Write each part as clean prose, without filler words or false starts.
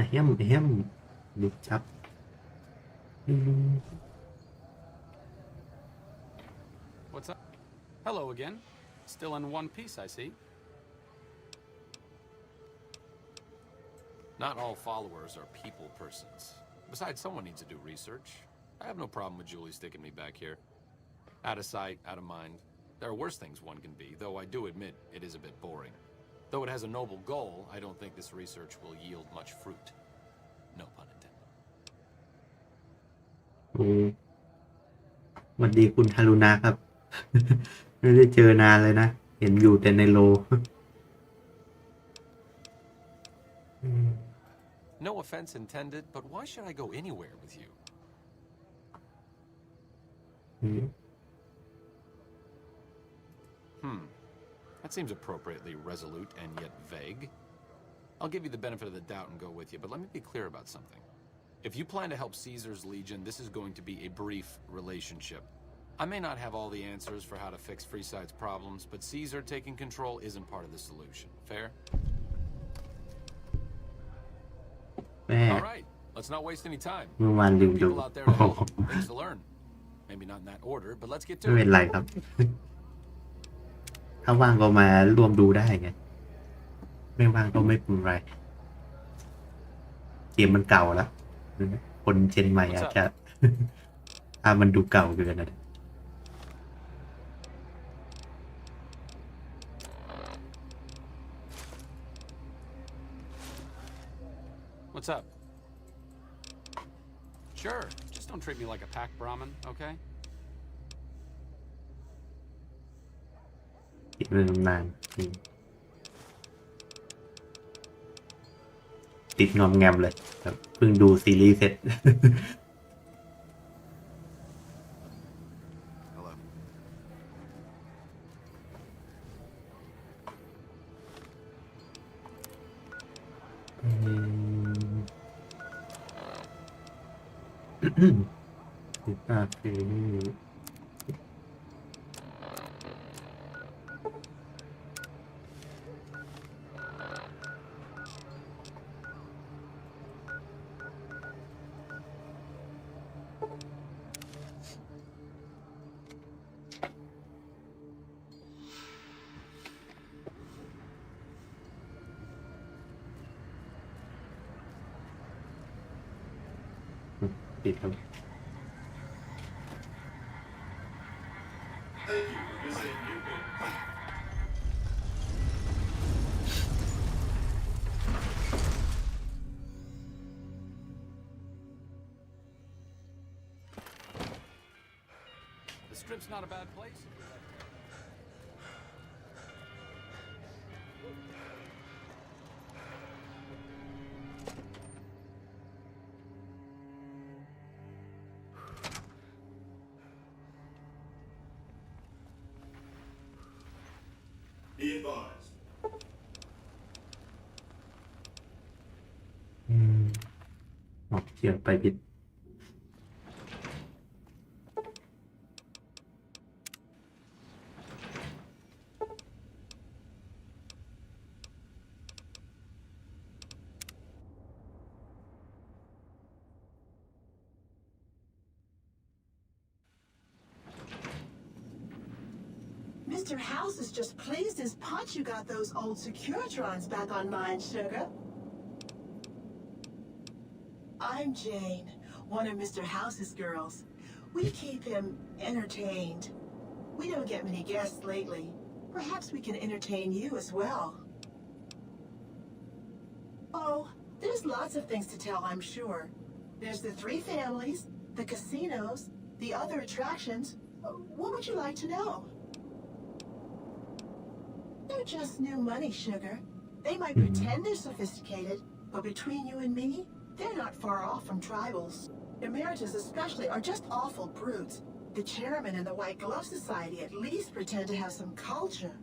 แฮมดูจับWhat's up? Hello again. Still in one piece, I see. Not all followers are people persons. Besides, someone needs to do research. I have no problem with Julie sticking me back here. Out of sight, out of mind. There are worse things one can be, though I do admit it is a bit boring. Though it has a noble goal, I don't think this research will yield much fruit. No pun intended. สวัสดีคุณฮารุนะครับ ไม่ได้เจอนานเลยนะ เห็นอยู่แต่ในโล No offense intended, but why should I go anywhere with you? That seems appropriately resolute and yet vague. I'll give you the benefit of the doubt and go with you, but let me be clear about something. If you plan to help Caesar's Legion, this is going to be a brief relationship. I may not have all the answers for how to fix Freeside's problems, but Caesar taking control isn't part of the solution. Fair? All right, let's not waste any time. เมื่อวานลืมดู People out there to help, things to learn. Maybe not in that order, but let's get ไม่ to เป็น it. ไรครับ ถ้าว่างก็มารวมดูได้ไง ไม่ว่างก็ไม่เป็นไร เกมมันเก่าแล้ว คนเจนใหม่อาจจะ ถ้ามันดูเก่าเกินนะ What's up? Sure, just don't treat me like a pack Brahmin, okay? ติดเรื่องนานติดงอมแงมเลยเพิ่งดูซีรีส์เสร็จ โอเคปิดครับ The strip's not a bad place. Be advised. ออกเฉียงไปผิด Mr. House is just pleased as punch you got those old Securitrons back online, sugar. I'm Jane, one of Mr. House's girls. We keep him entertained. We don't get many guests lately. Perhaps we can entertain you as well. Oh, there's lots of things to tell, I'm sure. There's the 3 families, the casinos, the other attractions. What would you like to know? They're just new money, sugar. They might pretend they're sophisticated, but between you and me, they're not far off from tribals. Emeritus especially are just awful brutes. The chairman and the White Glove Society at least pretend to have some culture.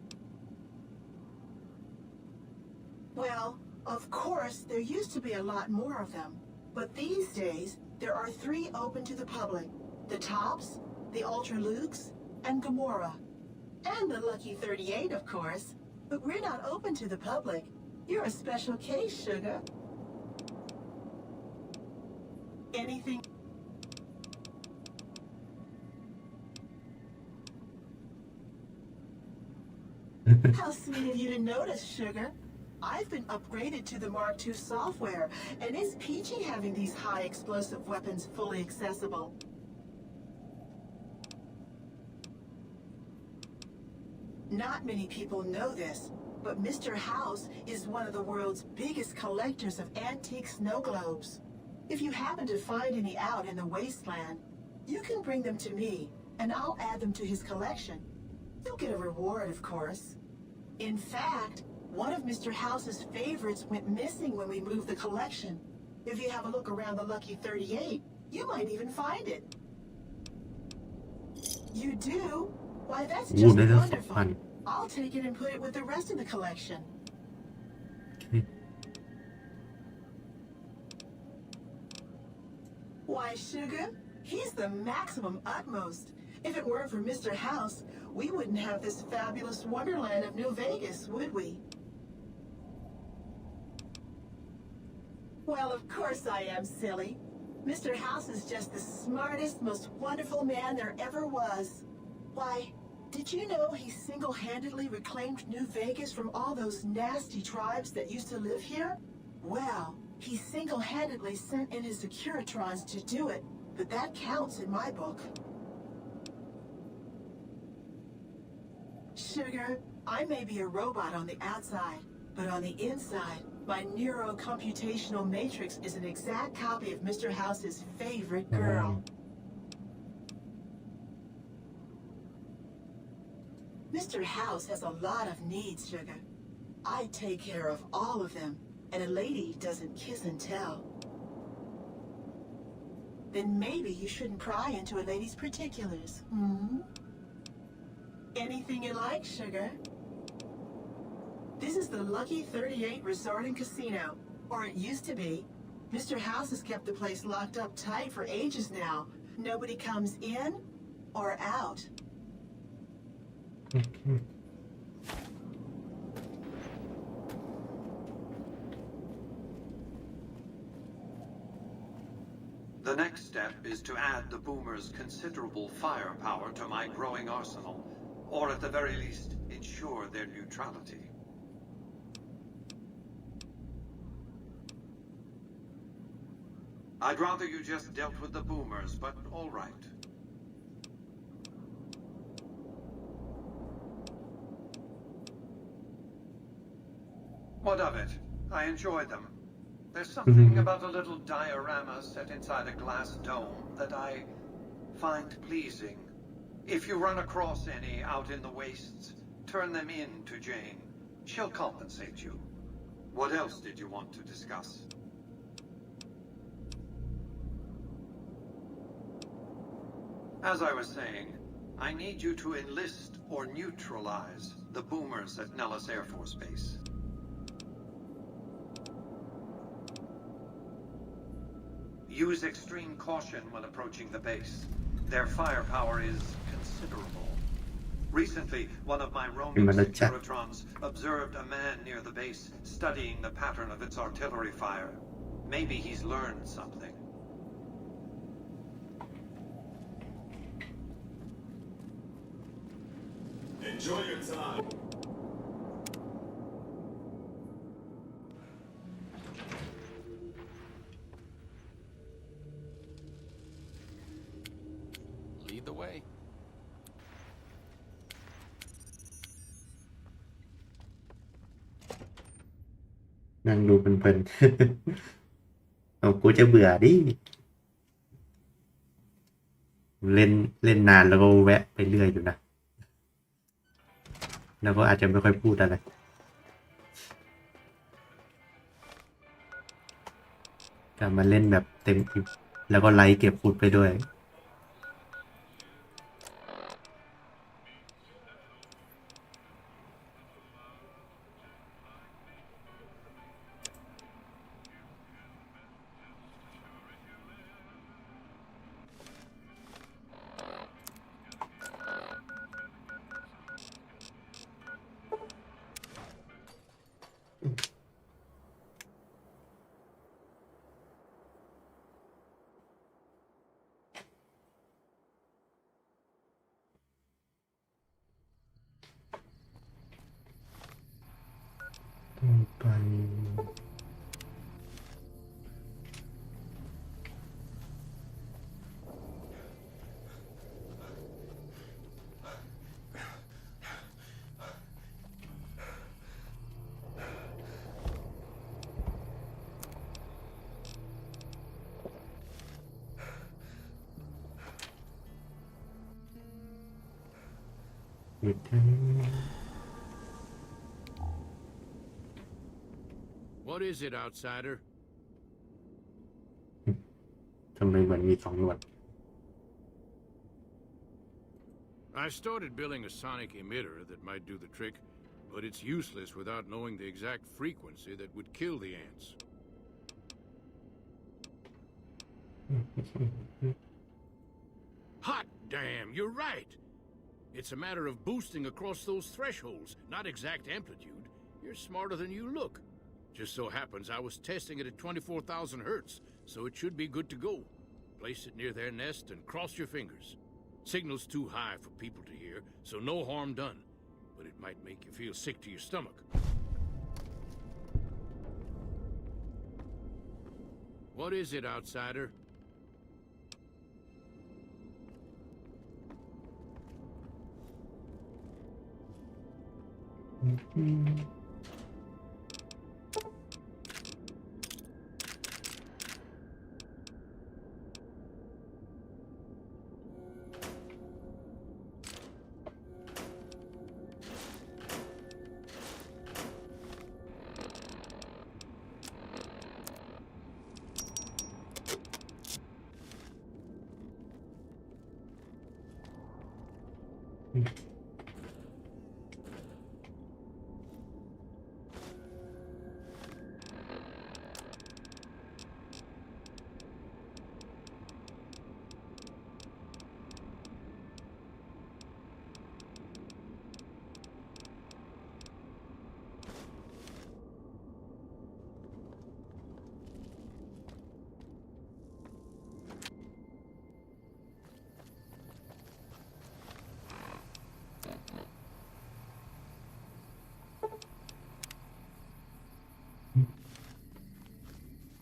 Well, of course, there used to be a lot more of them. But these days, there are 3 open to the public. The Tops, the Ultra Lukes, and Gamora. And the Lucky 38, of course. But we're not open to the public. You're a special case, sugar. Anything? How sweet of you to notice, Sugar. I've been upgraded to the Mark II software, and it's peachy having these high explosive weapons fully accessible. Not many people know this, but Mr. House is one of the world's biggest collectors of antique snow globes. If you happen to find any out in the wasteland, you can bring them to me, and I'll add them to his collection. You'll get a reward, of course. In fact, one of Mr. House's favorites went missing when we moved the collection. If you have a look around the Lucky 38, you might even find it. You do? Why, that's just wonderful. I'll take it and put it with the rest of the collection. Why, Sugar, he's the maximum utmost. If it weren't for Mr. House, we wouldn't have this fabulous wonderland of New Vegas, would we? Well, of course I am, silly. Mr. House is just the smartest, most wonderful man there ever was. Why, did you know he single-handedly reclaimed New Vegas from all those nasty tribes that used to live here? Well, he single-handedly sent in his Securitrons to do it, but that counts in my book. Sugar, I may be a robot on the outside, but on the inside, my neurocomputational matrix is an exact copy of Mr. House's favorite girl. Mr. House has a lot of needs, Sugar. I take care of all of them, and a lady doesn't kiss and tell. Then maybe you shouldn't pry into a lady's particulars, hmm? Anything you like, Sugar. This is the Lucky 38 Resort and Casino, or it used to be. Mr. House has kept the place locked up tight for ages now. Nobody comes in or out. The next step is to add the Boomer's considerable firepower to my growing arsenal, or at the very least, ensure their neutrality. I'd rather you just dealt with the Boomers, but all right. What of it? I enjoy them. There's something about a little diorama set inside a glass dome that I find pleasing. If you run across any out in the wastes, turn them in to Jane. She'll compensate you. What else did you want to discuss? As I was saying, I need you to enlist or neutralize the Boomers at Nellis Air Force Base. Use extreme caution when approaching the base. Their firepower is considerable. Recently, one of my roaming Securitrons observed a man near the base studying the pattern of its artillery fire. Maybe he's learned something. Enjoy your time. Lead the way. นั่งดูเพลินๆ เอากูจะเบื่อดิเล่นนานแล้วก็แวะไปเรื่อยอยู่นะแล้วก็อาจจะไม่ค่อยพูดอะไรกลับมาเล่นแบบเต็มอิ่มแล้วก็ไลค์เก็บฟุตไปด้วย ไปหยุดทั้ง What is it, outsider? ทำไมเหมือนมีสองหนวด I started building a sonic emitter that might do the trick, but it's useless without knowing the exact frequency that would kill the ants. Hot damn, you're right! It's a matter of boosting across those thresholds, not exact amplitude. You're smarter than you look. Just so happens I was testing it at 24,000 hertz, so it should be good to go. Place it near their nest and cross your fingers. Signal's too high for people to hear, so no harm done. But it might make you feel sick to your stomach. What is it, outsider?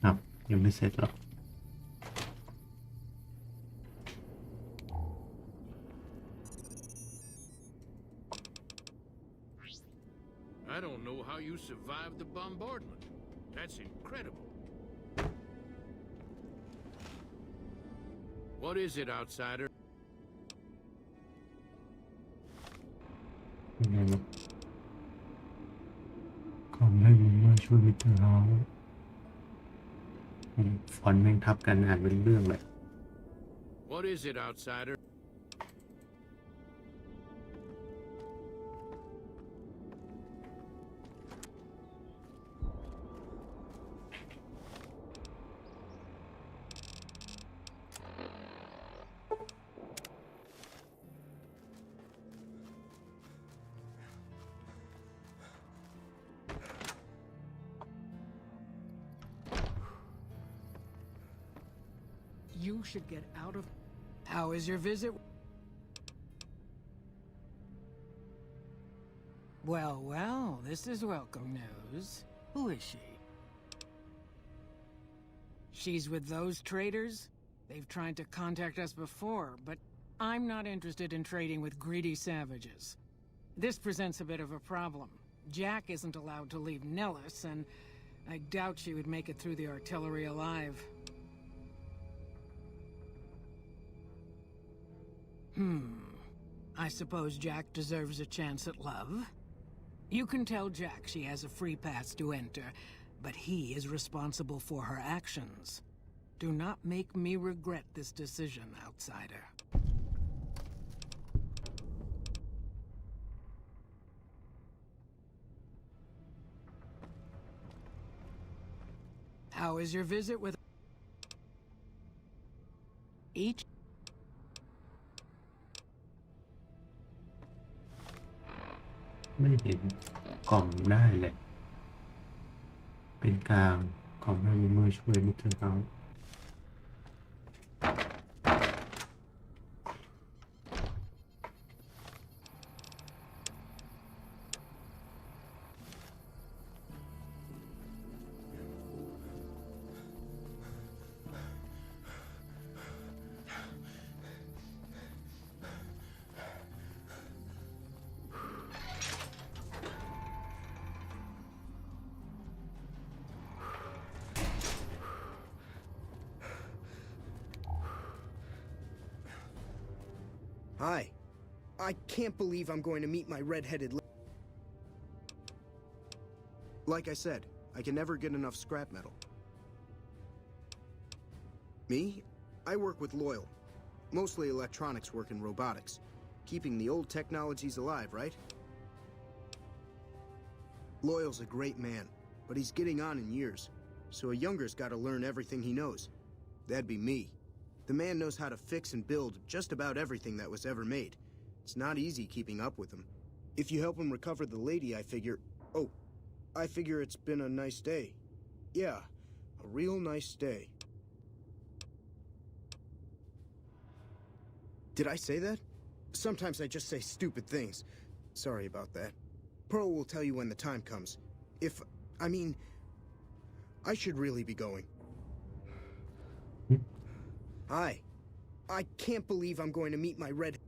ครับยังไม่เสร็จหรอก I don't know how you survived the bombardment. That's incredible. What is it, outsider? ยังไงนะขอให้มึงมาช่วยมิตรเราฟอนต์แม่งทับกันอ่านเป็นเรื่องเลย What is it, outsider? You should get out of... How is your visit? Well, well, this is welcome news. Who is she? She's with those traders? They've tried to contact us before, but I'm not interested in trading with greedy savages. This presents a bit of a problem. Jack isn't allowed to leave Nellis, and I doubt she would make it through the artillery alive. I suppose Jack deserves a chance at love. You can tell Jack she has a free pass to enter, but he is responsible for her actions. Do not make me regret this decision, outsider. How is your visit with... Each...ไม่เห็นกล่องได้เลยเป็นกลางกล่องให้มือช่วยมิตรเรา Hi. I can't believe I'm going to meet my red-headed... Like I said, I can never get enough scrap metal. Me? I work with Loyal. Mostly electronics work and robotics. Keeping the old technologies alive, right? Loyal's a great man, but he's getting on in years. So a younger's gotta learn everything he knows. That'd be me. The man knows how to fix and build just about everything that was ever made. It's not easy keeping up with him. If you help him recover the lady, I figure... Oh, I figure it's been a nice day. Yeah, a real nice day. Did I say that? Sometimes I just say stupid things. Sorry about that. Pearl will tell you when the time comes. I mean... I should really be going. Hi. I can't believe I'm going to meet my red...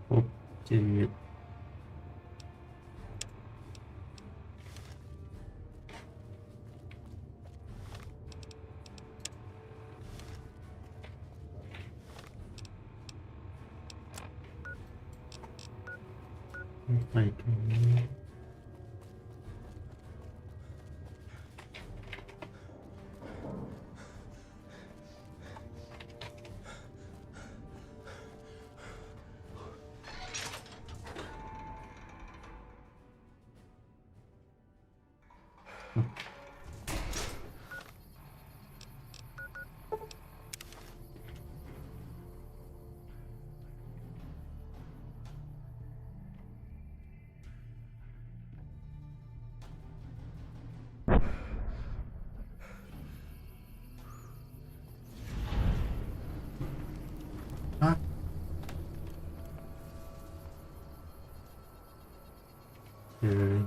Oh, 7 ไปตรงนี้อ่ะเฮ้ย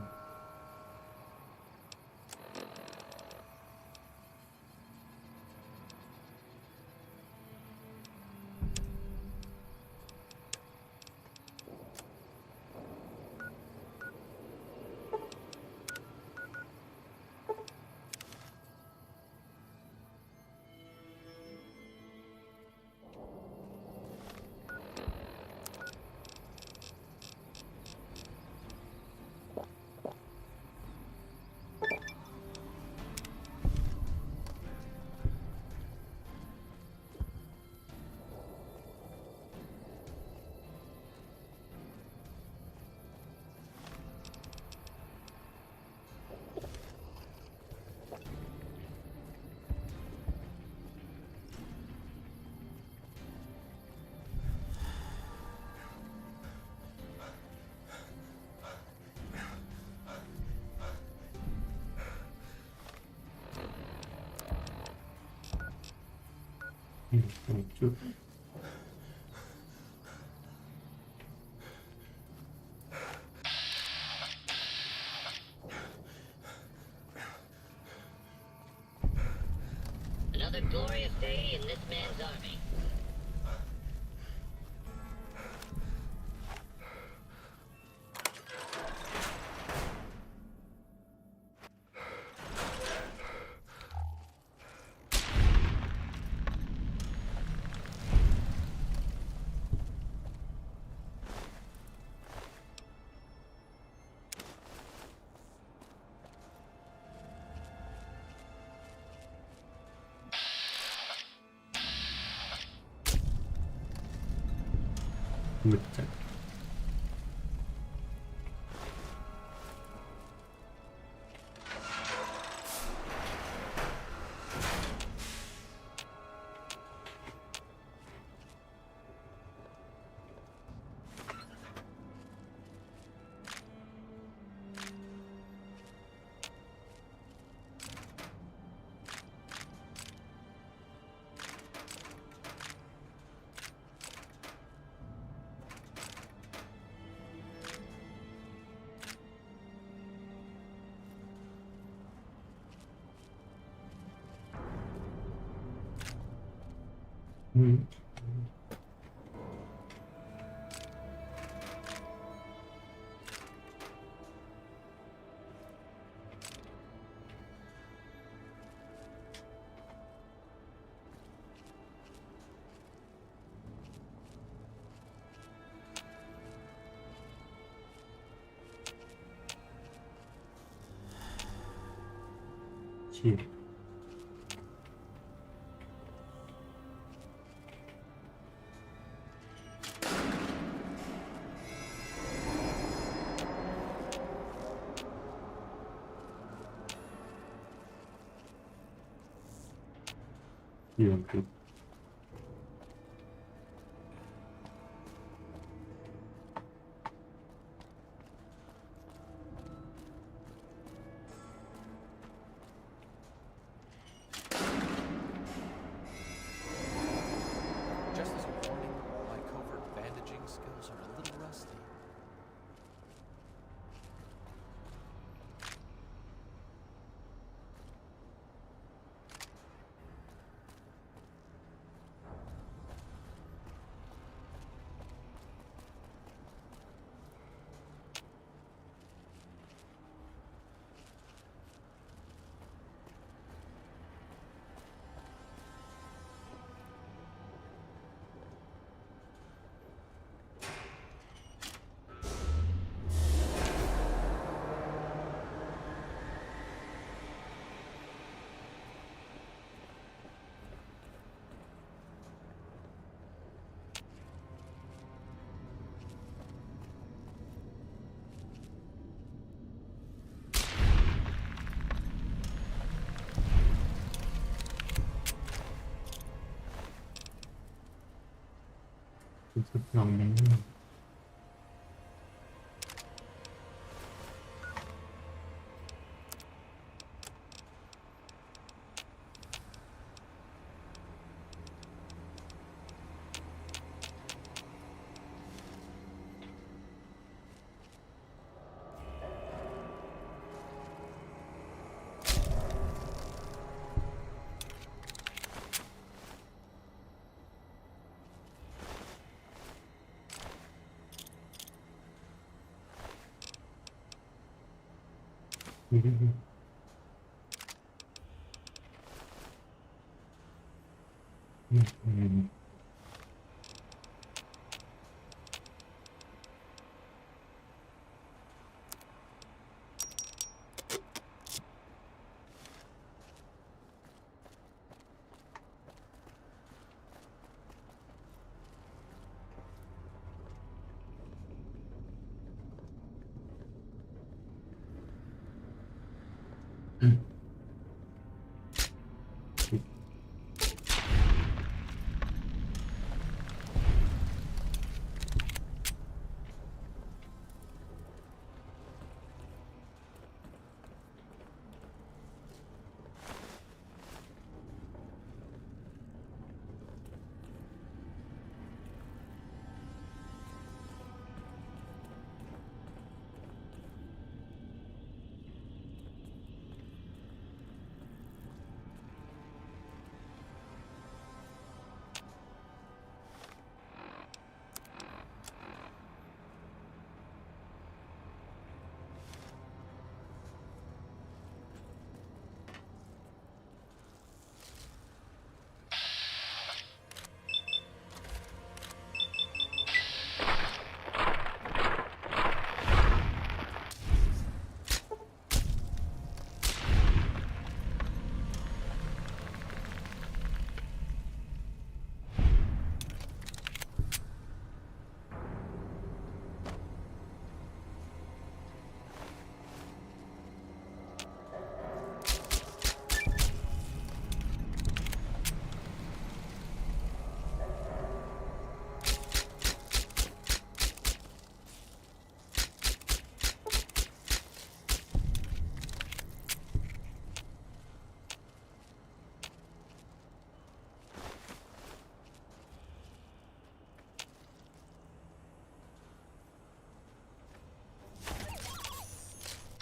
ตรงจุด Another glorious day in this man's army.มืดจัด ชีพอยู่อังกฤษสุดลองนี้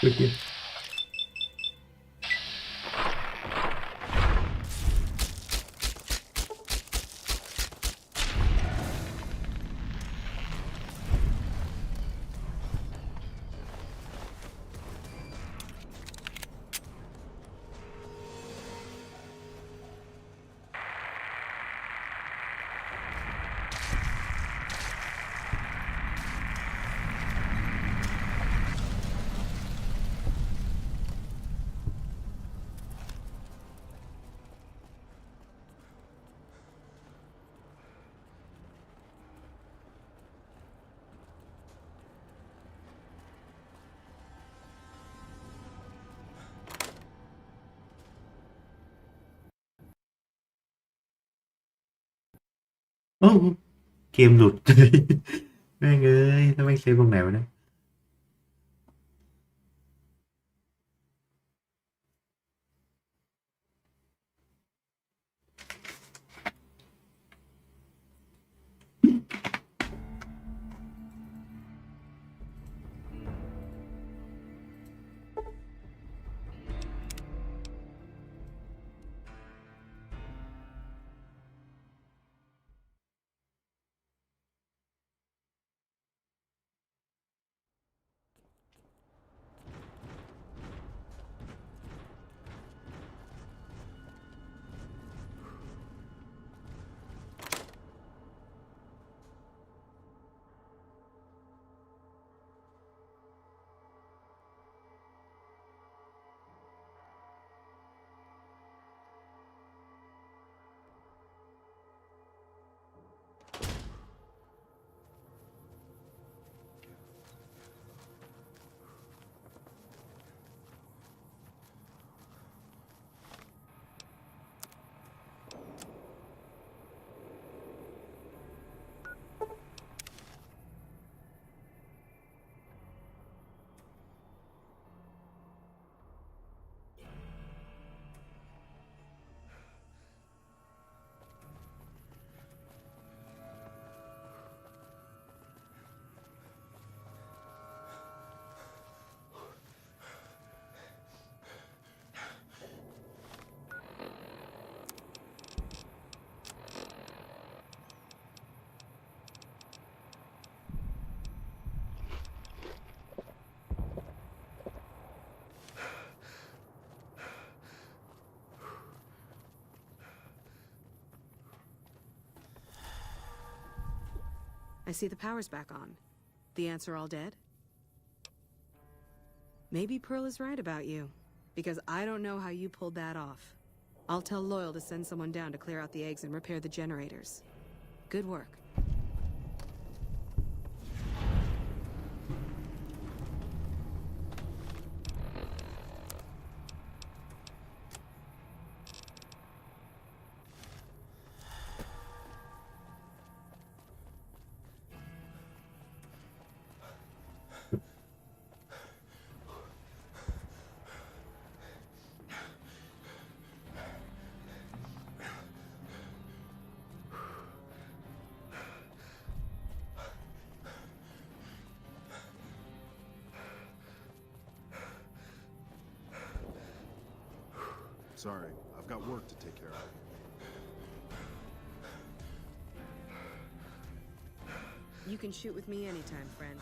โอเค โอ้เกมหลุด แม่งเอ้ยถ้าไม่เซฟตรงไหนวะเนี่ยI see the power's back on. The ants are all dead? Maybe Pearl is right about you, because I don't know how you pulled that off. I'll tell Loyal to send someone down to clear out the eggs and repair the generators. Good work. Sorry, I've got work to take care of. You can shoot with me anytime, friend.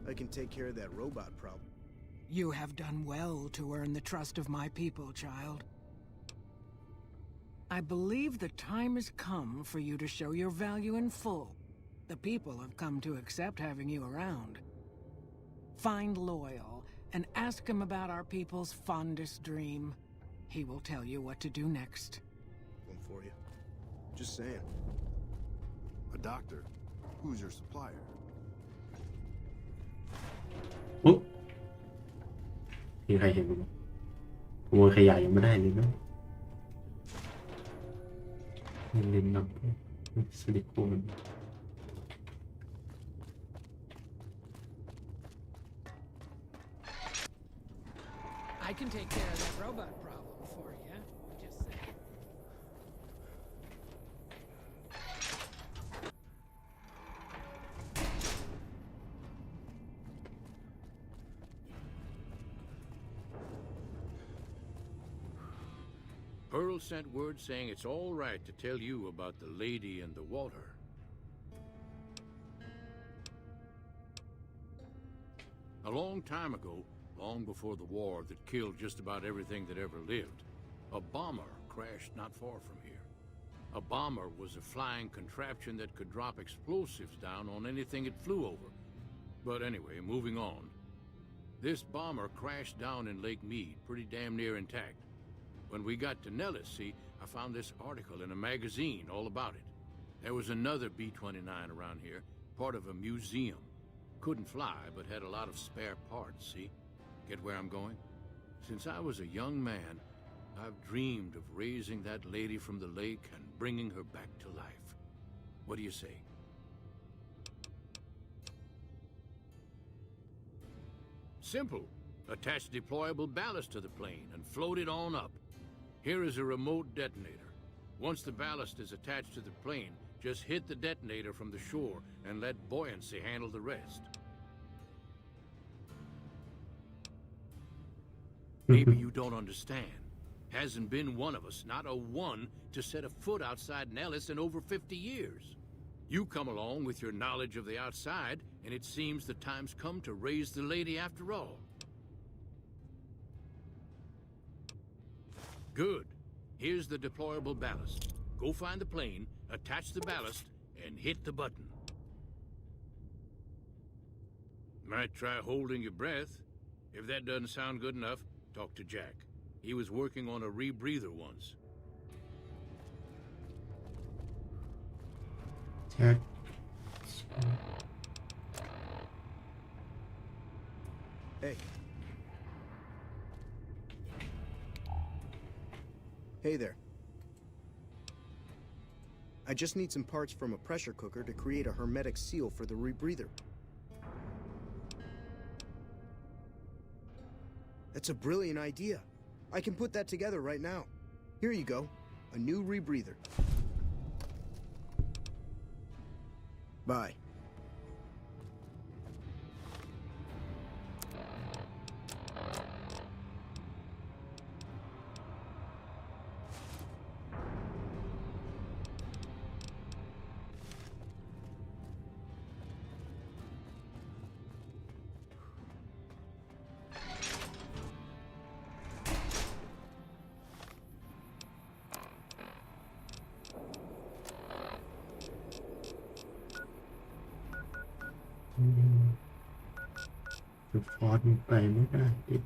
I can take care of that robot problem. You have done well to earn the trust of my people, child. I believe the time has come for you to show your value in full. The people have come to accept having you around. Find Loyal and ask him about our people's fondest dream. He will tell you what to do next. One for you. Just saying. A doctor? Who's your supplier? อุ๊ยมีใครเห็นมั้ยขโมยขยะยังไม่ได้เลยนะเล่นนับซิลิโคน I can take care of that robot problem for you. Just say. Pearl sent word saying it's all right to tell you about the lady in the water. A long time ago, long before the war that killed just about everything that ever lived, a bomber crashed not far from here. A bomber was a flying contraption that could drop explosives down on anything it flew over. But anyway, moving on. This bomber crashed down in Lake Mead, pretty damn near intact. When we got to Nellis, see, I found this article in a magazine all about it. There was another B-29 around here, part of a museum. Couldn't fly, but had a lot of spare parts, see? Get where I'm going? Since I was a young man, I've dreamed of raising that lady from the lake and bringing her back to life. What do you say? Simple. Attach deployable ballast to the plane and float it on up. Here is a remote detonator. Once the ballast is attached to the plane, just hit the detonator from the shore and let buoyancy handle the rest. Maybe you don't understand. Hasn't been one of us, not a one, to set a foot outside Nellis in over 50 years. You come along with your knowledge of the outside, and it seems the time's come to raise the lady after all. Good. Here's the deployable ballast. Go find the plane, attach the ballast, and hit the button. Might try holding your breath. If that doesn't sound good enough, talk to Jack. He was working on a rebreather once. Jack. Hey. Hey there. I just need some parts from a pressure cooker to create a hermetic seal for the rebreather. That's a brilliant idea. I can put that together right now. Here you go. A new rebreather. Bye. Ford ไปไม่ได้ติด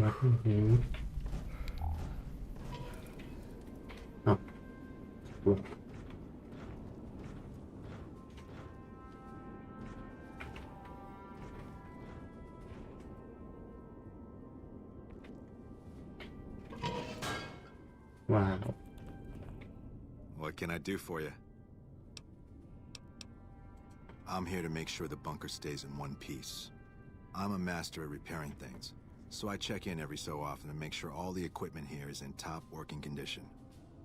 มาที่หูเอาตัวว้าว What can I do for you? I'm here to make sure the bunker stays in one piece. I'm a master at repairing things. so I check in every so often to make sure all the equipment here is in top working condition.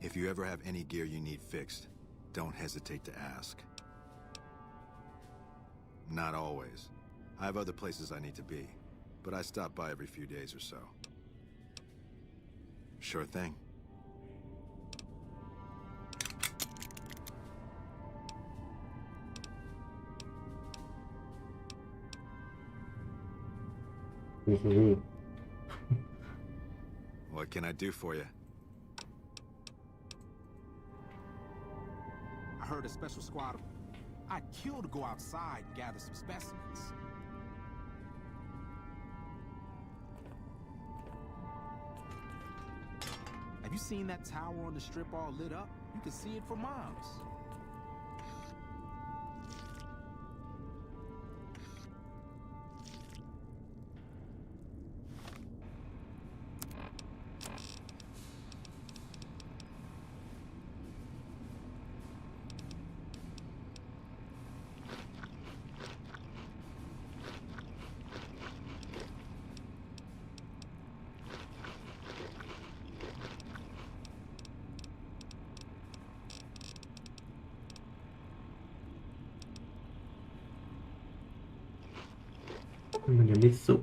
If you ever have any gear you need fixed, don't hesitate to ask. Not always. I have other places I need to be, but I stop by every few days or so. Sure thing. What can I do for you? I heard a special squad. I'd kill to go outside and gather some specimens. Have you seen that tower on the strip all lit up? You can see it for miles.มันยังไม่สุก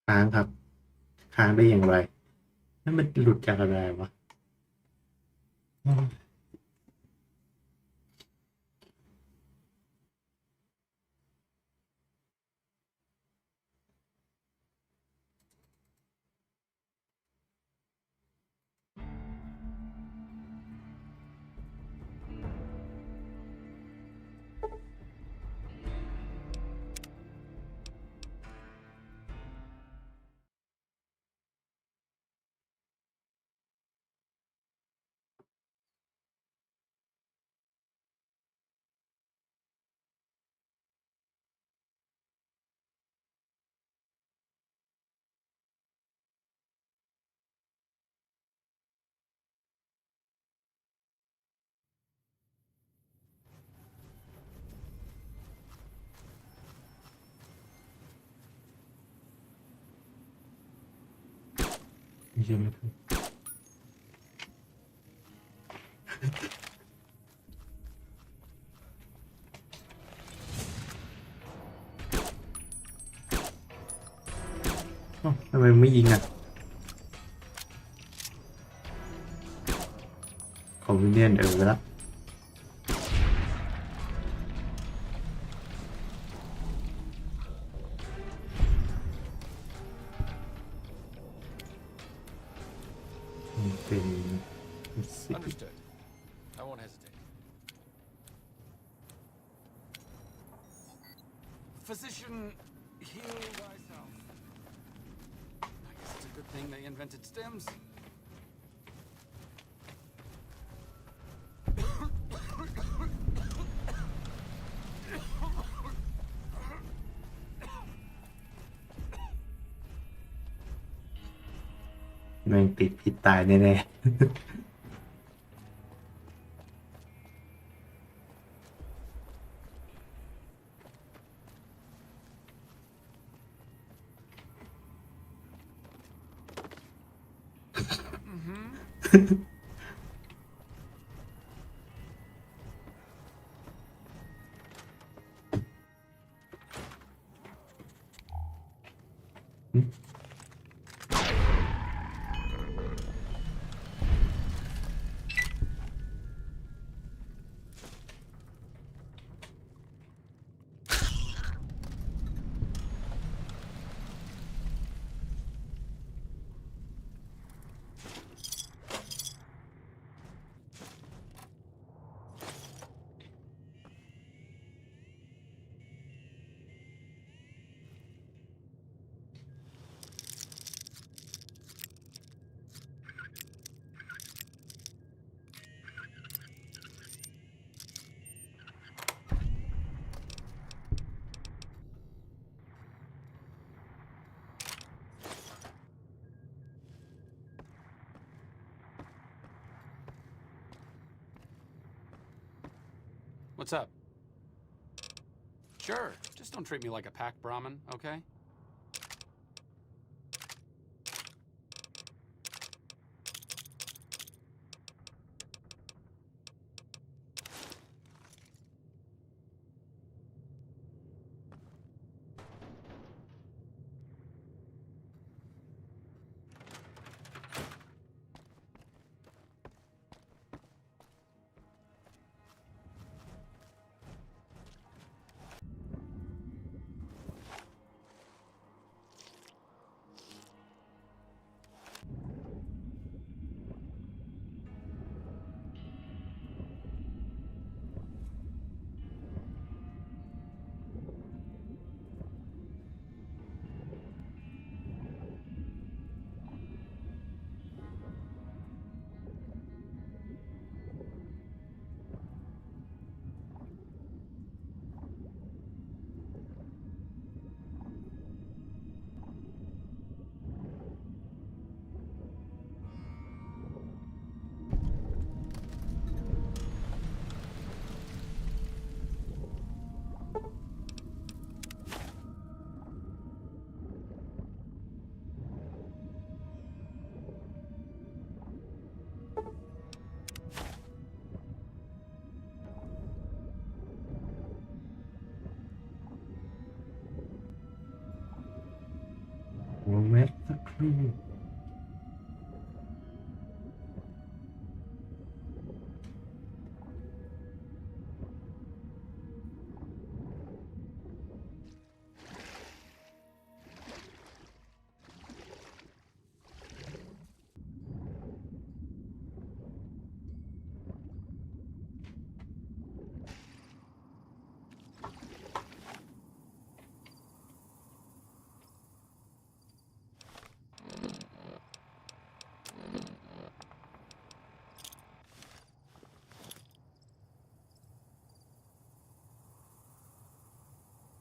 ค้างครับค้างได้อย่างไรนั่นมันหลุดจากอะไรวะ ไม่ใช่ไม่ถูกทำไมไม่ยิงอ่ะคอมมิเนียนไปละเป็น Understood. I won't hesitate. Physician, heal thyself. I guess it's a good thing they invented stems. แม่งติดผิดตายแน่ๆWhat's up? Sure, just don't treat me like a pack Brahmin, okay? Wait a clue.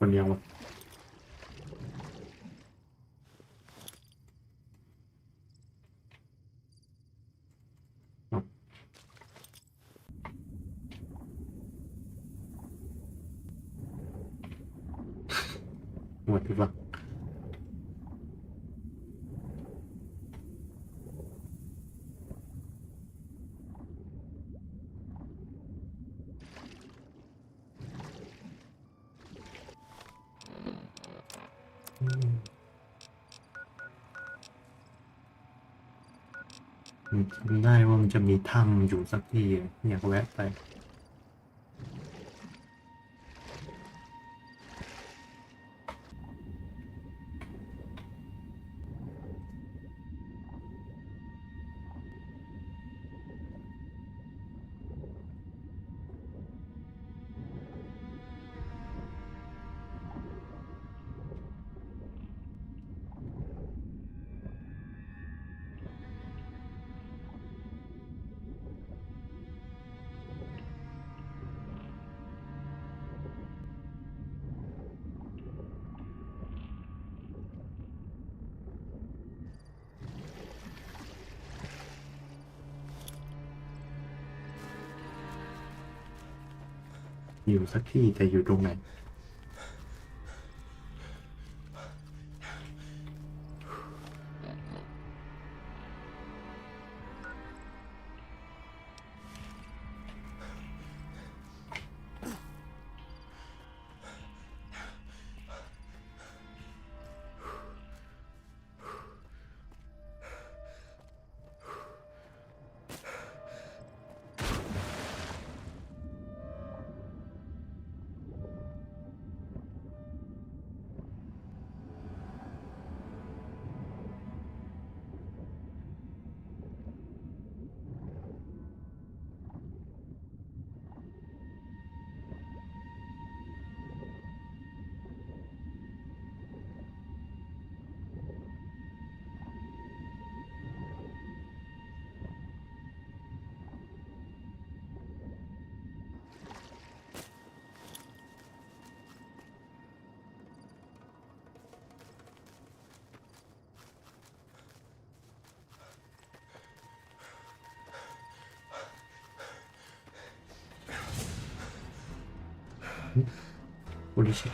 Con nhau mà. What the fuck? จำได้ว่ามันจะมีถ้ำอยู่สักที่อยากแวะไปอยู่สักที่แต่อยู่ตรงไหนบริษัท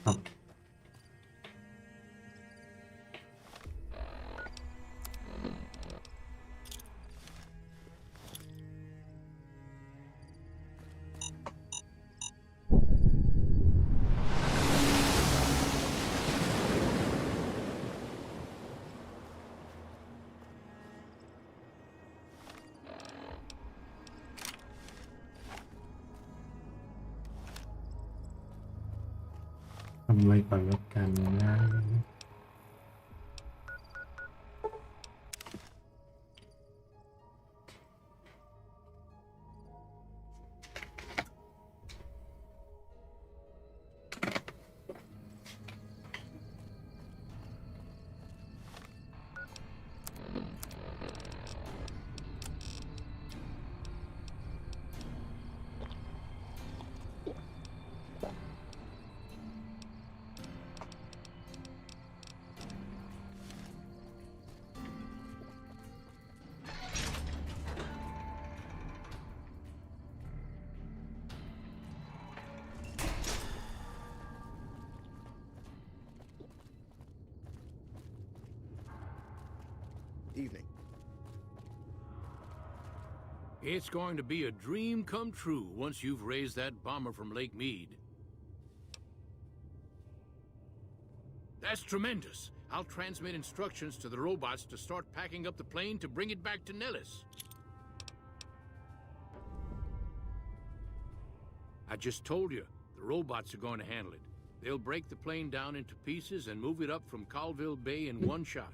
ครับ ทำไว้ก่อนแล้วกันนะ Evening. It's going to be a dream come true once you've raised that bomber from Lake Mead. That's tremendous. I'll transmit instructions to the robots to start packing up the plane to bring it back to Nellis. I just told you, the robots are going to handle it. They'll break the plane down into pieces and move it up from Colville Bay in one shot.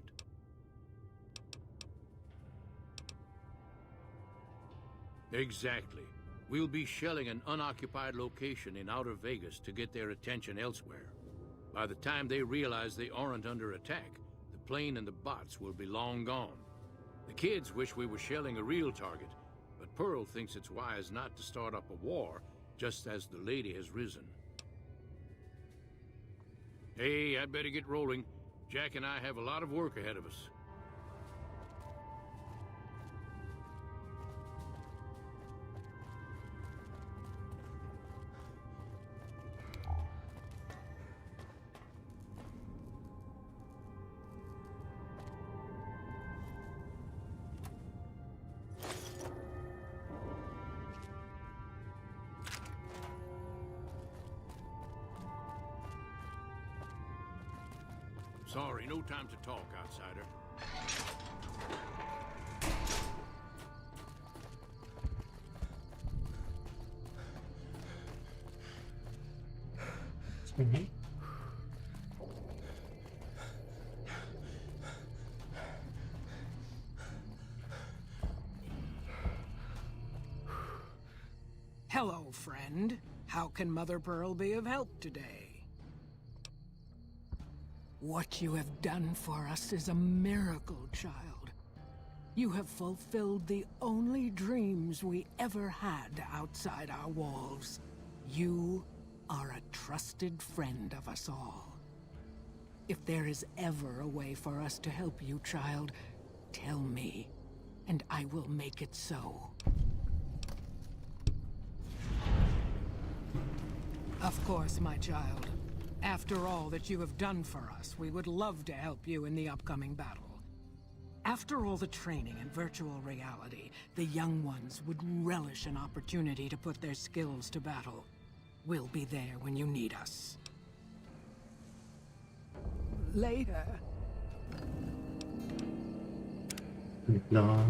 Exactly. We'll be shelling an unoccupied location in outer Vegas to get their attention elsewhere. By the time they realize they aren't under attack, the plane and the bots will be long gone. The kids wish we were shelling a real target, but Pearl thinks it's wise not to start up a war just as the lady has risen. Hey, I'd better get rolling. Jack and I have a lot of work ahead of us. Sorry, no time to talk, outsider. Hello, friend. How can Mother Pearl be of help today? What you have done for us is a miracle, child. You have fulfilled the only dreams we ever had outside our walls. You are a trusted friend of us all. If there is ever a way for us to help you, child, tell me, and I will make it so. Of course, my child. After all that you have done for us, we would love to help you in the upcoming battle. After all the training in virtual reality, the young ones would relish an opportunity to put their skills to battle. We'll be there when you need us. Later. No.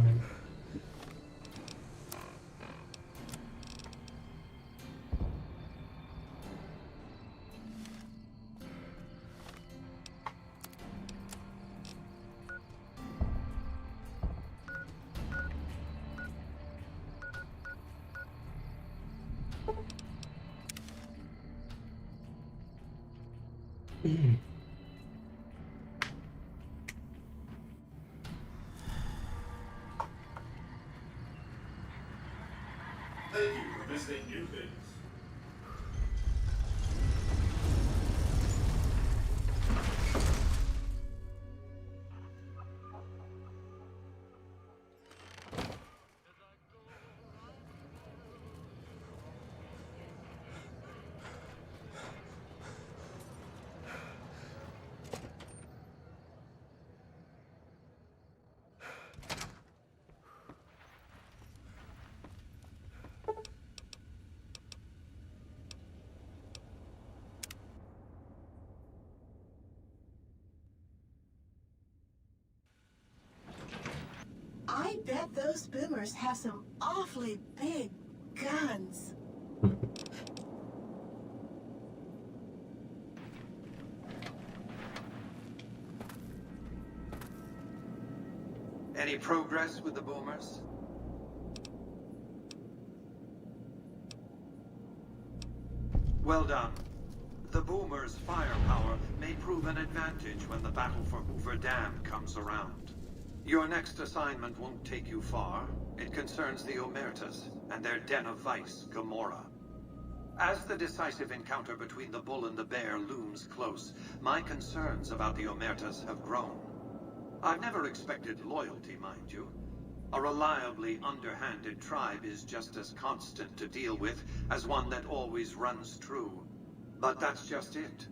Thank you for visiting New Vegas. I bet those boomers have some awfully big guns. Any progress with the boomers? Well done. The boomers' firepower may prove an advantage when the battle for Hoover Dam comes around. Your next assignment won't take you far. It concerns the Omertas and their den of vice, Gomorrah. As the decisive encounter between the bull and the bear looms close, my concerns about the Omertas have grown. I've never expected loyalty, mind you. A reliably underhanded tribe is just as constant to deal with as one that always runs true. But that's just it.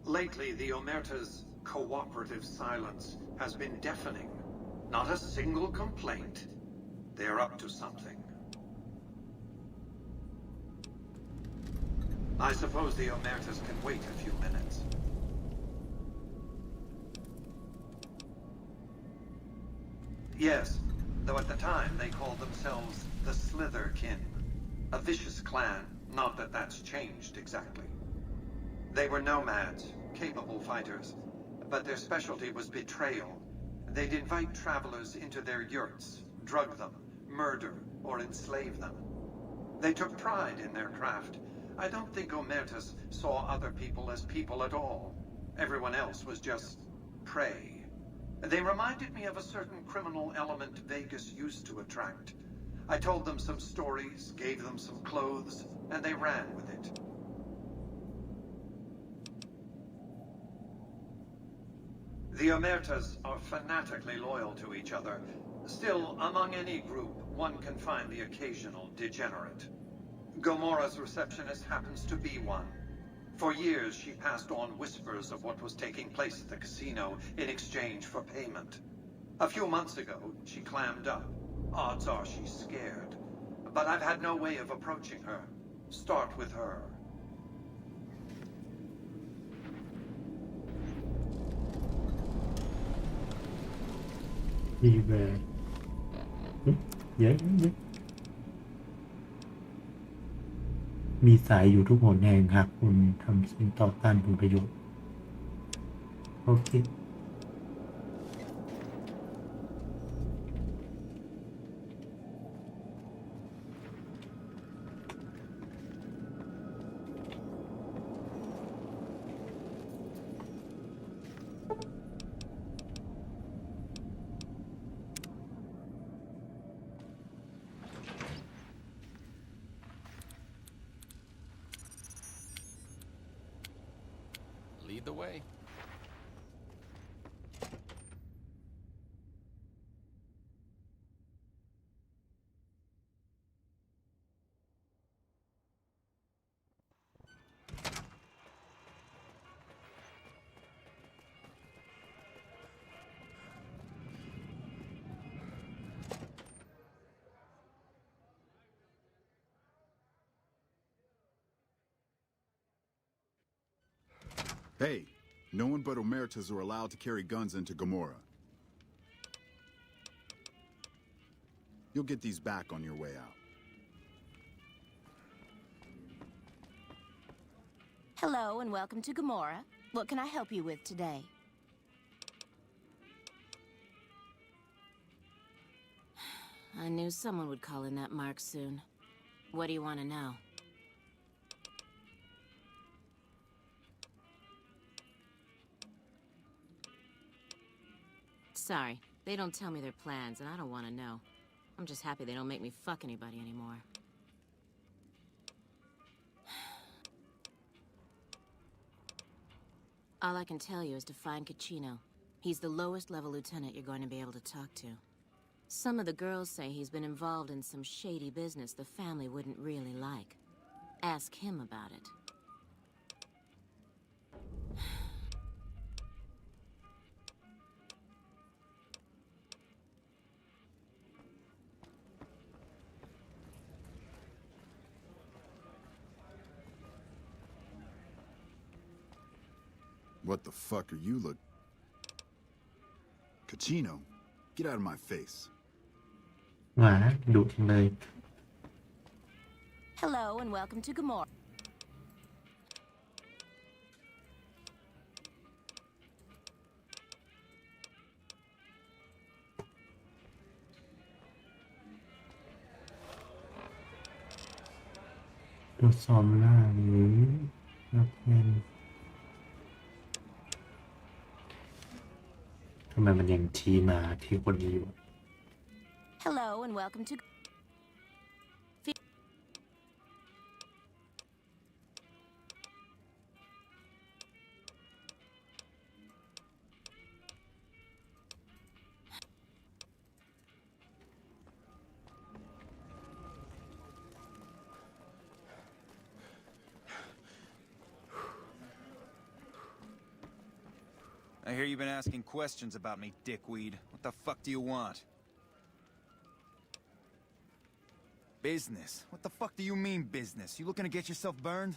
Lately, the Omerta's cooperative silence has been deafening. Not a single complaint. They're up to something. I suppose the Omertas can wait a few minutes. Yes, though at the time they called themselves the Slitherkin. A vicious clan, not that that's changed exactly. They were nomads, capable fighters, but their specialty was betrayal. They'd invite travelers into their yurts, drug them, murder, or enslave them. They took pride in their craft. I don't think Omertas saw other people as people at all. Everyone else was just prey. They reminded me of a certain criminal element Vegas used to attract. I told them some stories, gave them some clothes, and they ran with it. The Omertas are fanatically loyal to each other. Still, among any group, one can find the occasional degenerate. Gomora's receptionist happens to be one. For years, she passed on whispers of what was taking place at the casino in exchange for payment. A few months ago, she clammed up. Odds are she's scared. But I've had no way of approaching her. Start with her. ดีแวร์เยอะมีสายอยู่ทุกหนแห่งหากคุณทำสิ่งต่อต้านผลประโยชน์โอเคLead the way. Hey, no one but Omertas are allowed to carry guns into Gomorrah. You'll get these back on your way out. Hello and welcome to Gomorrah. What can I help you with today? I knew someone would call in that mark soon. What do you want to know? Sorry, they don't tell me their plans, and I don't want to know. I'm just happy they don't make me fuck anybody anymore. All I can tell you is to find Caccino. He's the lowest level lieutenant you're going to be able to talk to. Some of the girls say he's been involved in some shady business the family wouldn't really like. Ask him about it. What the fuck are you look... Caccino? Get out of my face. หมาดุจังเลย Hello and welcome to Gomorrah. ตรวจสอบหน้าหรือรับเงินทำไมมันยังชี้มาที่คนนี้อยู่ Hello and welcome to... I hear you've been asking questions about me, dickweed. What the fuck do you want? Business? What the fuck do you mean business? You looking to get yourself burned?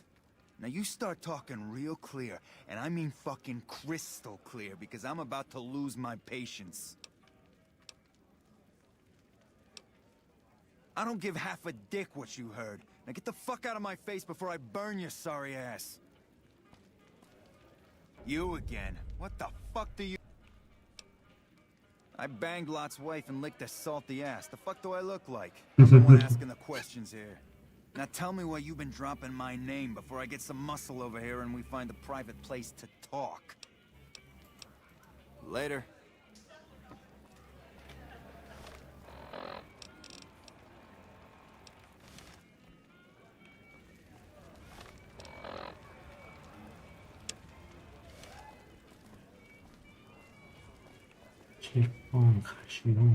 Now you start talking real clear, and I mean fucking crystal clear, because I'm about to lose my patience. I don't give half a dick what you heard. Now get the fuck out of my face before I burn your sorry ass. You again. What the fuck do you... I banged Lot's wife and licked her salty ass. The fuck do I look like? I'm the one asking the questions here. Now tell me why you've been dropping my name before I get some muscle over here and we find a private place to talk. Later. เช็คป้องคาชิโน่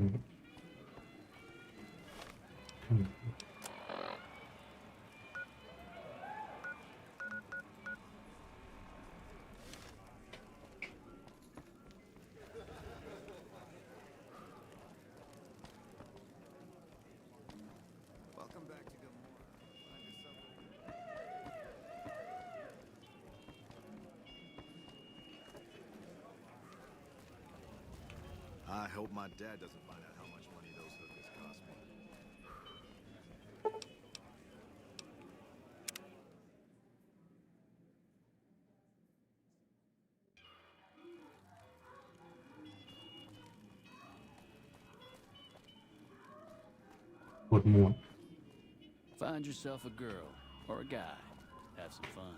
I hope my dad doesn't find out how much money those hookers cost me. Find yourself a girl or a guy. Have some fun.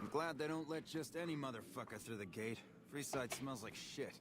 I'm glad they don't let just any motherfucker through the gate. Freeside smells like shit.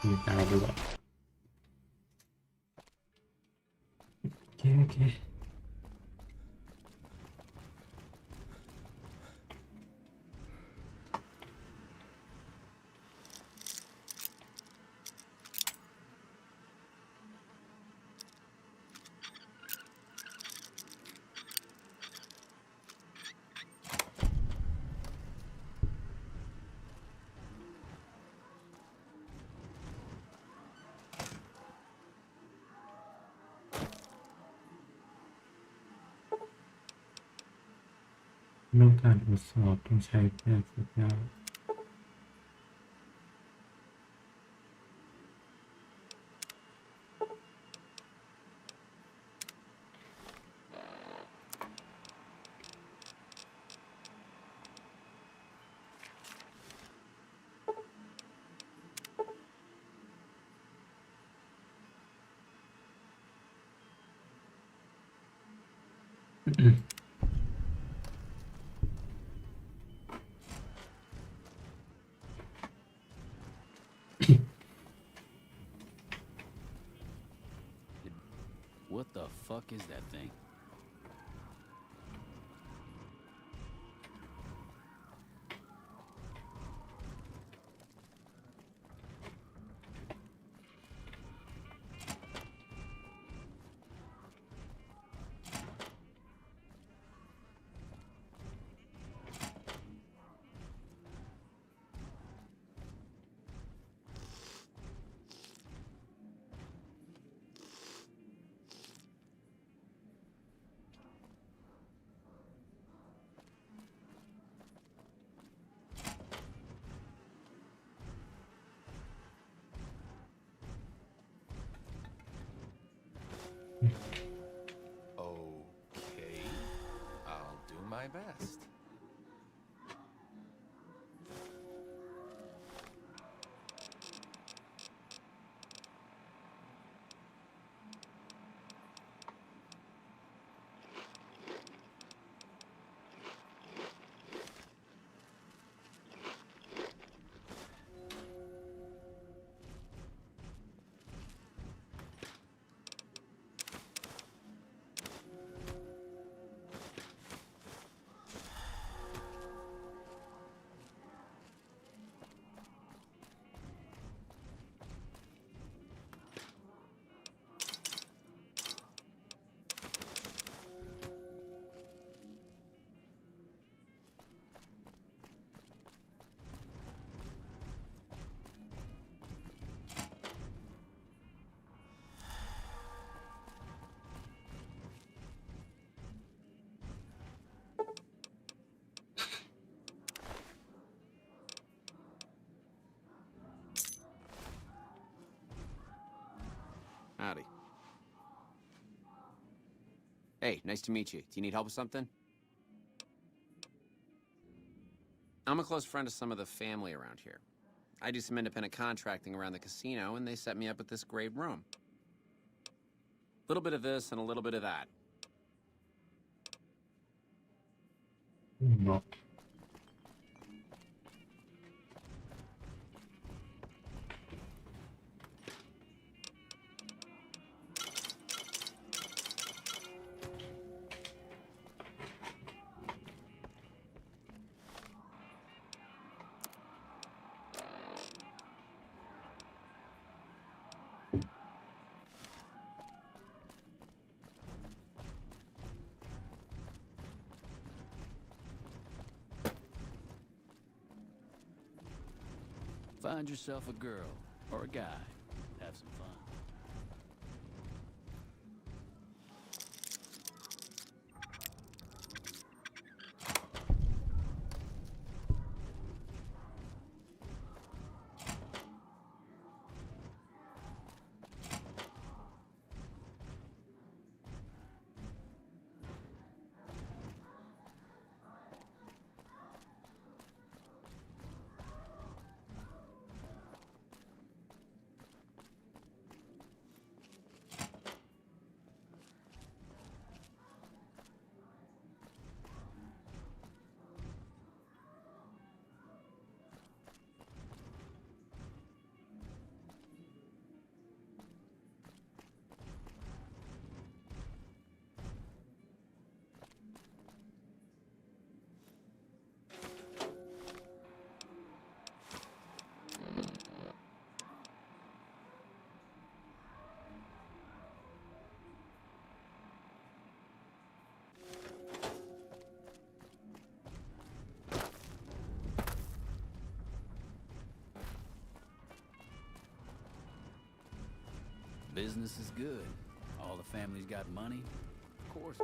มีตายด้วยโอเคเรื่องการตรวจสอบต้องใช้แพทย์สัญญาWhat the fuck is that thing? Okay, I'll do my best. Hey, nice to meet you. Do you need help with something? I'm a close friend of some of the family around here. I do some independent contracting around the casino, and they set me up with this great room. A little bit of this and a little bit of that. No. Find yourself a girl or a guy. Have some fun. Business is good. All the family's got money. Of course.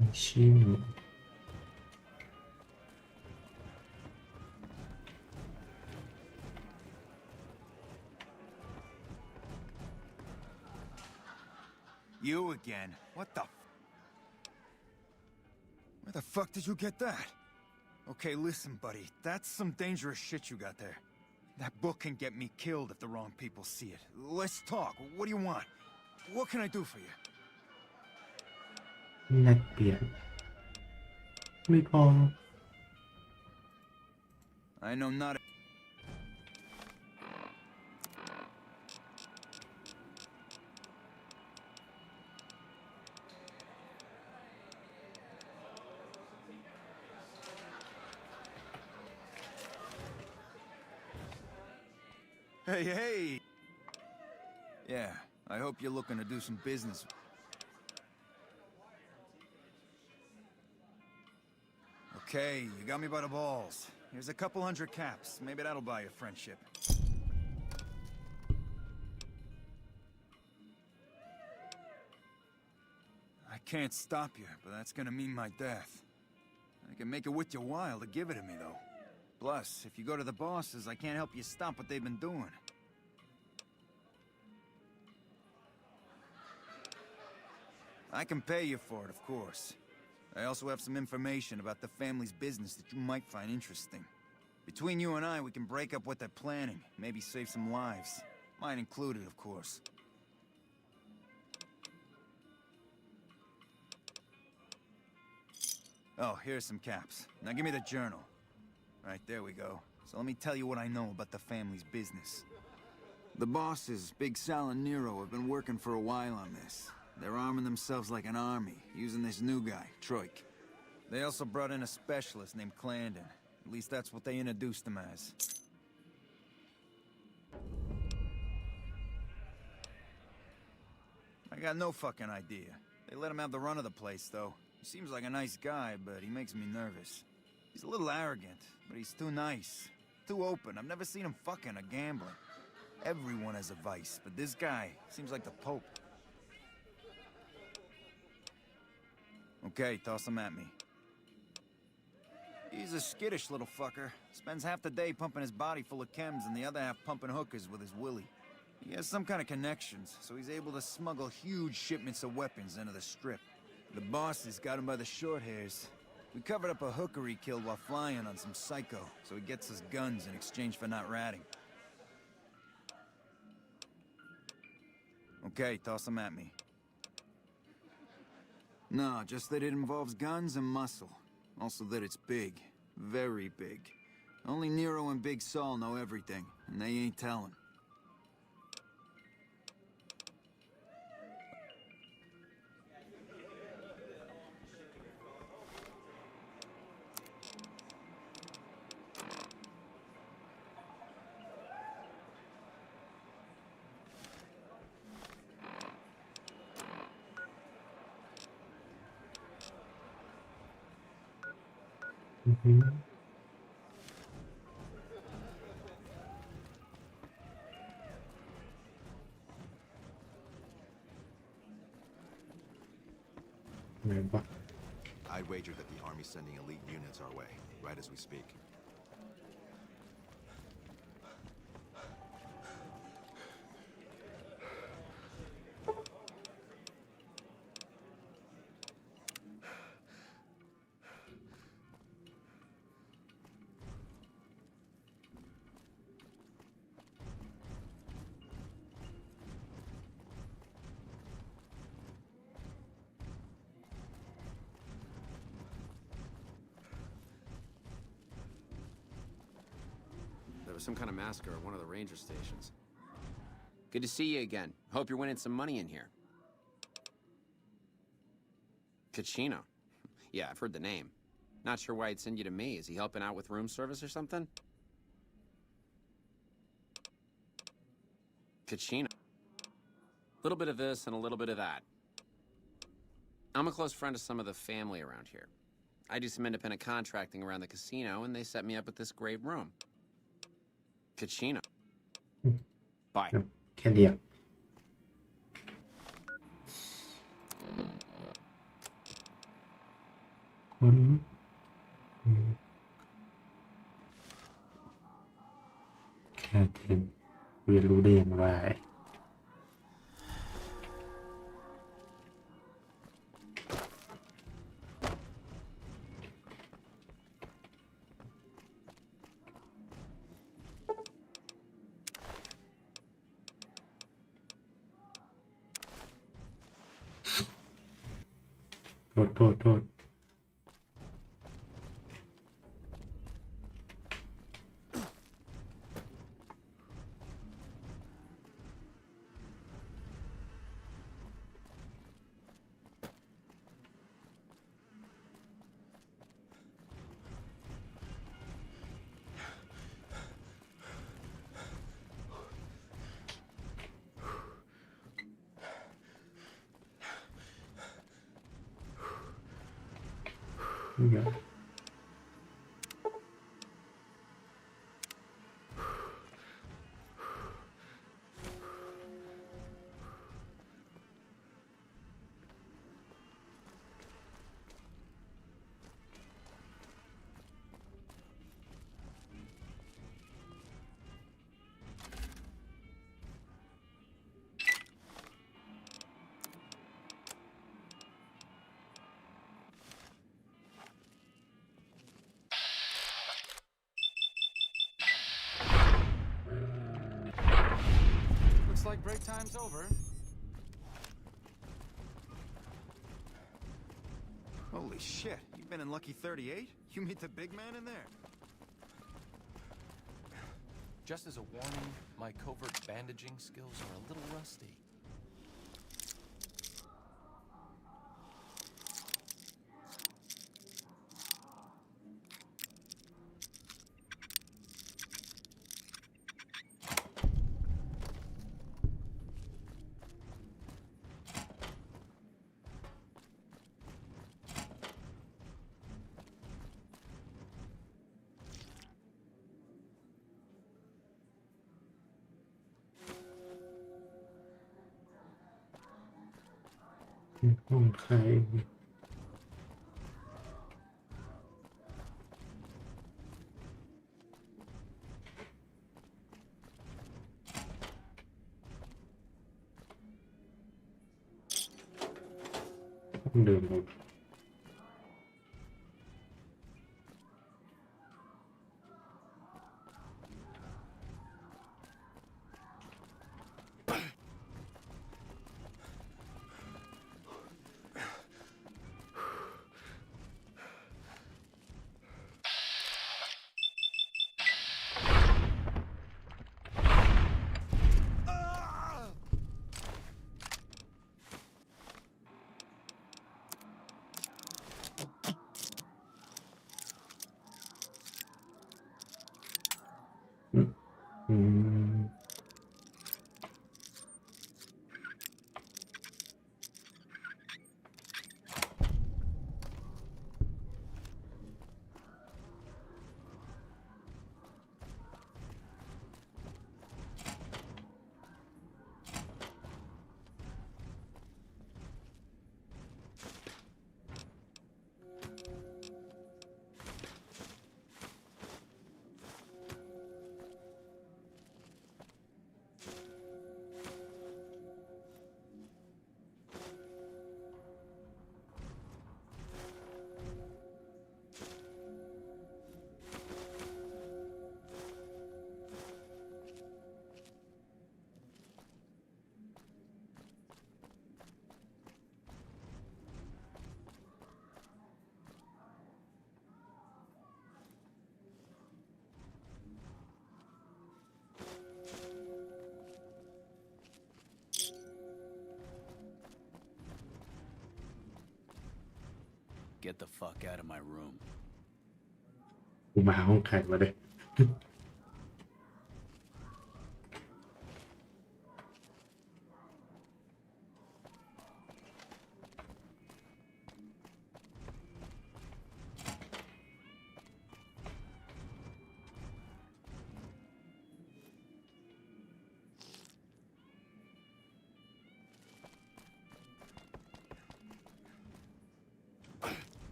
Machine. You again? What the? Where the fuck did you get that? Okay, listen, buddy. That's some dangerous shit you got there. That book can get me killed if the wrong people see it. Let's talk. What do you want? What can I do for you? แลกเปลี่ยนไม่พอ I know not. Hey, hey! Yeah, I hope you're looking to do some business. Okay, you got me by the balls. Here's a couple hundred caps. Maybe that'll buy you friendship. I can't stop you, but that's gonna mean my death. I can make it worth your while to give it to me, though. Plus, if you go to the bosses, I can't help you stop what they've been doing. I can pay you for it, of course. I also have some information about the family's business that you might find interesting. Between you and I, we can break up what they're planning, maybe save some lives. Mine included, of course. Oh, here's some caps. Now give me the journal. Right, there we go. So let me tell you what I know about the family's business. The bosses, Big Sal and Nero, have been working for a while on this. They're arming themselves like an army, using this new guy, Troik. They also brought in a specialist named Clarendon. At least that's what they introduced him as. I got no fucking idea. They let him have the run of the place, though. He seems like a nice guy, but he makes me nervous. He's a little arrogant, but he's too nice. Too open. I've never seen him fucking or gambling. Everyone has a vice, but this guy seems like the Pope. Okay, toss him at me. He's a skittish little fucker. Spends half the day pumping his body full of chems and the other half pumping hookers with his willy. He has some kind of connections, so he's able to smuggle huge shipments of weapons into the strip. The boss has got him by the short hairs. We covered up a hooker he killed while flying on some psycho, so he gets us guns in exchange for not ratting. Okay, toss them at me. No, just that it involves guns and muscle. Also that it's big. Very big. Only Nero and Big Saul know everything, and they ain't telling. I'd wager that the Army's sending elite units our way, right as we speak. There was some kind of massacre at one of the ranger stations. Good to see you again. Hope you're winning some money in here. Kachino. Yeah, I've heard the name. Not sure why he'd send you to me. Is he helping out with room service or something? Kachino. A little bit of this and a little bit of that. I'm a close friend of some of the family around here. I do some independent contracting around the casino, and they set me up with this great room. Kachino. Bye. แค่เรียกคนแค่เทนเรียนรู้ได้อย่างไรโทษนี่ไงLike break time's over. Holy shit, you've been in Lucky 38? You meet the big man in there? Just as a warning, my covert bandaging skills are a little rusty. ต้องเดินลงอืม Get the fuck out of my room. กูมาห้องใครมาเลย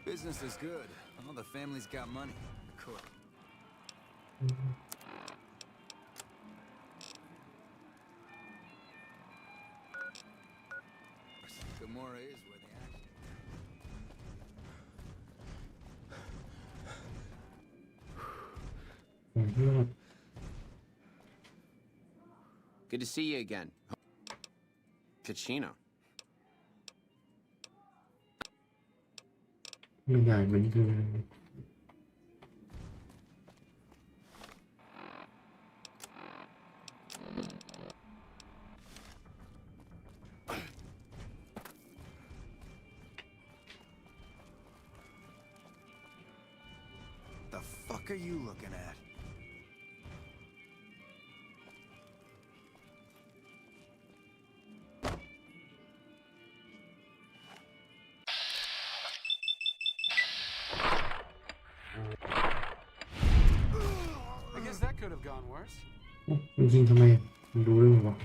Business is good. All the family's got money. Cool. Gamora is where the action. Good to see you again. Kachino. ไม่ใหญ่เหมือนเดิม The fuck are you looking at? I guess that could have gone worse. จริงๆทำไมมันรู้เรื่องวะ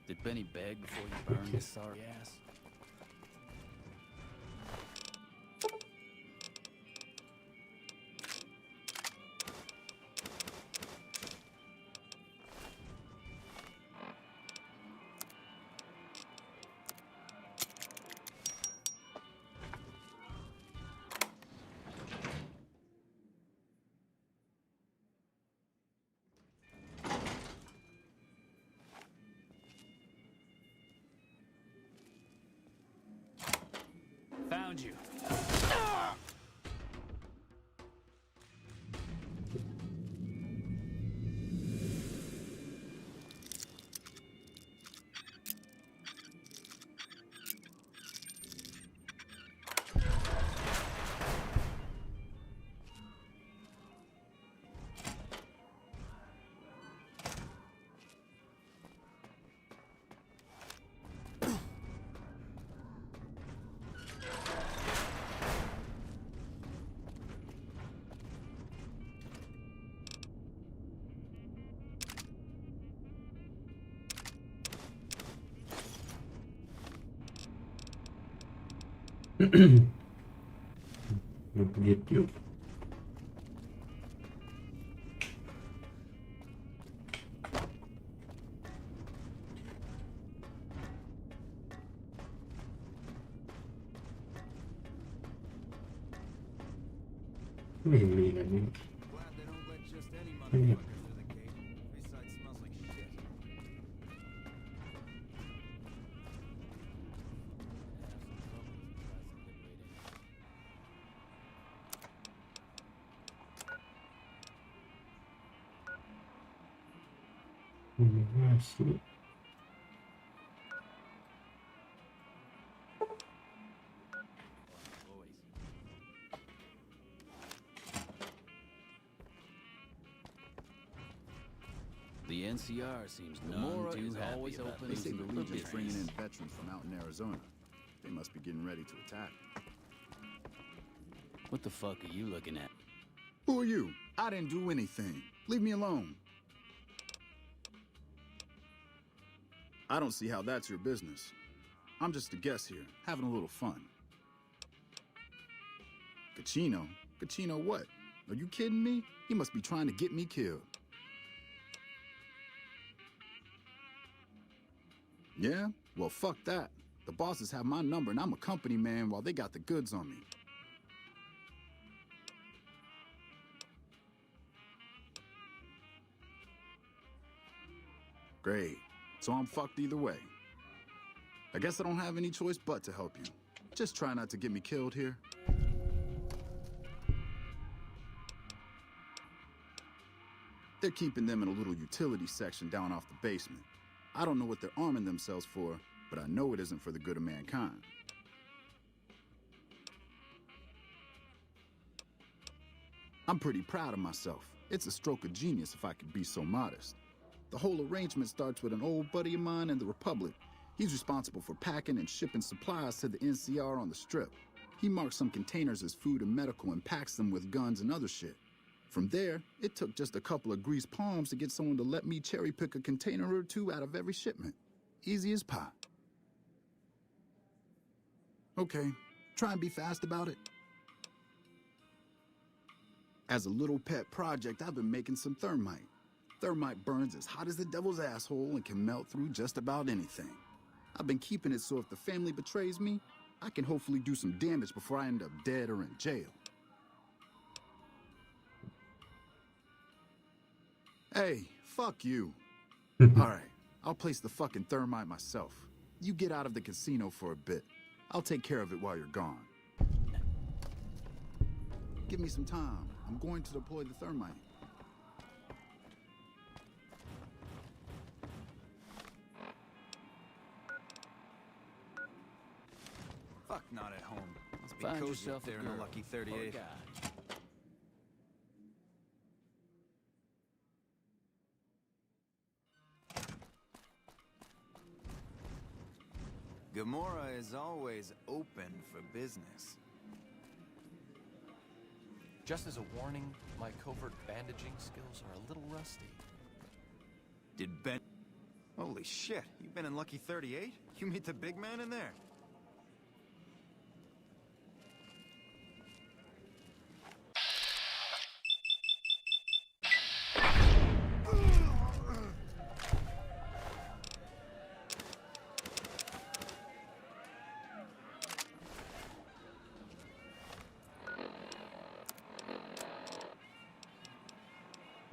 Did Benny beg before you burned his sorry ass? Found you. ไม่เห็นมีเลยนี่ไม่เห็น 50 The NCR seems none too happy about They say losing the the Legion's trains. bringing in veterans from out in Arizona. They must be getting ready to attack. What the fuck are you looking at? Who are you? I didn't do anything. Leave me alone. I don't see how that's your business. I'm just a guest here, having a little fun. Kachino? Kachino what? Are you kidding me? He must be trying to get me killed. Yeah? Well, fuck that. The bosses have my number and I'm a company man while they got the goods on me. Great. So I'm fucked either way. I guess I don't have any choice but to help you. Just try not to get me killed here. They're keeping them in a little utility section down off the basement. I don't know what they're arming themselves for, but I know it isn't for the good of mankind. I'm pretty proud of myself. It's a stroke of genius if I could be so modest. The whole arrangement starts with an old buddy of mine in the Republic. He's responsible for packing and shipping supplies to the NCR on the Strip. He marks some containers as food and medical and packs them with guns and other shit. From there, it took just a couple of greased palms to get someone to let me cherry pick a container or two out of every shipment. Easy as pie. Okay, try and be fast about it. As a little pet project, I've been making some thermite. Thermite burns as hot as the devil's asshole and can melt through just about anything. I've been keeping it so if the family betrays me, I can hopefully do some damage before I end up dead or in jail. Hey, fuck you. Alright, I'll place the fucking thermite myself. You get out of the casino for a bit. I'll take care of it while you're gone. Give me some time. I'm going to deploy the thermite. Fuck not at home. Must be Find cozy yourself up there a in the girl Lucky or a 38. guy. Gamora is always open for business. Just as a warning, my covert bandaging skills are a little rusty. Did Ben... Holy shit, you've been in Lucky 38? You meet the big man in there?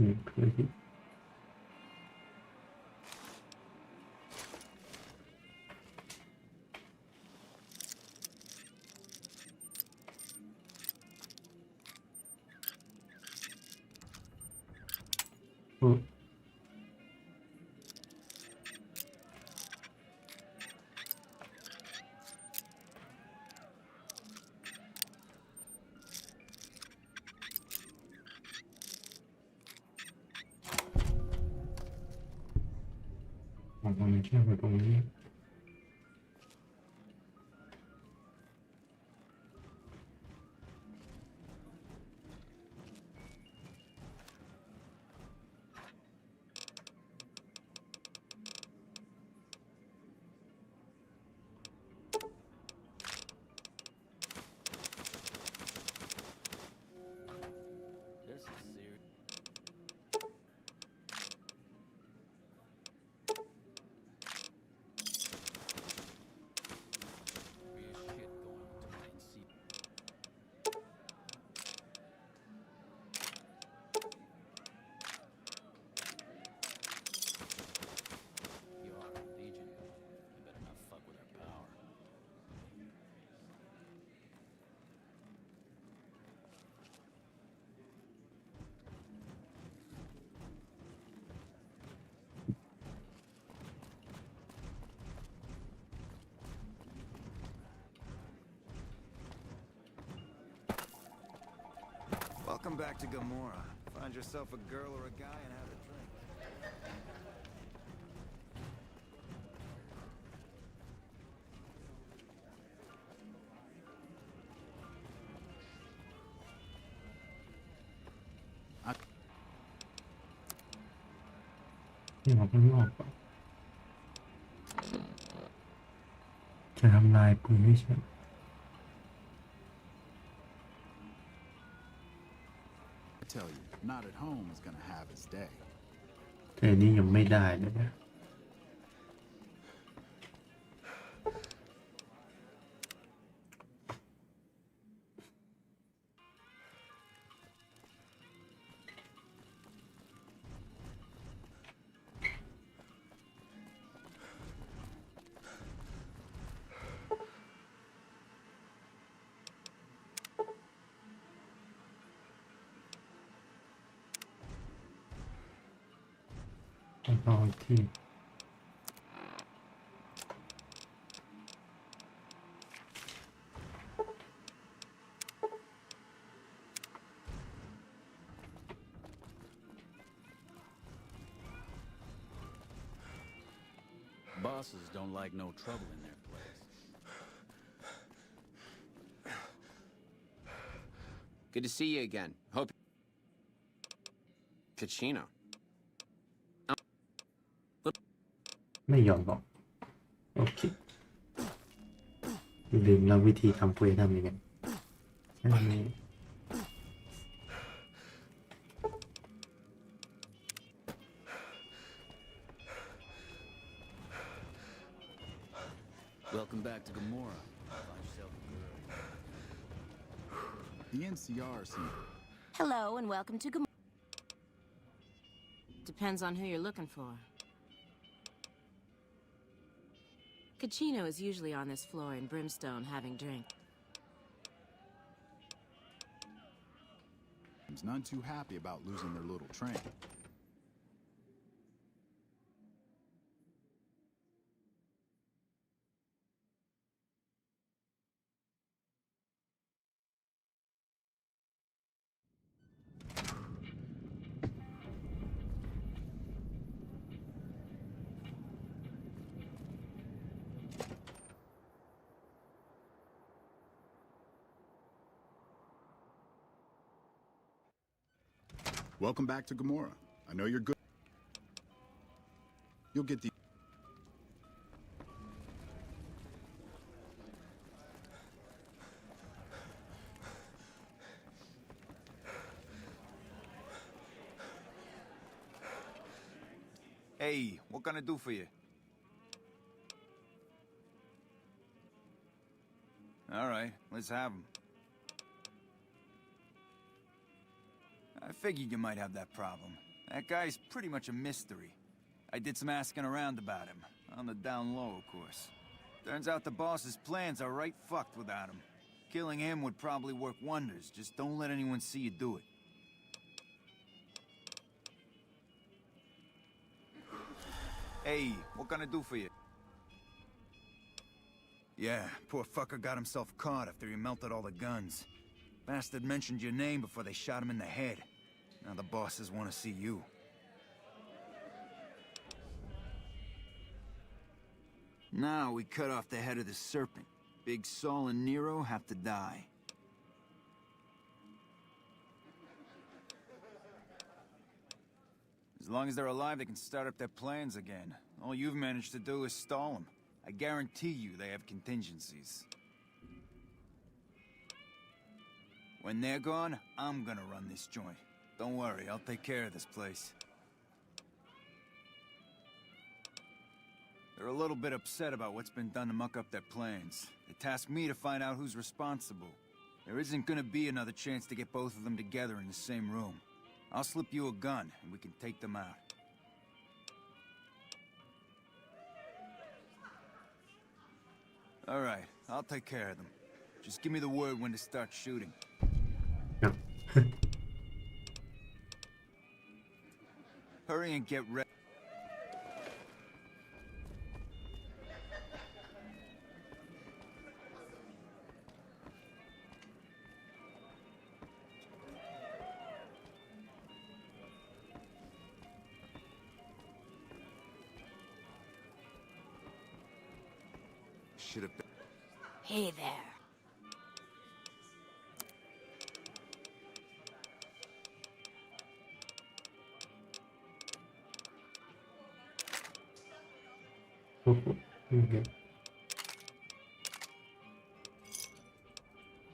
Okay. Oh. Vamos a ver cómo es. There's some serious... Welcome back to Gamora. Find yourself a girl or a guy and have a drink. นี่ผมเพิ่งออกก่อนจะทำลายปืนไม่ใช่ I tell you, not at home is gonna have his day. แต่นี่ยังไม่ได้เลยนะ ลองที่ Bosses don't like no trouble in their place. Good to see you again. Hope. Kachino. ไม่ยอมบอกโอเคลืมแล้ววิธีทำเควสทำยังไงอันนี้ Welcome back to Gamora. Find yourself a girl. The NCR seems... Hello and welcome to Gamora. Depends on who you're looking for. Kachino is usually on this floor in Brimstone having drink. He's none too happy about losing their little train. Welcome back to Gamora. I know you're good. You'll get the... Hey, what can I do for you? All right, let's have them. I figured you might have that problem. That guy's pretty much a mystery. I did some asking around about him. On the down low, of course. Turns out the boss's plans are right fucked without him. Killing him would probably work wonders. Just don't let anyone see you do it. Hey, what can I do for you? Yeah, poor fucker got himself caught after he melted all the guns. Bastard mentioned your name before they shot him in the head. Now the bosses want to see you. Now we cut off the head of the serpent. Big Saul and Nero have to die. As long as they're alive, they can start up their plans again. All you've managed to do is stall them. I guarantee you they have contingencies. When they're gone, I'm gonna run this joint. Don't worry, I'll take care of this place. They're a little bit upset about what's been done to muck up their plans. They tasked me to find out who's responsible. There isn't gonna be another chance to get both of them together in the same room. I'll slip you a gun, and we can take them out. All right, I'll take care of them. Just give me the word when to start shooting. Hurry and get ready. should have been. Hey there. Okay.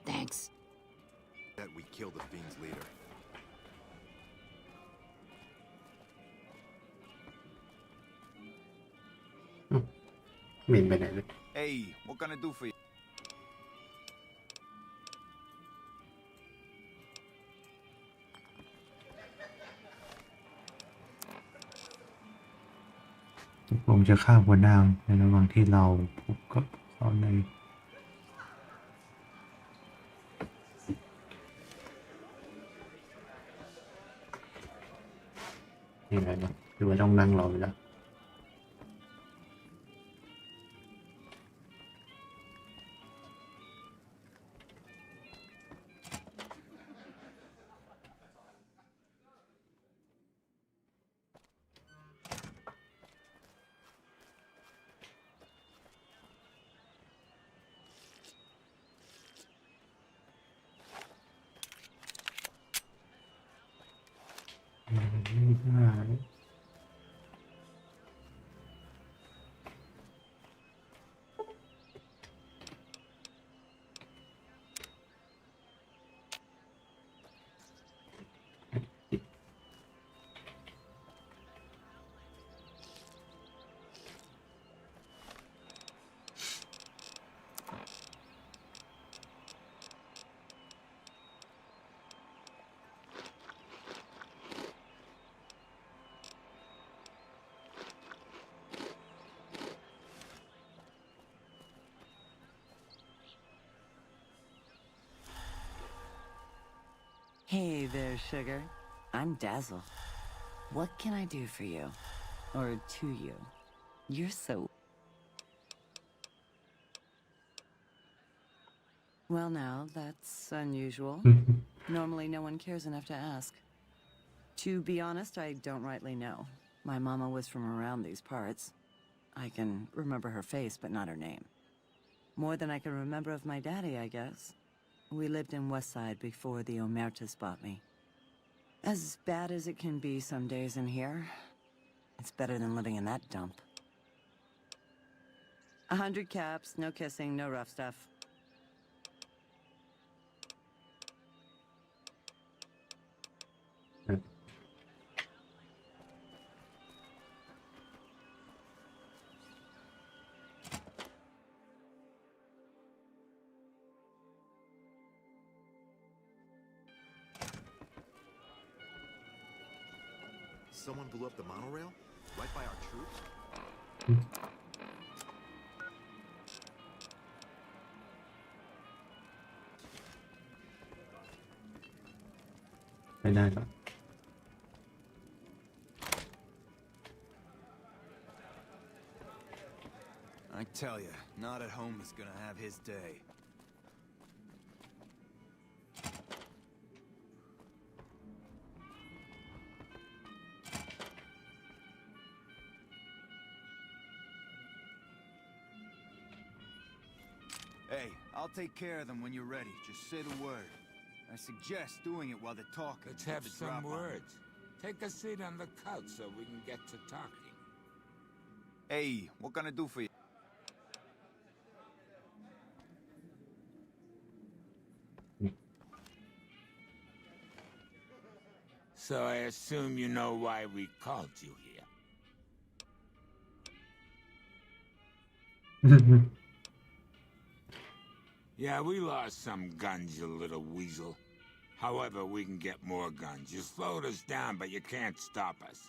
Thanks. That we kill the fiend's leader. ไม่เห็นไปไหนเลย Hey, what can I do for you? ผมจะฆ่าหัวหน้าในระหว่างที่เราพบกับเขาในยังไงนะหรือว่าต้องนั่งรอไปแล้วHey there, sugar. I'm Dazzle. What can I do for you? Or to you? You're so... Well now, that's unusual. Normally no one cares enough to ask. To be honest, I don't rightly know. My mama was from around these parts. I can remember her face, but not her name. More than I can remember of my daddy, I guess. We lived in Westside before the Omertas bought me. As bad as it can be some days in here, it's better than living in that dump. 100 caps, no kissing, no rough stuff. Someone blew up the monorail? Right by our troops? ไม่ได้หรอก I tell you, not at home is gonna have his day. Hey, I'll take care of them when you're ready. Just say the word. I suggest doing it while they're talking. Let's have some words. Take a seat on the couch so we can get to talking. Hey, what can I do for you? So I assume you know why we called you here. Yeah, we lost some guns, you little weasel. However, we can get more guns. You slowed us down, but you can't stop us.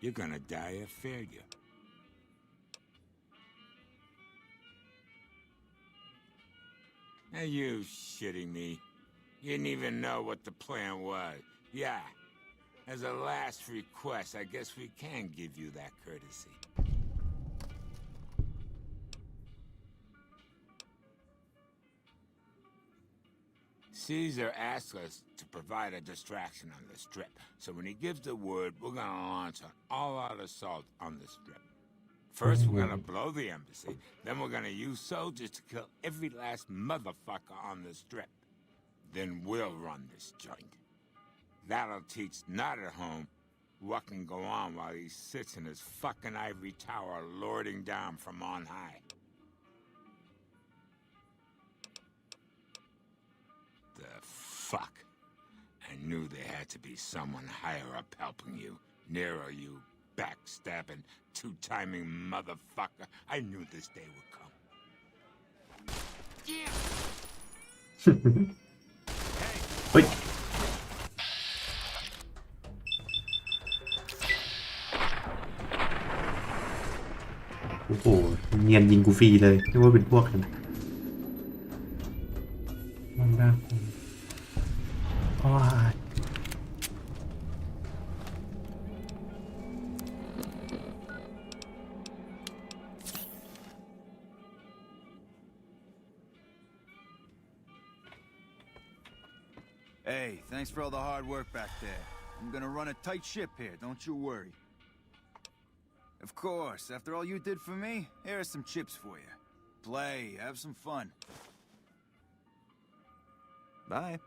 You're gonna die a failure. Are you shitting me? You didn't even know what the plan was. Yeah. As a last request, I guess we can give you that courtesy. Caesar asked us to provide a distraction on the strip, so when he gives the word, we're gonna launch an all-out assault on the strip. First, we're gonna blow the embassy. Then we're gonna use soldiers to kill every last motherfucker on the strip. Then we'll run this joint. That'll teach not at home what can go on while he sits in his fucking ivory tower lording down from on high. The fuck? I knew there had to be someone higher up helping you. Nearer you, backstabbing, two-timing motherfucker. I knew this day would come. Yeah. เฮ้ยโอ้โหเนียนยิงกูฟรีเลยนึกว่าเป็นพวกกันมันน่าคงอ้าว Hey, thanks for all the hard work back there. I'm gonna run a tight ship here, don't you worry. Of course, after all you did for me, here are some chips for you. Play, have some fun. Bye.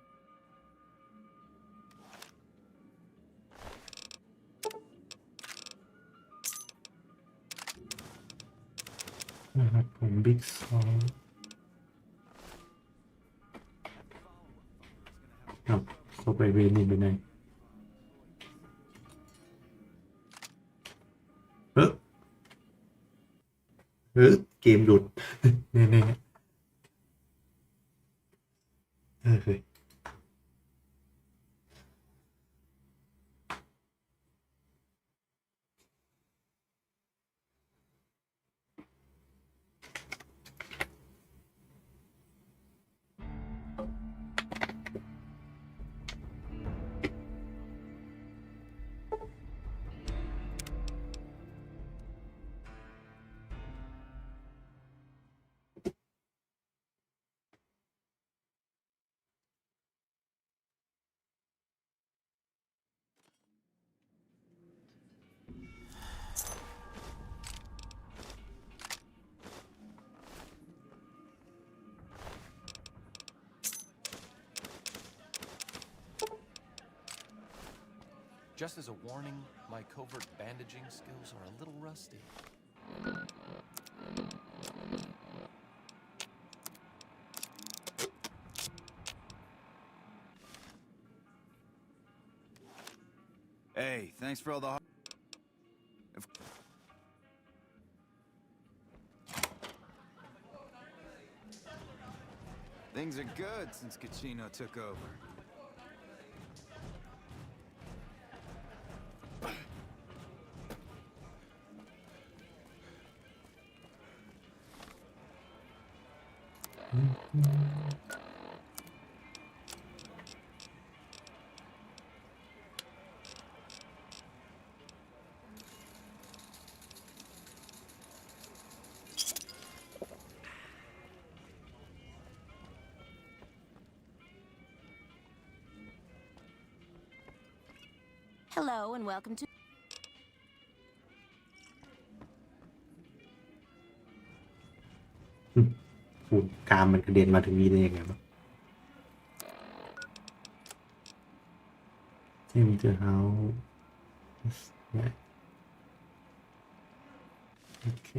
Big song. เข้าไปเวนี่ไปไหนเกมหลุดแน่ๆเฮ้ย Just as a warning, my covert bandaging skills are a little rusty. Hey, thanks for all the hard... Things are good since Kachino took over. Hello and welcome to... กามมันกระเด็นมาถึงนี้ได้ยังไงบ้างเจมเจอเฮาโอเค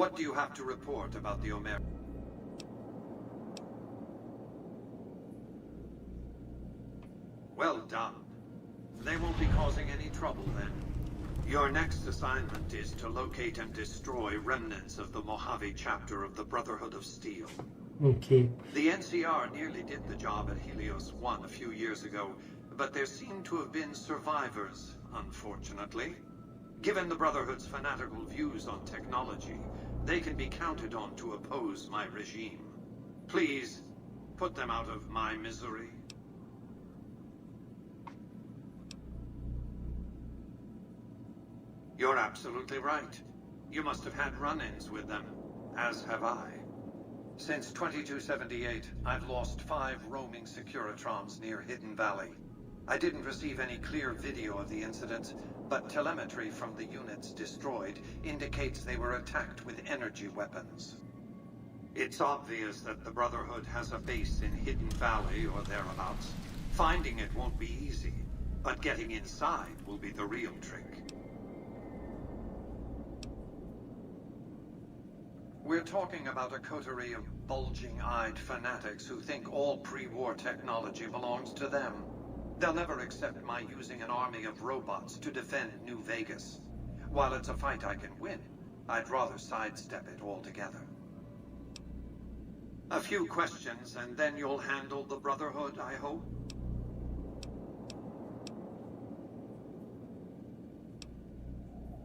What do you have to report about the Omer? Well done. They won't be causing any trouble then. Your next assignment is to locate and destroy remnants of the Mojave chapter of the Brotherhood of Steel. Okay. The NCR nearly did the job at Helios 1 a few years ago, but there seem to have been survivors, unfortunately. Given the Brotherhood's fanatical views on technology, they can be counted on to oppose my regime. Please, put them out of my misery. You're absolutely right. You must have had run-ins with them, as have I. Since 2278, I've lost 5 roaming Securitrons near Hidden Valley. I didn't receive any clear video of the incident, but telemetry from the units destroyed indicates they were attacked with energy weapons. It's obvious that the Brotherhood has a base in Hidden Valley or thereabouts. Finding it won't be easy, but getting inside will be the real trick. We're talking about a coterie of bulging-eyed fanatics who think all pre-war technology belongs to them. They'll never accept my using an army of robots to defend New Vegas. While it's a fight I can win, I'd rather sidestep it altogether. A few questions, and then you'll handle the Brotherhood, I hope?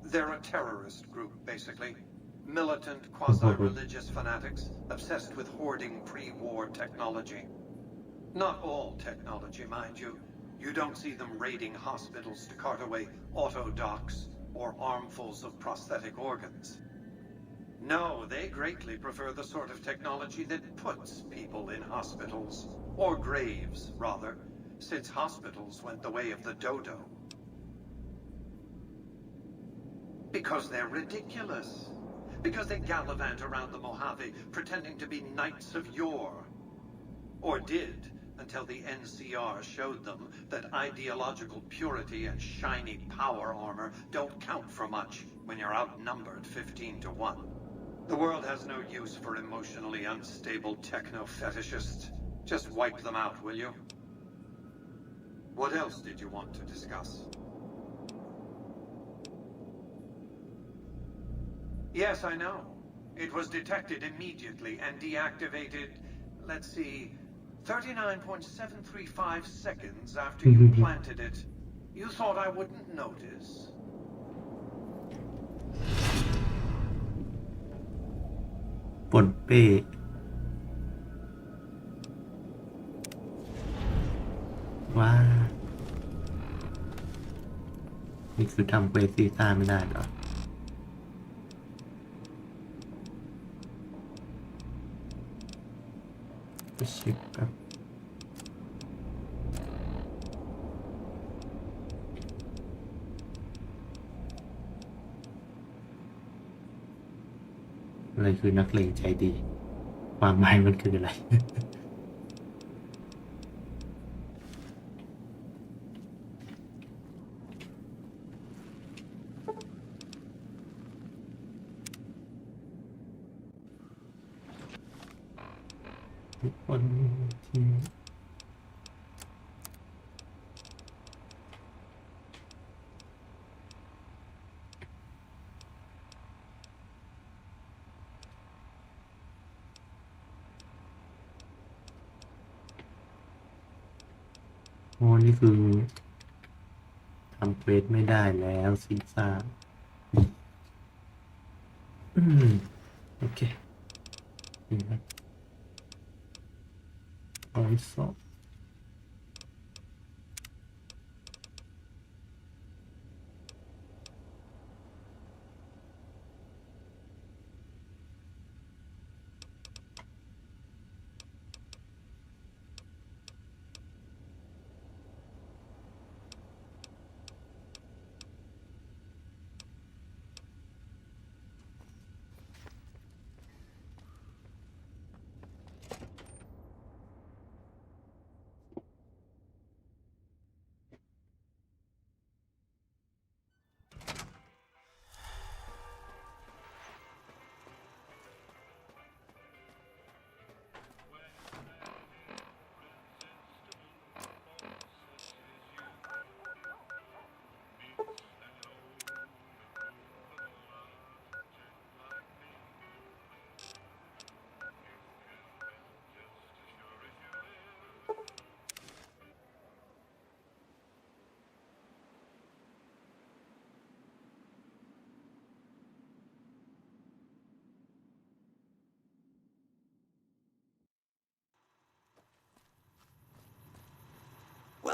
They're a terrorist group, basically. Militant, quasi-religious fanatics, obsessed with hoarding pre-war technology. Not all technology, mind you. You don't see them raiding hospitals to cart away auto docks or armfuls of prosthetic organs. No, they greatly prefer the sort of technology that puts people in hospitals. Or graves, rather, since hospitals went the way of the dodo. Because they're ridiculous. Because they gallivant around the Mojave, pretending to be knights of yore. Or did, until the NCR showed them that ideological purity and shiny power armor don't count for much when you're outnumbered 15-1. The world has no use for emotionally unstable techno-fetishists. Just wipe them out, will you? What else did you want to discuss? Yes, I know. It was detected immediately and deactivated, let's see, 39.735 seconds after you planted it. You thought I wouldn't notice? Wow. นี่คือทำเควสซีซ่าไม่ได้เหรอไปเช็คครับอะไรคือนักเลงใจดีความหมายมันคืออะไร ทุกคนที่โอ้นี่คือทำเควสไม่ได้แล้วซีซ่าโอเคนี่ครับalso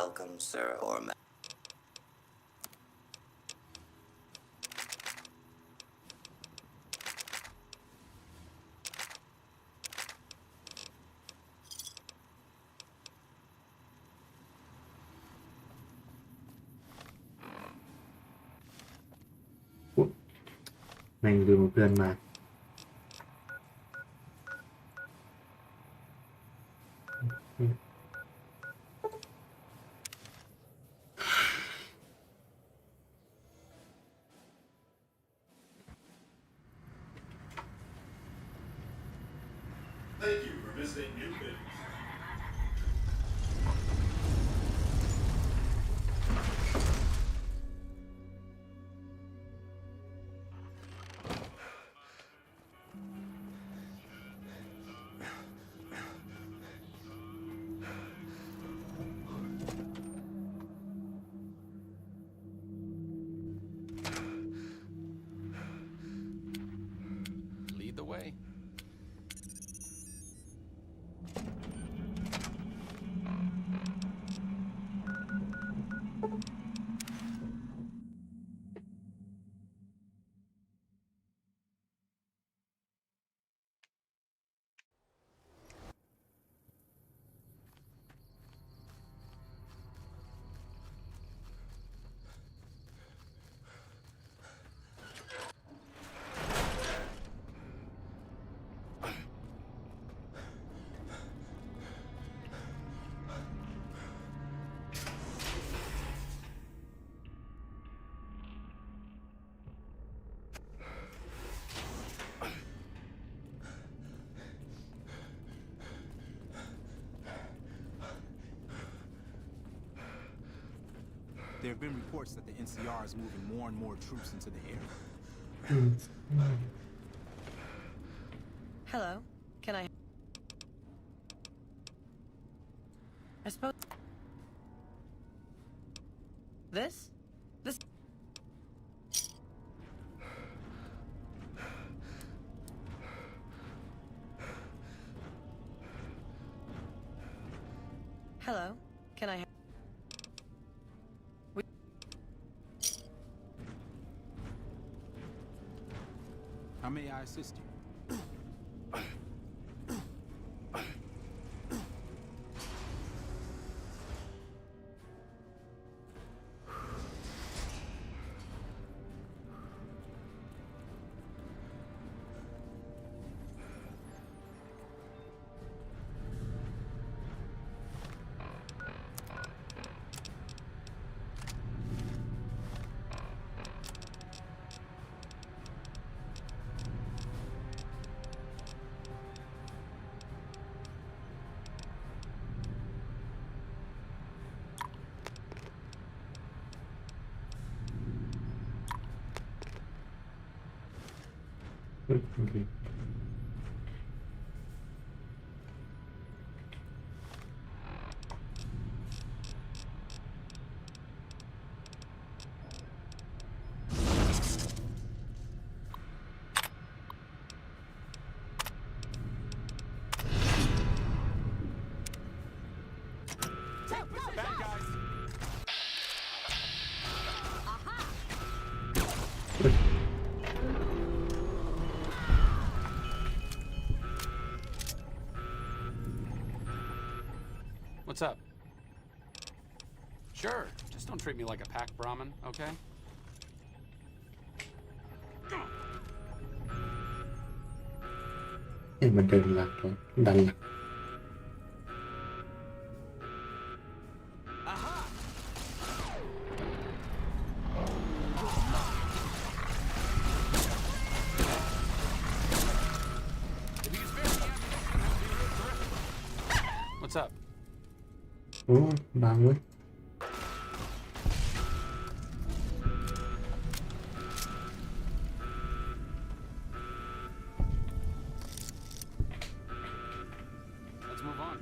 welcome, sir or ma'am. Ủa, แม่งลืมเพื่อนมา Thank you for visiting New Things. Lead the way. There have been reports that the NCR is moving more and more troops into the area. Hello. Can I suppose this? Hello. Can I How may I assist you? Okay. What's up? Sure, just don't treat me like a pack Brahmin, okay? เอ๊ะมันเดินหลักแล้วดันหลัก What's up? โอ้บางเว้ย Let's move on.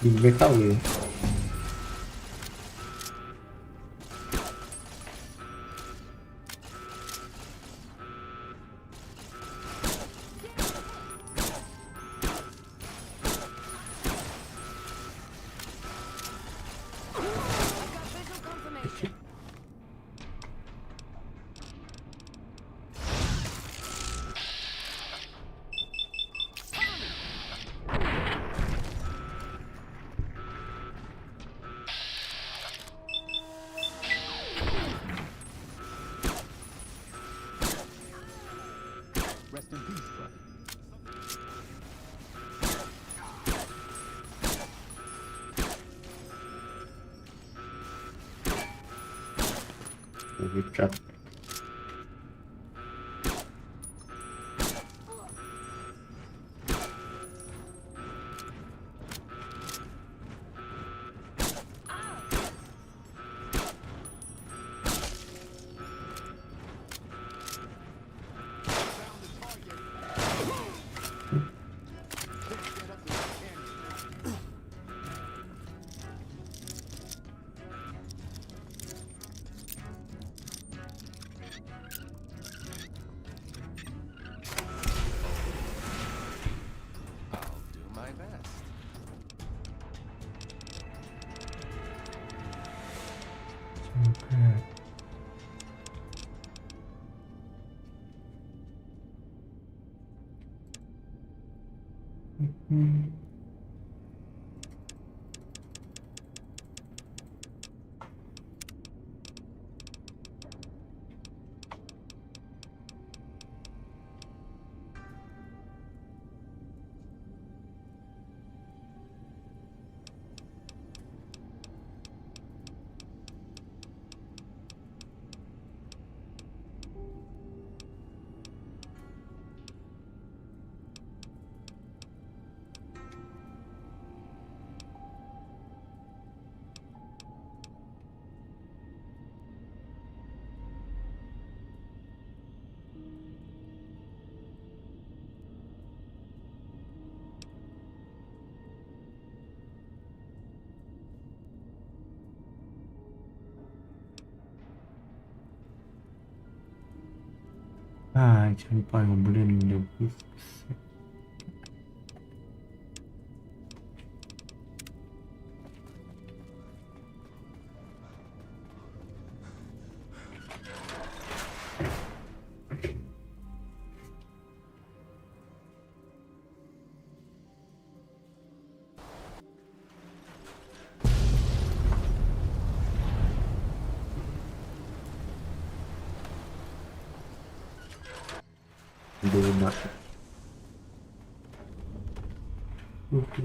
ยิงไม่เข้าเลย วิจัดฉันปล่อยของบริเวณเดียวที่ดูนะโอเค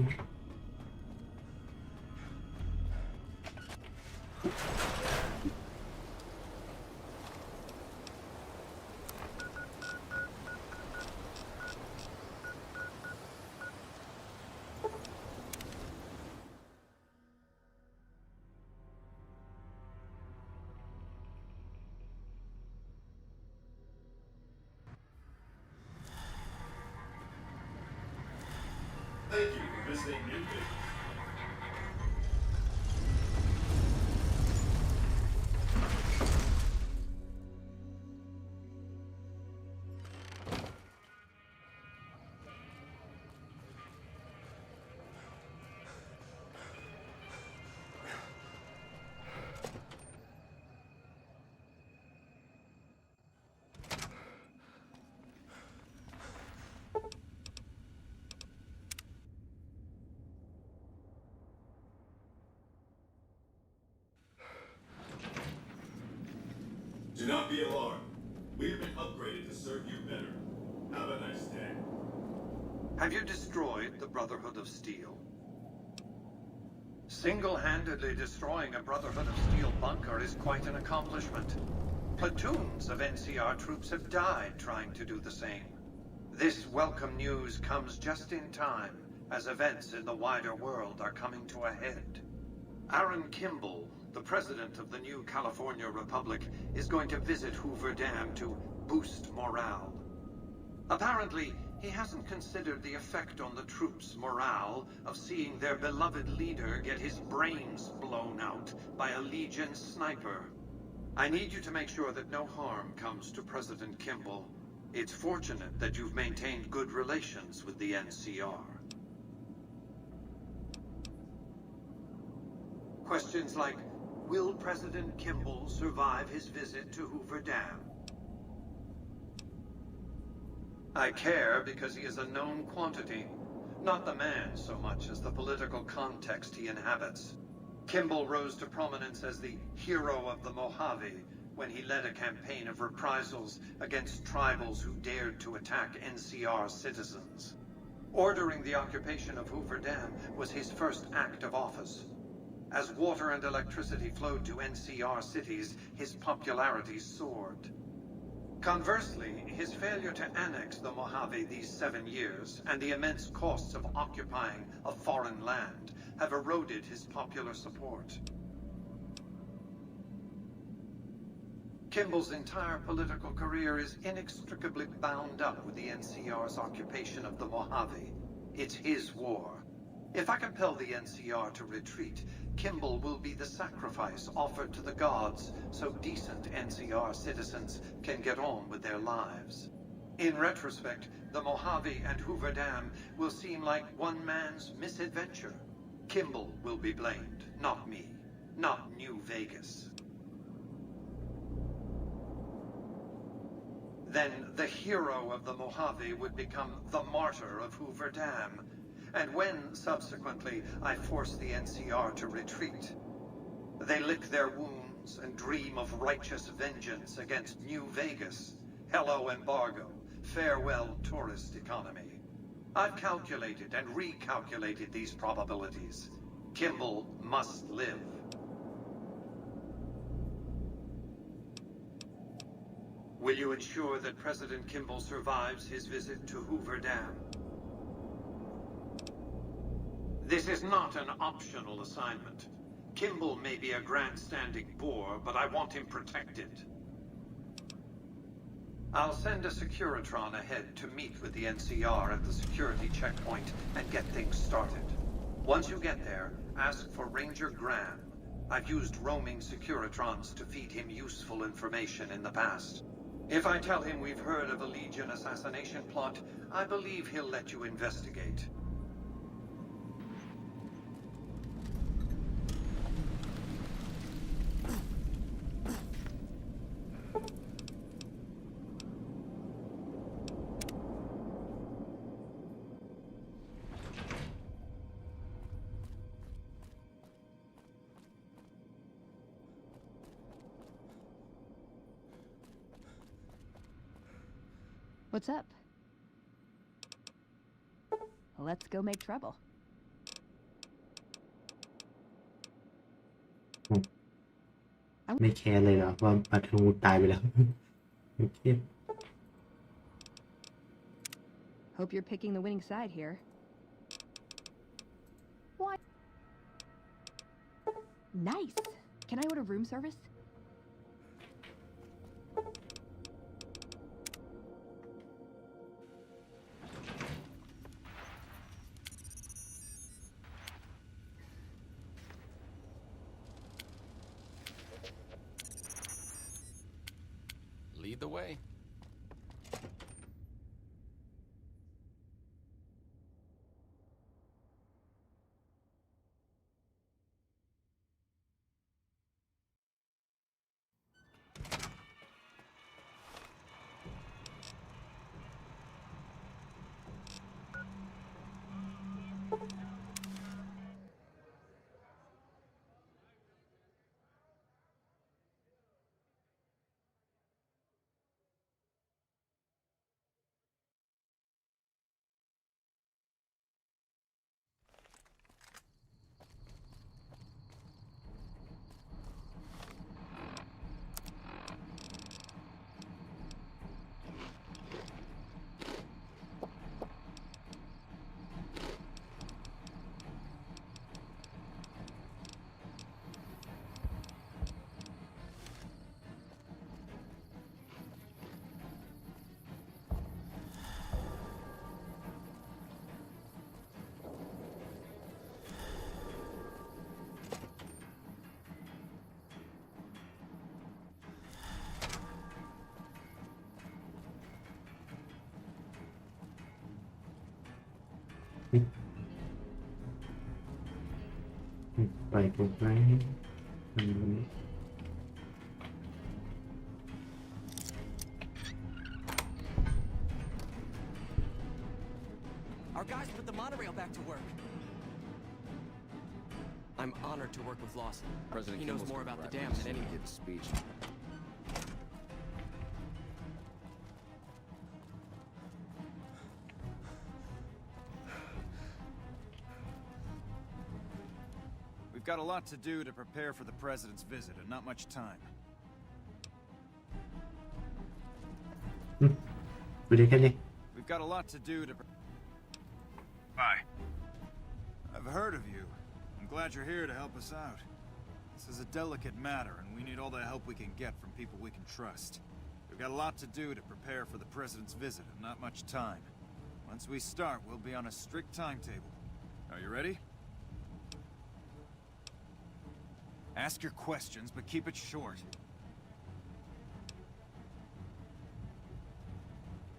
Thank you for visiting New Business. โ Do not be alarmed. We have been upgraded to serve you better. Have a nice day. Have you destroyed the Brotherhood of Steel? Single-handedly destroying a Brotherhood of Steel bunker is quite an accomplishment. Platoons of NCR troops have died trying to do the same. This welcome news comes just in time, as events in the wider world are coming to a head. Aaron Kimball, the president of the new California Republic, is going to visit Hoover Dam to boost morale. Apparently, he hasn't considered the effect on the troops' morale of seeing their beloved leader get his brains blown out by a Legion sniper. I need you to make sure that no harm comes to President Kimball. It's fortunate that you've maintained good relations with the NCR. Questions like, will President Kimball survive his visit to Hoover Dam? I care because he is a known quantity, not the man so much as the political context he inhabits. Kimball rose to prominence as the hero of the Mojave when he led a campaign of reprisals against tribals who dared to attack NCR citizens. Ordering the occupation of Hoover Dam was his first act of office. As water and electricity flowed to NCR cities, his popularity soared. Conversely, his failure to annex the Mojave these 7 years and the immense costs of occupying a foreign land have eroded his popular support. Kimball's entire political career is inextricably bound up with the NCR's occupation of the Mojave. It's his war. If I compel the NCR to retreat, Kimball will be the sacrifice offered to the gods so decent NCR citizens can get on with their lives. In retrospect, the Mojave and Hoover Dam will seem like one man's misadventure. Kimball will be blamed, not me, not New Vegas. Then the hero of the Mojave would become the martyr of Hoover Dam. And when, subsequently, I force the NCR to retreat, they lick their wounds and dream of righteous vengeance against New Vegas. Hello, embargo. Farewell, tourist economy. I've calculated and recalculated these probabilities. Kimball must live. Will you ensure that President Kimball survives his visit to Hoover Dam? This is not an optional assignment. Kimball may be a grandstanding bore, but I want him protected. I'll send a Securitron ahead to meet with the NCR at the security checkpoint and get things started. Once you get there, ask for Ranger Graham. I've used roaming Securitrons to feed him useful information in the past. If I tell him we've heard of a Legion assassination plot, I believe he'll let you investigate. What's up? Let's go make trouble. ไม่แคร์เลยเหรอว่าปัทมูตายไปแล้ว Hope you're picking the winning side here. Why? Nice. Can I order room service? Lead the way. ไปถูกไหมอันนี้ Our guys put the monorail back to work. I'm honored to work with Lawson. President He knows Kimball's more gonna about the arrive dam pretty than soon to anyone. give a speech. We've got a lot to do to prepare for the president's visit, and not much time. ไปด้วยกันดิ We've got a lot to do to... Bye. I've heard of you. I'm glad you're here to help us out. This is a delicate matter, and we need all the help we can get from people we can trust. We've got a lot to do to prepare for the president's visit, and not much time. Once we start, we'll be on a strict timetable. Are you ready? Ask your questions, but keep it short.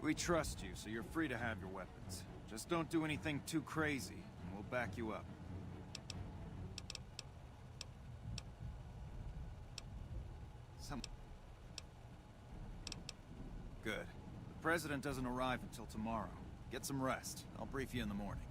We trust you, so you're free to have your weapons. Just don't do anything too crazy, and we'll back you up. Good. The president doesn't arrive until tomorrow. Get some rest. I'll brief you in the morning.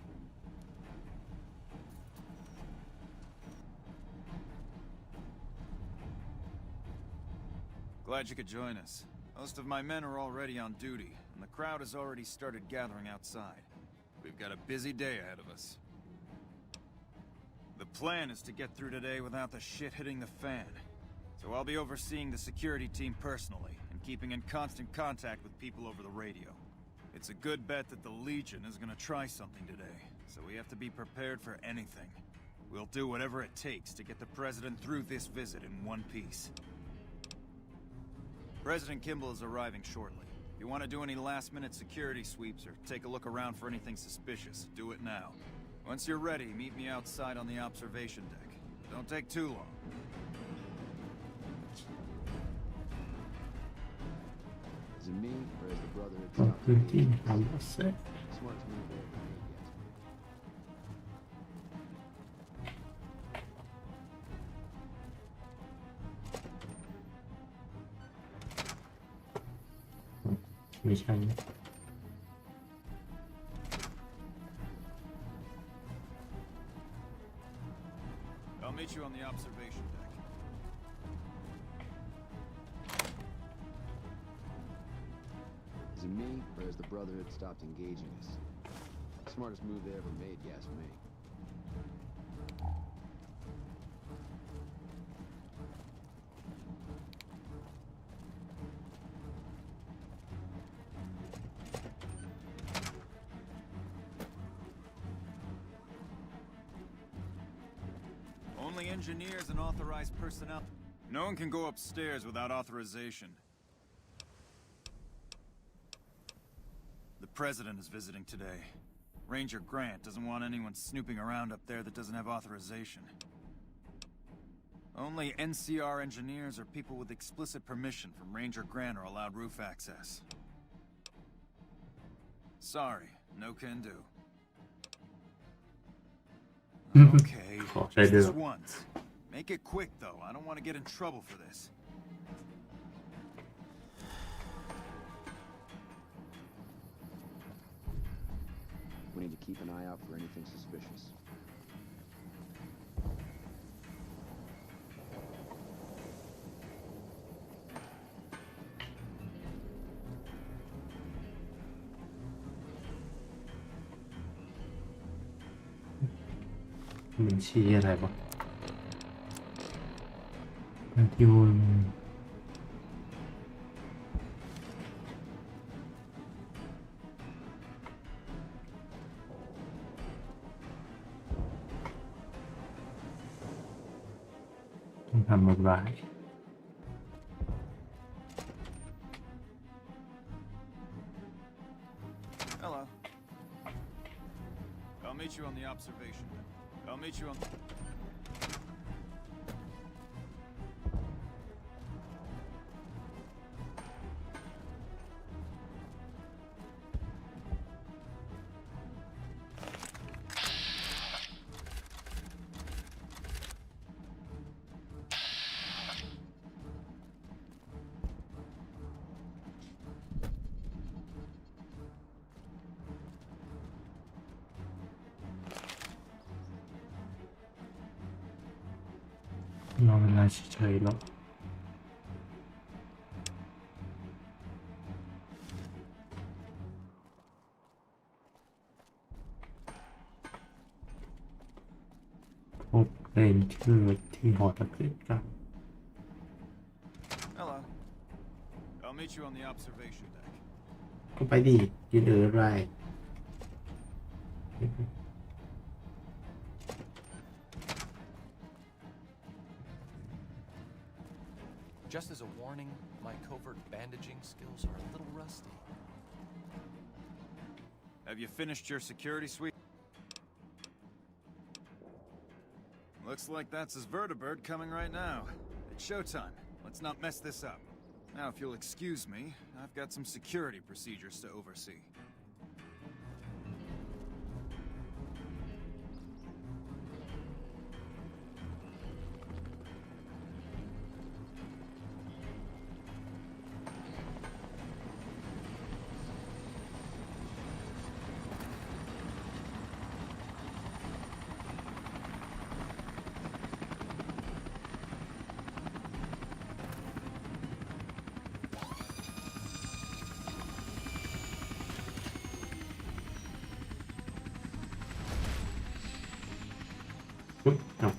Glad you could join us. Most of my men are already on duty, and the crowd has already started gathering outside. We've got a busy day ahead of us. The plan is to get through today without the shit hitting the fan. So I'll be overseeing the security team personally, and keeping in constant contact with people over the radio. It's a good bet that the Legion is gonna try something today, so we have to be prepared for anything. We'll do whatever it takes to get the president through this visit in one piece. President Kimball is arriving shortly. If you want to do any last-minute security sweeps or take a look around for anything suspicious, do it now. Once you're ready, meet me outside on the observation deck. Don't take too long. Is it me, or is the brother... พื้นที่ทำเสร็จ Smartest move they ever made yet. ไม่ใช่นะ I'll meet you on the observation deck. Is it me, or has the Brotherhood stopped engaging us? Smartest move they ever made, yes, me. Only engineers and authorized personnel. No one can go upstairs without authorization. The president is visiting today. Ranger Grant doesn't want anyone snooping around up there that doesn't have authorization. Only NCR engineers or people with explicit permission from Ranger Grant are allowed roof access. Sorry, no can do. Okay, just this once. Make it quick, though. I don't want to get in trouble for this. We need to keep an eye out for anything suspicious. Mình chia lại bỏ tiêu làm một vài Hello. I'll meet you on the observation deck. I'll meet you on... รอเวลาเฉยๆหรอกพบเลนชื่อที่หอตะเกียบครับ Hello. I'll meet you on the observation deck. ก็ไปดิยืนอะไร Just as a warning, my covert bandaging skills are a little rusty. Have you finished your security suite? Looks like that's his vertibird coming right now. It's showtime. Let's not mess this up. Now, if you'll excuse me, I've got some security procedures to oversee. No.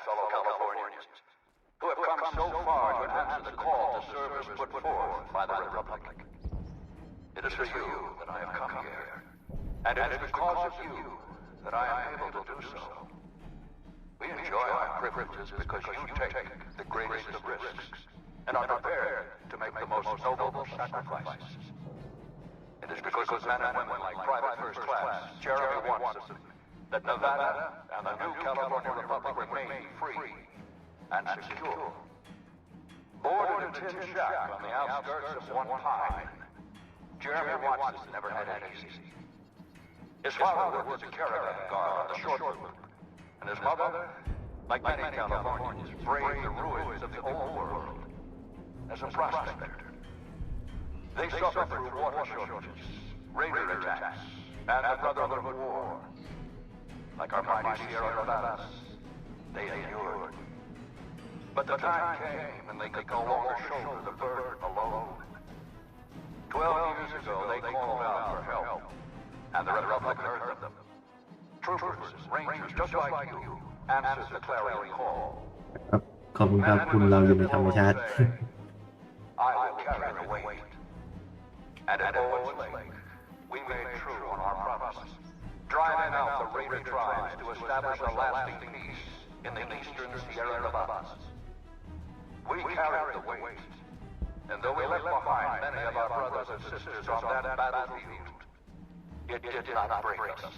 fellow Californians, who have come so far to answer the call to service put forth by the Republic. It is for you that I have come here, and it is because of you that I am able to do so. We enjoy our privileges because you take the greatest of risks and are prepared to make the most noble sacrifices. It is because of men and women like Private First Class Jeremy Watson that Nevada and the new California Republic remain free and secure. Born in a tin shack on the outskirts of one pine, Jeremy Watson never had it easy. His father worked as a caravan guard on the short route, and his mother, like many Californians, braved the ruins of the old world as a prospector. They suffered through water shortages, raider attacks, and the Brotherhood War. Like our mighty Sierra Nevadas, they endured. But the time came when they could no longer shoulder the burden alone. 12 years ago, they called out for help, and the Republic heard them. Troopers, rangers, just like you, answered the clarion call. ขอบคุณครับคุณเราอยู่ในธรรมชาติ I will carry the weight. And at Owens Lake, we made true on our promise, driving out the raider tribes to establish a lasting peace in the eastern Sierra Nevadas. We carried the weight, and though we left behind many of our brothers and sisters on that battlefield, it did not break us.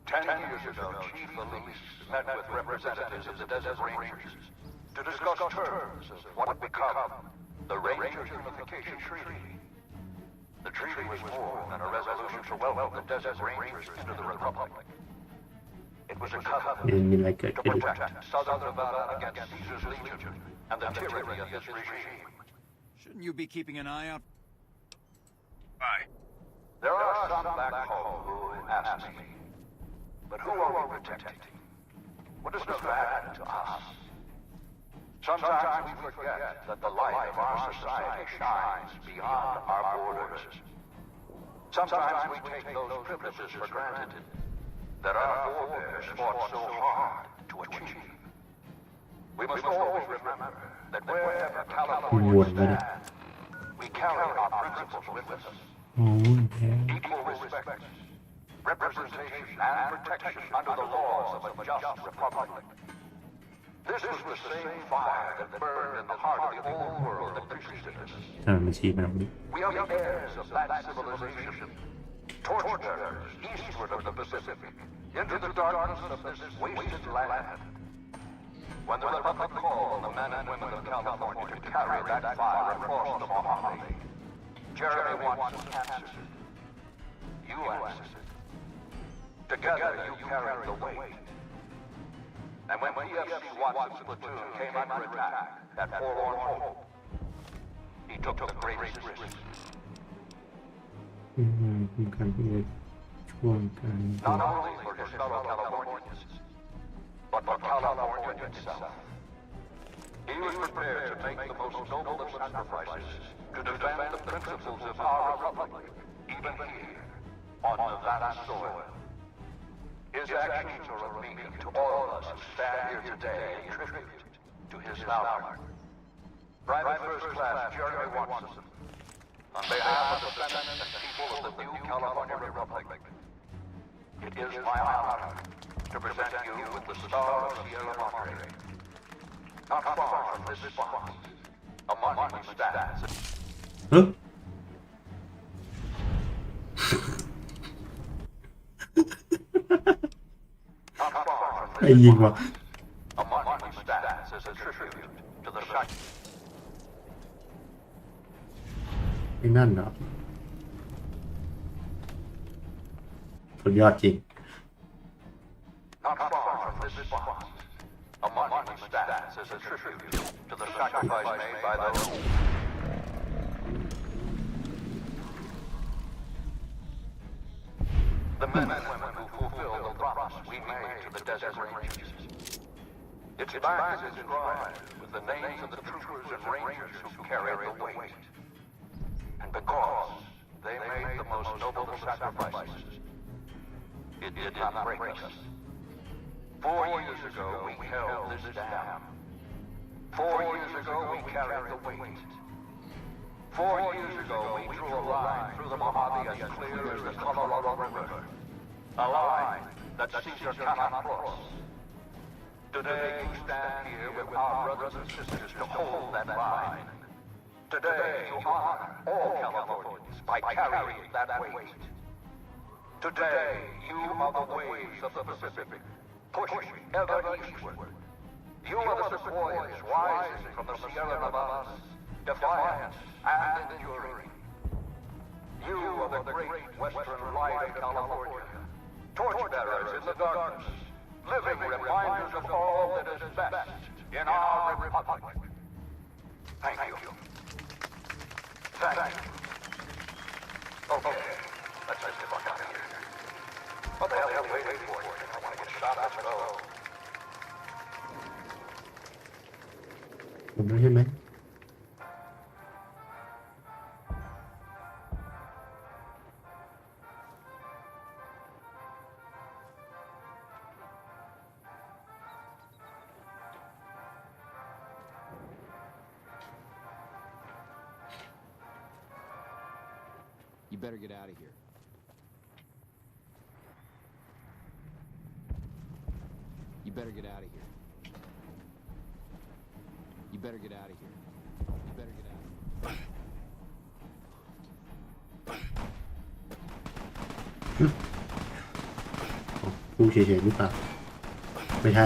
10 years ago, Chief Elise met with representatives of the Desert Rangers to discuss terms of what would become the Rangers Unification Treaty. The treaty was more than a resolution to welcome the Desert Rangers into the Republic. It was a covenant to protect Southern Nevada against Caesar's Legion and the tyranny of this regime. Shouldn't you be keeping an eye out? Aye. There are some back home who ask me, but who are we protecting? What is Nevada to us? Sometimes we forget that the light of our society shines beyond our borders. Sometimes we take those privileges for granted. that our forebears fought so hard to achieve. We must always remember that wherever California stands, we carry our principles with us. โอ้ยแพ้ Equal respect, representation, and protection under the laws of a just republic. This was the same fire that burned in the heart of the old world that preceded us. ทำบัญชีแบบนี้ We are the heirs of that civilization, torchbearers eastward of the Pacific, into the darkness of this wasted land. When the Republic called on the men and women of California to carry that fire across the Mojave, Jeremy Watson answered. You answered. Together you carried the weight. And when PFC Watson's platoon came under attack at Forlorn Hope, he took the greatest risk. เป็นการที่ช่วงการ Not only for his fellow Californians, but for California itself. He was prepared to make the most noble of sacrifices to defend the principles of our republic, even here, on Nevada soil. His actions are a beacon to all of us who stand here today in tribute to his valor. Private First Class Jeremy Watson, on behalf of the Senate and people of the new California Republic, it is my honor to present you with the Star of Sierra Madre. Not far from this spot, a monument stands. ไอ้ยิงวะ A monument stands as a tribute to the sacrifice. ไอ้นั่นเหรอสุดยอดจริง Not far from this spot, a monument stands as a tribute to the sacrifice made by those. The men and women who fulfilled the promise we made to the desert rangers. Its back is inscribed with the names of the troopers and rangers who carried the weight. And because they made the most noble of sacrifices, it did not break us. 4 years ago, we held this dam. 4 years ago, we carried the weight. 4 years ago, we drew a line through the Mojave as clear as the Colorado River. A line that Caesar cannot cross. Today, you stand here with our brothers and sisters to hold that line. Today, you honor all Californians by carrying that weight. Today, you are the waves of the Pacific, pushing ever eastward. You are the sequoias rising from the Sierra Nevadas, defiant and enduring. You are the great western light of California, torchbearers in the darkness, living reminders of all that is best in our republic. Thank you. Thank you. Okay, let's just get back out of here. What the hell are you waiting for? I want to get shot. Let's go. ผมรู้ใช่ไหม You better get out of here. You better get out of here. You better get out of here. You better get out of here. พูดเฉยๆหรือเปล่าไม่ใช่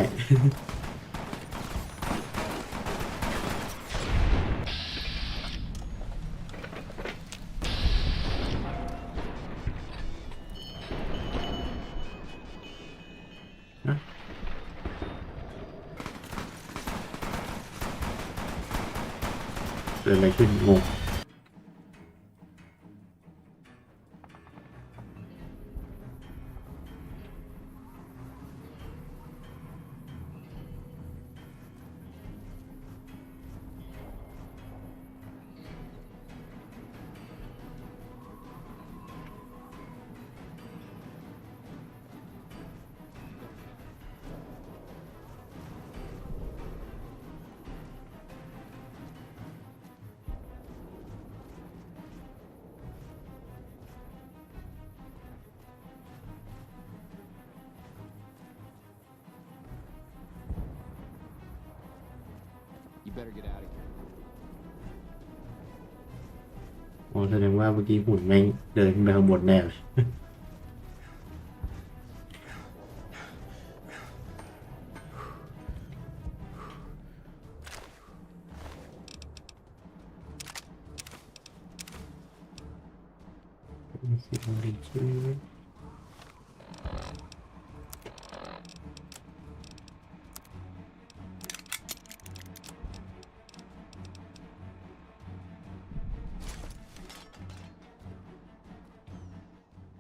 เกิดอะไรขึ้นงง You You better get out of here. อ๋อแสดงว่าเมื่อกี้หุ่นแม่งเดินขึ้นไปข้างบนแน่เลย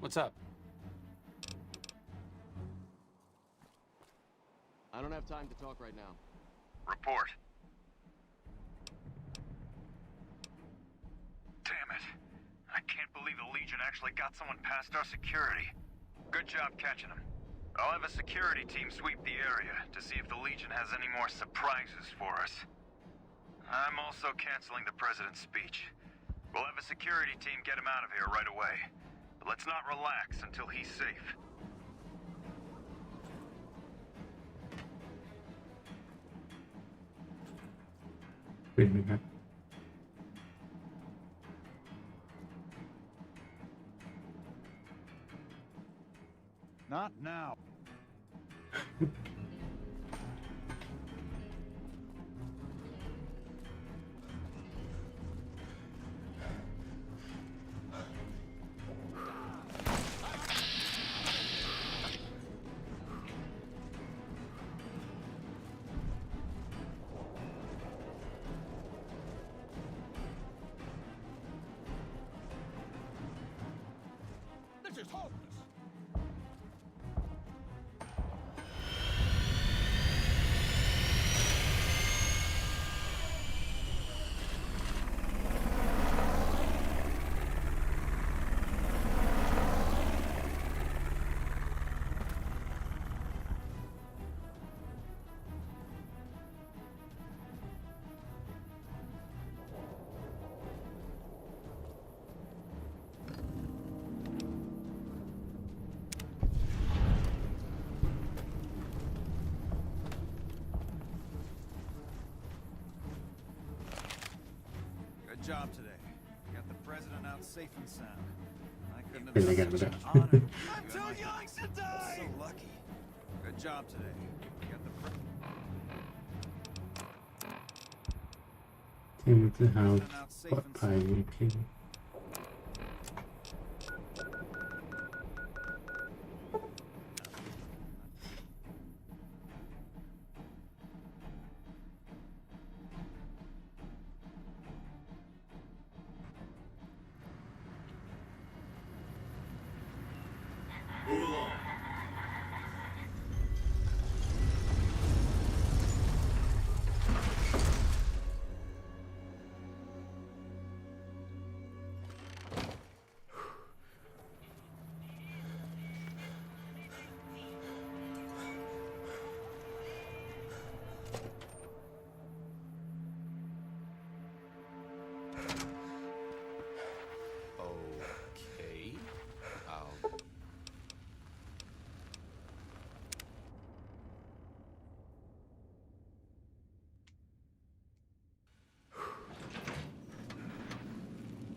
What's up? I don't have time to talk right now. Report. Damn it. I can't believe the Legion actually got someone past our security. Good job catching them. I'll have a security team sweep the area to see if the Legion has any more surprises for us. I'm also canceling the President's speech. We'll have a security team get him out of here right away. But let's not relax until he's safe. Not now. This is hopeless. Good job today. Got the president out safe and sound. I couldn't have เป็นอะไร done กัน such ไม่ได้ an honor. I'm too young to die. So lucky. Good job today. Got the ที่มันจะหาปลอดภัยเพียง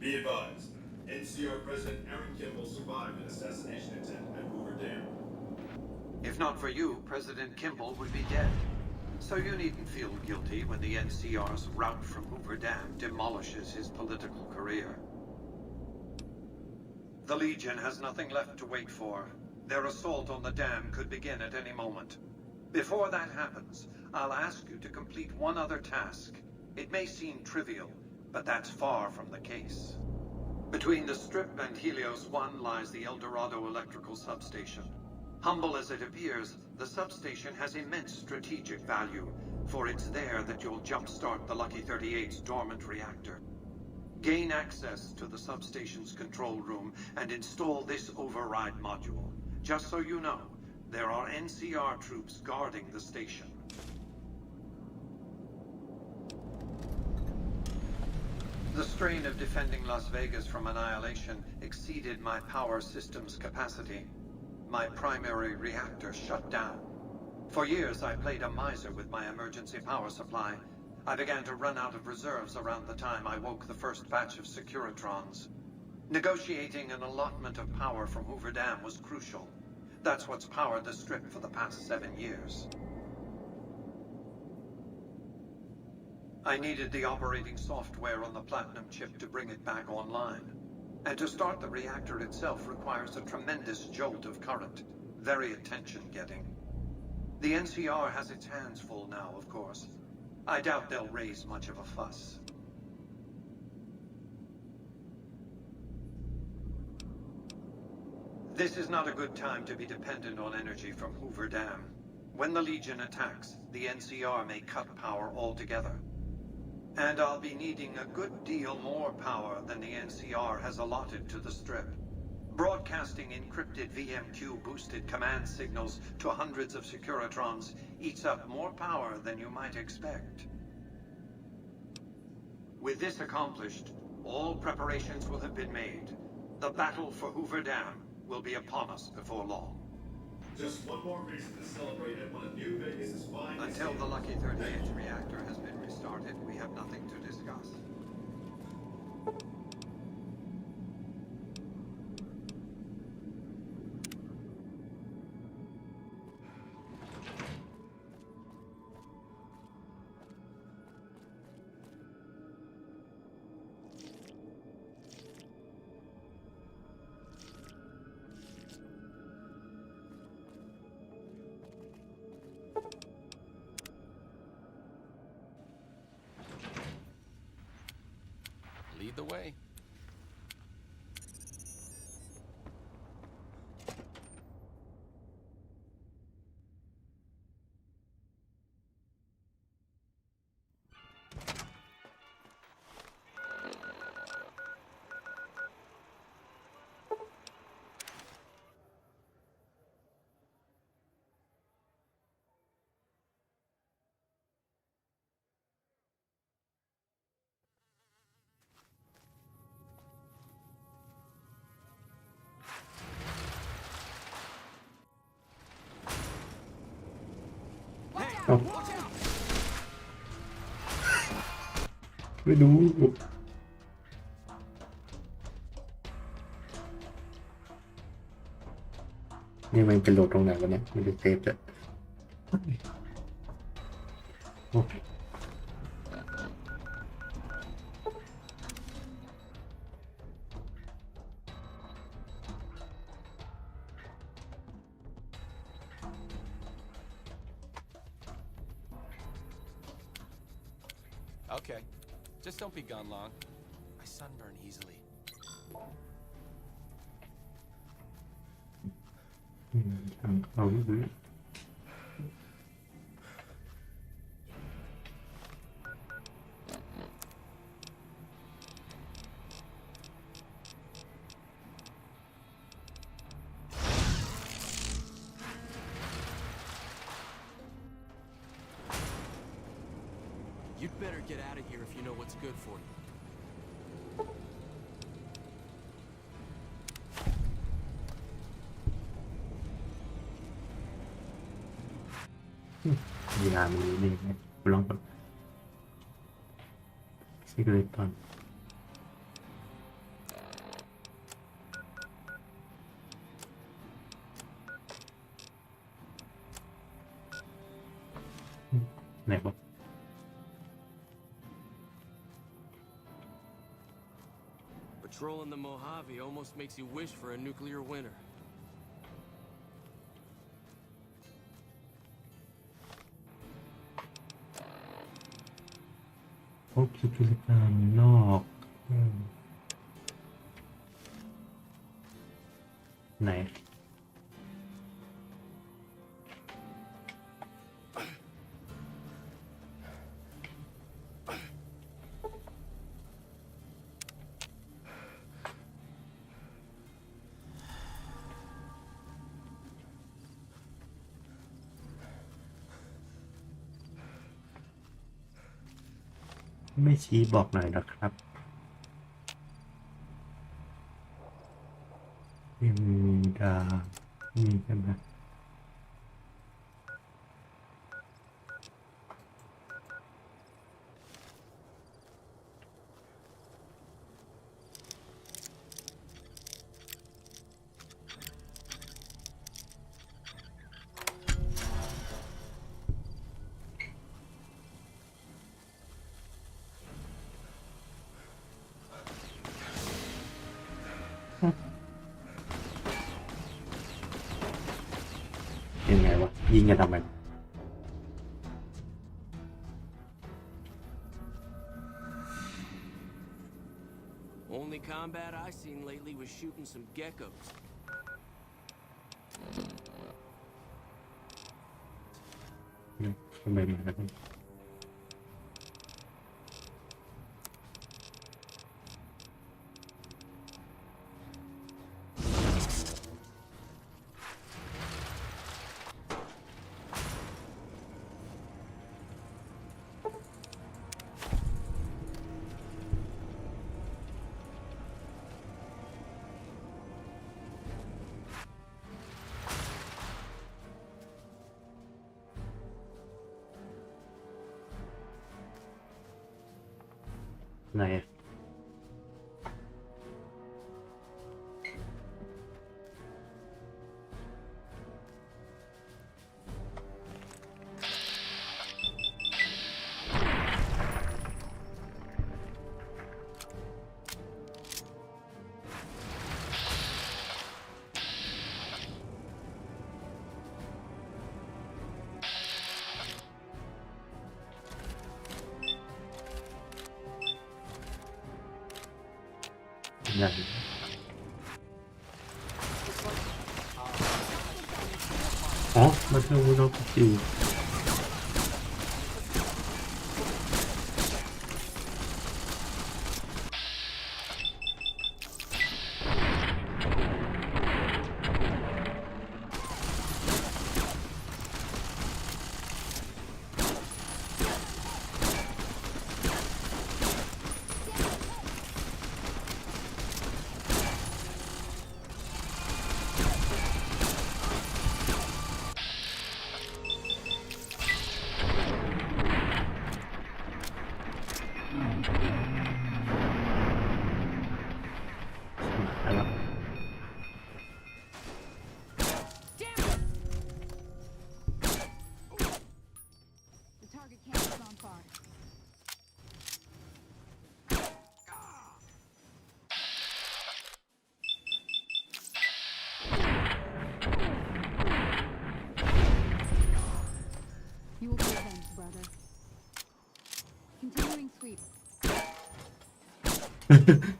Be advised, NCR President Aaron Kimball survived an assassination attempt at Hoover Dam. If not for you, President Kimball would be dead. So you needn't feel guilty when the NCR's rout from Hoover Dam demolishes his political career. The Legion has nothing left to wait for. Their assault on the dam could begin at any moment. Before that happens, I'll ask you to complete one other task. It may seem trivial, but that's far from the case. Between the Strip and Helios 1 lies the El Dorado electrical substation. Humble as it appears, the substation has immense strategic value, for it's there that you'll jumpstart the Lucky 38's dormant reactor. Gain access to the substation's control room and install this override module. Just so you know, there are NCR troops guarding the station. The strain of defending Las Vegas from annihilation exceeded my power system's capacity. My primary reactor shut down. For years, I played a miser with my emergency power supply. I began to run out of reserves around the time I woke the first batch of Securitrons. Negotiating an allotment of power from Hoover Dam was crucial. That's what's powered the Strip for the past 7 years. I needed the operating software on the Platinum chip to bring it back online. And to start the reactor itself requires a tremendous jolt of current. Very attention-getting. The NCR has its hands full now, of course. I doubt they'll raise much of a fuss. This is not a good time to be dependent on energy from Hoover Dam. When the Legion attacks, the NCR may cut power altogether. And I'll be needing a good deal more power than the NCR has allotted to the Strip. Broadcasting encrypted VMQ-boosted command signals to hundreds of Securitrons eats up more power than you might expect. With this accomplished, all preparations will have been made. The battle for Hoover Dam will be upon us before long. Just one more reason to celebrate at one of New Vegas' finest. Until the Lucky 38th reactor has been restarted, we have nothing to discuss. Lead the way.ไม่รู้นี่มันจะโหลดตรงไหนวะเนี่ยไม่ได้เซฟจ้ะโอเคOkay. Just don't be gone long. I sunburn easily. ทางเขาไม่รู้ You'd better get out of here if you know what's good for you. เวลามีนี่ไงลองกดซิกเรตตอนไหนบอก Patrolling the Mojave almost makes you wish for a nuclear winter. พบกิจกรรมนอกไหนไม่ชี้บอกหน่อยนะครับมีดามีใช่ไหม ยิงกันทำไม Only combat I seen lately was shooting some geckos. ทำไมมันแบบนี้ ไหนอะไหนอ๋อมาเที่ยววุ้นเราจิว You will be avenged, brother. Continuing sweep.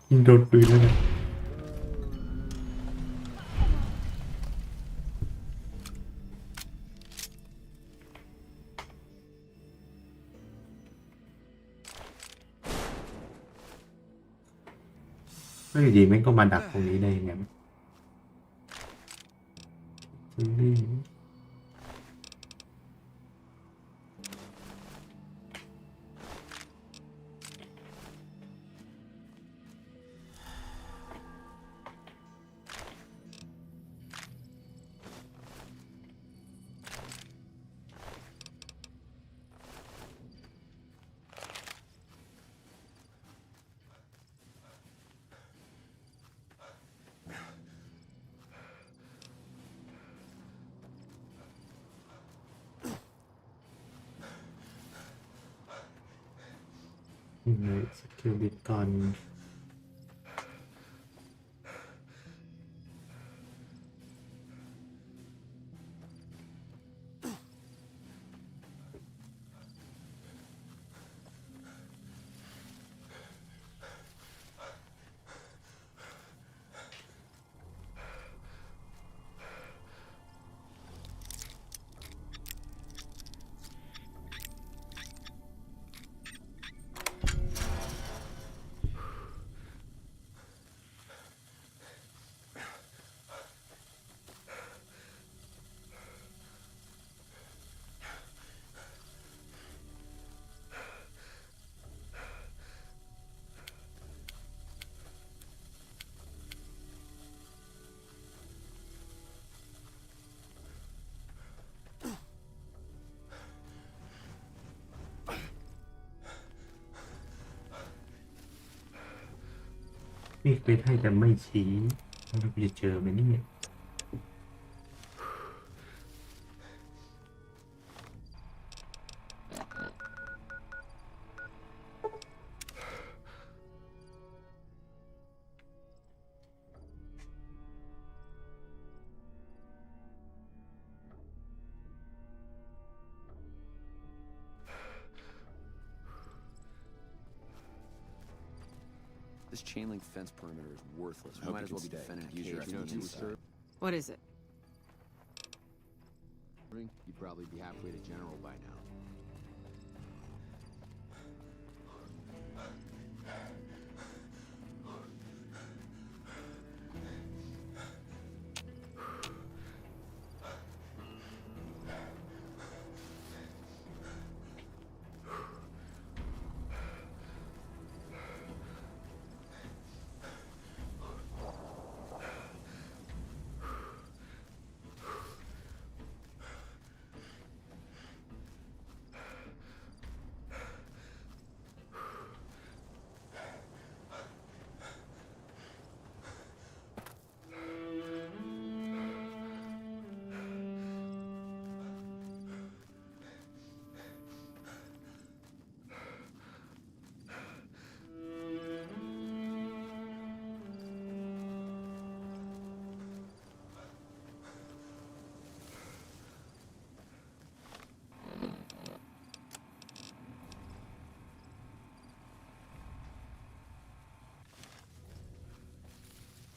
ยิงโดนปืนแล้วนะก็อยู่ดีแม่งก็มาดักตรงนี้ได้ยังไงซื้อดิ ยังไงสกิลบิตก่อนมีเควสให้แต่ไม่ชี้เราจะเจอไหมเนี่ย This chain link fence perimeter is worthless. We might as well be defending that cave from the inside. What is it? You'd probably be halfway to General by now.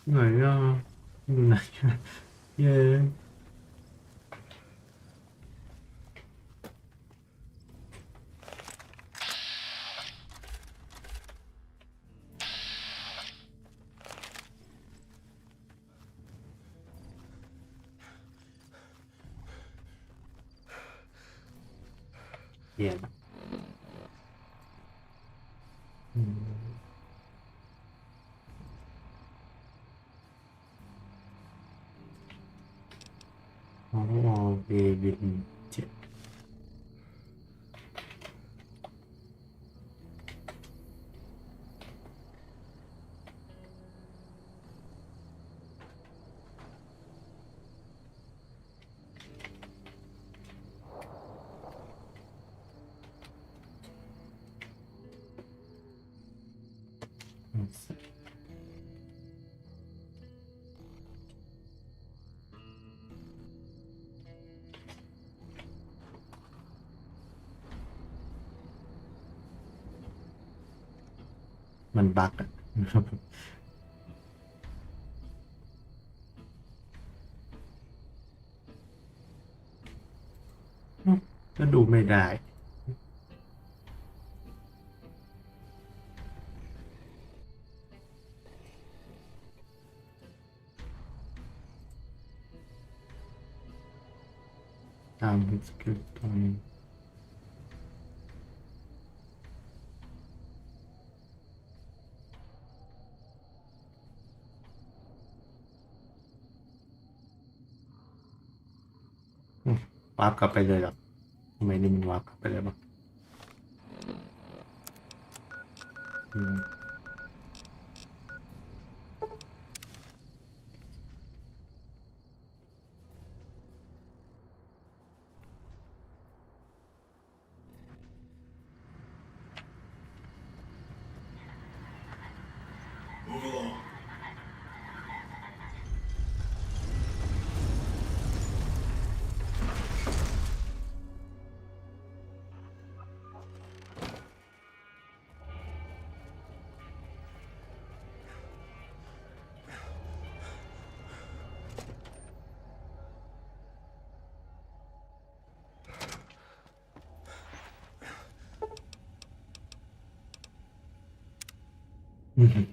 Người này ghê. Yeah. Về việc chuyệnมันบั๊กอะ ก็ดูไม่ได้ตามสคริปต์ตอนนี้วาร์ปกลับไปเลยหรอทำไมนี่มันวาร์ปกลับไปเลยบ้างMove along. Mm-hmm.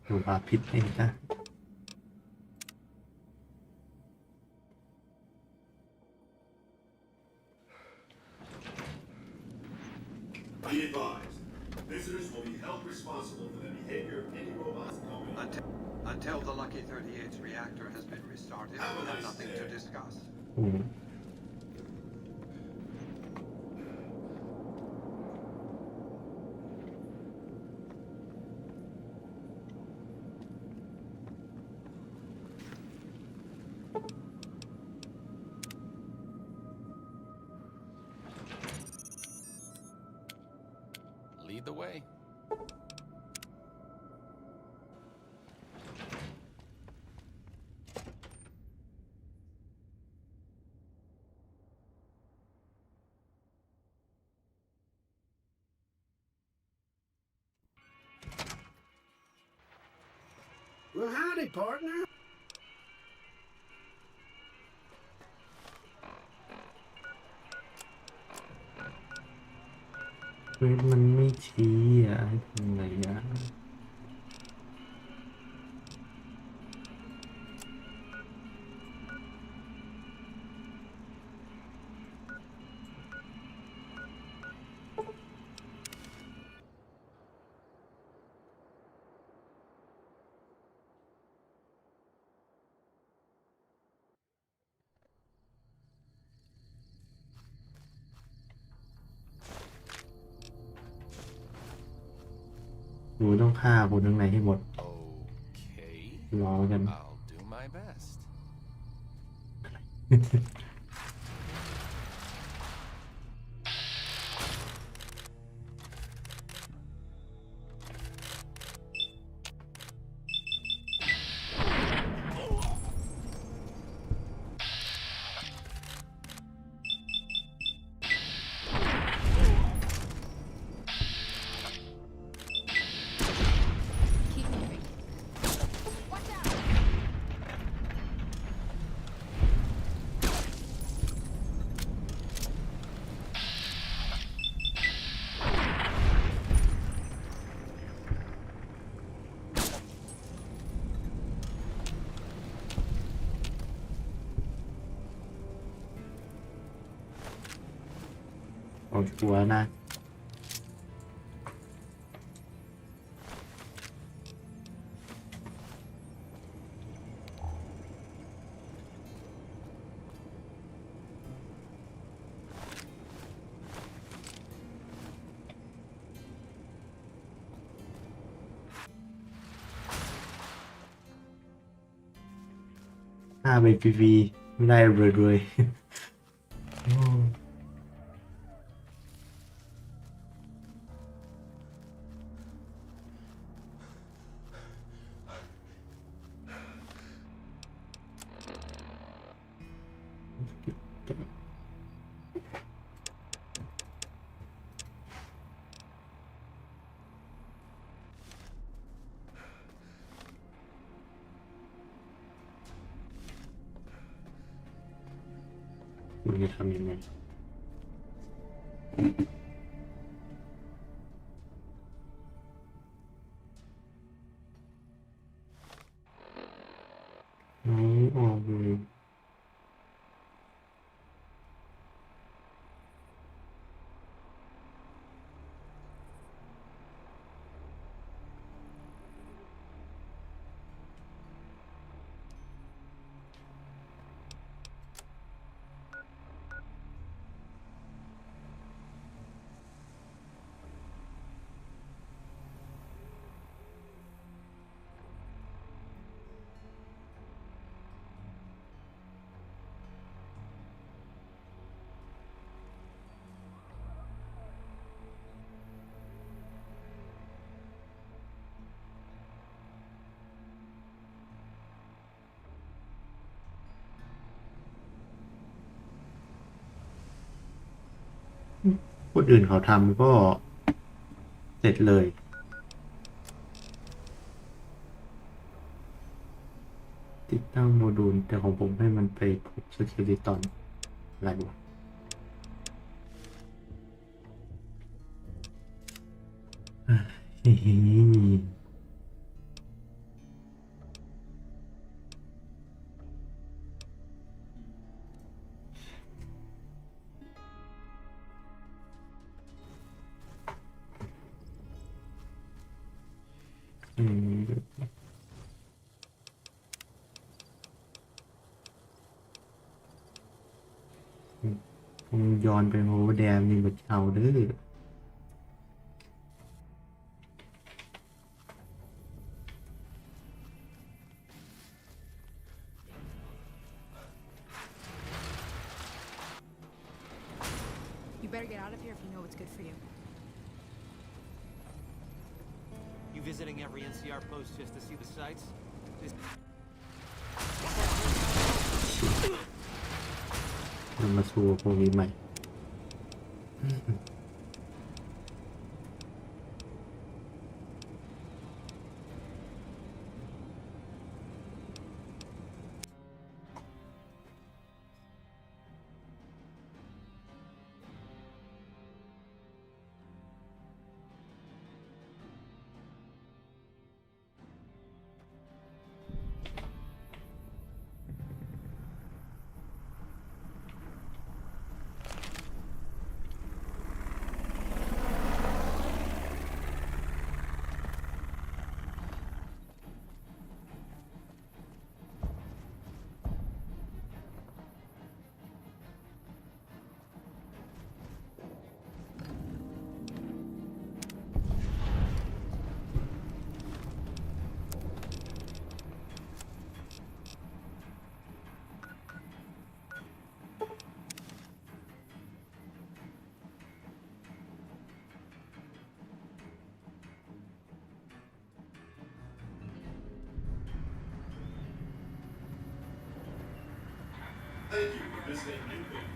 ดูบาพิษเองนะ Be advised, visitors will be held responsible for the behavior of any robots going until the Lucky 38's reactor has been restarted. We'll have nothing to discuss. Lead the way. Well, howdy, partner. เฮ้ยมันไม่ชี้อ่ะให้ทำไงอ่ะกูต้องฆ่าคนข้างในให้หมด Okay. รอกัน I'll do my best. เอาชัวร์นะฆ่าไปฟรีๆไม่ได้เลยโอ้มึงจะทำยังไงไม่ออกเลยคนอื่นเขาทำก็เสร็จเลยติดตั้งโมดูลแต่ของผมให้มันไปพบ security ตอนอะไรวะเฮ้ยผมย้อนไปโฮแดมนี่มันเอาเด้อ You better get out of here if you know what's good for you. You visiting every NCR post just to see the sights? มันมาสู้พวกนี้ใหม่ Thank you for visiting New Buildings.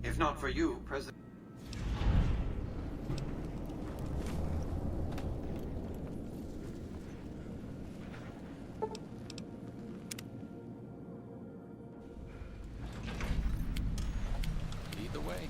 If not for you, President. Lead the way.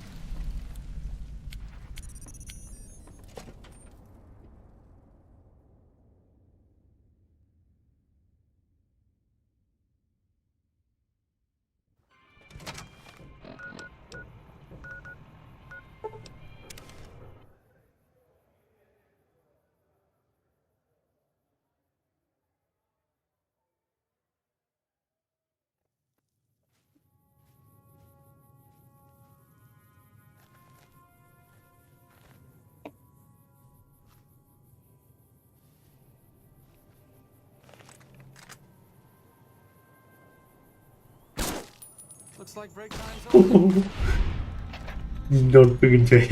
Looks like break time's โอ้โห over. ยิงโดนปืนเฉย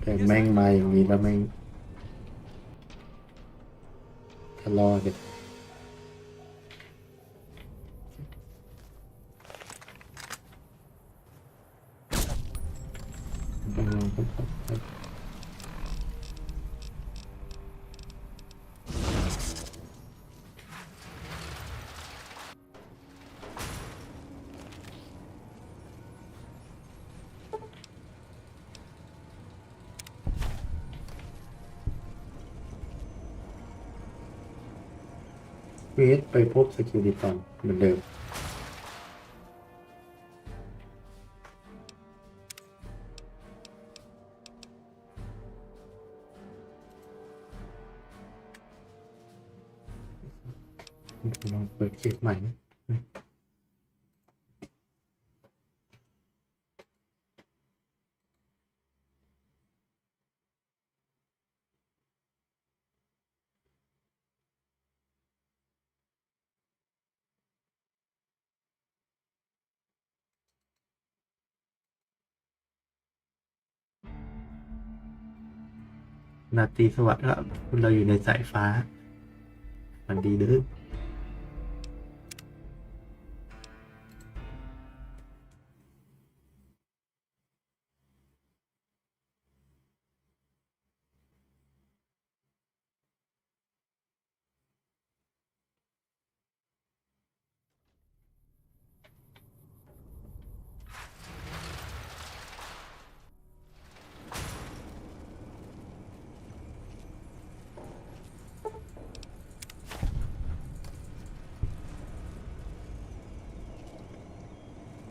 แต่แม่งมาอย่างนี้แล้วแม่งทะเลาะกันเวทไปพบสกิลิตอนเหมือนเดิมลองเปิดเกมใหม่นาตรีสวัสดิ์ครับเราอยู่ในสายฟ้ามันดีเด้อ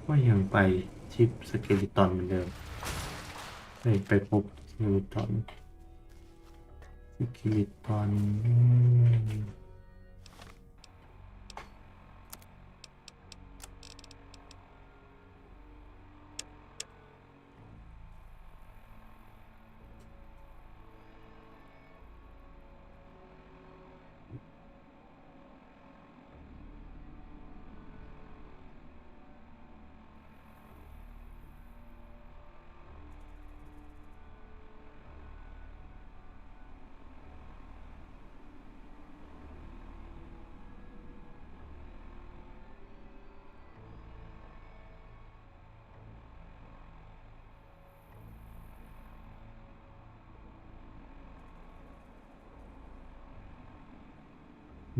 ก็ยังไปชิปสเกลิตอนเหมือนเดิมไปพบสเกลิตอน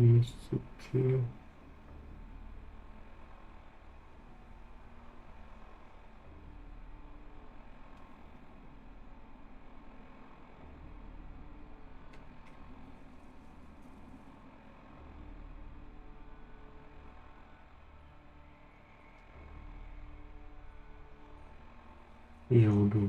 มีสุดคือ เดี๋ยวดู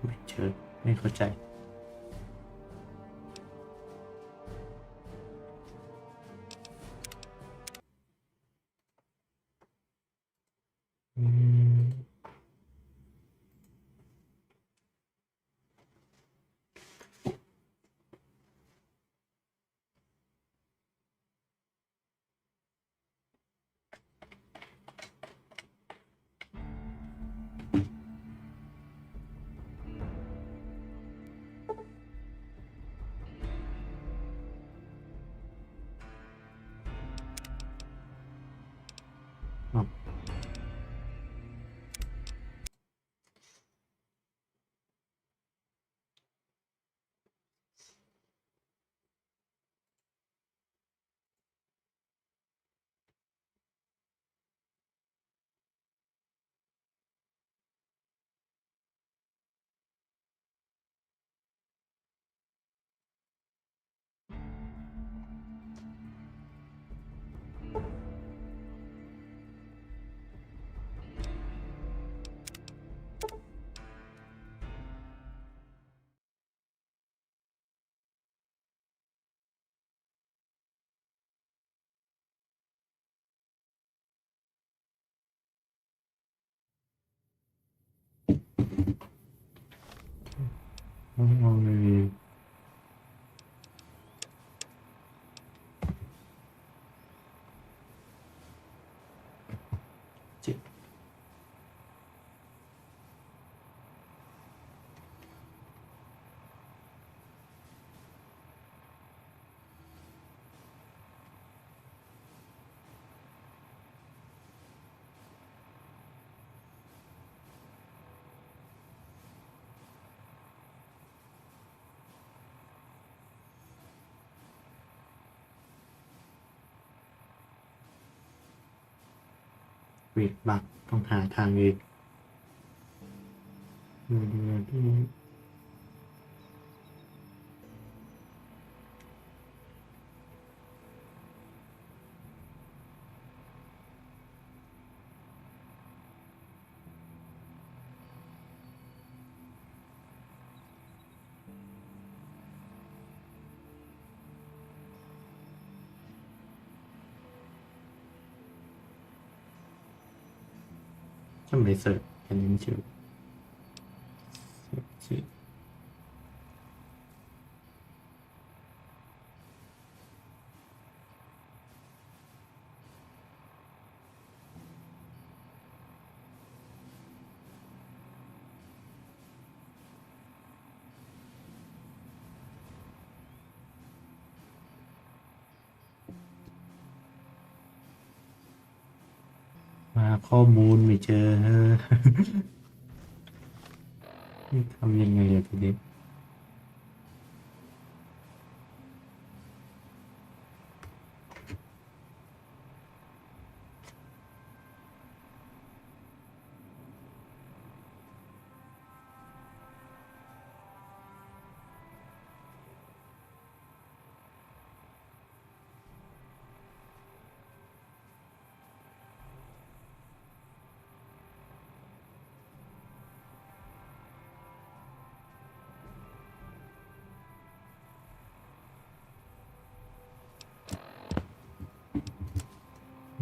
ไม่เจอไม่เข้าใจมองเลยเจ็บเวทบักต้องหาทางเองดูที่ทำไมเสิร์ชอันนี้ไม่เจอมาข้อมูลไม่เจอทำยังไงอะทีนี้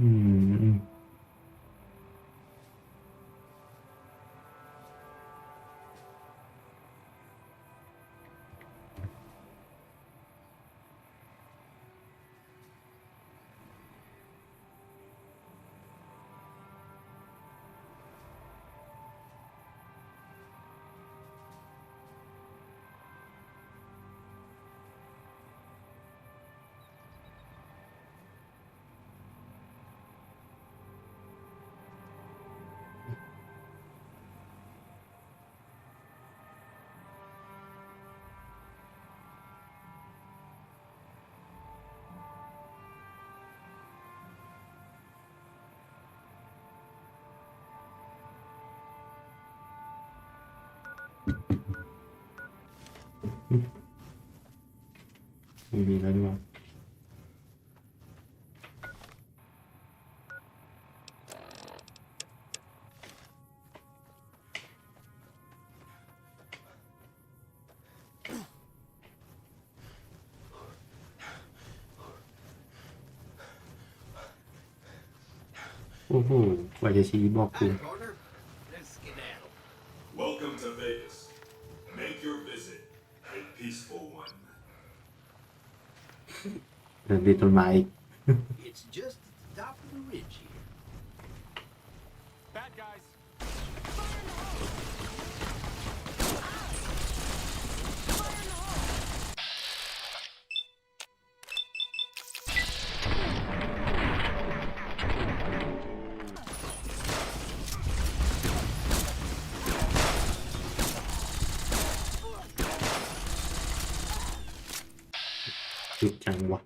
อืมไม่มีแล้วด้วยโอ้โหกว่าจะชี้บอกกู Welcome to Vegas. Make your visit a peaceful one. เดินติดต้นไม้อีก It's just at the top of the ridge here. Bad guys. จุดจังวะ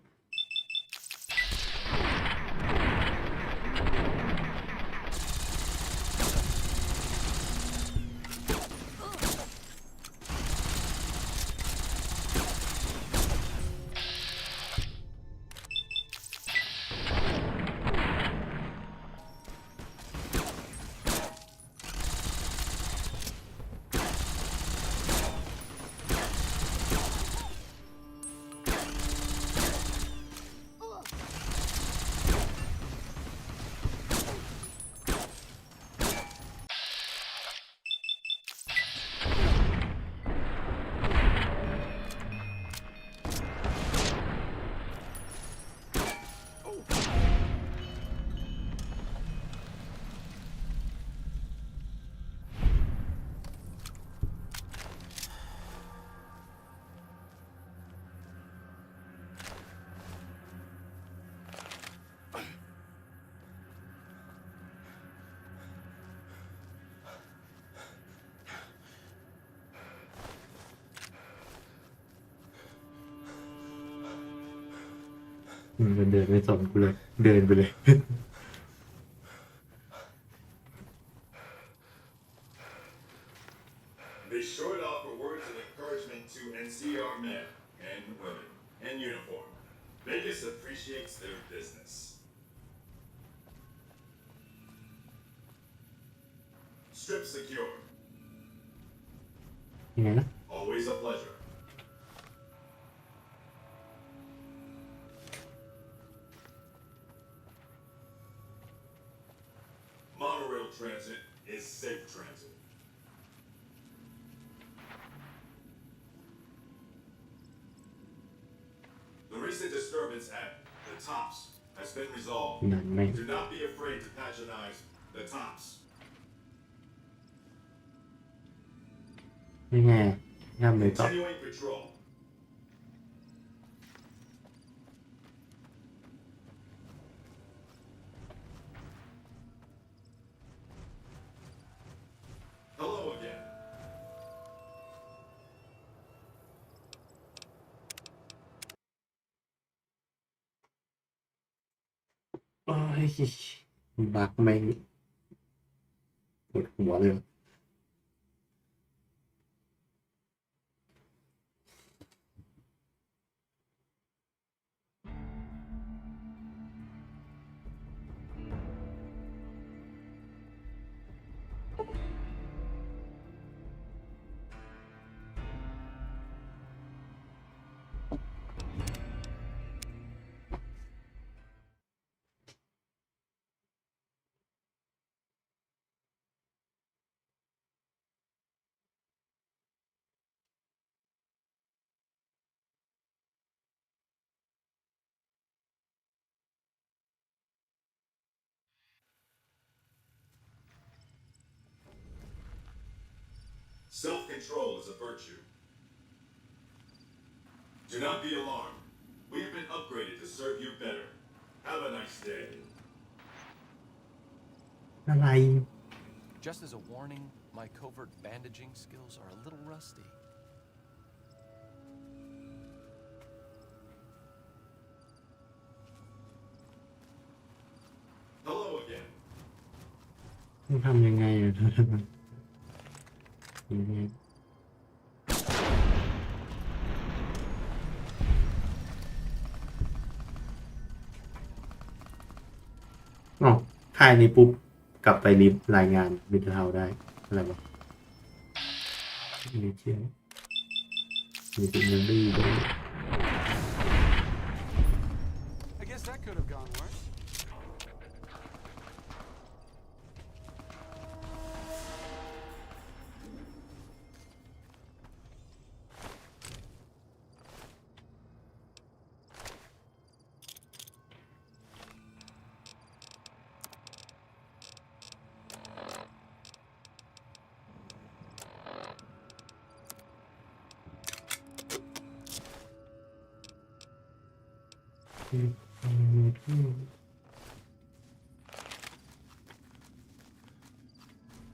มันเดินไม่สนกูเลยเดินไปเลย Be sure to offer words of encouragement to NCR men and women in uniform. Vegas appreciates their business. Strip secure. ยังไงนะ Always a pleasure. Monorail transit is safe transit. The recent disturbance at the Tops has been resolved. Do not be afraid to patronize the Tops. ยังไงย่ำเลยต่อ Continuing patrol. Hello again. โอ้ยบักแม่งปวดหัวเลย Self-control is a virtue. Do not be alarmed. We have been upgraded to serve you better. Have a nice day. อะไร Just as a warning, my covert bandaging skills are a little rusty. Hello again. ต้องทำยังไงอ่ะอ๋อค่ายนี้ปุ๊บกลับไปรีบรายงานมิเตอร์เฮาได้อะไรบ้างมีเชียร์มีเป็นเงินดีด้วย I guess that could have gone worse.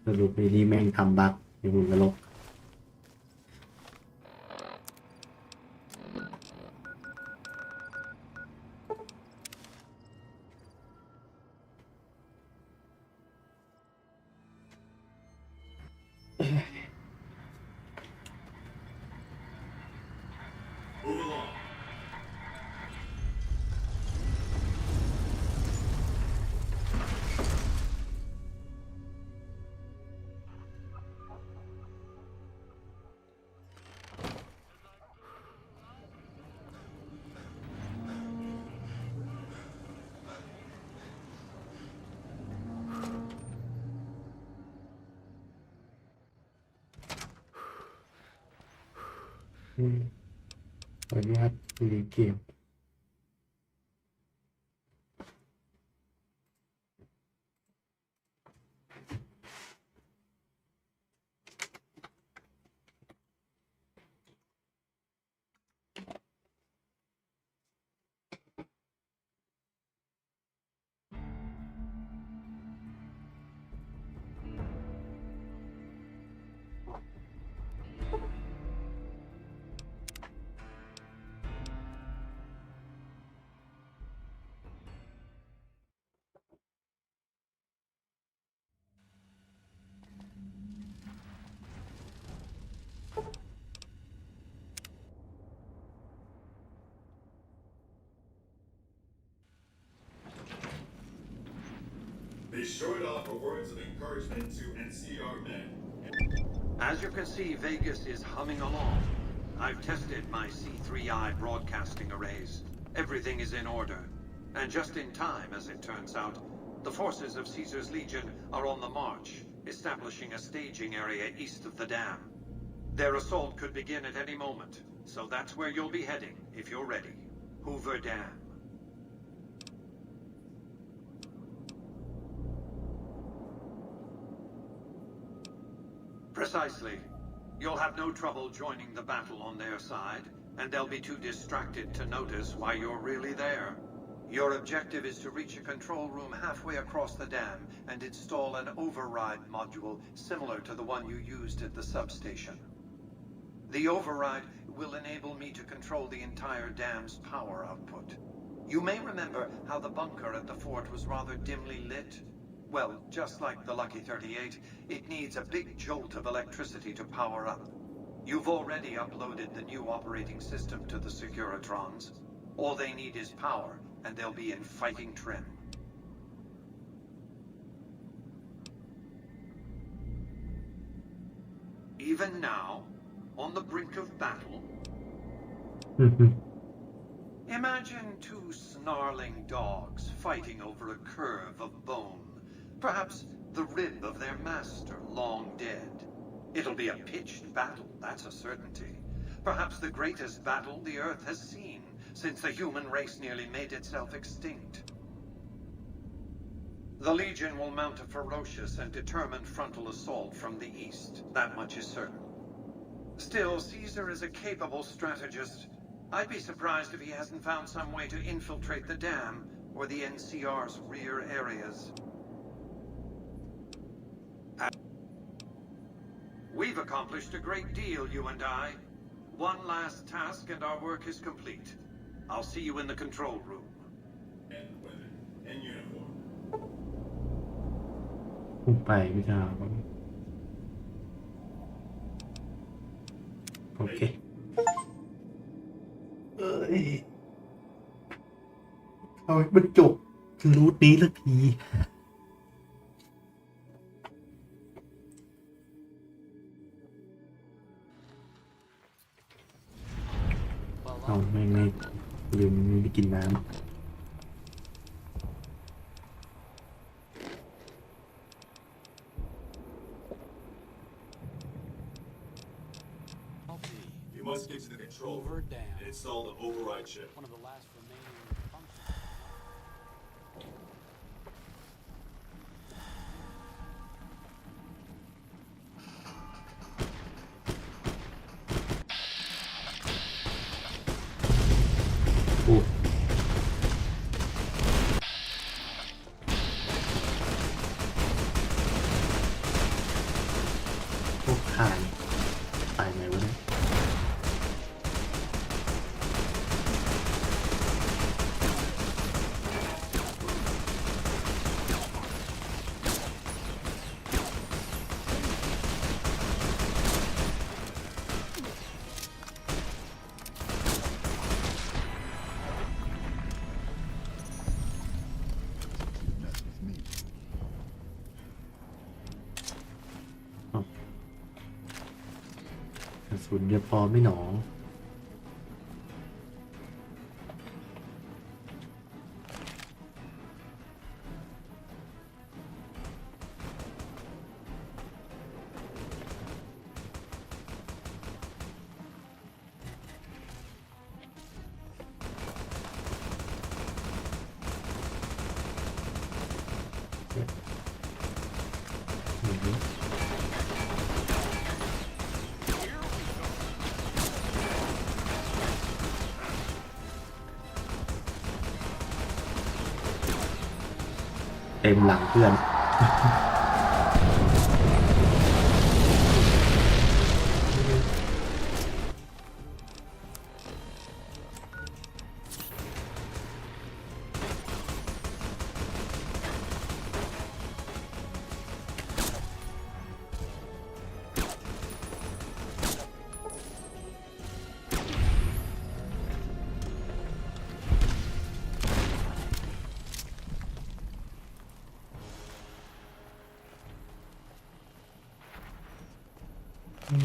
สรุปในนี้แม่งทำบั๊กในหุ่นนรกขออนุญาตรีเกมBe sure to offer words of encouragement to NCR men. As you can see, Vegas is humming along. I've tested my C3I broadcasting arrays. Everything is in order. And just in time, as it turns out, the forces of Caesar's Legion are on the march, establishing a staging area east of the dam. Their assault could begin at any moment, so that's where you'll be heading, if you're ready. Hoover Dam. Precisely. You'll have no trouble joining the battle on their side, and they'll be too distracted to notice why you're really there. Your objective is to reach a control room halfway across the dam and install an override module similar to the one you used at the substation. The override will enable me to control the entire dam's power output. You may remember how the bunker at the fort was rather dimly lit. Well, just like the Lucky 38, it needs a big jolt of electricity to power up. You've already uploaded the new operating system to the Securitrons. All they need is power, and they'll be in fighting trim. Even now, on the brink of battle, imagine two snarling dogs fighting over a curve of bone. Perhaps the rib of their master, long dead. It'll be a pitched battle, that's a certainty. Perhaps the greatest battle the Earth has seen since the human race nearly made itself extinct. The Legion will mount a ferocious and determined frontal assault from the east, that much is certain. Still, Caesar is a capable strategist. I'd be surprised if he hasn't found some way to infiltrate the dam or the NCR's rear areas. We've accomplished a great deal, you and I. One last task and our work is complete. I'll see you in the control room. And women in uniform. พุ่งไปไม่ได้โอเคเอาให้มันจบรูทนี้สักที เอาไม่ลืมไปกินน้ำYou must get to the control room and install the override chip. One of the last remaining functions. โอ้พวกข่ายตายไงวะเนี่ยกระสุนเดี๋ยวพอไม่หนอเต็มหลังเพื่อน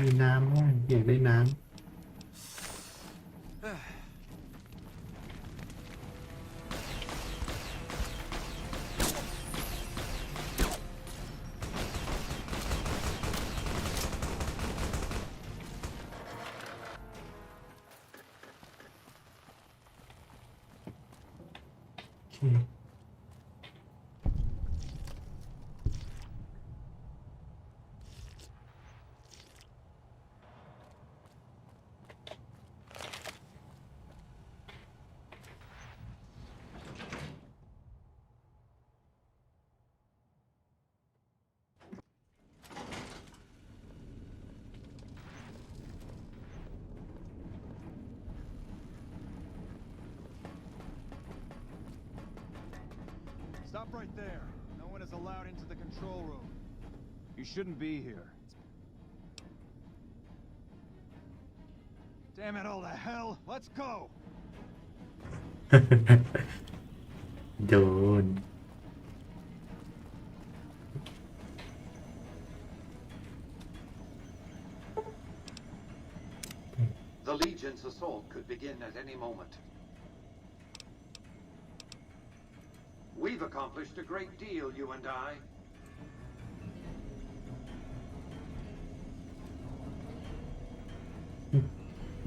มีน้ำว่ะอยากได้น้ำ โอเคStop right there. No one is allowed into the control room. You shouldn't be here. Damn it all to hell. Let's go. โดน The Legion's assault could begin at any moment. We've accomplished a great deal, you and I.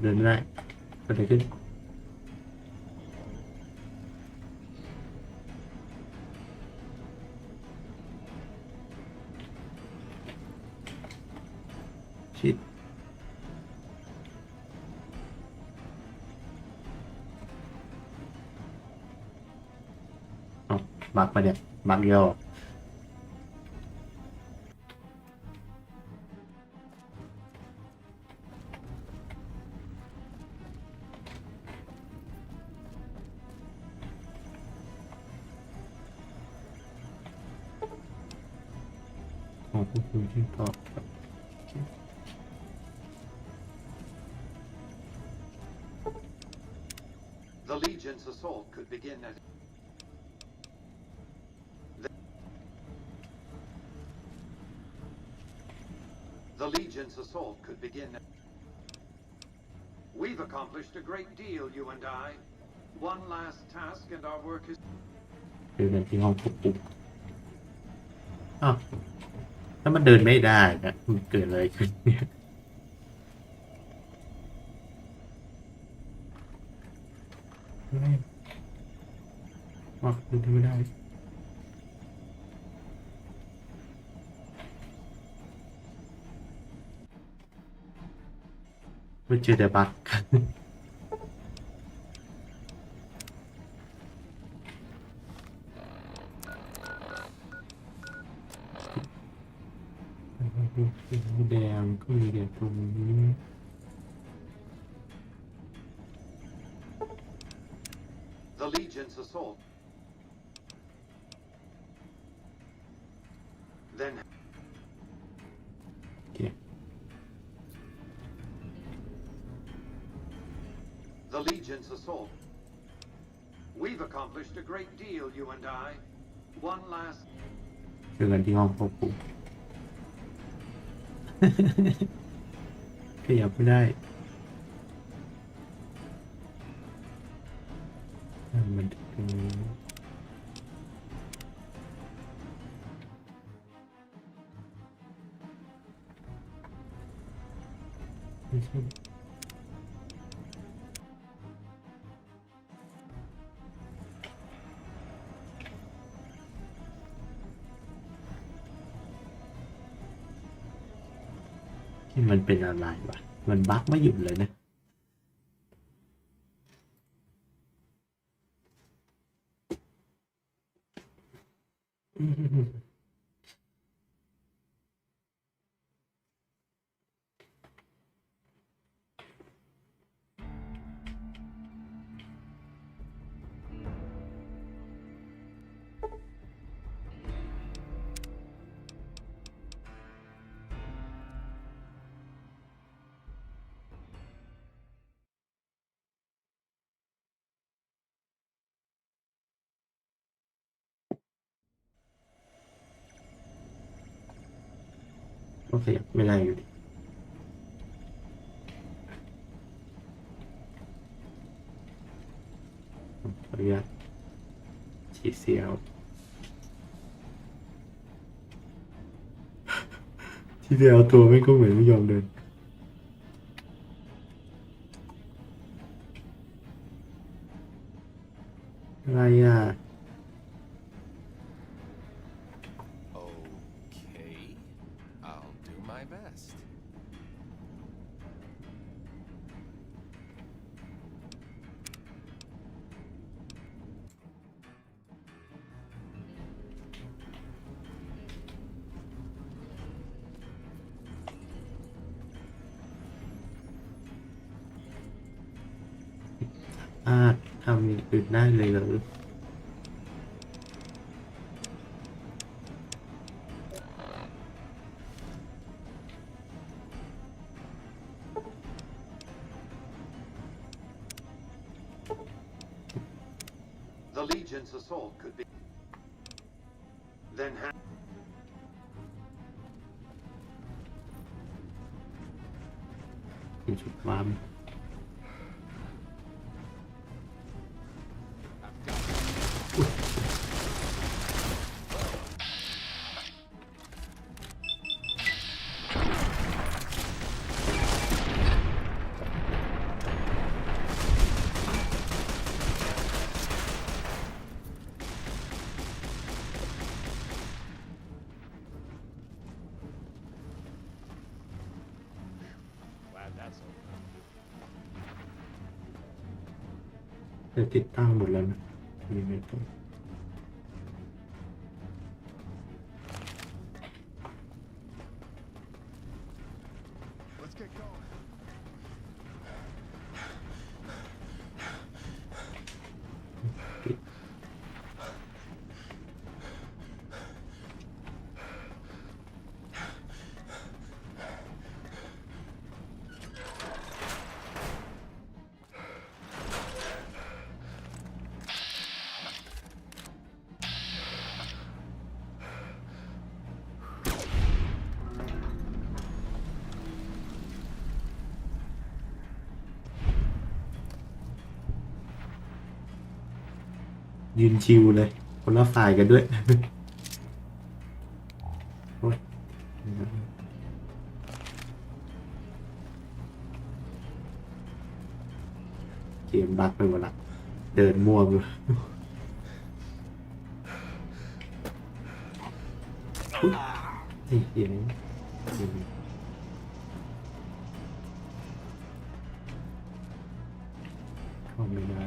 เดินไม่ได้เกิดอะไรขึ้นชิด บักมาเนี่ยบักย่อของผู้คุยที่ตอบ The Legion's assault could begin at... The Legion's assault could begin at... We've accomplished a great deal, you and I. One last task and our work is... เดินที่ห้องควบคุมอ้าวถ้ามันเดินไม่ได้นะมันเกิดอะไรขึ้นเนี่ยว่าเดินไม่ได้ไม่เจอแต่บั๊กแดงก็มีเด็กตรงนี้ The Legion's assault. Then... Okay. The Legion's assault. We've accomplished a great deal, you and I. One last... เจอกันที่ห้องควบคุม ขยับไม่ได้มันถึงไม่ใช่ที่มันเป็นอะไรวะมันบั๊กไม่หยุดเลยนะก็ขยับไม่ได้อยู่ดีขออนุญาตฉีดเสียวที่เดียวตัวไม่ก็เหมือนไม่ยอมเดินอะไรอ่ะทำอย่างอื่นได้เลยเหรอThe Legion's assault could be... Then... จุดความจะติดตั้งหมดแล้วนะมีไม่ต้อง get going. ยืนชิวเลยคนละฝ่ายกันด้วยโอ้ยเกมบักไปหมดละเดินมั่วอยู่ไอ้เหี้ยเข้าไม่ได้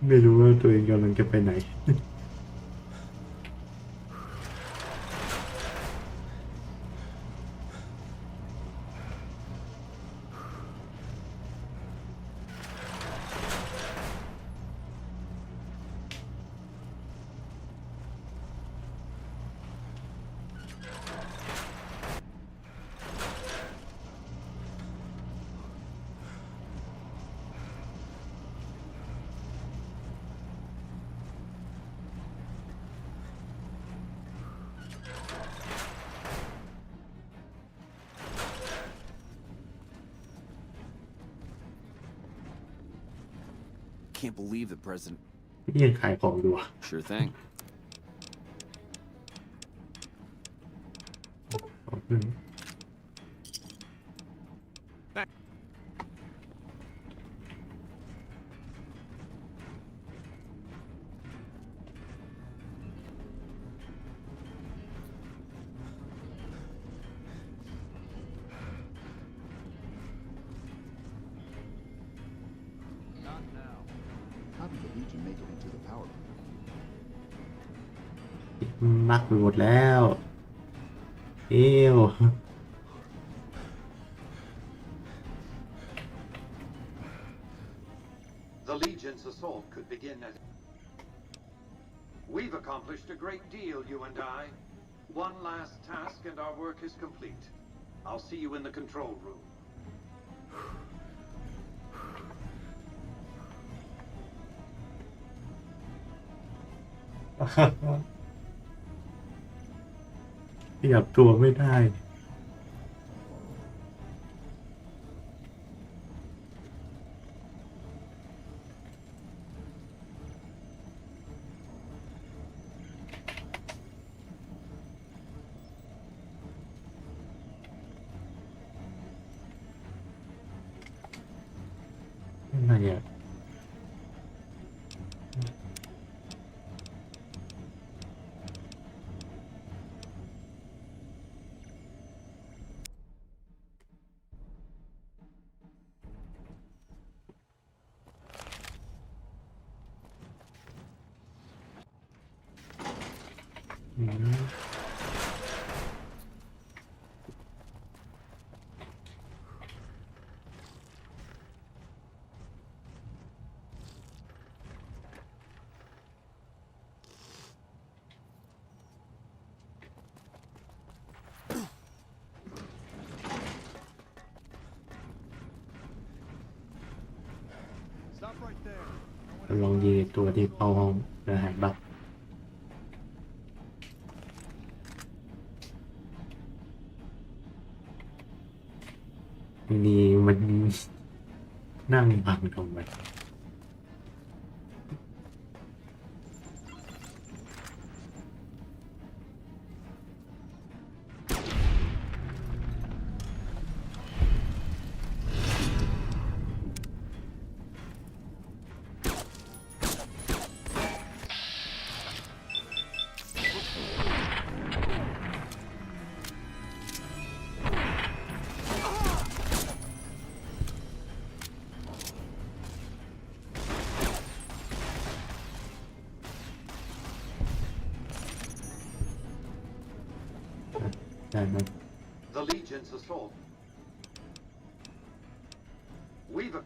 ไม่รู้ว่าตัวเองกำลังจะไปไหนCan't believe the president. ยังขายของดูอ่ะ Sure thing. มักไปหมดแล้วเอว The Legion's assault could begin at... We've accomplished a great deal, you and I. One last task and our work is complete. I'll see you in the control room. ขยับตัวไม่ได้อะไรอ่ะลองยิงตัวที่เข้าห้องแล้วหายบักนี่มันนั่งบังทำไม ได้ไหม The Legion's assault. We've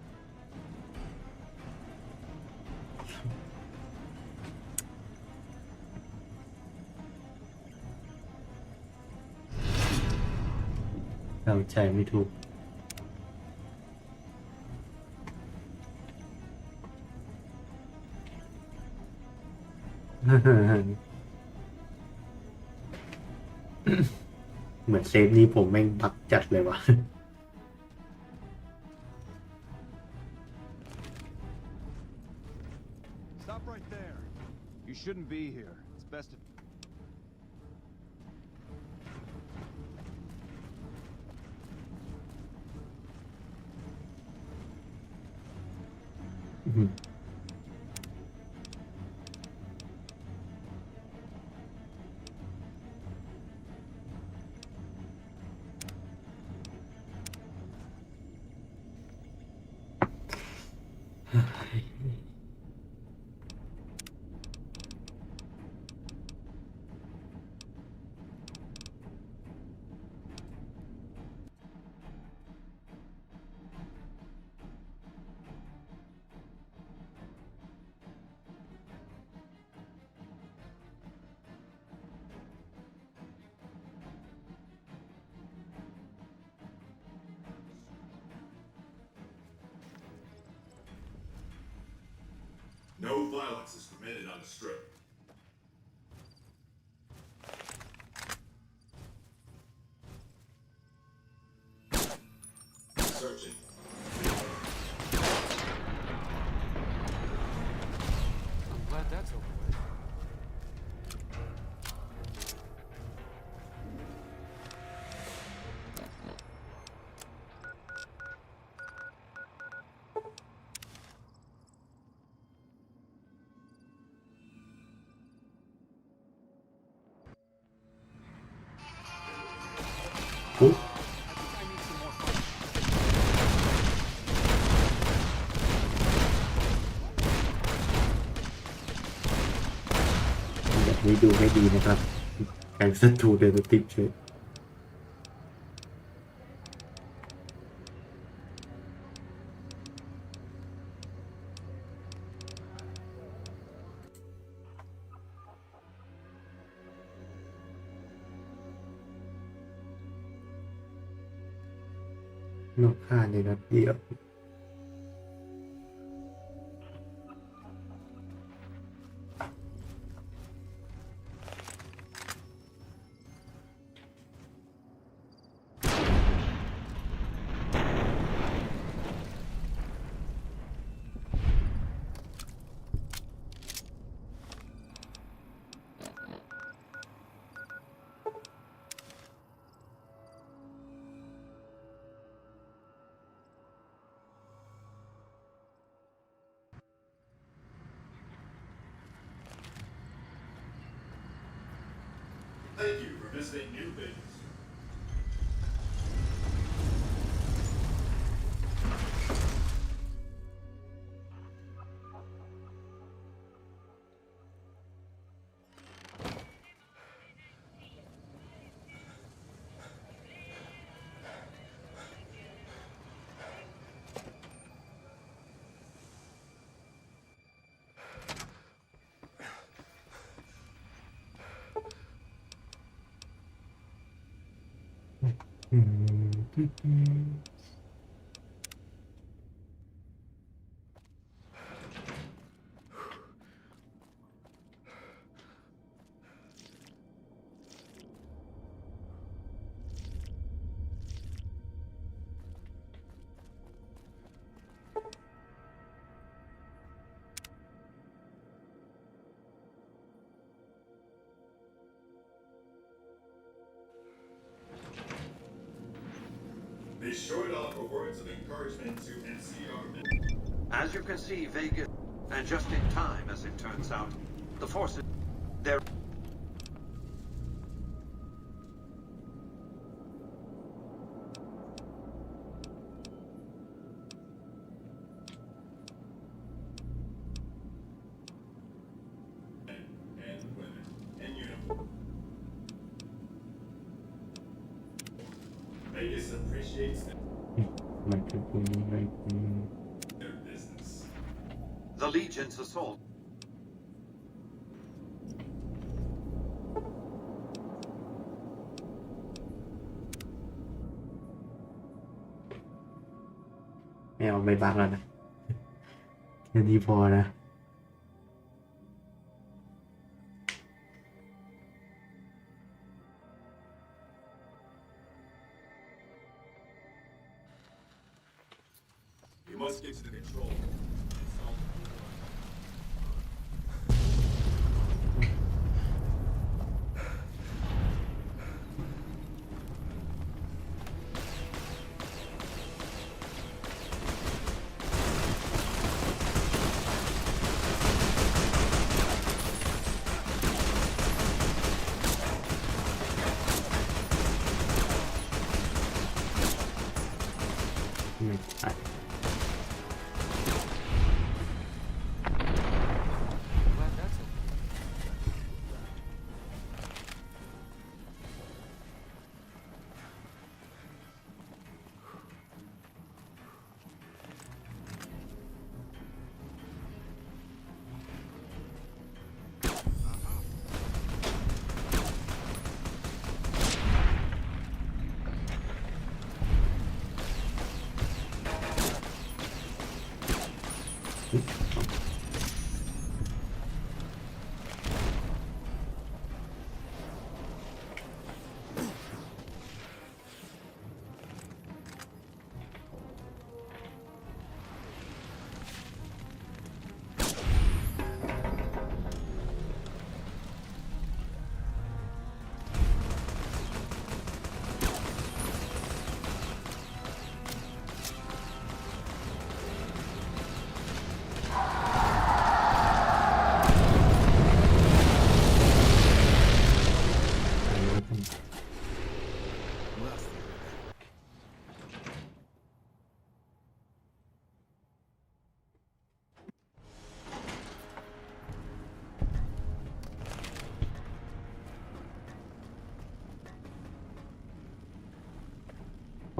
เราใจไม่ถูก เหมือนเซฟนี้ผมแม่งบักจัดเลยวะ Stop right there. You shouldn't be here. It's best if... No violence is permitted on the strip. Searching. I'm glad that's over with. Cool. แบบนี้ดูไม่ดีนะครับการศัตรูเดินติดเฉยนอกค่าในนัดเดียวThank you for visiting New Vegas. Be sure to offer words of encouragement to NCR men. As you can see, Vegas, and just in time, as it turns out, the forces, they're... And women in uniform. appreciates their มันเป็นคนอะไร business. The Legion's assault. ไม่เอาไม่บักแล้วนะแค่นี้พอนะ We must get to the control. Glad that's it. Oops.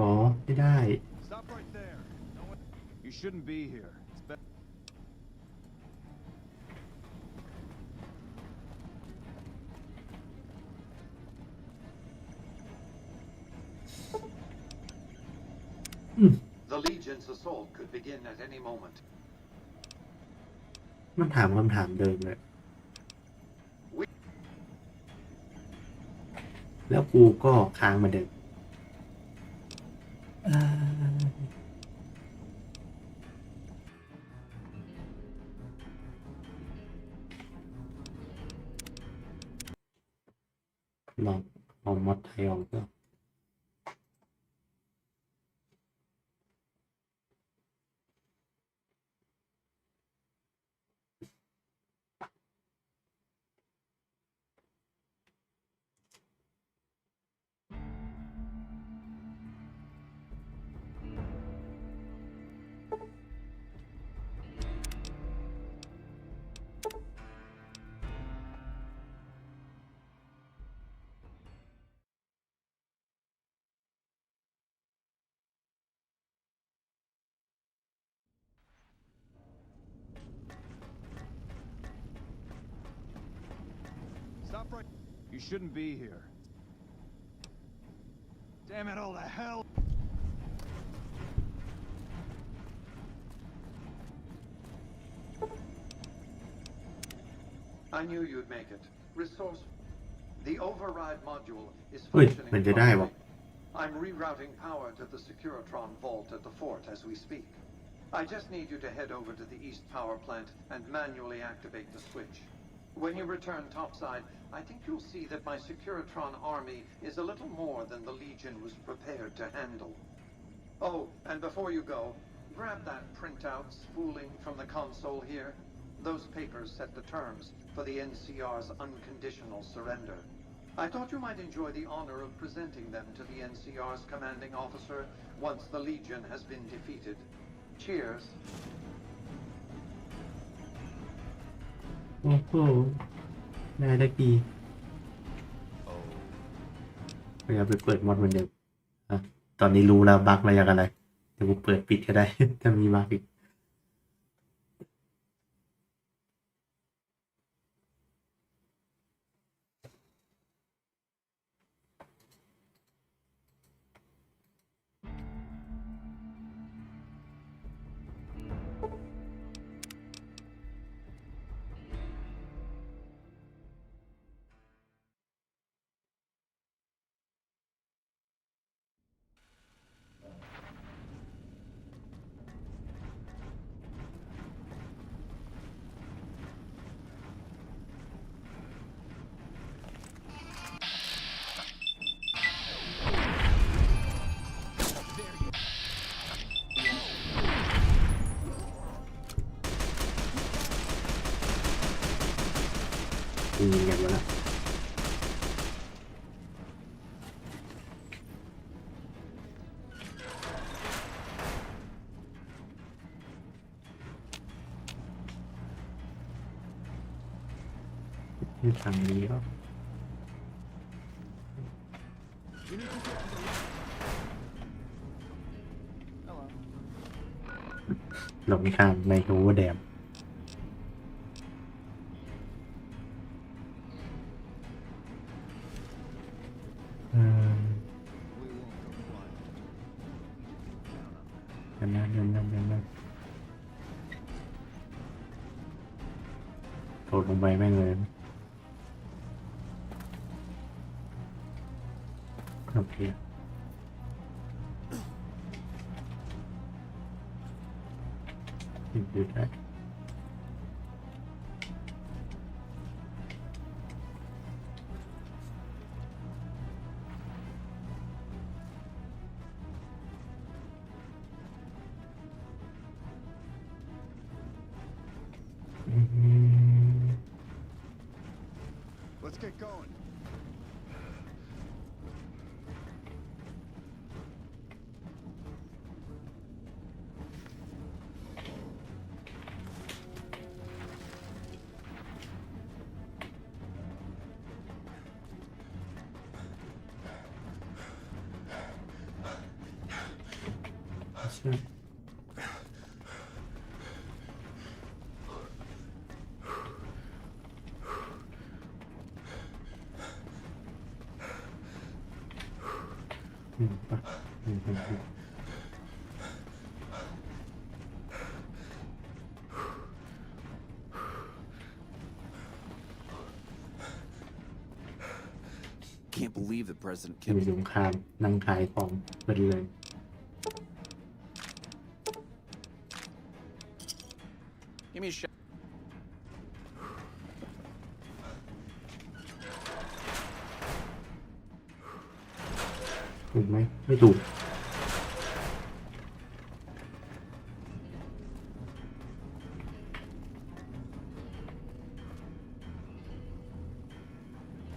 อ๋อไม่ได้ Stop right there. No one... You shouldn't be here. It's better. อืม The Legion's assault could begin at any moment. มันถามคำถามเดิมเลย แล้วกูก็ค้างมาเดิมลองเอามอดไทยออกก็ Stop right... You shouldn't be here. Damn it all to hell! I knew you'd make it. Resource. The override module is เฮ้ย functioning มันจะได้วะ properly. I'm rerouting power to the Securitron vault at the fort as we speak. I just need you to head over to the east power plant and manually activate the switch. When you return topside, I think you'll see that my Securitron army is a little more than the Legion was prepared to handle. Oh, and before you go, grab that printout spooling from the console here. Those papers set the terms for the NCR's unconditional surrender. I thought you might enjoy the honor of presenting them to the NCR's commanding officer once the Legion has been defeated. Cheers. โอ้โหได้สักทีพยายามไปเปิดมอดเหมือนเดิมอ่ะ ตอนนี้รู้แล้วบั๊กมาจากอะไรเดี๋ยวกูเปิดปิดก็ได้ ถ้ามีบั๊กอีกมีกันวะล่ะที่ทางนี้ก็หลงทางในโอเวอร์แดมเดินนะโดดลงไปแม่งเลยโอเคดูได้ Let's get going. ใช่ Can't believe the president มีสงครามนั่งขายของเป็นเลย Give me a shot. ถูกไหมไม่ถูก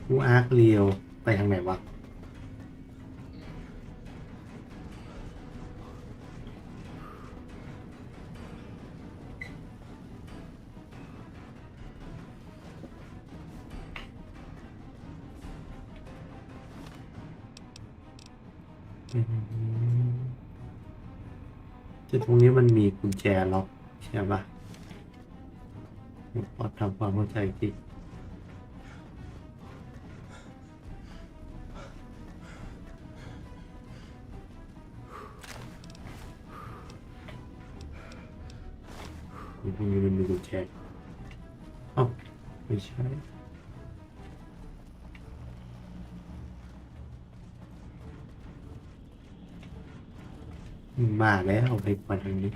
กูอาร์คเรียวไปทางไหนวะที่ตรงนี้มันมีกุญแจล็อกใช่ปะพอทำความเข้าใจทีตรงนี้มันมีกุญแจอ้าวไม่ใช่มาแล้วไปกว่าทางนี้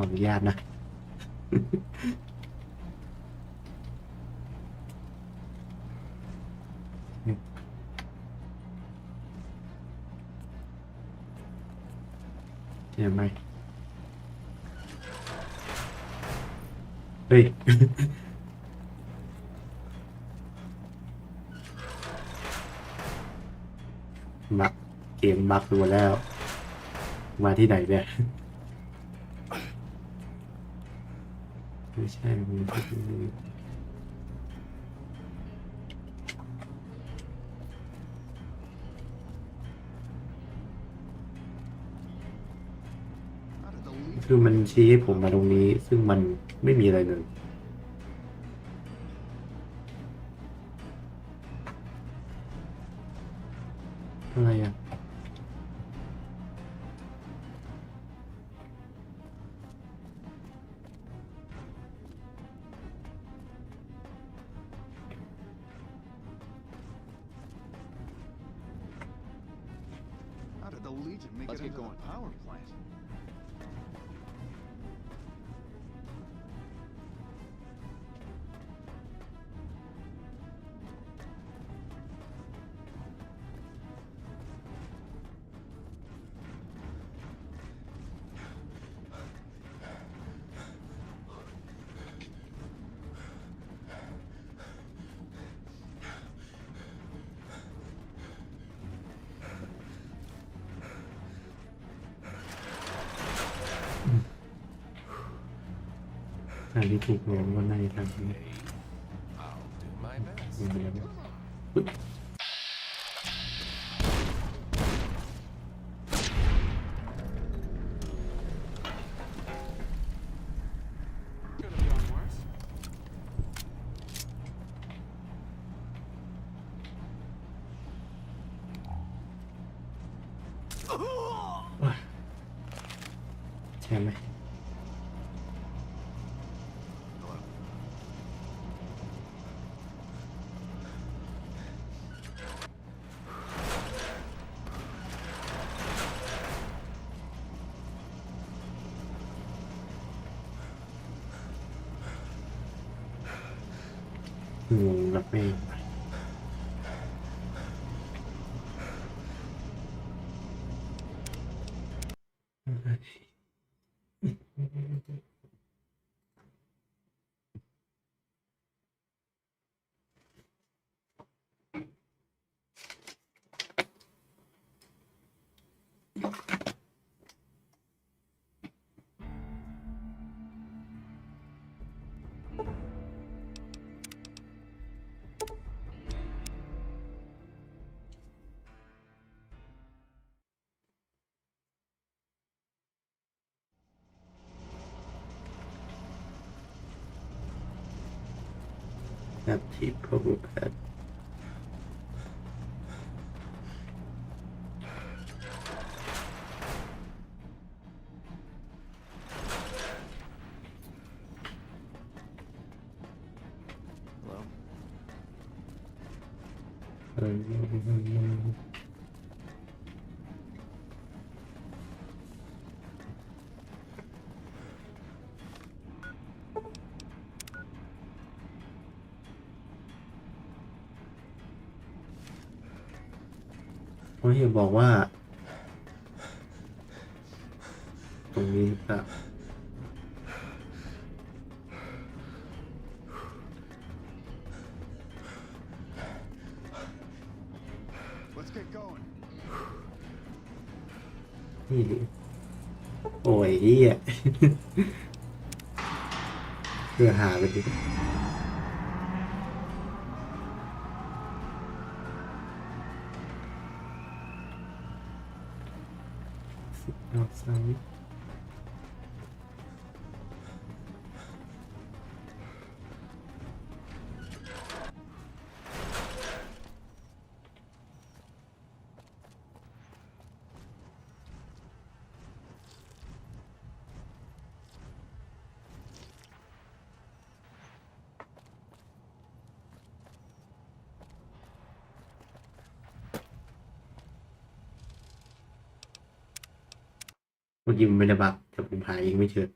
ขออนุญาตนะ โ ช่ไหมเฮ้ย บักเกมบักตัวแล้ว มาที่ไหนเนี่ยไม่ใช่มีคือมันชี้ให้ผมมาตรงนี้ซึ่งมันไม่มีอะไรเลยอะไรอ่ะLet's get going. Power plant.ทางที่ถูกลงก็น่าจะทางนี้ I'll do my best. อุ๊ยใช่ไหมงงแบบไม่แบบที่พวกแบบ เพราะเฮียบอกว่าตรงนี้ครับ Let's get going. นี่ดิโอ้ยเฮีย เพื่อหาไปดิ outside เมื่อกี้มันไม่ได้บักแต่ผมหาเองไม่เจอ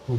โอ้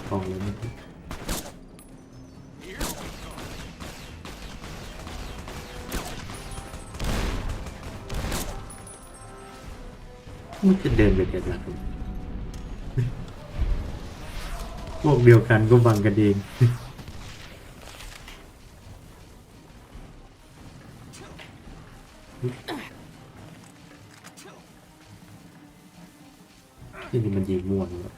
ของเลยไม่ติดมันจะเดินไปเด็ดหลังพวกเดียวกันก็บังกันเองที่นี่มันยิงม่วนเลย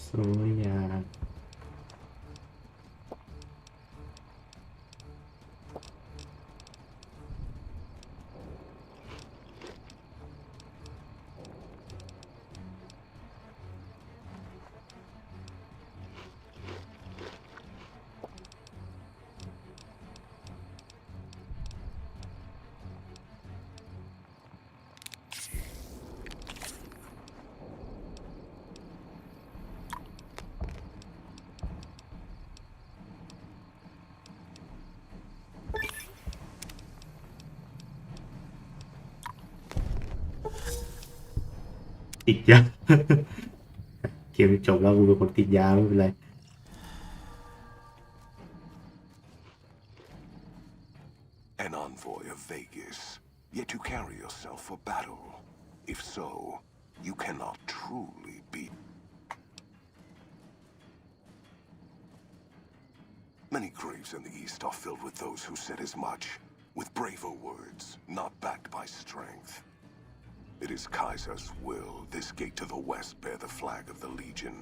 โซยา ติดยา เกมจบแล้วกูเป็นคนติดยาไม่เป็นไร An envoy of Vegas, yet you carry yourself for battle. If so, you cannot truly be. Many graves in the East are filled with those who said as much, with braver words, not backed by strength. It is Kaiser's will this gate to the west bear the flag of the Legion.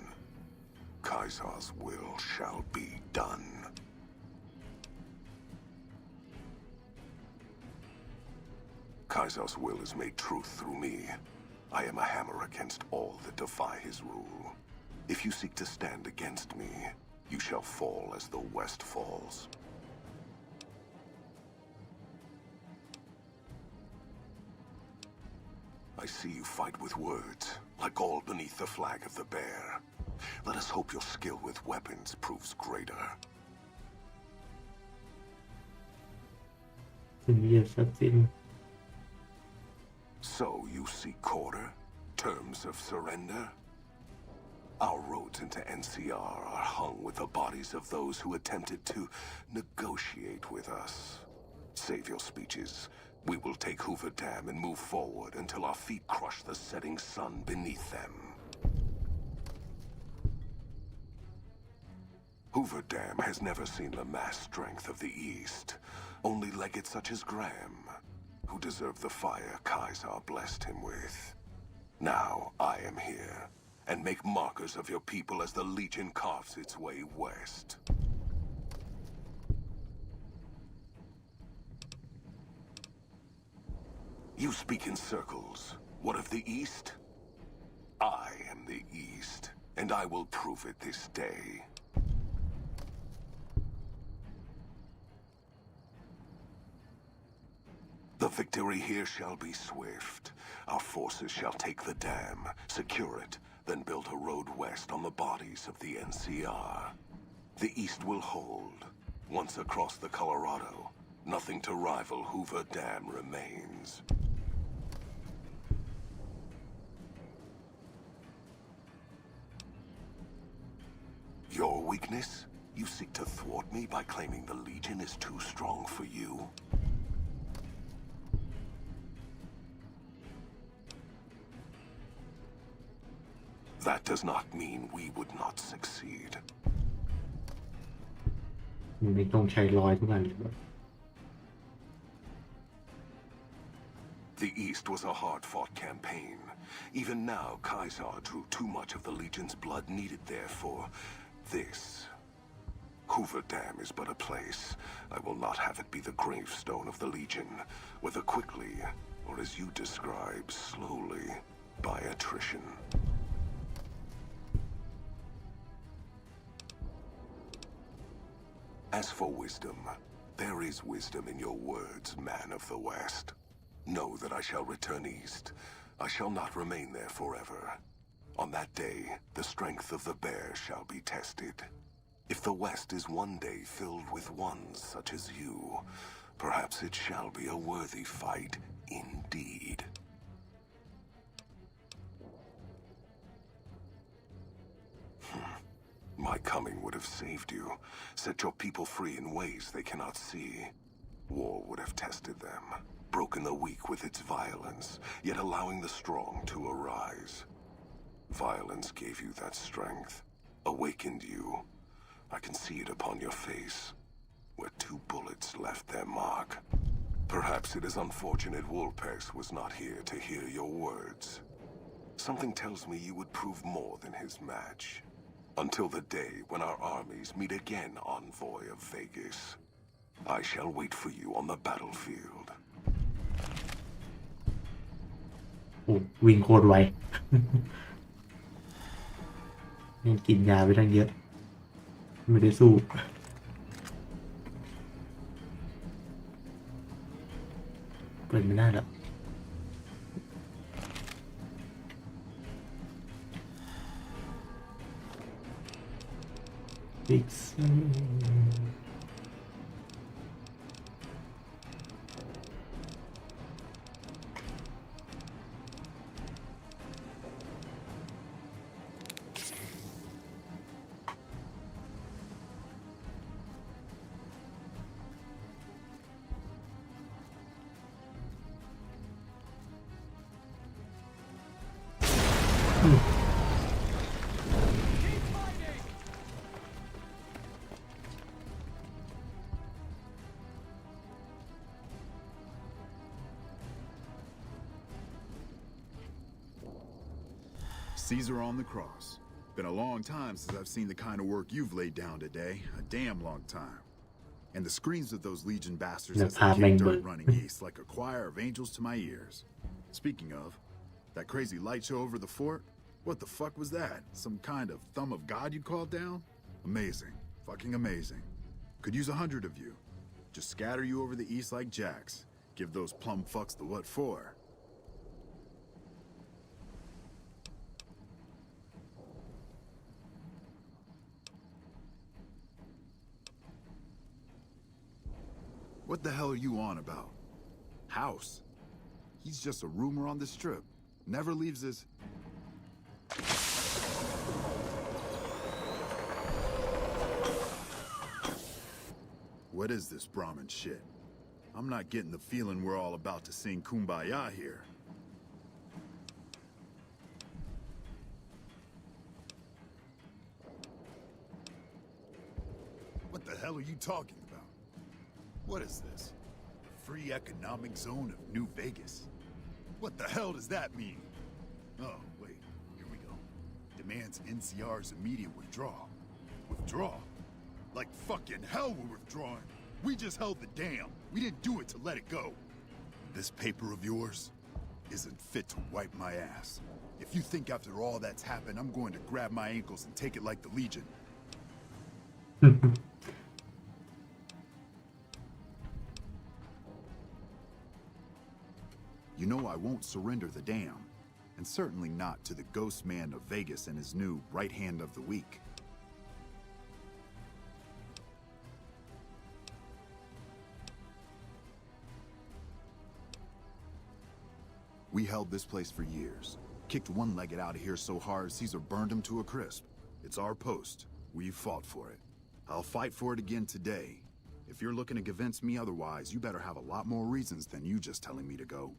Kaiser's will shall be done. Kaiser's will is made truth through me. I am a hammer against all that defy his rule. If you seek to stand against me, you shall fall as the West falls. I see you fight with words, like all beneath the flag of the bear. Let us hope your skill with weapons proves greater. สิ่งที่ศักดิ์สิทธิ์ So you seek quarter? Terms of surrender? Our roads into NCR are hung with the bodies of those who attempted to negotiate with us. Save your speeches. We will take Hoover Dam and move forward until our feet crush the setting sun beneath them. Hoover Dam has never seen the mass strength of the East. Only legates such as Graham, who deserve the fire Kaiser blessed him with. Now I am here, and make markers of your people as the Legion carves its way west. You speak in circles. What of the East? I am the East, and I will prove it this day. The victory here shall be swift. Our forces shall take the dam, secure it, then build a road west on the bodies of the NCR. The East will hold. Once across the Colorado, nothing to rival Hoover Dam remains. Your weakness? You seek to thwart me by claiming the Legion is too strong for you? That does not mean we would not succeed. ไม่ต้องใช้รอยทุกอันเลย The East was a hard-fought campaign. Even now, Kaiser drew too much of the Legion's blood needed there for this. Hoover Dam is but a place. I will not have it be the gravestone of the Legion, whether quickly, or as you describe, slowly, by attrition. As for wisdom, there is wisdom in your words, man of the West. Know that I shall return east. I shall not remain there forever. On that day, the strength of the bear shall be tested. If the West is one day filled with ones such as you, perhaps it shall be a worthy fight indeed. My coming would have saved you, set your people free in ways they cannot see. War would have tested them, broken the weak with its violence, yet allowing the strong to arise. Violence gave you that strength, awakened you. I can see it upon your face, where 2 bullets left their mark. Perhaps it is unfortunate Wolpex was not here to hear your words. Something tells me you would prove more than his match. Until the day when our armies meet again, envoy of Vegas. I shall wait for you on the battlefield. โอ้วิ่งโคตรไว นี่กินยาไปตั้งเยอะ ไม่ได้สู้ เปิดไม่ได้แล้ว Fix Caesar on the cross. Been a long time since I've seen the kind of work you've laid down today. A damn long time. And the screams of those Legion bastards นะ as ภาพ they แม่ง kick เบิ dirt ก running east like a choir of angels to my ears. Speaking of, that crazy light show over the fort, what the fuck was that? Some kind of thumb of God you called down? Amazing. Fucking amazing. Could use 100 of you. Just scatter you over the east like jacks. Give those plum fucks the what for. What the hell are you on about? House? He's just a rumor on the strip. Never leaves his... What is this Brahmin shit? I'm not getting the feeling we're all about to sing Kumbaya here. What the hell are you talking about? What is this? The free economic zone of New Vegas? What the hell does that mean? Oh, wait, here we go. Demands NCR's immediate withdrawal. Withdraw? Like fucking hell we're withdrawing. We just held the dam. We didn't do it to let it go. This paper of yours isn't fit to wipe my ass. If you think after all that's happened, I'm going to grab my ankles and take it like the Legion. You know I won't surrender the dam, and certainly not to the ghost man of Vegas and his new right hand of the week. We held this place for years. Kicked one-legged out of here so hard Caesar burned him to a crisp. It's our post. We fought for it. I'll fight for it again today. If you're looking to convince me otherwise, you better have a lot more reasons than you just telling me to go.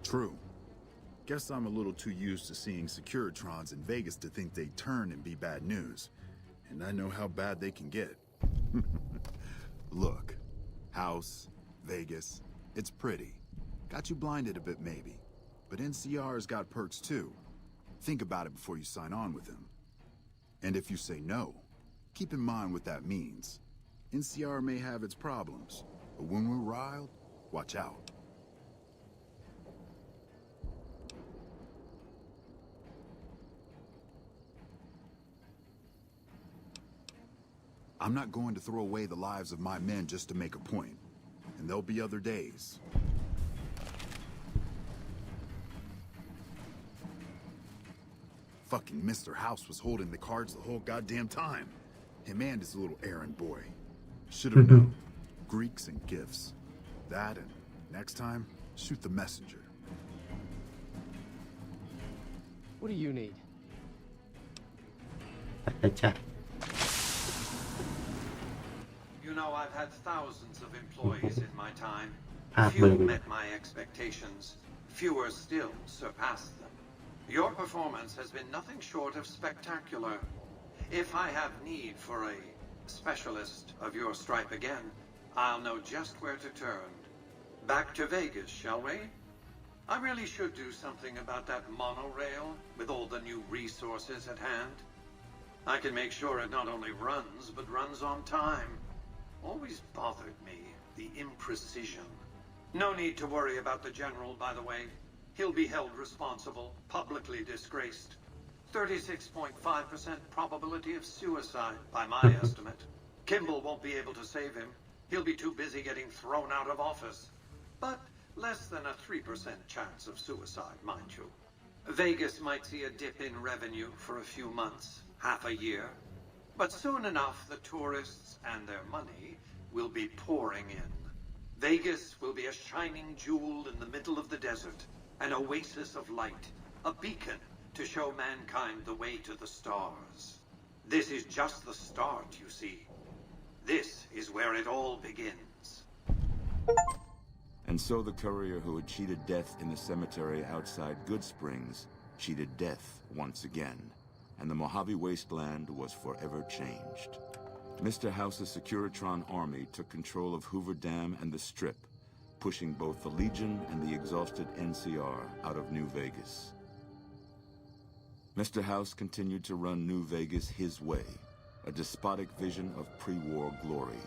True. Guess I'm a little too used to seeing Securitrons in Vegas to think they turn and be bad news. And I know how bad they can get. Look, House, Vegas, it's pretty. Got you blinded a bit maybe. But NCR's got perks too. Think about it before you sign on with him. And if you say no, keep in mind what that means. NCR may have its problems, but when we're riled, watch out. I'm not going to throw away the lives of my men just to make a point. And there'll be other days. Fucking Mr. House was holding the cards the whole goddamn time. Him and his little errand boy. Should've known. Greeks and gifts. That and next time, shoot the messenger. What do you need? You know, I've had thousands of employees in my time. Few met my expectations. Fewer still surpassed them. Your performance has been nothing short of spectacular. If I have need for a specialist of your stripe again, I'll know just where to turn. Back to Vegas, shall we? I really should do something about that monorail with all the new resources at hand. I can make sure it not only runs, but runs on time. Always bothered me, the imprecision. No need to worry about the general, by the way. He'll be held responsible, publicly disgraced. 36.5% probability of suicide, by my estimate. Kimball won't be able to save him. He'll be too busy getting thrown out of office. But less than a 3% chance of suicide, mind you. Vegas might see a dip in revenue for a few months, half a year. But soon enough, the tourists and their money will be pouring in. Vegas will be a shining jewel in the middle of the desert, an oasis of light, a beacon to show mankind the way to the stars. This is just the start, you see. This is where it all begins. And so the courier who had cheated death in the cemetery outside Good Springs cheated death once again, and the Mojave Wasteland was forever changed. Mr. House's Securitron army took control of Hoover Dam and the Strip, pushing both the Legion and the exhausted NCR out of New Vegas. Mr. House continued to run New Vegas his way, a despotic vision of pre-war glory.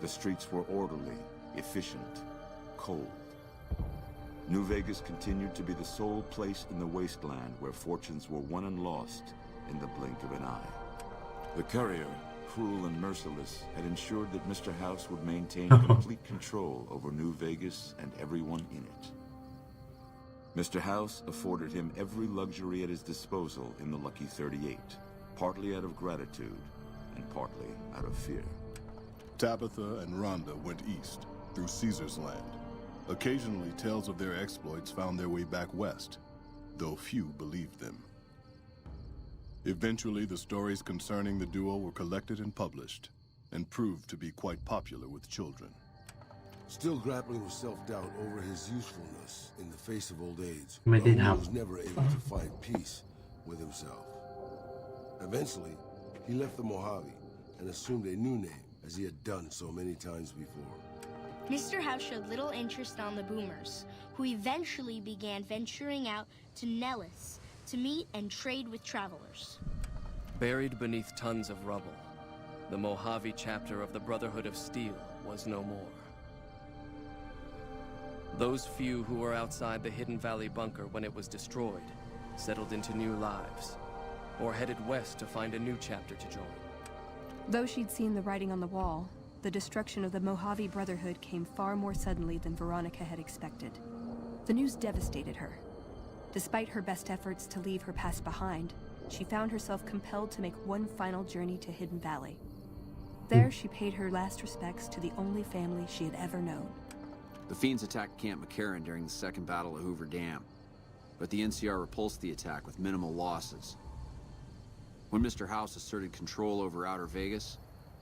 The streets were orderly, efficient, cold. New Vegas continued to be the sole place in the wasteland where fortunes were won and lost in the blink of an eye. The courier, cruel and merciless, had ensured that Mr. House would maintain complete control over New Vegas and everyone in it. Mr. House afforded him every luxury at his disposal in the Lucky 38, partly out of gratitude and partly out of fear. Tabitha and Rhonda went east, through Caesar's land. Occasionally, tales of their exploits found their way back west, though few believed them. Eventually, the stories concerning the duo were collected and published, and proved to be quite popular with children. Still grappling with self-doubt over his usefulness in the face of old age,ไม่ได้ Raoul ทำ was never able to find peace with himself. Eventually, he left the Mojave and assumed a new name, as he had done so many times before. Mr. House showed little interest on the boomers, who eventually began venturing out to Nellis to meet and trade with travelers. Buried beneath tons of rubble, the Mojave chapter of the Brotherhood of Steel was no more. Those few who were outside the Hidden Valley bunker when it was destroyed settled into new lives, or headed west to find a new chapter to join. Though she'd seen the writing on the wall, the destruction of the Mojave Brotherhood came far more suddenly than Veronica had expected. The news devastated her. Despite her best efforts to leave her past behind, she found herself compelled to make one final journey to Hidden Valley. There, she paid her last respects to the only family she had ever known. The Fiends attacked Camp McCarran during the Second Battle of Hoover Dam, but the NCR repulsed the attack with minimal losses. When Mr. House asserted control over Outer Vegas,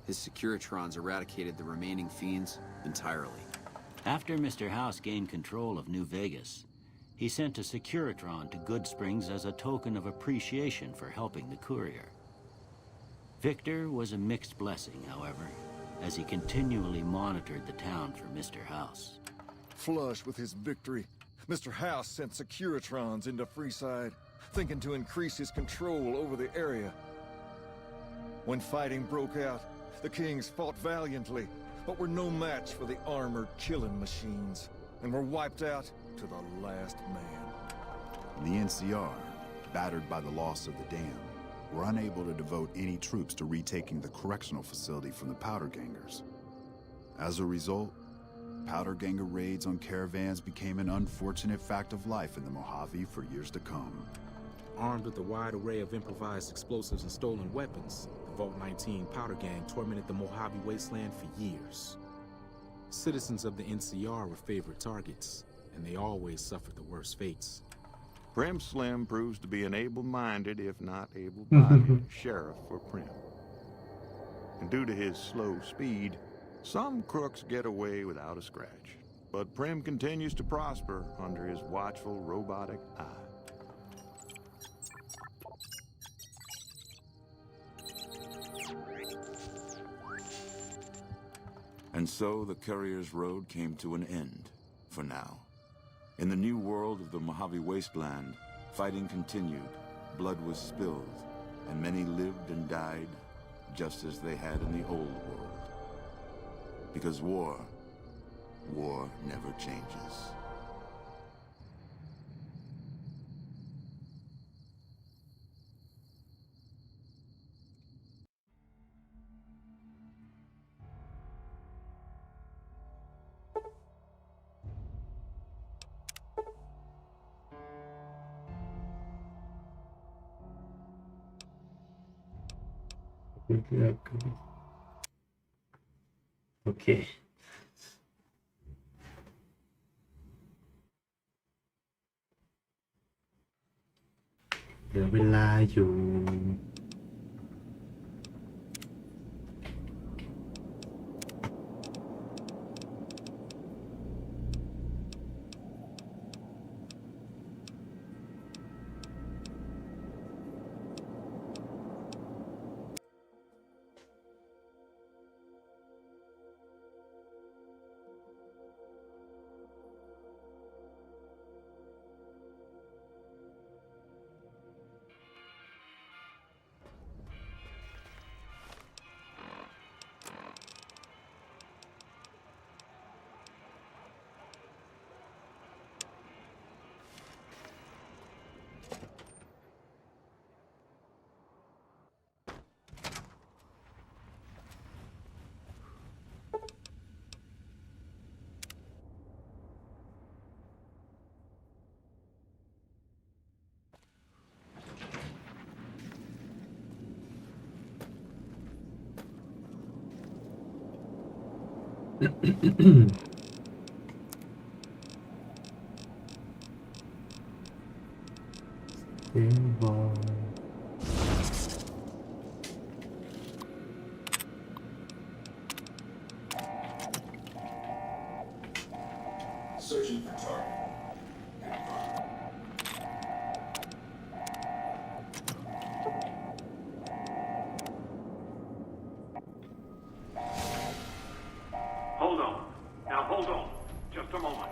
his Securitrons eradicated the remaining Fiends entirely. After Mr. House gained control of New Vegas, he sent a Securitron to Good Springs as a token of appreciation for helping the courier. Victor was a mixed blessing, however, as he continually monitored the town for Mr. House. Flush with his victory, Mr. House sent Securitrons into Freeside, thinking to increase his control over the area. When fighting broke out, the Kings fought valiantly, but were no match for the armored killing machines, and were wiped out to the last man. The NCR, battered by the loss of the dam, were unable to devote any troops to retaking the correctional facility from the Powder Gangers. As a result, Powder Ganger raids on caravans became an unfortunate fact of life in the Mojave for years to come. Armed with a wide array of improvised explosives and stolen weapons, the Vault 19 Powder Gang tormented the Mojave wasteland for years. Citizens of the NCR were favorite targets, and they always suffered the worst fates. Prim Slim proves to be an able-minded, if not able-bodied, sheriff for Prim. And due to his slow speed, some crooks get away without a scratch. But Prim continues to prosper under his watchful, robotic eye. And so the courier's road came to an end, for now. In the new world of the Mojave Wasteland, fighting continued, blood was spilled, and many lived and died just as they had in the old world. Because war never changes. Okay. เหลือเวลาอยู่ Mr. Searching for target. Hold on. Now hold on. Just a moment.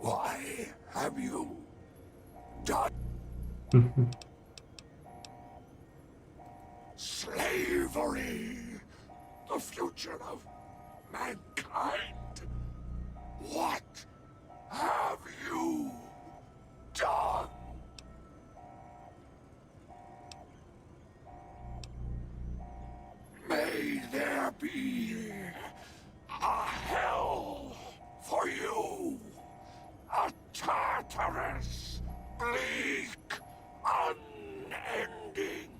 Why have you done slavery? The future of mankind? What have you done? May there be a hell for you. A Tartarus, bleak, unending.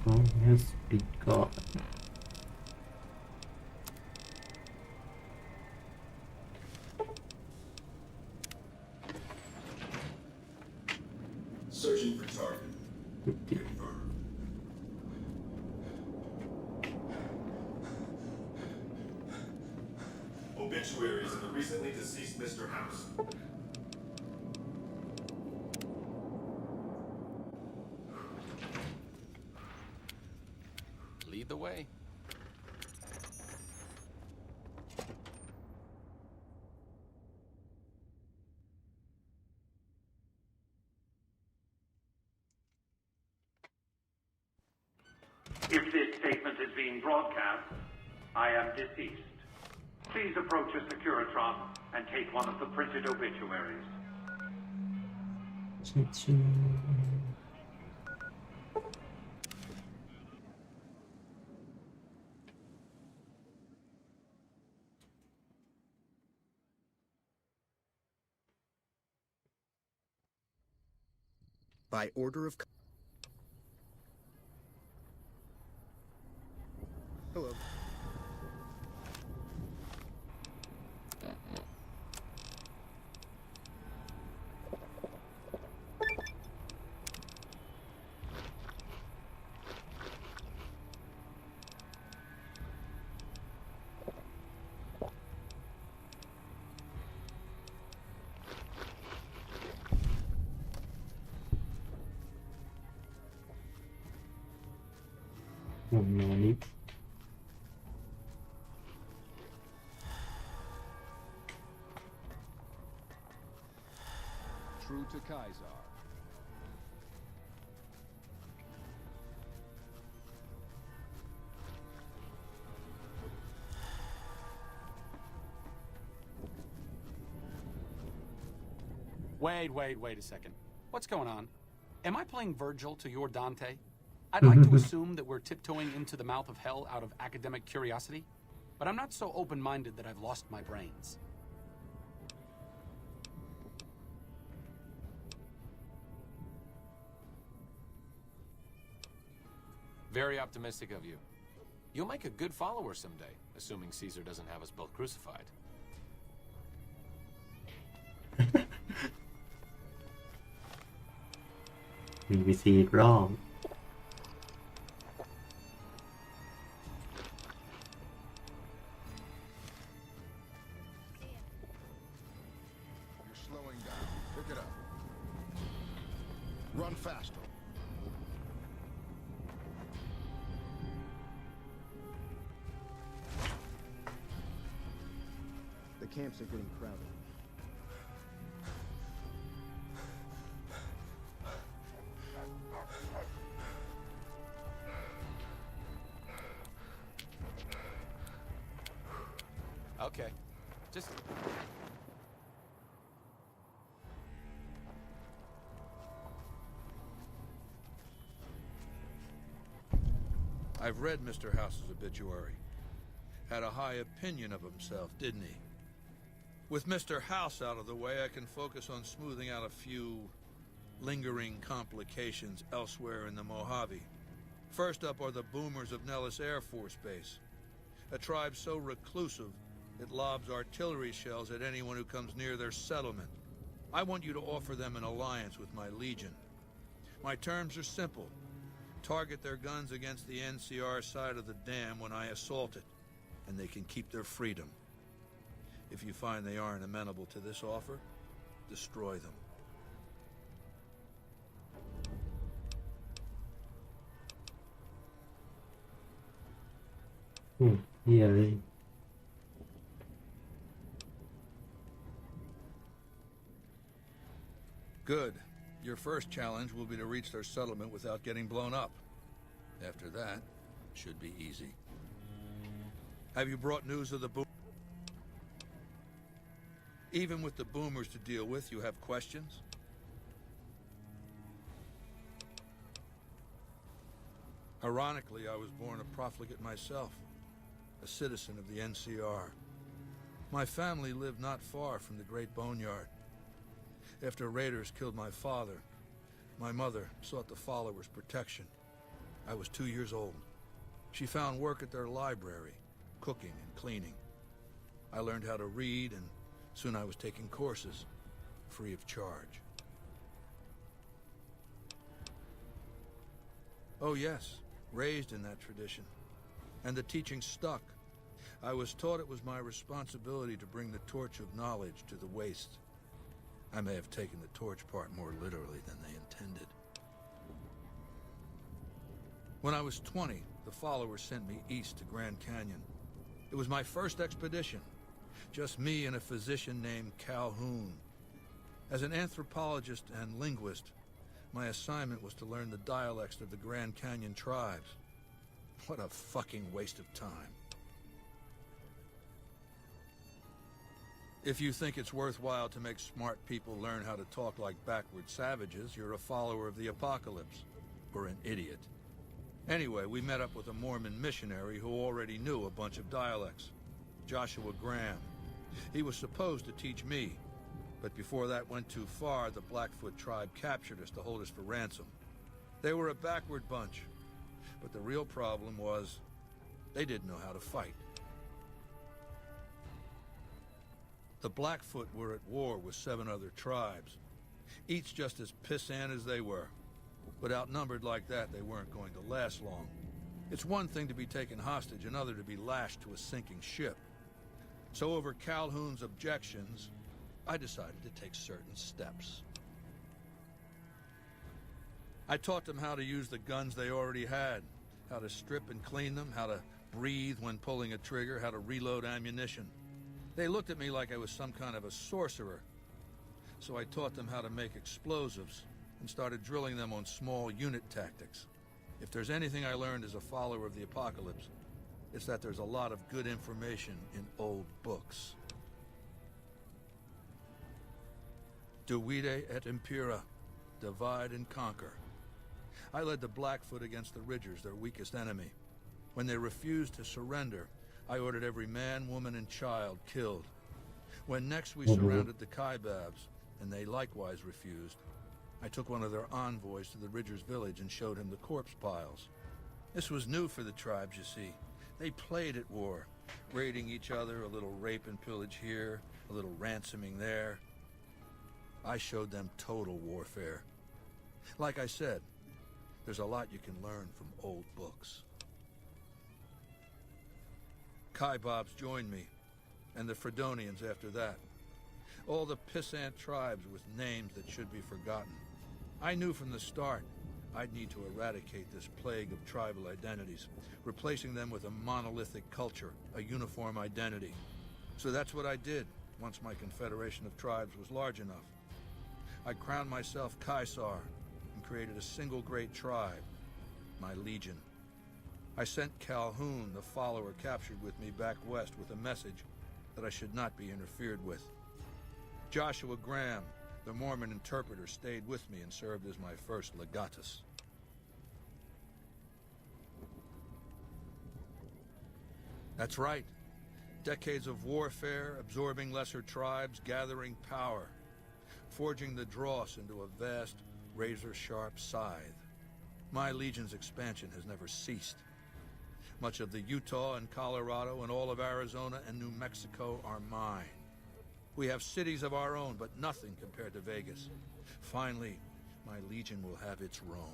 Oh, yes, it got. Searching for target. Confirmed. Obituaries of the recently deceased Mr. House. Lead the way. If this statement is being broadcast, I am deceased. Please approach a Securitron and take one of the printed obituaries. By order of... Hello. True to Kaiser. Wait a second. What's going on? Am I playing Virgil to your Dante? I'd like to assume that we're tiptoeing into the mouth of hell out of academic curiosity, but I'm not so open-minded that I've lost my brains. Very optimistic of you. You'll make a good follower someday, assuming Caesar doesn't have us both crucified. BBC wrong. You're slowing down. Pick it up. Run faster. The camps are getting crowded. Okay. Just... I've read Mr. House's obituary. Had a high opinion of himself, didn't he? With Mr. House out of the way, I can focus on smoothing out a few lingering complications elsewhere in the Mojave. First up are the boomers of Nellis Air Force Base, a tribe so reclusive it lobs artillery shells at anyone who comes near their settlement. I want you to offer them an alliance with my Legion. My terms are simple. Target their guns against the NCR side of the dam when I assault it, and they can keep their freedom. If you find they aren't amenable to this offer, destroy them. Yeah. Good. Your first challenge will be to reach their settlement without getting blown up. After that, should be easy. Have you brought news of the boom? Even with the boomers to deal with, you have questions? Ironically, I was born a profligate myself, a citizen of the NCR. My family lived not far from the Great Boneyard. After raiders killed my father, my mother sought the followers' protection. I was 2 years old. She found work at their library, cooking and cleaning. I learned how to read, and soon I was taking courses, free of charge. Oh yes, raised in that tradition. And the teaching stuck. I was taught it was my responsibility to bring the torch of knowledge to the waste. I may have taken the torch part more literally than they intended. When I was 20, the followers sent me east to Grand Canyon. It was my first expedition. Just me and a physician named Calhoun. As an anthropologist and linguist, my assignment was to learn the dialects of the Grand Canyon tribes. What a fucking waste of time. If you think it's worthwhile to make smart people learn how to talk like backward savages, you're a follower of the apocalypse, or an idiot. Anyway, we met up with a Mormon missionary who already knew a bunch of dialects, Joshua Graham. He was supposed to teach me, but before that went too far, the Blackfoot tribe captured us to hold us for ransom. They were a backward bunch, but the real problem was they didn't know how to fight. The Blackfoot were at war with 7 other tribes, each just as pissant as they were. But outnumbered like that, they weren't going to last long. It's one thing to be taken hostage, another to be lashed to a sinking ship. So over Calhoun's objections, I decided to take certain steps. I taught them how to use the guns they already had, how to strip and clean them, how to breathe when pulling a trigger, how to reload ammunition. They looked at me like I was some kind of a sorcerer. So I taught them how to make explosives and started drilling them on small unit tactics. If there's anything I learned as a follower of the apocalypse, it's that there's a lot of good information in old books. Divide et impera, divide and conquer. I led the Blackfoot against the Ridgers, their weakest enemy. When they refused to surrender, I ordered every man, woman, and child killed. When next we surrounded the Kaibabs, and they likewise refused, I took one of their envoys to the Ridgers' village and showed him the corpse piles. This was new for the tribes, you see. They played at war, raiding each other, a little rape and pillage here, a little ransoming there. I showed them total warfare. Like I said, there's a lot you can learn from old books. Kaibabs joined me, and the Fredonians after that. All the pissant tribes with names that should be forgotten. I knew from the start I'd need to eradicate this plague of tribal identities, replacing them with a monolithic culture, a uniform identity. So that's what I did once my confederation of tribes was large enough. I crowned myself Caesar and created a single great tribe, my Legion. I sent Calhoun, the follower captured with me, back west with a message. that I should not be interfered with. Joshua Graham, the Mormon interpreter, stayed with me and served as my first legatus. That's right. Decades of warfare, absorbing lesser tribes, gathering power, forging the dross into a vast, razor-sharp scythe. My legion's expansion has never ceased. Much of the Utah and Colorado and all of Arizona and New Mexico are mine. We have cities of our own, but nothing compared to Vegas. Finally, my legion will have its Rome.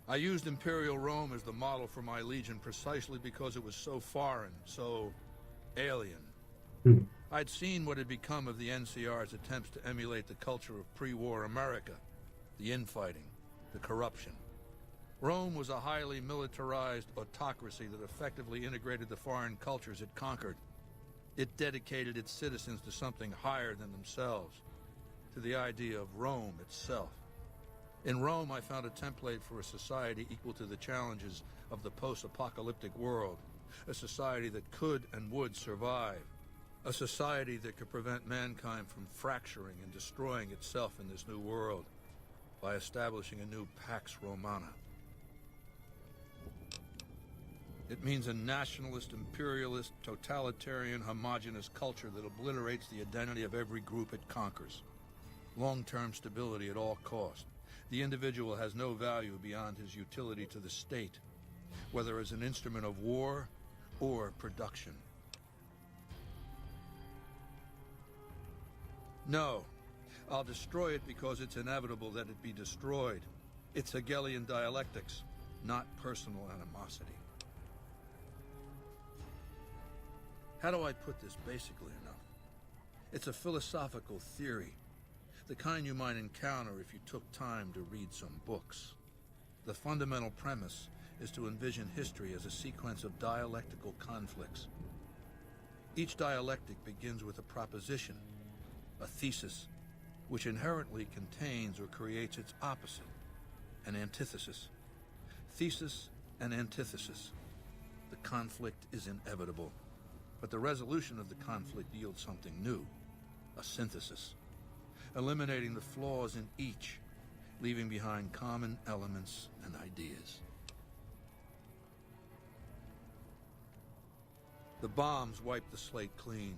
I used Imperial Rome as the model for my legion precisely because it was so foreign, so alien. I'd seen what had become of the NCR's attempts to emulate the culture of pre-war America, the infighting, the corruption. Rome was a highly militarized autocracy that effectively integrated the foreign cultures it conquered. It dedicated its citizens to something higher than themselves, to the idea of Rome itself. In Rome, I found a template for a society equal to the challenges of the post-apocalyptic world, a society that could and would survive, a society that could prevent mankind from fracturing and destroying itself in this new world by establishing a new Pax Romana. It means a nationalist, imperialist, totalitarian, homogenous culture that obliterates the identity of every group it conquers. Long-term stability at all cost. The individual has no value beyond his utility to the state, whether as an instrument of war or production. No, I'll destroy it because it's inevitable that it be destroyed. It's Hegelian dialectics, not personal animosity. How do I put this basically enough? It's a philosophical theory, the kind you might encounter if you took time to read some books. The fundamental premise is to envision history as a sequence of dialectical conflicts. Each dialectic begins with a proposition, a thesis, which inherently contains or creates its opposite, an antithesis. Thesis and antithesis. The conflict is inevitable, but the resolution of the conflict yields something new, a synthesis, eliminating the flaws in each, leaving behind common elements and ideas. The bombs wiped the slate clean.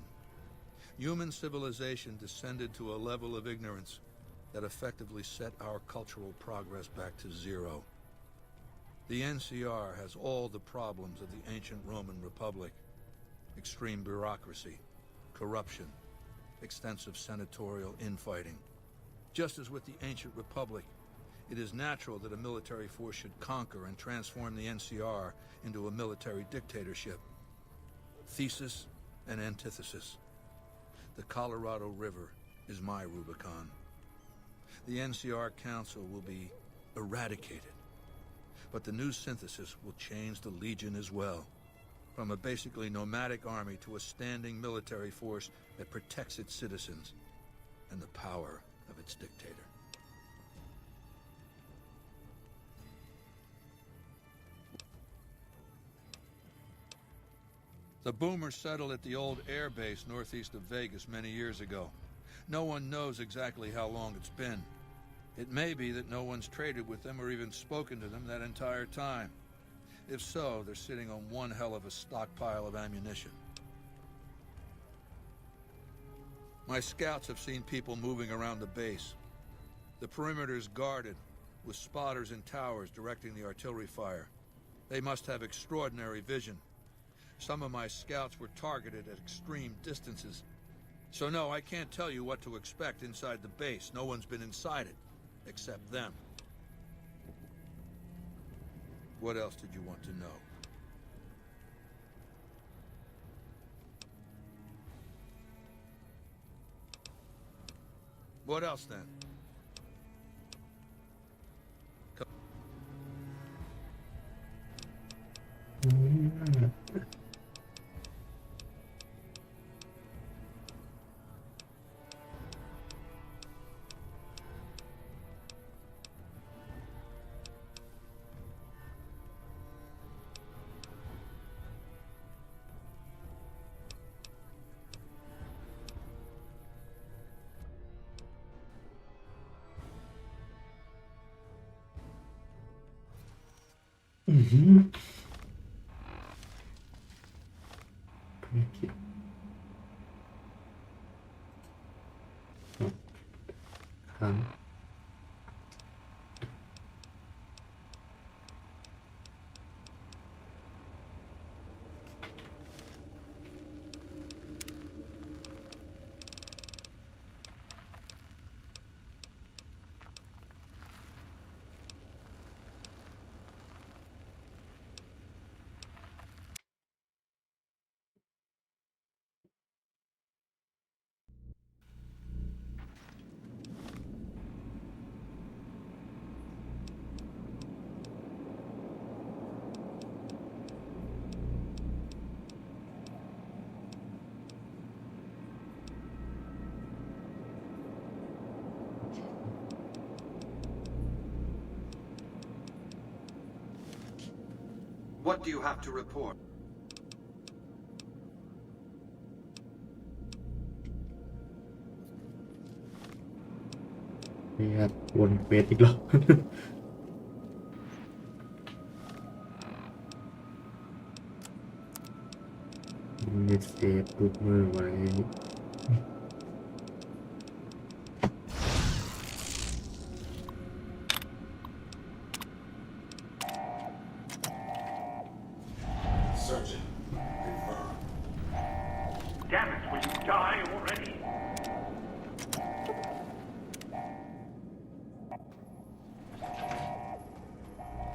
Human civilization descended to a level of ignorance that effectively set our cultural progress back to zero. The NCR has all the problems of the ancient Roman Republic: extreme bureaucracy, corruption, extensive senatorial infighting. Just as with the ancient Republic, it is natural that a military force should conquer and transform the NCR into a military dictatorship. Thesis and antithesis. The Colorado River is my Rubicon. The NCR Council will be eradicated, but the new synthesis will change the Legion as well. From a basically nomadic army to a standing military force that protects its citizens and the power of its dictator. The boomers settled at the old air base northeast of Vegas many years ago. No one knows exactly how long it's been. It may be that no one's traded with them or even spoken to them that entire time. If so, they're sitting on one hell of a stockpile of ammunition. My scouts have seen people moving around the base. The perimeter's guarded, with spotters in towers directing the artillery fire. They must have extraordinary vision. Some of my scouts were targeted at extreme distances. So no, I can't tell you what to expect inside the base. No one's been inside it, except them. What else did you want to know? What else then? ภารกิจครั้ง What do you have to report? นี่ครับวนเควสอีกรอบมีเซฟลูกมือไว้ Surgeon, confirm. Damn it, will you die already?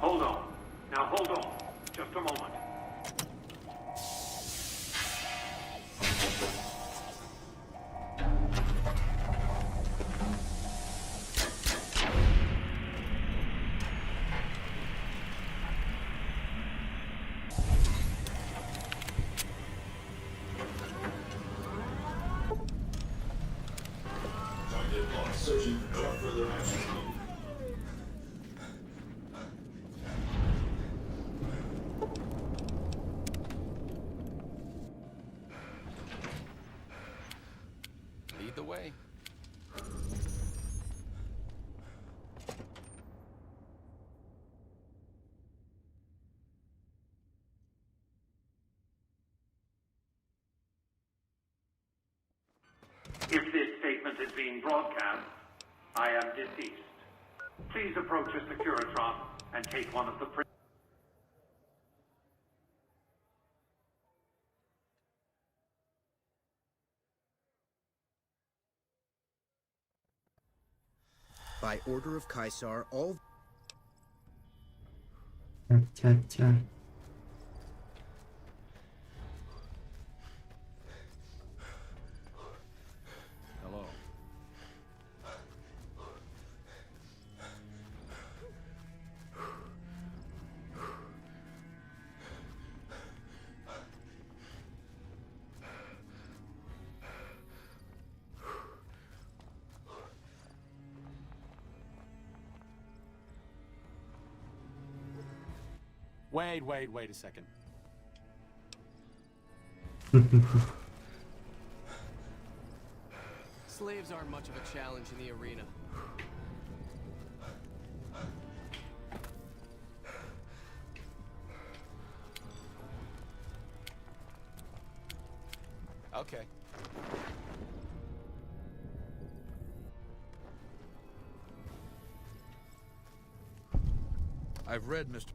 Hold on. Now hold on. Just a moment. Target lost. Surgeon, no further action needed. Lead the way. If this statement is being broadcast, I am deceased. Please approach a Securitron and take one of the By order of Caesar, all ชัด Hello. Wait a second. Slaves aren't much of a challenge in the arena. Okay. I've read Mr.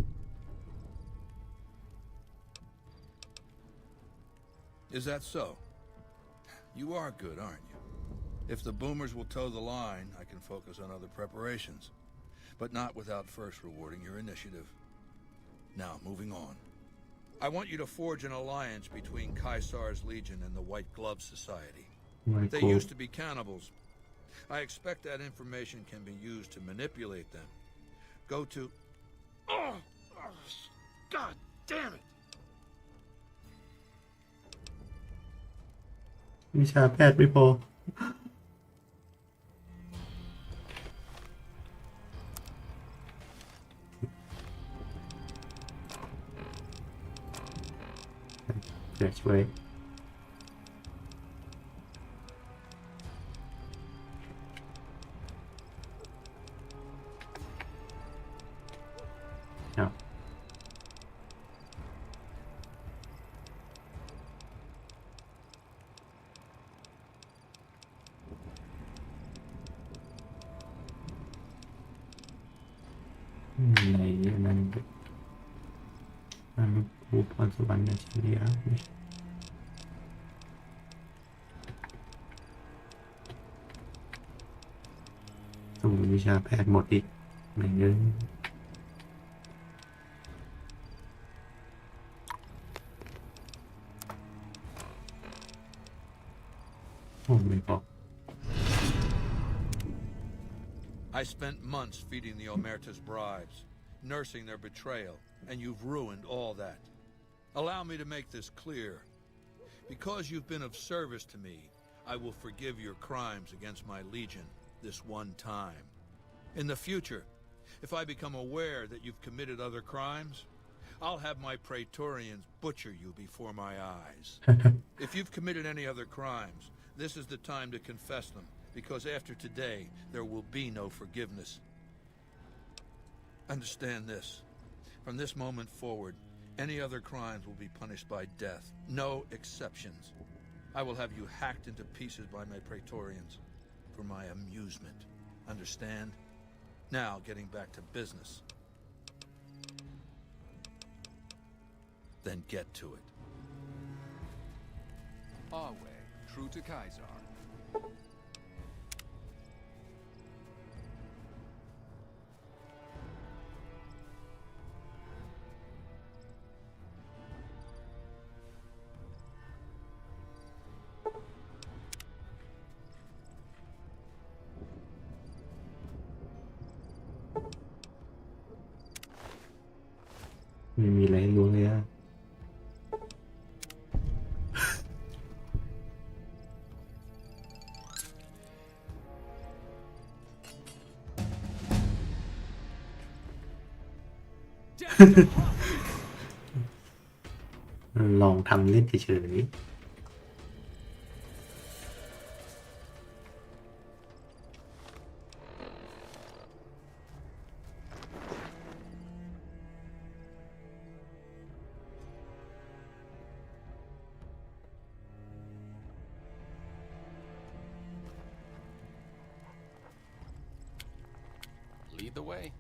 Is that so? You are good, aren't you? If the boomers will toe the line, I can focus on other preparations. But not without first rewarding your initiative. Now, moving on. I want you to forge an alliance between Caesar's Legion and the White Glove Society. They used to be cannibals. I expect that information can be used to manipulate them. Go to... Oh, God damn it! วิชาแพทย์ไม่พอ เดี๋ยวช่วย อะไรนั้นมันผู้พรสวรรค์เฉลี่ยส่งวิชาแพทย์หมดอีกไหนเงินโอ้ไม่พอ I spent months feeding the Omerta's bribes, nursing their betrayal, and you've ruined all that. Allow me to make this clear. Because you've been of service to me, I will forgive your crimes against my legion this one time. In the future, if I become aware that you've committed other crimes, I'll have my Praetorians butcher you before my eyes. If you've committed any other crimes, this is the time to confess them, because after today, there will be no forgiveness. Understand this. From this moment forward, any other crimes will be punished by death. No exceptions. I will have you hacked into pieces by my Praetorians for my amusement. Understand? Now, getting back to business. Then get to it. Our way, true to Kaiser.ไม่มีอะไรให้รู้เลยอะลองทำเล่นเฉยๆLead the way.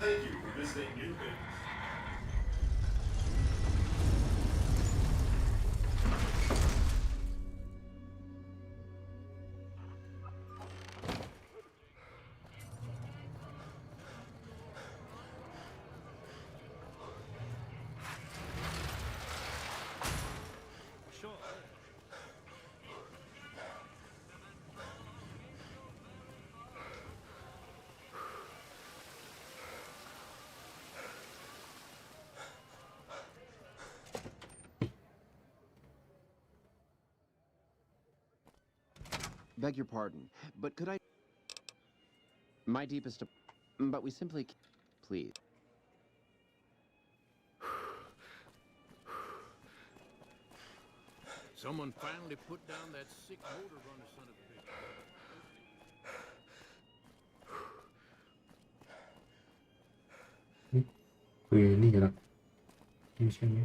Thank you for visiting New Things. Beg your pardon, but could I... My deepest... But we simply... Please. Someone finally put down that sick motor runner son of a bitch. คุยนี่กันหรอใช่ไหม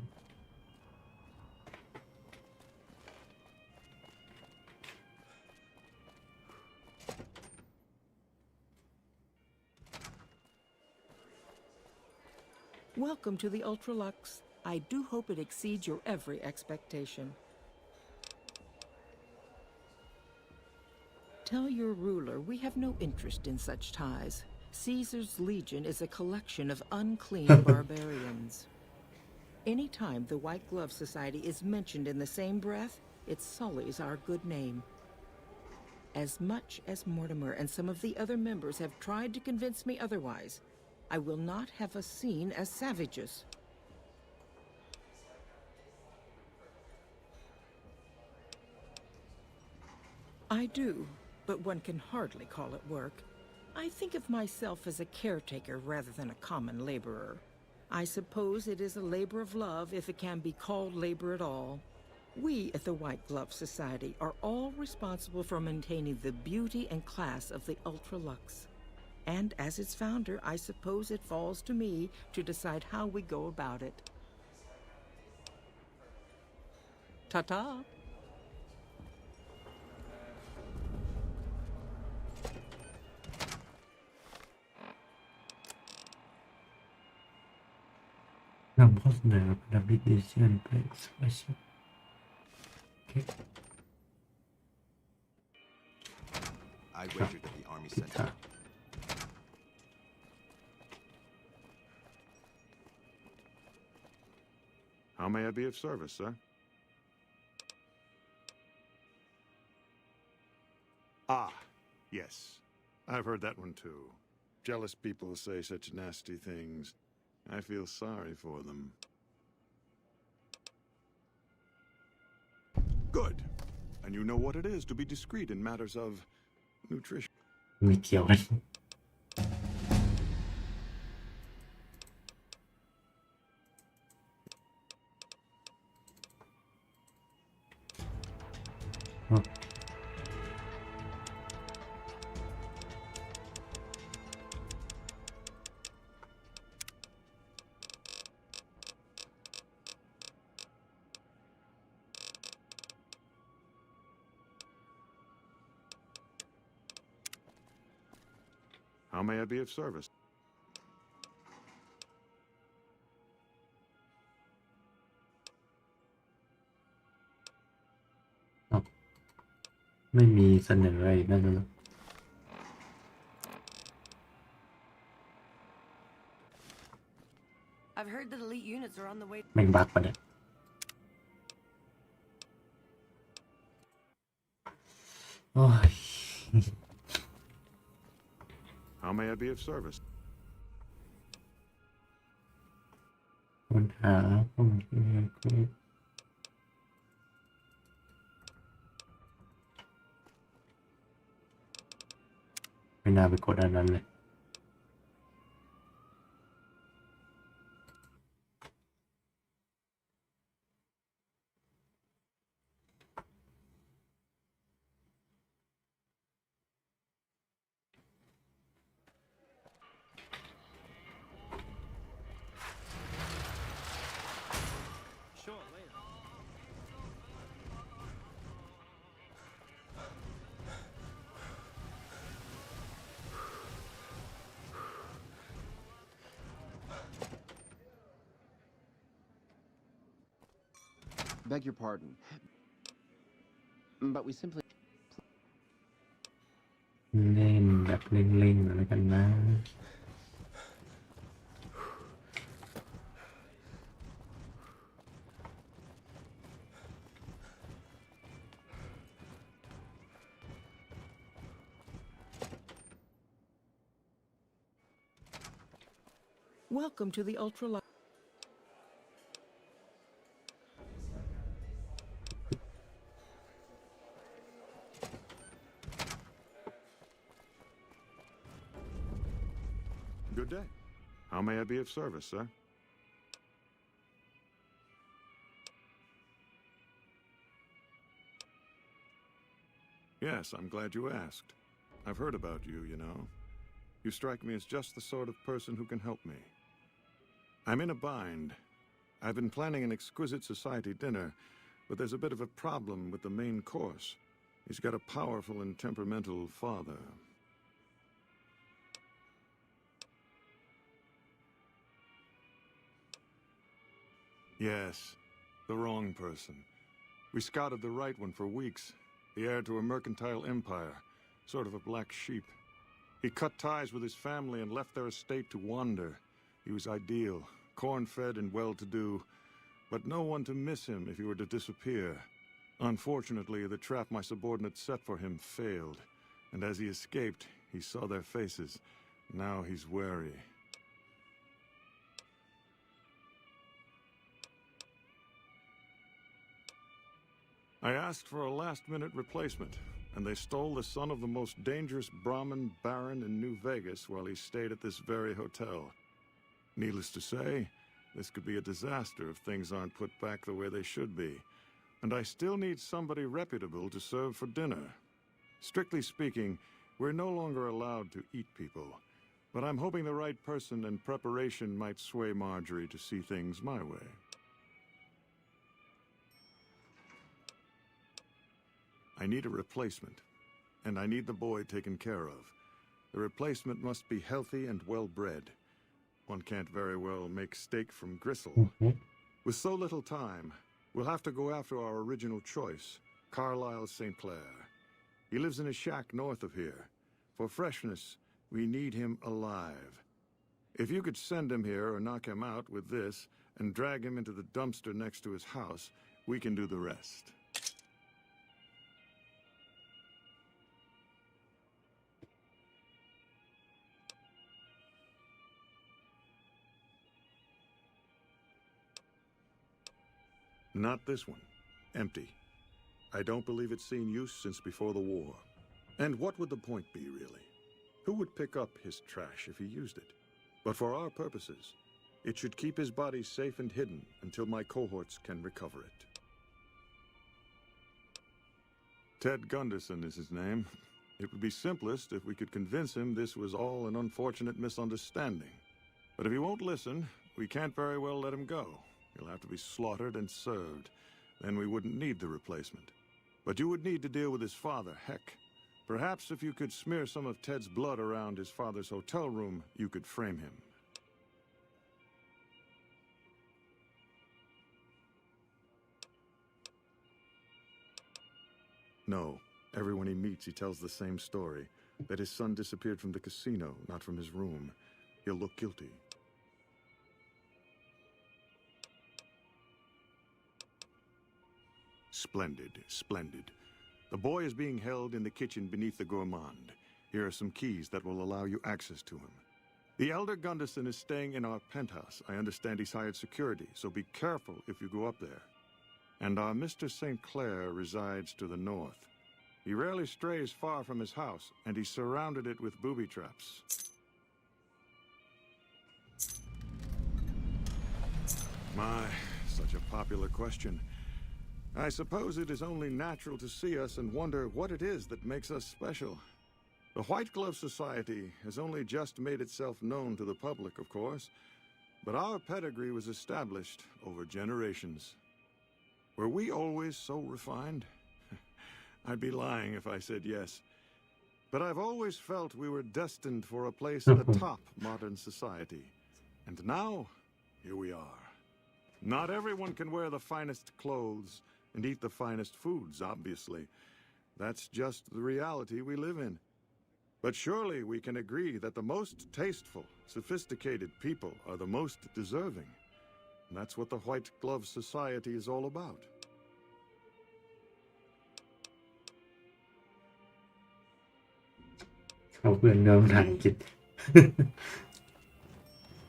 Welcome to the Ultralux. I do hope it exceeds your every expectation. Tell your ruler we have no interest in such ties. Caesar's Legion is a collection of unclean barbarians. Anytime the White Glove Society is mentioned in the same breath, it sullies our good name. As much as Mortimer and some of the other members have tried to convince me otherwise, I will not have us seen as savages. I do, but one can hardly call it work. I think of myself as a caretaker rather than a common laborer. I suppose it is a labor of love if it can be called labor at all. We at the White Glove Society are all responsible for maintaining the beauty and class of the Ultralux. And as its founder, I suppose it falls to me to decide how we go about it. Ta-ta. Okay. I wagered that the army sent it. How may I be of service, sir? Ah, yes. I've heard that one too. Jealous people say such nasty things. I feel sorry for them. Good. And you know what it is to be discreet in matters of nutrition. ไม่เกี่ยวกัน How may I be of service? ไม่มีเสนออะไรนั่นเลย I've heard that elite units are on the way. แม่งบักปะเนี่ยโอ้ย How may I be of service? ปัญหาของคือไม่น่าไปกดอันนั้นเลย Beg your pardon, but we simply เล่นแบบเล่นๆอะไรกันนะ Welcome to the Ultralux. Good day. How may I be of service, sir? Yes, I'm glad you asked. I've heard about you, you know. You strike me as just the sort of person who can help me. I'm in a bind. I've been planning an exquisite society dinner, but there's a bit of a problem with the main course. He's got a powerful and temperamental father. Yes, the wrong person. We scouted the right one for weeks. The heir to a mercantile empire, sort of a black sheep. He cut ties with his family and left their estate to wander. He was ideal, corn-fed and well-to-do, but no one to miss him if he were to disappear. Unfortunately, the trap my subordinates set for him failed, and as he escaped, he saw their faces. Now he's wary. I asked for a last-minute replacement, and they stole the son of the most dangerous Brahmin baron in New Vegas while he stayed at this very hotel. Needless to say, This could be a disaster if things aren't put back the way they should be. And I still need somebody reputable to serve for dinner. Strictly speaking, we're no longer allowed to eat people. But I'm hoping the right person and preparation might sway Marjorie to see things my way. I need a replacement, and I need the boy taken care of. The replacement must be healthy and well-bred. One can't very well make steak from gristle. With so little time, we'll have to go after our original choice, Carlisle St. Clair. He lives in a shack north of here. For freshness, we need him alive. If you could send him here or knock him out with this and drag him into the dumpster next to his house, we can do the rest. Not this one. Empty. I don't believe it's seen use since before the war. And what would the point be, really? Who would pick up his trash if he used it? But for our purposes, it should keep his body safe and hidden until my cohorts can recover it. Ted Gunderson is his name. It would be simplest if we could convince him this was all an unfortunate misunderstanding. But if he won't listen, we can't very well let him go. He'll have to be slaughtered and served. Then we wouldn't need the replacement. But you would need to deal with his father, Heck. Perhaps if you could smear some of Ted's blood around his father's hotel room, you could frame him. No. Everyone he meets, he tells the same story. That his son disappeared from the casino, not from his room. He'll look guilty. Splendid, splendid. The boy is being held in the kitchen beneath the gourmand. Here are some keys that will allow you access to him. The elder Gunderson is staying in our penthouse. I understand he's hired security, so be careful if you go up there. And our Mr. St. Clair resides to the north. He rarely strays far from his house, and he's surrounded it with booby traps. My, such a popular question. I suppose it is only natural to see us and wonder what it is that makes us special. The White Glove Society has only just made itself known to the public, of course, but our pedigree was established over generations. Were we always so refined? I'd be lying if I said yes. But I've always felt we were destined for a place atop modern society. And now, here we are. Not everyone can wear the finest clothes and eat the finest foods, obviously. That's just the reality we live in. But surely we can agree that the most tasteful, sophisticated people are the most deserving. And that's what the White Glove Society is all about.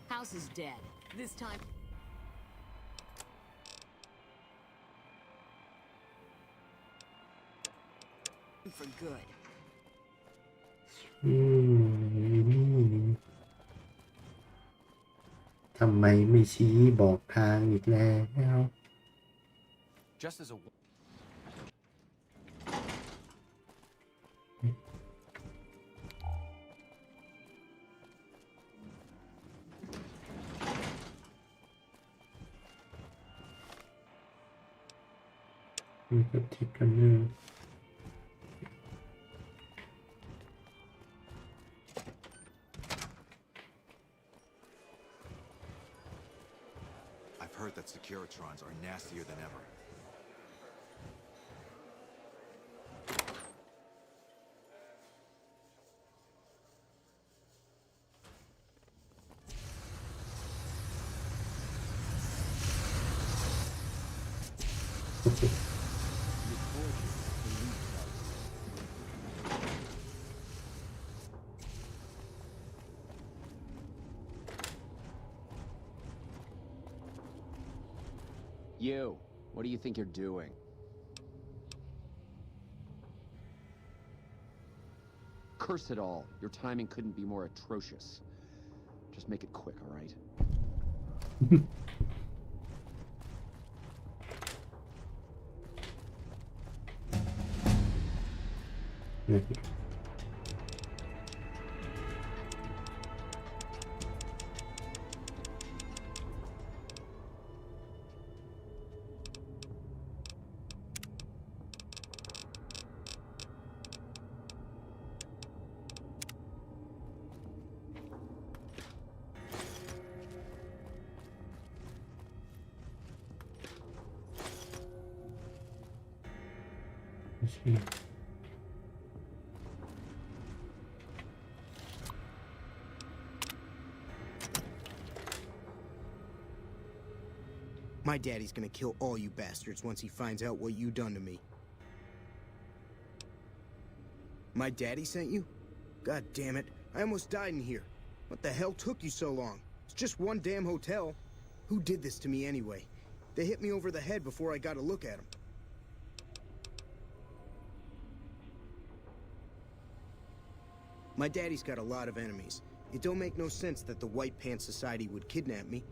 House is dead. This time. For good. ทำไมไม่ชี้บอกทางอีกแล้ว Just as aมีกระติกกันนึง I've heard that Securitrons are nastier than ever. You, what do you think you're doing? Curse it all. Your timing couldn't be more atrocious. Just make it quick, all right? เนี่ย My daddy's gonna kill all you bastards once he finds out what you done to me. My daddy sent you? God damn it. I almost died in here. What the hell took you so long? It's just one damn hotel. Who did this to me anyway? They hit me over the head before I got a look at him. My daddy's got a lot of enemies. It don't make no sense that the White Pants Society would kidnap me.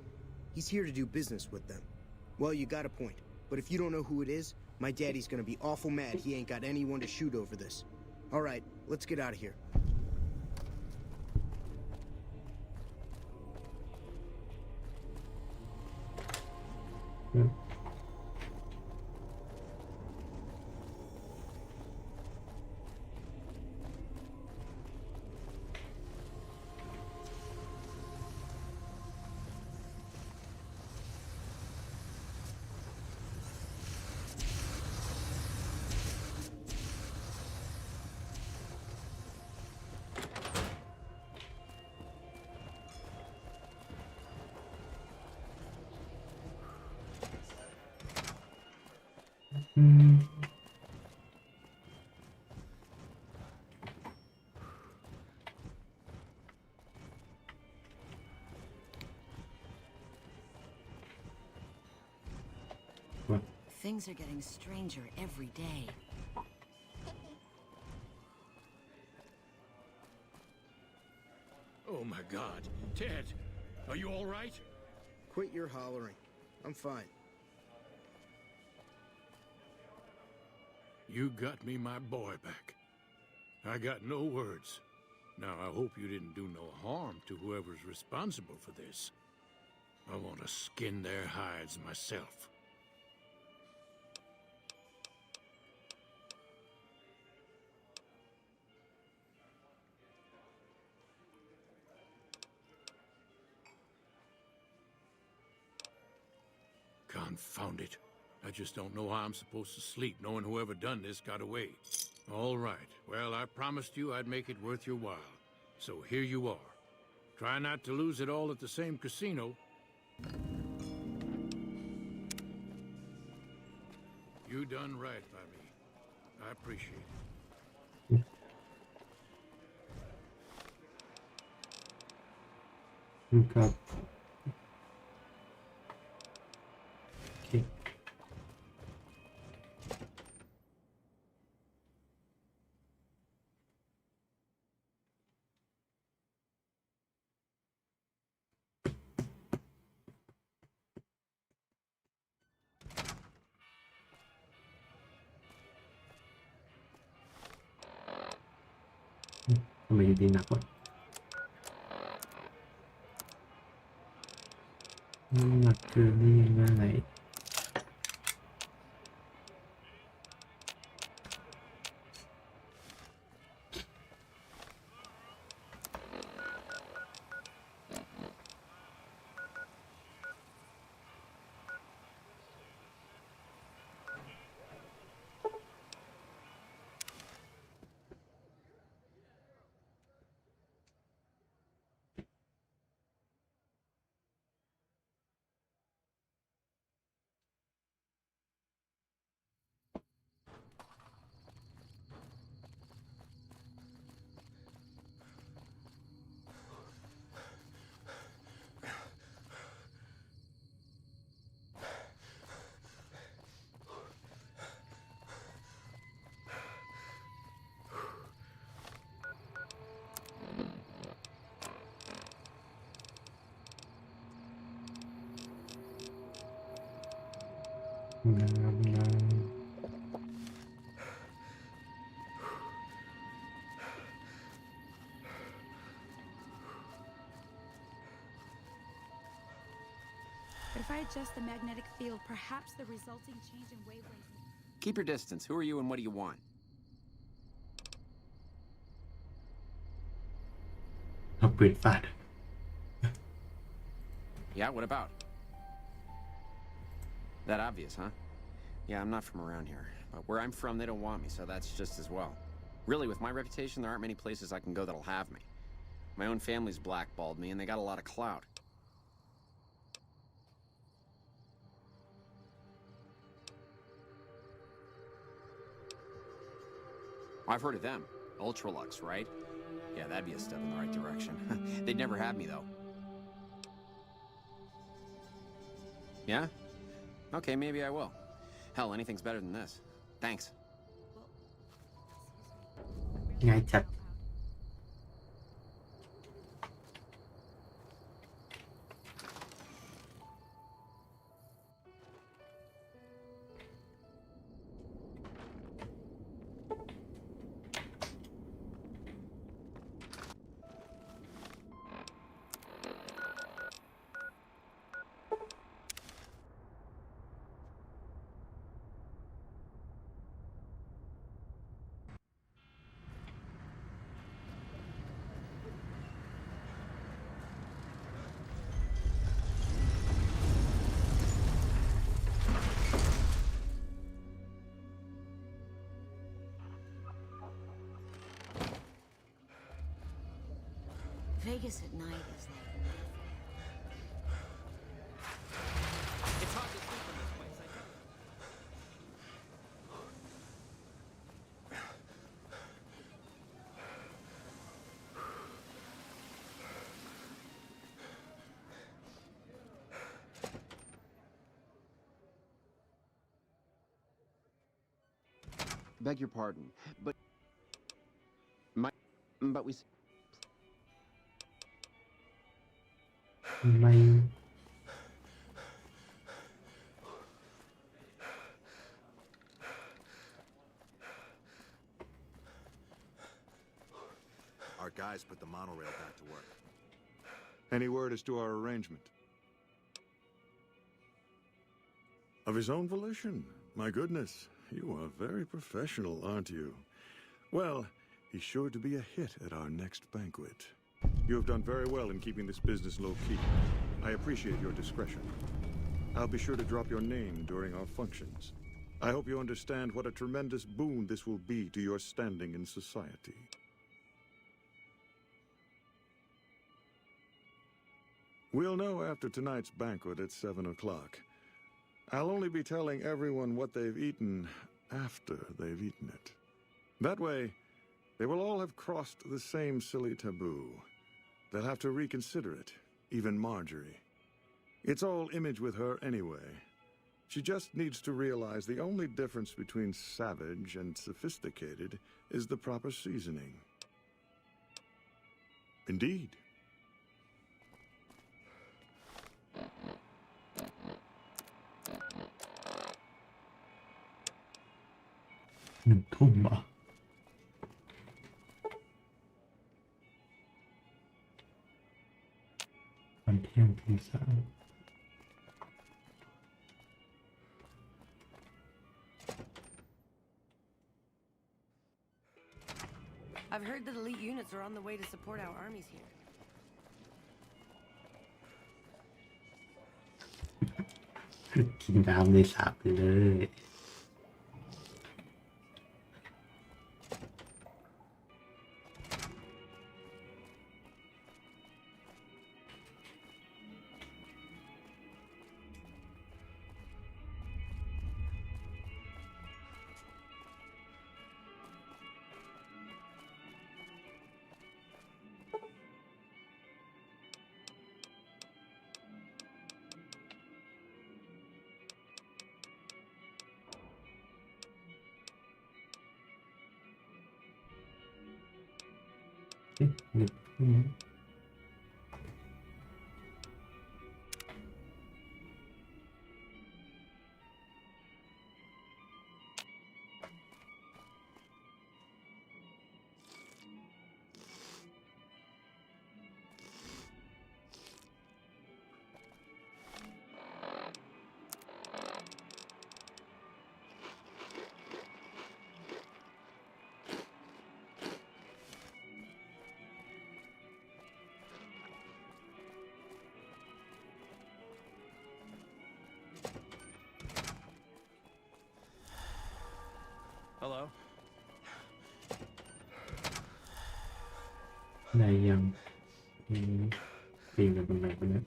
He's here to do business with them. Well, you got a point. But if you don't know who it is, my daddy's gonna be awful mad he ain't got anyone to shoot over this. All right, let's get out of here. Things are getting stranger every day. Oh my God. Ted, are you all right? Quit your hollering. I'm fine. You got me my boy back. I got no words. Now, I hope you didn't do no harm to whoever's responsible for this. I want to skin their hides myself. Confound it. I just don't know how I'm supposed to sleep knowing whoever done this got away. All right. Well, I promised you I'd make it worth your while. So here you are. Try not to lose it all at the same casino. You done right by me. I appreciate it.ครับโอเคทำไมอยู่ดีหนักวะหนักเกินนี่ยังไง I adjust the magnetic field, perhaps the resulting change in wavelength... Keep your distance. Who are you and what do you want? เอาปืนฟาด Yeah, what about? That obvious, huh? Yeah, I'm not from around here. But where I'm from, they don't want me, so that's just as well. Really, with my reputation, there aren't many places I can go that'll have me. My own family's blackballed me, and they got a lot of clout. I've heard of them. Ultralux, right? Yeah, that'd be a step in the right direction. They'd never have me, though. Yeah? Okay, maybe I will. Hell, anything's better than this. Thanks. ง่ายจัด Vegas at night is like... It's hard to sleep in this place, I know. Beg your pardon, but... But we... ไม่ Our guys put the monorail back to work. Any word as to our arrangement? Of his own volition? My goodness, you are very professional, aren't you? Well, he's sure to be a hit at our next banquet. You have done very well in keeping this business low-key. I appreciate your discretion. I'll be sure to drop your name during our functions. I hope you understand what a tremendous boon this will be to your standing in society. We'll know after tonight's banquet at 7 o'clock. I'll only be telling everyone what they've eaten after they've eaten it. That way, they will all have crossed the same silly taboo. They'll have to reconsider it, even Marjorie. It's all image with her anyway. She just needs to realize the only difference between savage and sophisticated is the proper seasoning. Indeed. 1 ทุ่มเหรอวันเที่ยงถึง3 I've heard that elite units are on the way to support our armies here. กินน้ำในสระไปเลย Hello. ในยังปีนกันตรงไหนกันเนี่ย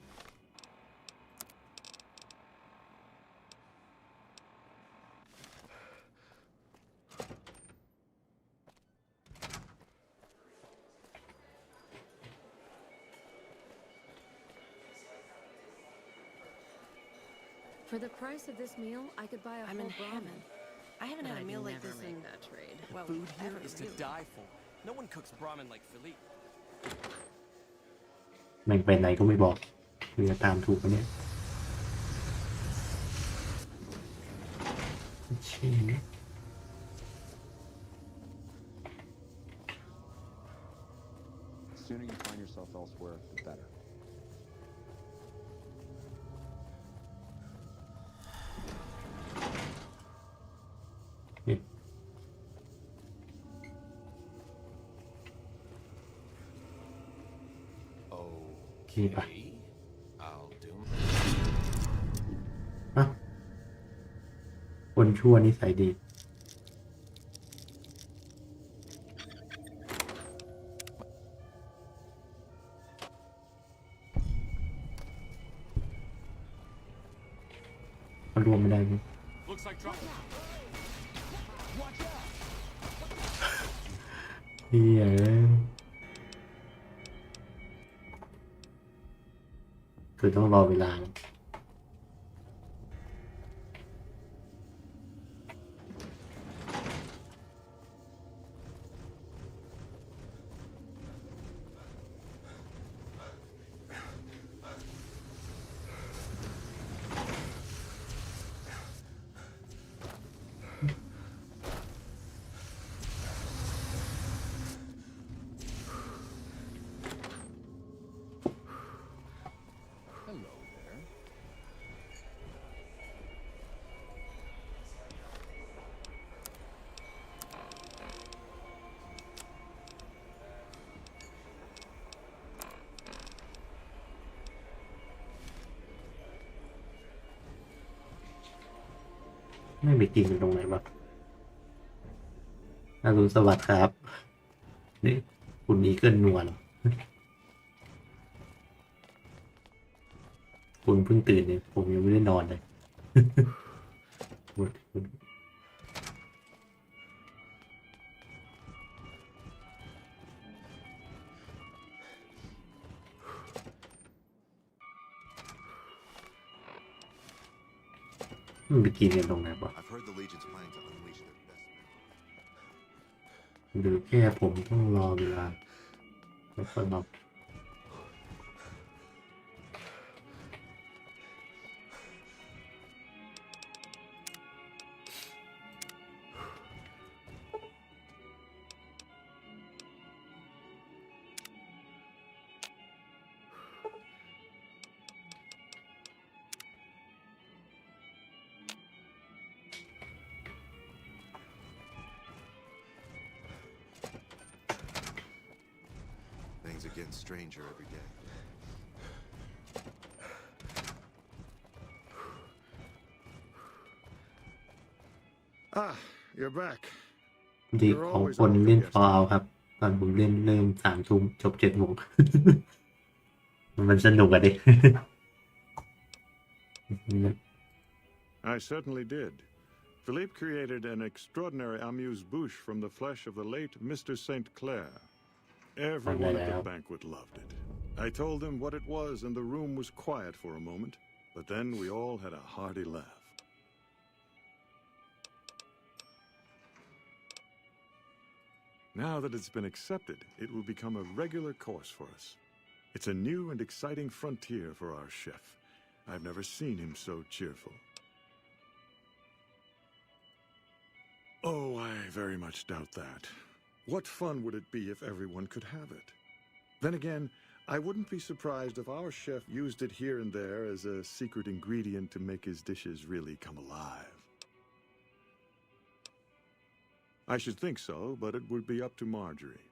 For the price of this meal, I could buy a I'm whole in Brahmin. heaven. I haven't had a meal like this in that trade. well, Food here ever, is to really. die for. No one cooks Brahmin like Philippe. แม่งไปไหนก็ไม่บอกเรือตามถูกปะเนี่ยชี้ The sooner you find yourself elsewhere, the better. Okay, I'll do. ฮะคนชั่วนิสัยดีมันรวมไม่ได้ไหมเฮียคือต้องรอเวลาไม่ไปกินกันตรงไหนวะอรุณสวัสดิ์ครับนี่คุณอีเกิลนวลคุณเพิ่งตื่นเนี่ยผมยังไม่ได้นอนเลยมันไปกินกันตรงไหนวะ I've heard the Legion's planning to unleash their best men. หรือแค่ผมต้องรอเวลาแล้วค่อยมาThings are getting stranger every day. Ah, you're back. ดีของคนเล่นฟอลครับตอนผมเล่นเริ่ม3 ทุ่มจบ7 โมง มันสนุกอะดิ I certainly did. Philippe created an extraordinary amuse-bouche from the flesh of the late Mr. St. Clair. Everyone at the banquet loved it. I told them what it was, and the room was quiet for a moment, but then we all had a hearty laugh. Now that it's been accepted, it will become a regular course for us. It's a new and exciting frontier for our chef. I've never seen him so cheerful. Oh, I very much doubt that. What fun would it be if everyone could have it? Then again, I wouldn't be surprised if our chef used it here and there as a secret ingredient to make his dishes really come alive. I should think so, but it would be up to Marjorie.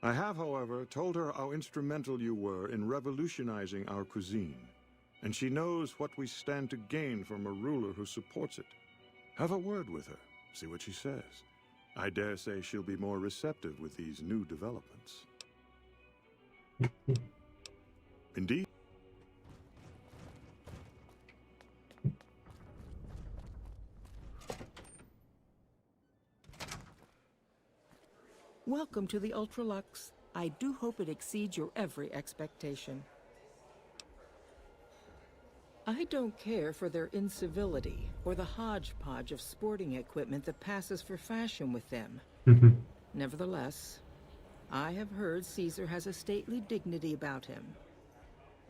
I have, however, told her how instrumental you were in revolutionizing our cuisine, and she knows what we stand to gain from a ruler who supports it. Have a word with her, see what she says. I dare say she'll be more receptive with these new developments. Indeed. Welcome to the Ultralux. I do hope it exceeds your every expectation. I don't care for their incivility or the hodgepodge of sporting equipment that passes for fashion with them. Nevertheless, I have heard Caesar has a stately dignity about him,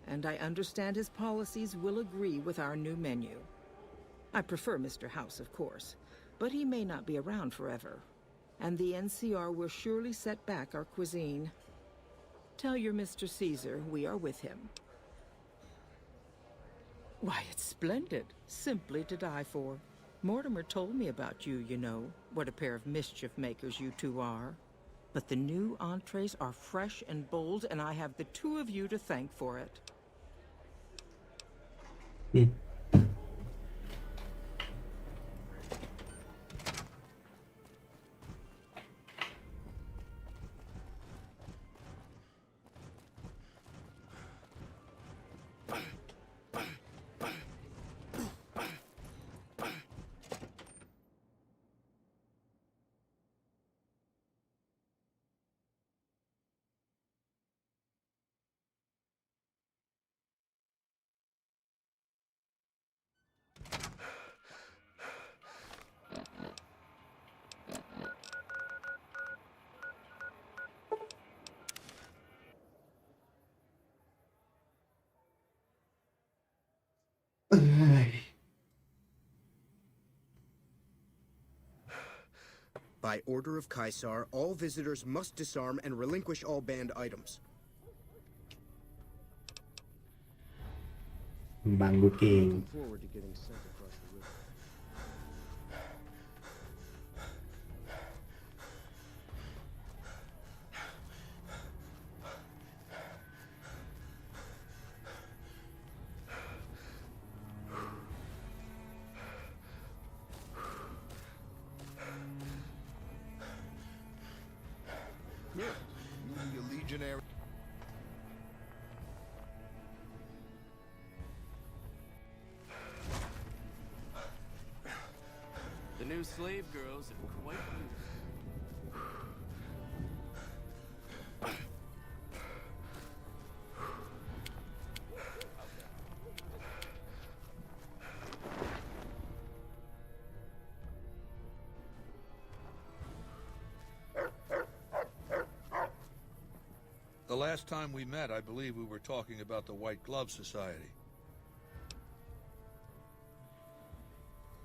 and I understand his policies will agree with our new menu. I prefer Mr. House, of course, but he may not be around forever, and the NCR will surely set back our cuisine. Tell your Mr. Caesar we are with him. Why, it's splendid. Simply to die for. Mortimer told me about you, you know. What a pair of mischief makers you two are. But the new entrees are fresh and bold, and I have the two of you to thank for it. By order of Caesar, all visitors must disarm and relinquish all banned items. บางดูเก่ง Forward to getting sent across the river. Good. Newly a legionary. The new slave girls are quite beautiful. The last time we met, I believe we were talking about the White Glove Society.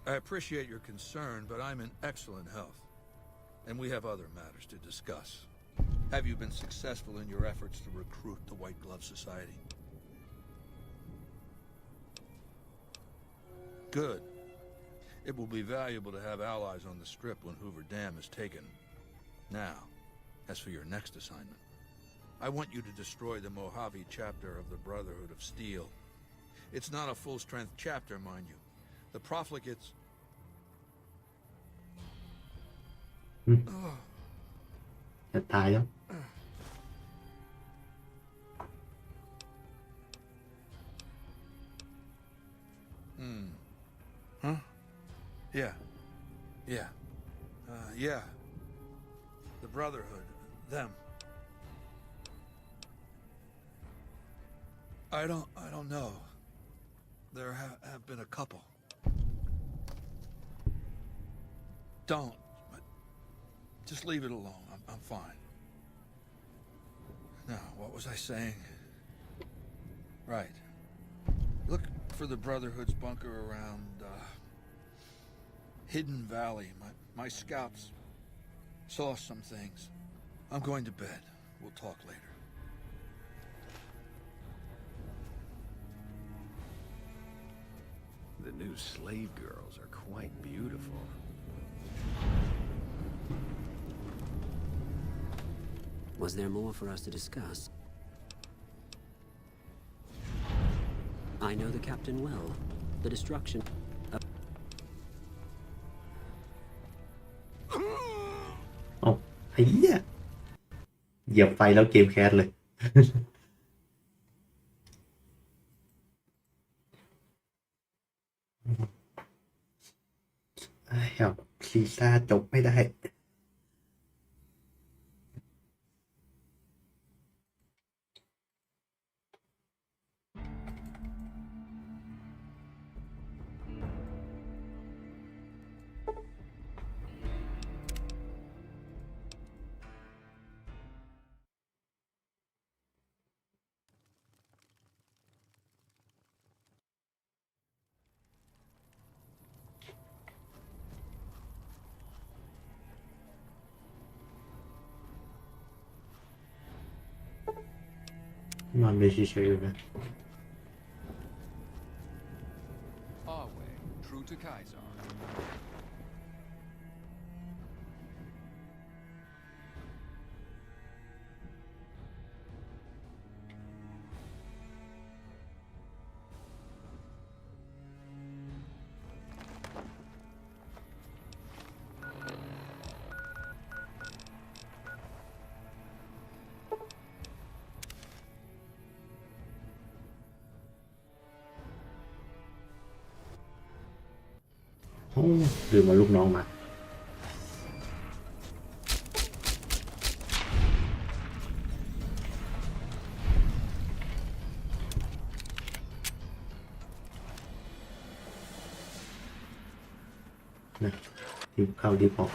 I appreciate your concern, but I'm in excellent health, and we have other matters to discuss. Have you been successful in your efforts to recruit the White Glove Society? Good. It will be valuable to have allies on the Strip when Hoover Dam is taken. Now, as for your next assignment, I want you to destroy the Mojave chapter of the Brotherhood of Steel. It's not a full-strength chapter, mind you. The profligates...จะตายแล้ว Huh? Yeah. Yeah. Yeah. The Brotherhood. Them. I don't know. There have been a couple. Don't. But just leave it alone. I'm fine. Now, what was I saying? Right. Look for the Brotherhood's bunker around, Hidden Valley. My scouts saw some things. I'm going to bed. We'll talk later. The new slave girls are quite beautiful. Was there more for us to discuss? I know the captain well. The destruction of... อ้เหี้ยเหยียบไฟแล้วเกมแคสเลย ครับซีซ่าจบไม่ได้นอนไปเฉยๆอยู่นะ Our way, true to Kaiser.โอ้ลืมมาลูกน้องมานะดิบเข้าดิบออก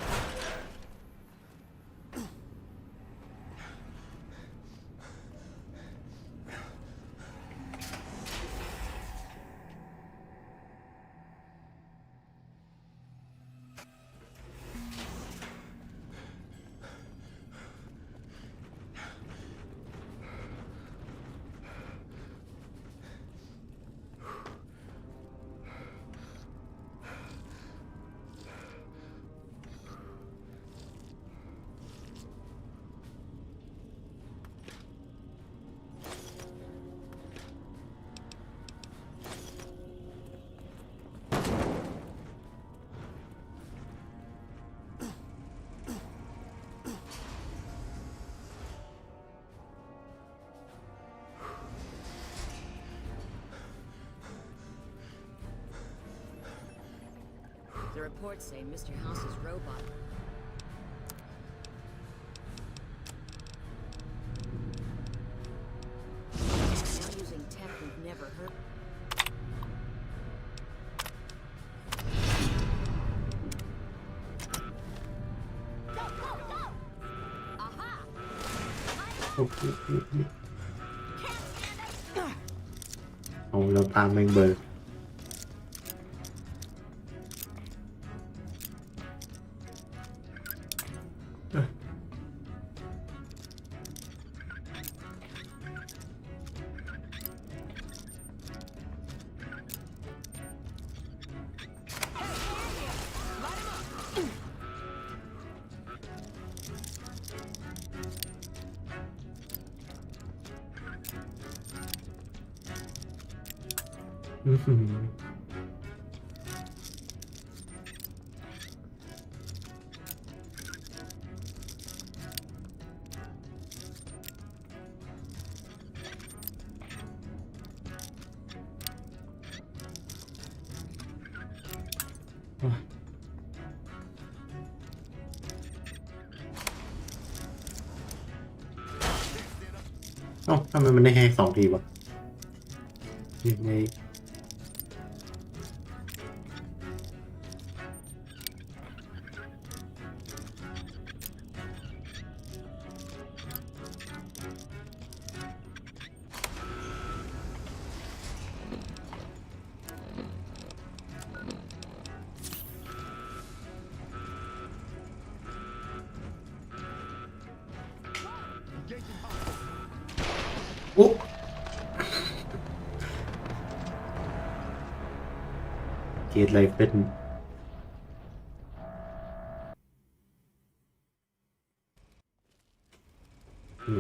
The reports say Mr. House's robot. Now using tech we've never heard. Go, go, go! Aha! เอาเราตามแมงเบอร์เอ้าทำไมมันได้แฮก2 ทีวะนี่ในโอ้เกตอะไรเป็น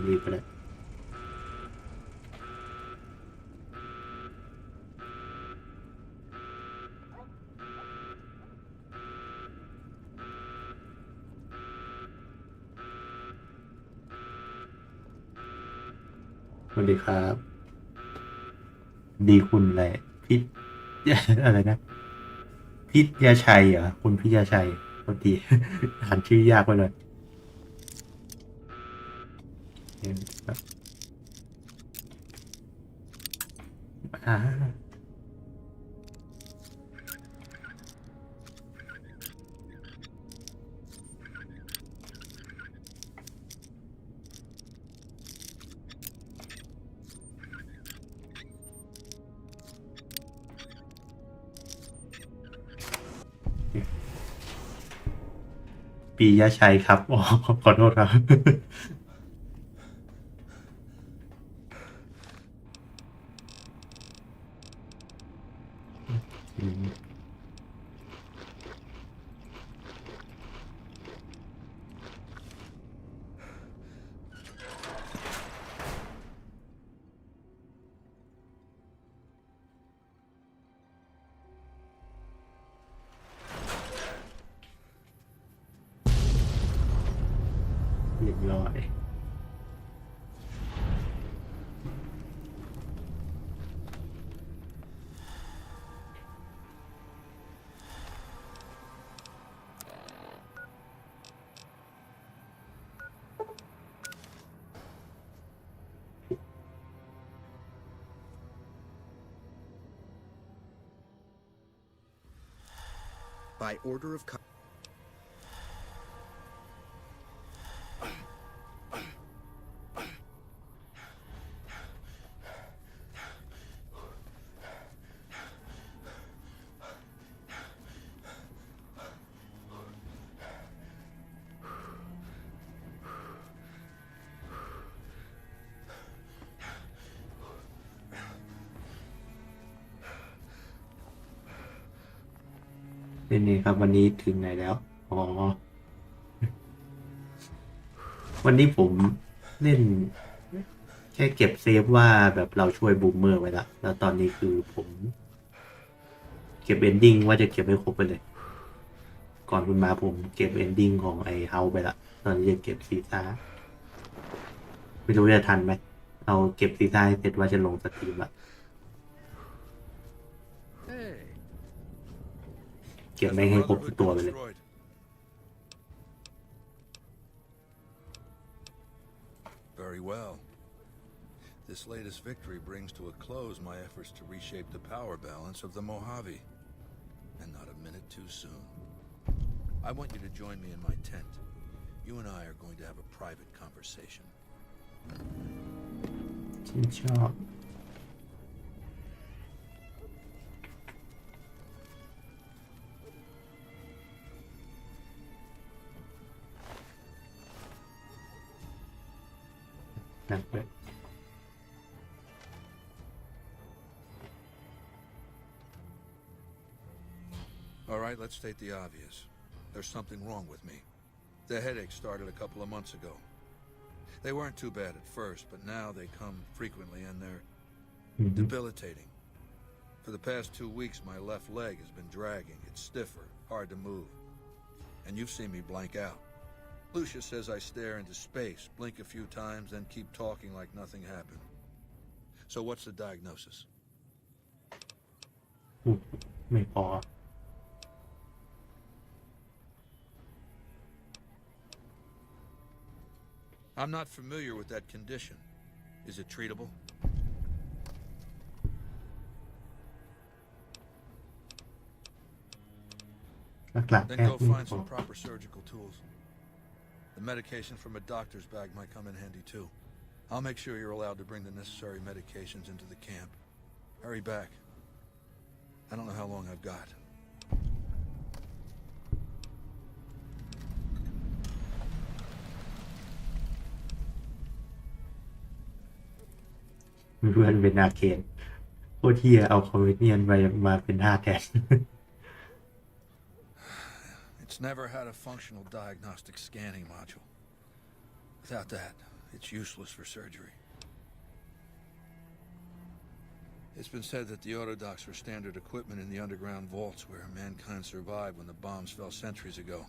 รีบไปเลย โ สวัสดีครับ ดีคุณอะไรพิษอะไรนะ พิษยาชัยเหรอคุณพิษยาชัยพอดี อ่านชื่อยากไปเลยอ่าปียชัยครับอ๋อขอโทษครับ เรียบร้อยBy order ofนี่ครับวันนี้ถึงไหนแล้วอ๋อวันนี้ผมเล่นแค่เก็บเซฟว่าแบบเราช่วยบูมเมอร์ไว้ละแล้วตอนนี้คือผมเก็บเอนดิ้งว่าจะเก็บให้ครบไปเลยก่อนคุณมาผมเก็บเอนดิ้งของไอเฮาไปละตอนนี้จะเก็บซีซ่าไม่รู้จะทันไหมเราเก็บซีซ่าให้เสร็จว่าจะลงสตรีมละเก็บไม่ให้ครบทุกตัวไปเลย Very well. This latest victory brings to a close my efforts to reshape the power balance of the Mojave. And not a minute too soon. I want you to join me in my tent. You and I are going to have a private conversation. ฉันชอบนั่งเลย All right, let's state the obvious. There's something wrong with me. The headaches started a couple of months ago. They weren't too bad at first, but now they come frequently and they're debilitating. For the past 2 weeks, my left leg has been dragging. It's stiffer, hard to move. And you've seen me blank out. Lucia says I stare into space, blink a few times, then keep talking like nothing happened. So what's the diagnosis? ไม่พอ I'm not familiar with that condition. Is it treatable? Then go find some proper surgical tools. The medication from a doctor's bag might come in handy too. I'll make sure you're allowed to bring the necessary medications into the camp. Hurry back. I don't know how long I've got. เพื่อนเป็นอาเคนโคตรเที่ยเอาคอมเมเนียนมาเป็นท่าแทน It's never had a functional diagnostic scanning module. Without that, it's useless for surgery. It's been said that the autodocs were standard equipment in the underground vaults where mankind survived when the bombs fell centuries ago.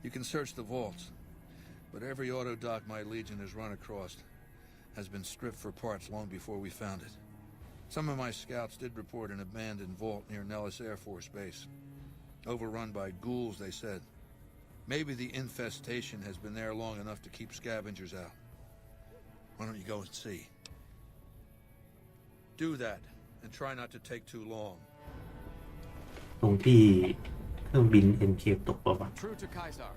You can search the vaults, but every autodoc my legion has run across has been stripped for parts long before we found it. Some of my scouts did report an abandoned vault near Nellis Air Force Base. Overrun by ghouls, they said. Maybe the infestation has been there long enough to keep scavengers out. Why don't you go and see? Do that, and try not to take too long. ตรงที่เครื่องบิน NK ตกปะวะ True to Kaiser.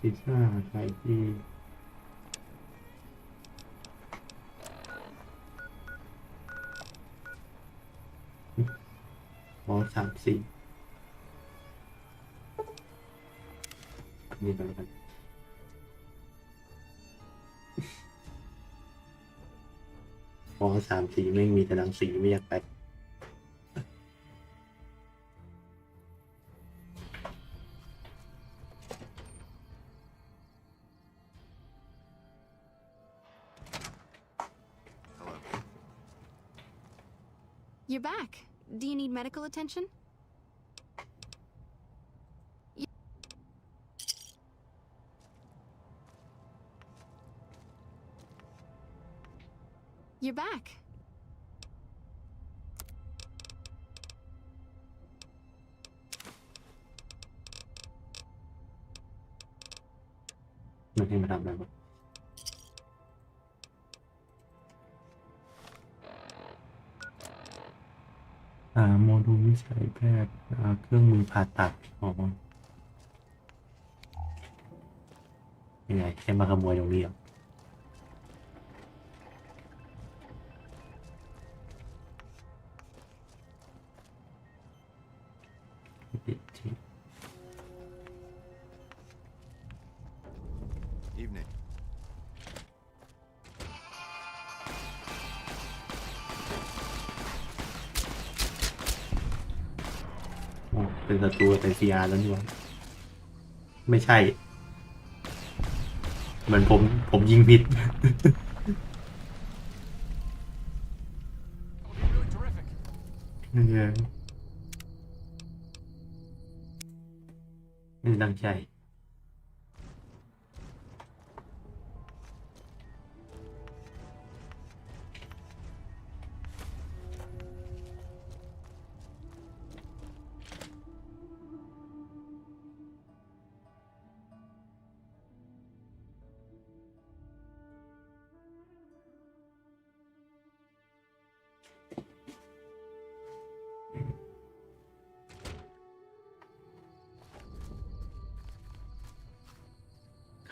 ซีซ่าใส่ที่3-4นี่ไปแล้วกัน3-4ไม่มีแต่รังสีไม่อยากไปYou're back. Do you need medical attention? You're back. มันให้มาทำอะไรบ้างโมดูลวิจัยแพทย์เครื่องมือผ่าตัดยังไงแค่มาขโมยตรงนี้อ่ะEvening. เป็นศัตรูเป็น CR แล้วนี่วะไม่ใช่เหมือนผมยิงผิดไม่ตั้งใจ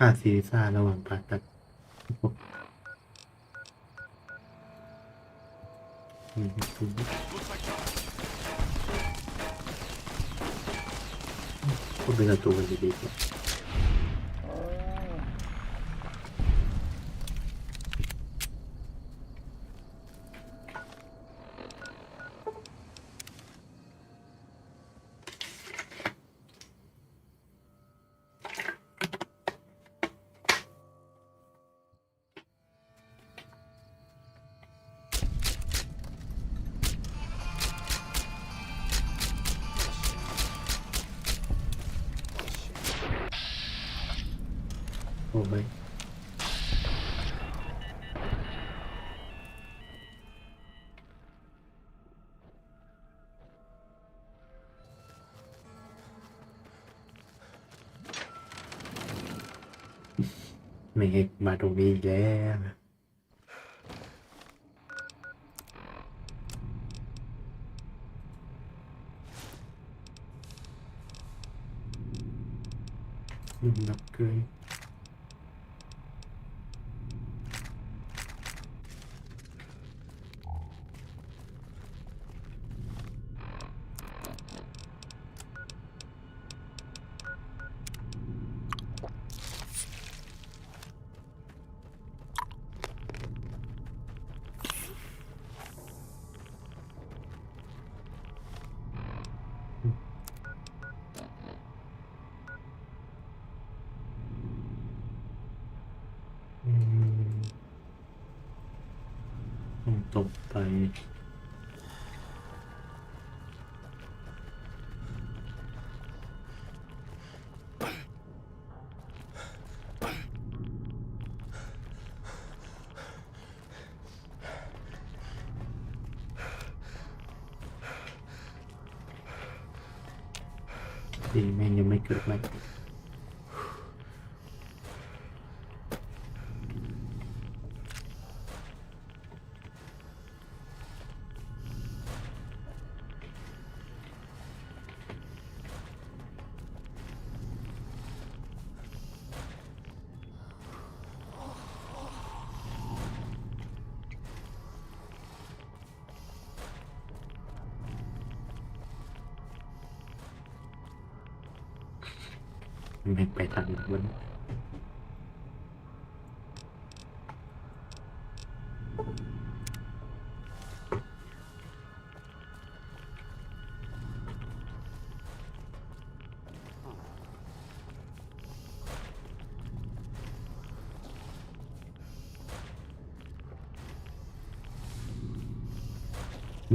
ค่าซีซ่าระหว่างผ่าตัดก็เป็นตัวกันดีๆโอ้ไม่ไม่ให้มาตรงนี้แล้วนักเกิน ตกไปดีแม่งยังไม่เกิดไหมไม่ไปทางนั้น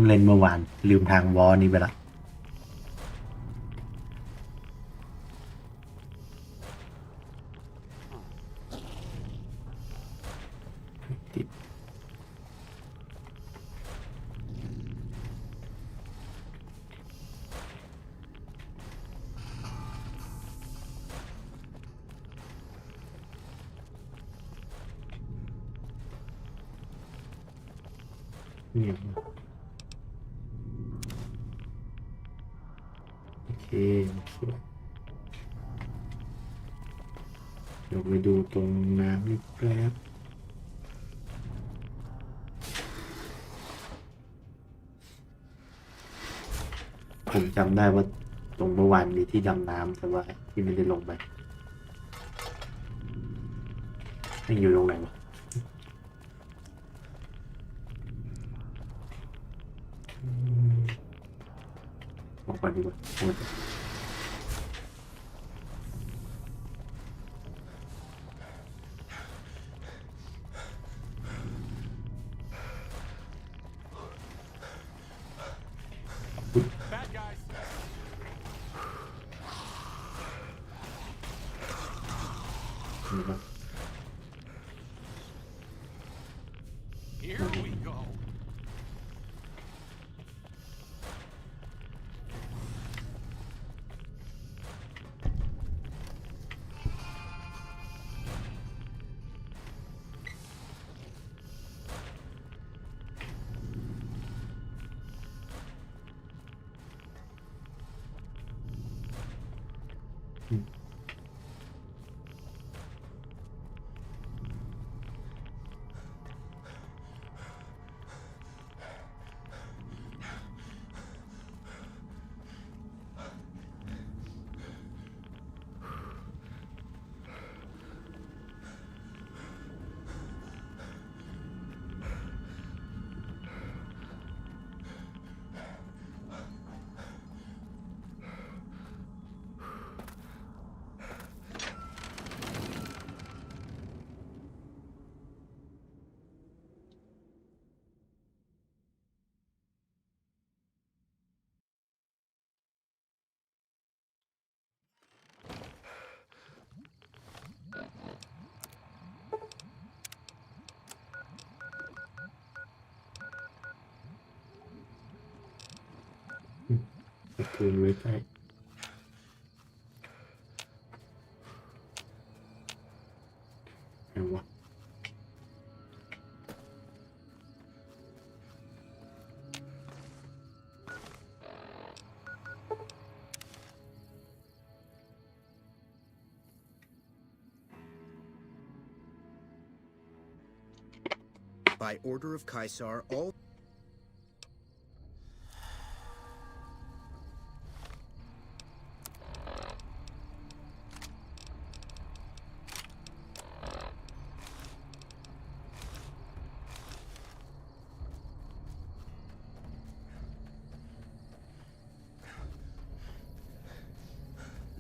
เล่นเมื่อวานลืมทางวอนี่ไปละเนี่ยโอเคเดี๋ยวไปดูตรงน้ำนิดแป๊บผมจำได้ว่าตรงเมื่อวานมีที่ดำน้ำแต่ว่าที่ไม่ได้ลงไปยังอยู่ตรงไหนวะออกไปดีกว่าHere we go.คืนไว้ใต้ไหนวะBy order of Caesar, all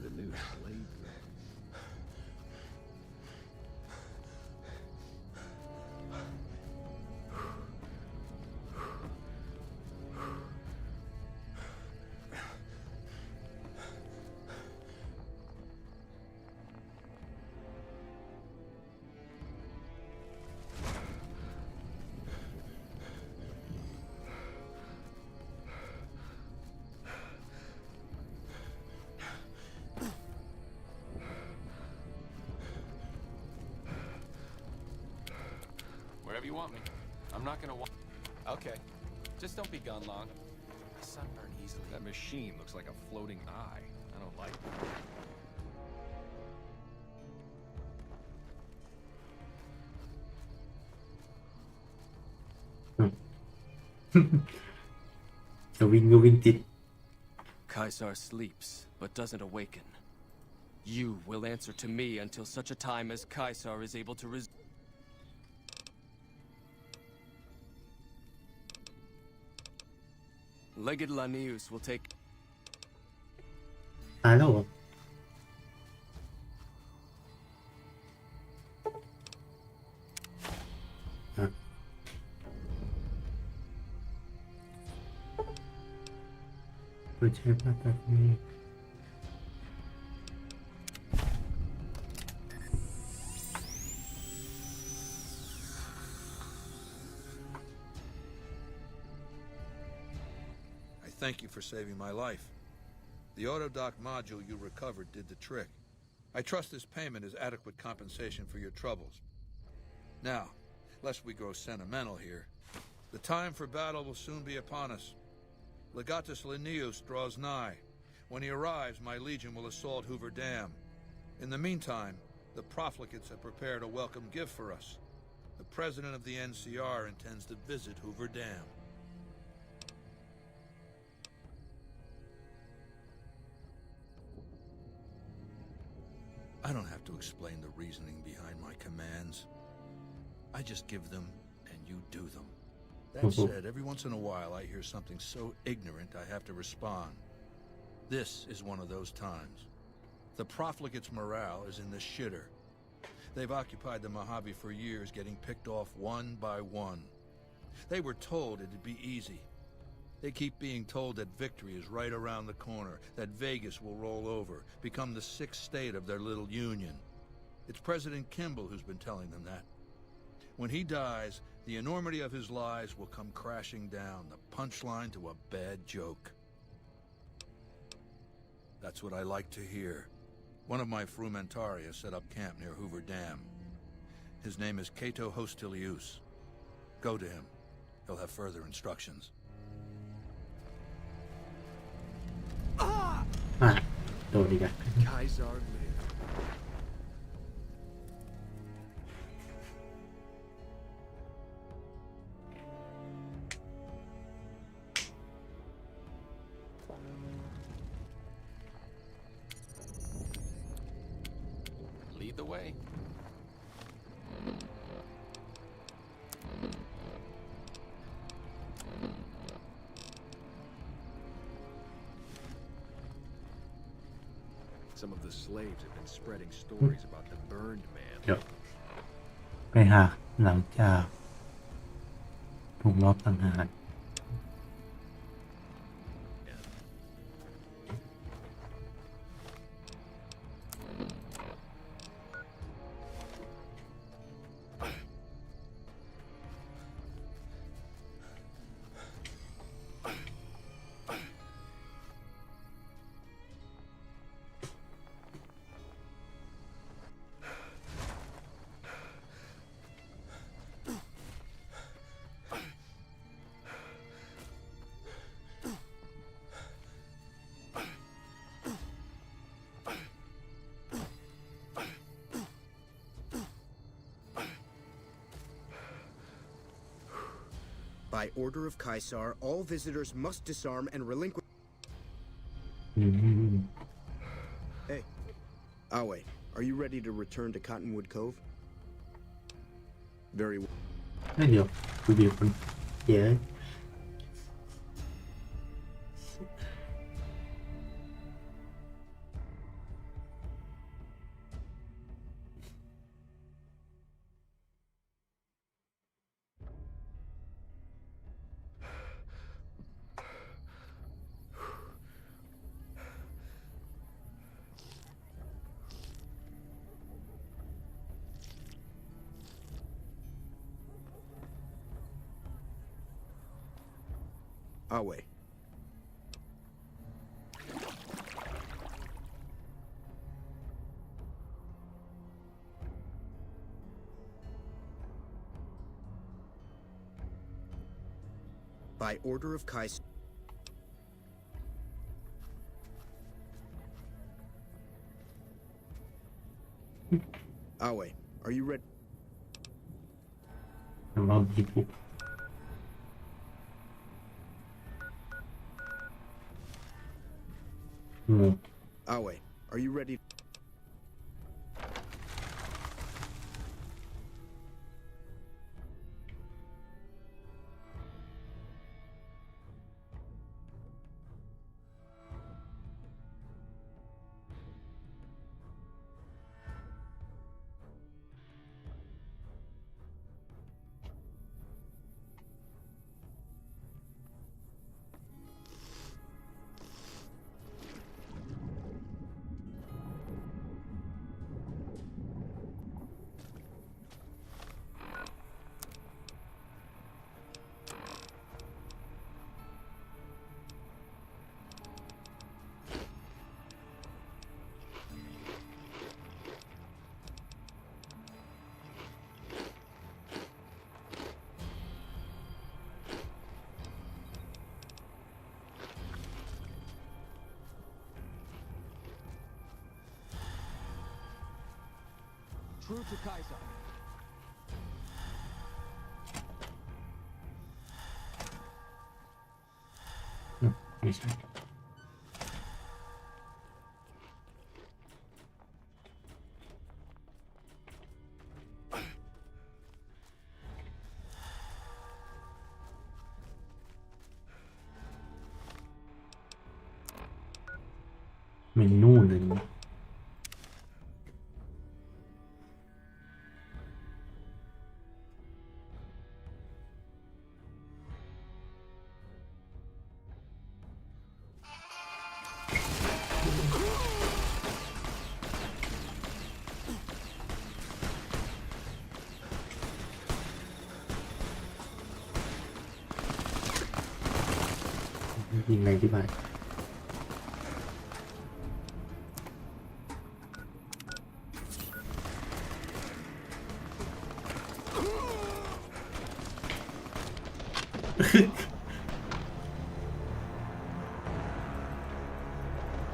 The new slave. you want me. I'm not gonna want. Okay. Just don't be gone long. I sunburn easily. That machine looks like a floating eye. I don't like it. Kaisar sleeps, but doesn't awaken. You will answer to me until such a time as Kaisar is able to Legate Lanius will take... ตายแล้วเหรออ่ะเปิดใช้ภาพแบบนี้ Thank you for saving my life. The autodoc module you recovered did the trick. I trust this payment is adequate compensation for your troubles. Now, lest we grow sentimental here, the time for battle will soon be upon us. Legatus Linnaeus draws nigh. When he arrives, my legion will assault Hoover Dam. In the meantime, the profligates have prepared a welcome gift for us. The president of the NCR intends to visit Hoover Dam. I don't have to explain the reasoning behind my commands. I just give them, and you do them. That said, every once in a while I hear something so ignorant I have to respond. This is one of those times. The profligates' morale is in the shitter. They've occupied the Mojave for years, getting picked off one by one. They were told it'd be easy. They keep being told that victory is right around the corner, that Vegas will roll over, become the sixth state of their little union. It's President Kimball who's been telling them that. When he dies, the enormity of his lies will come crashing down, the punchline to a bad joke. That's what I like to hear. One of my frumentaria set up camp near Hoover Dam. His name is Cato Hostilius. Go to him. He'll have further instructions. โดนอีกอ่ะ Kaisar lived. Lead the way. Some of the slaves have been spreading stories about the burned man. เดี๋ยวไปหาหลังจากถูกลอบสังหาร By order of Kaisar, all visitors must disarm and relinquish. Hey, Awe, are you ready to return to Cottonwood Cove? Very well. เดี๋ยวดูมีคนเยอะ Awe. By order of Kaiser. Awe, are you ready? เราดีปุ๊บ Awe, are you ready? True to Kaiser. Menu เลยนะ ยิงแรงที่บ้าน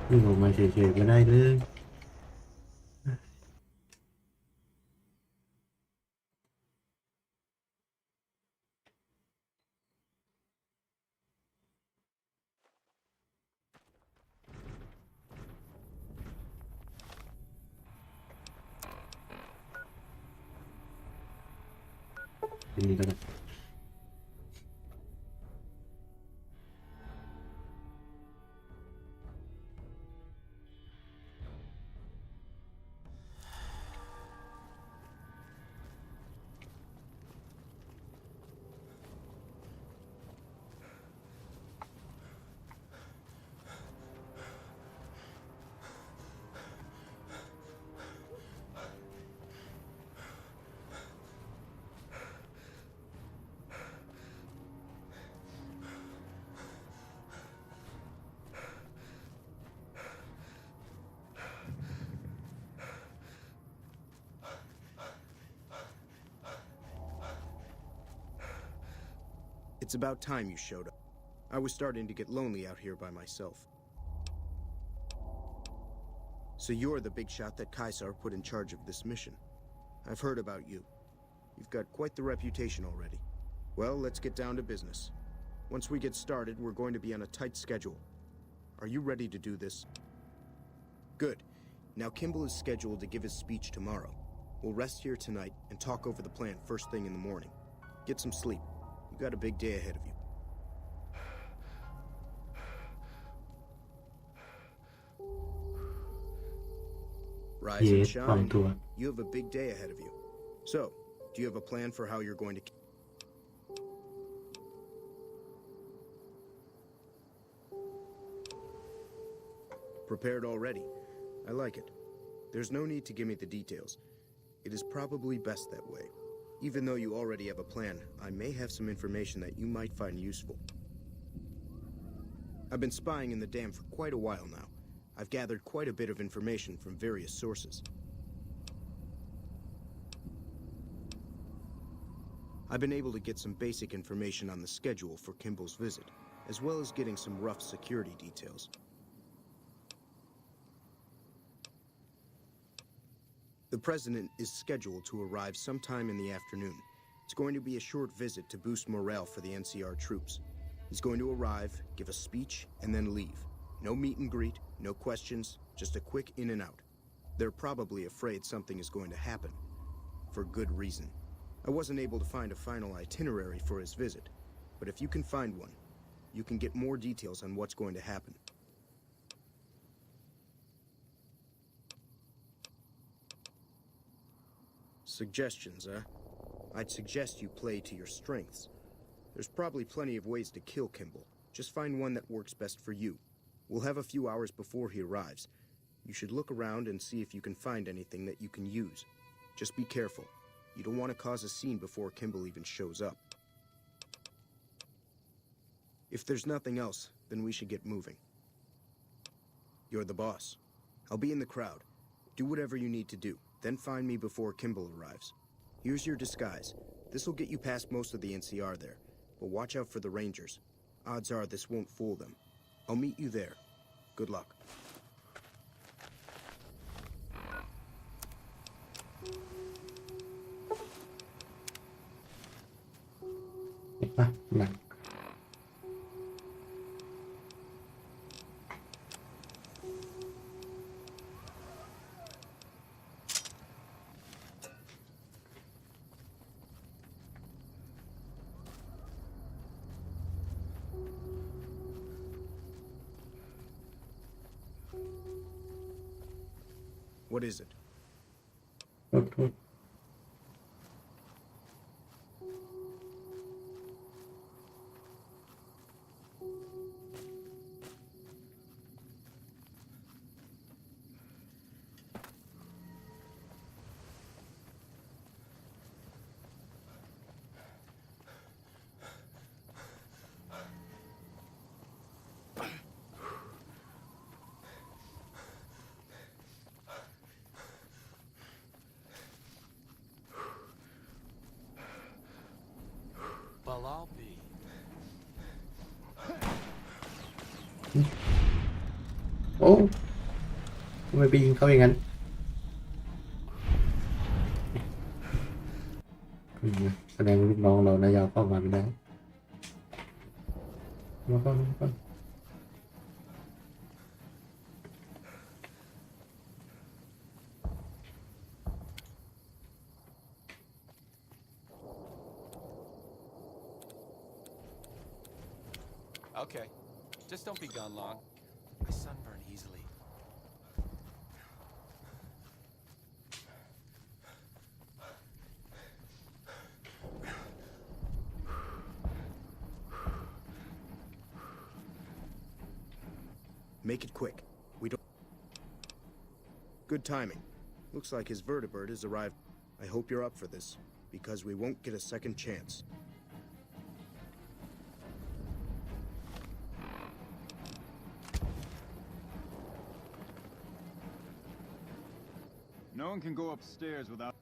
วิ่งออกมาเฉยๆก็ได้เลยอันนี้ก็ได้ It's about time you showed up. I was starting to get lonely out here by myself. So you're the big shot that Kaisar put in charge of this mission. I've heard about you. You've got quite the reputation already. Well, let's get down to business. Once we get started, we're going to be on a tight schedule. Are you ready to do this? Good. Now Kimball is scheduled to give his speech tomorrow. We'll rest here tonight and talk over the plan first thing in the morning. Get some sleep. You've got a big day ahead of you. Rise and shine. You have a big day ahead of you. So, do you have a plan for how you're going to... Prepared already. I like it. There's no need to give me the details. It is probably best that way. Even though you already have a plan, I may have some information that you might find useful. I've been spying in the dam for quite a while now. I've gathered quite a bit of information from various sources. I've been able to get some basic information on the schedule for Kimball's visit, as well as getting some rough security details. The President is scheduled to arrive sometime in the afternoon. It's going to be a short visit to boost morale for the NCR troops. He's going to arrive, give a speech, and then leave. No meet and greet, no questions, just a quick in and out. They're probably afraid something is going to happen. For good reason. I wasn't able to find a final itinerary for his visit, but if you can find one, you can get more details on what's going to happen. Suggestions, huh? I'd suggest you play to your strengths. There's probably plenty of ways to kill Kimball. Just find one that works best for you. We'll have a few hours before he arrives. You should look around and see if you can find anything that you can use. Just be careful. You don't want to cause a scene before Kimball even shows up. If there's nothing else, then we should get moving. You're the boss. I'll be in the crowd. Do whatever you need to do, then find me before Kimball arrives. Here's your disguise. This'll get you past most of the NCR there, but watch out for the Rangers. Odds are this won't fool them. I'll meet you there. Good luck. What is it? Okay. Well, I'll be. โอ้ทำไมไปยิงเขาอย่างนั้นแสดงลูกน้องเรานะยาวเข้ามาไม่ได้มาก่อนมาก่อน Okay. Just don't be gone long. I sunburn easily. Make it quick. We don't... Good timing. Looks like his vertibird has arrived. I hope you're up for this, because we won't get a second chance. No one can go upstairs without...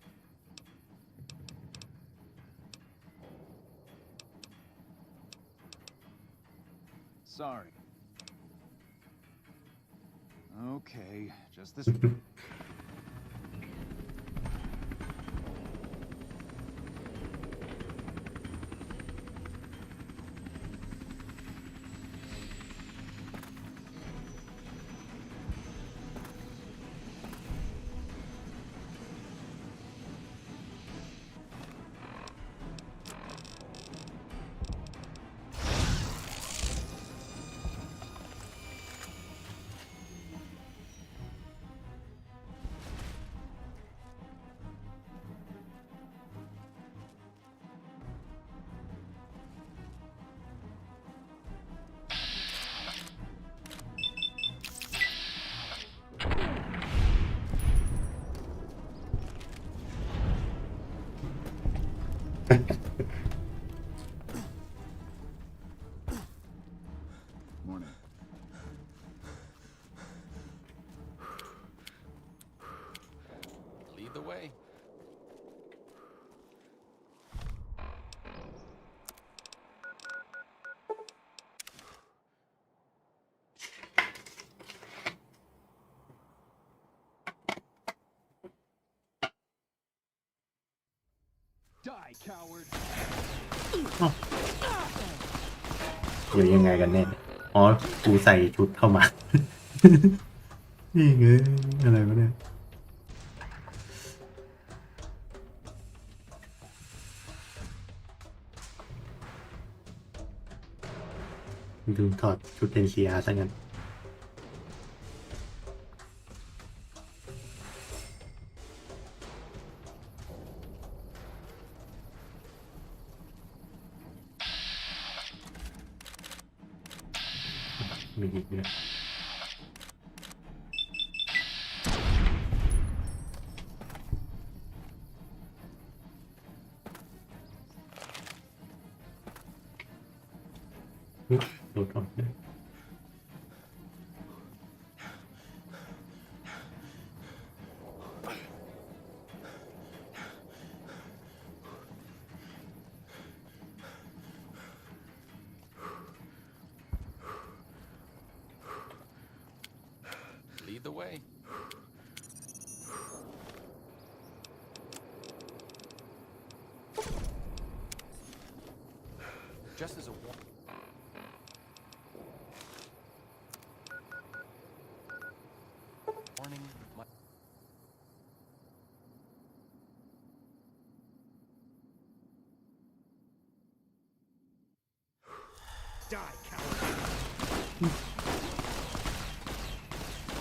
Sorry. Okay, just this... Morning. Lead the way. เดี๋ยวยังไงกันแน่อ๋อกูใส่ชุดเข้ามา นี่ไงอะไรวะเนี่ยดูถอดชุด NCR ซะงั้นมีอีกเนี่ยโดดออกเลยLead the way. Just as a warning, my Die, coward.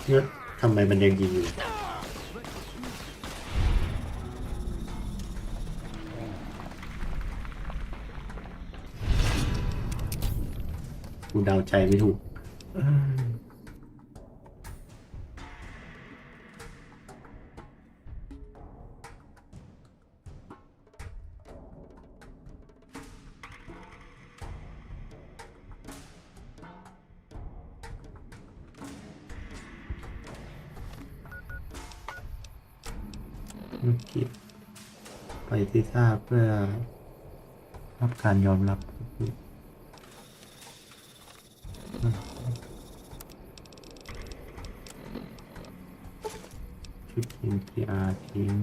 เนี่ยทำไมมันยังยิงอยู่กูเดาใจไม่ถูกไปที่ทราบเพื่อรับการยอมรับชุด NPR ทิ้ง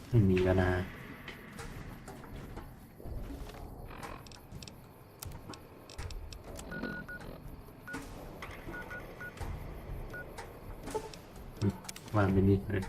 ไม่มีกันนะวางเป็นนิดหน่อย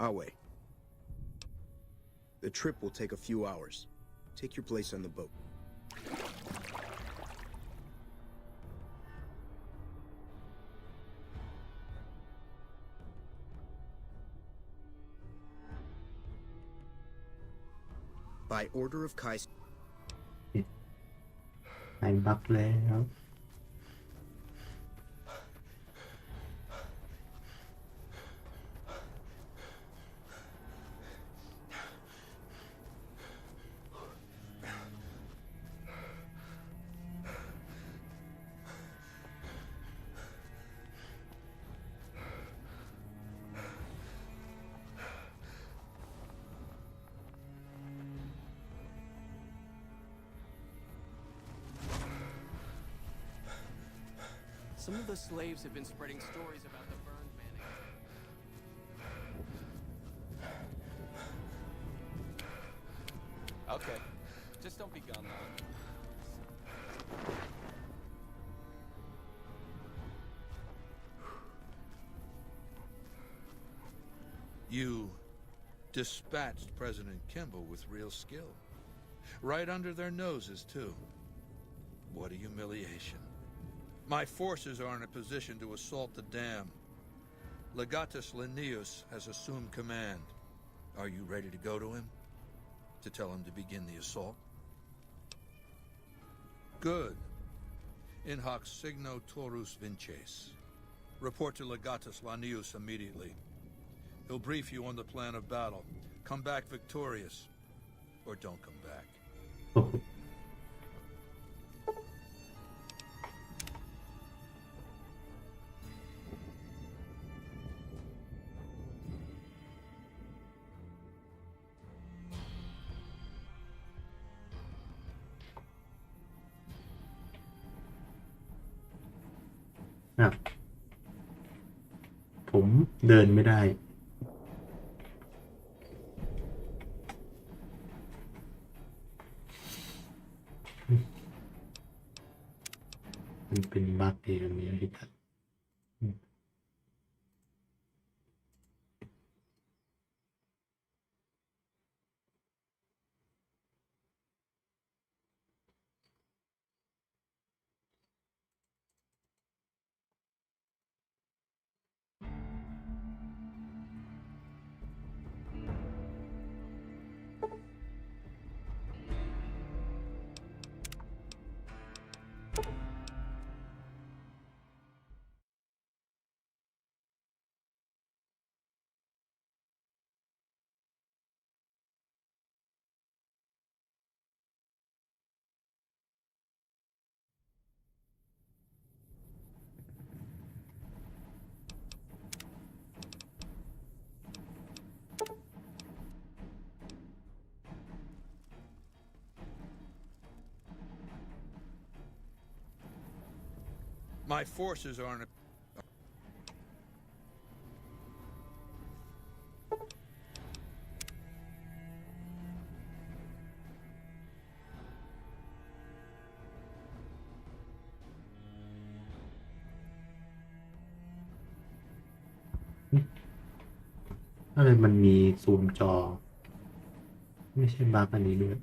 Awe. The trip will take a few hours. Take your place on the boat. By order of Kai. หายบักแล้ว Some of the slaves have been spreading stories about the burned Manning. Okay. Just don't be gone long. You dispatched President Kimball with real skill. Right under their noses, too. What a humiliation. My forces are in a position to assault the dam. Legatus Linnaeus has assumed command. Are you ready to go to him? To tell him to begin the assault? Good. In hoc signo torus vinces. Report to Legatus Linnaeus immediately. He'll brief you on the plan of battle. Come back victorious. Or don't come back. ผมเดินไม่ได้มันเป็นบั๊กเองอันนี้ที่ตัดMy forces are in a...อะไรมันมีซูมจอไม่ใช่บั๊กอันนี้ด้วย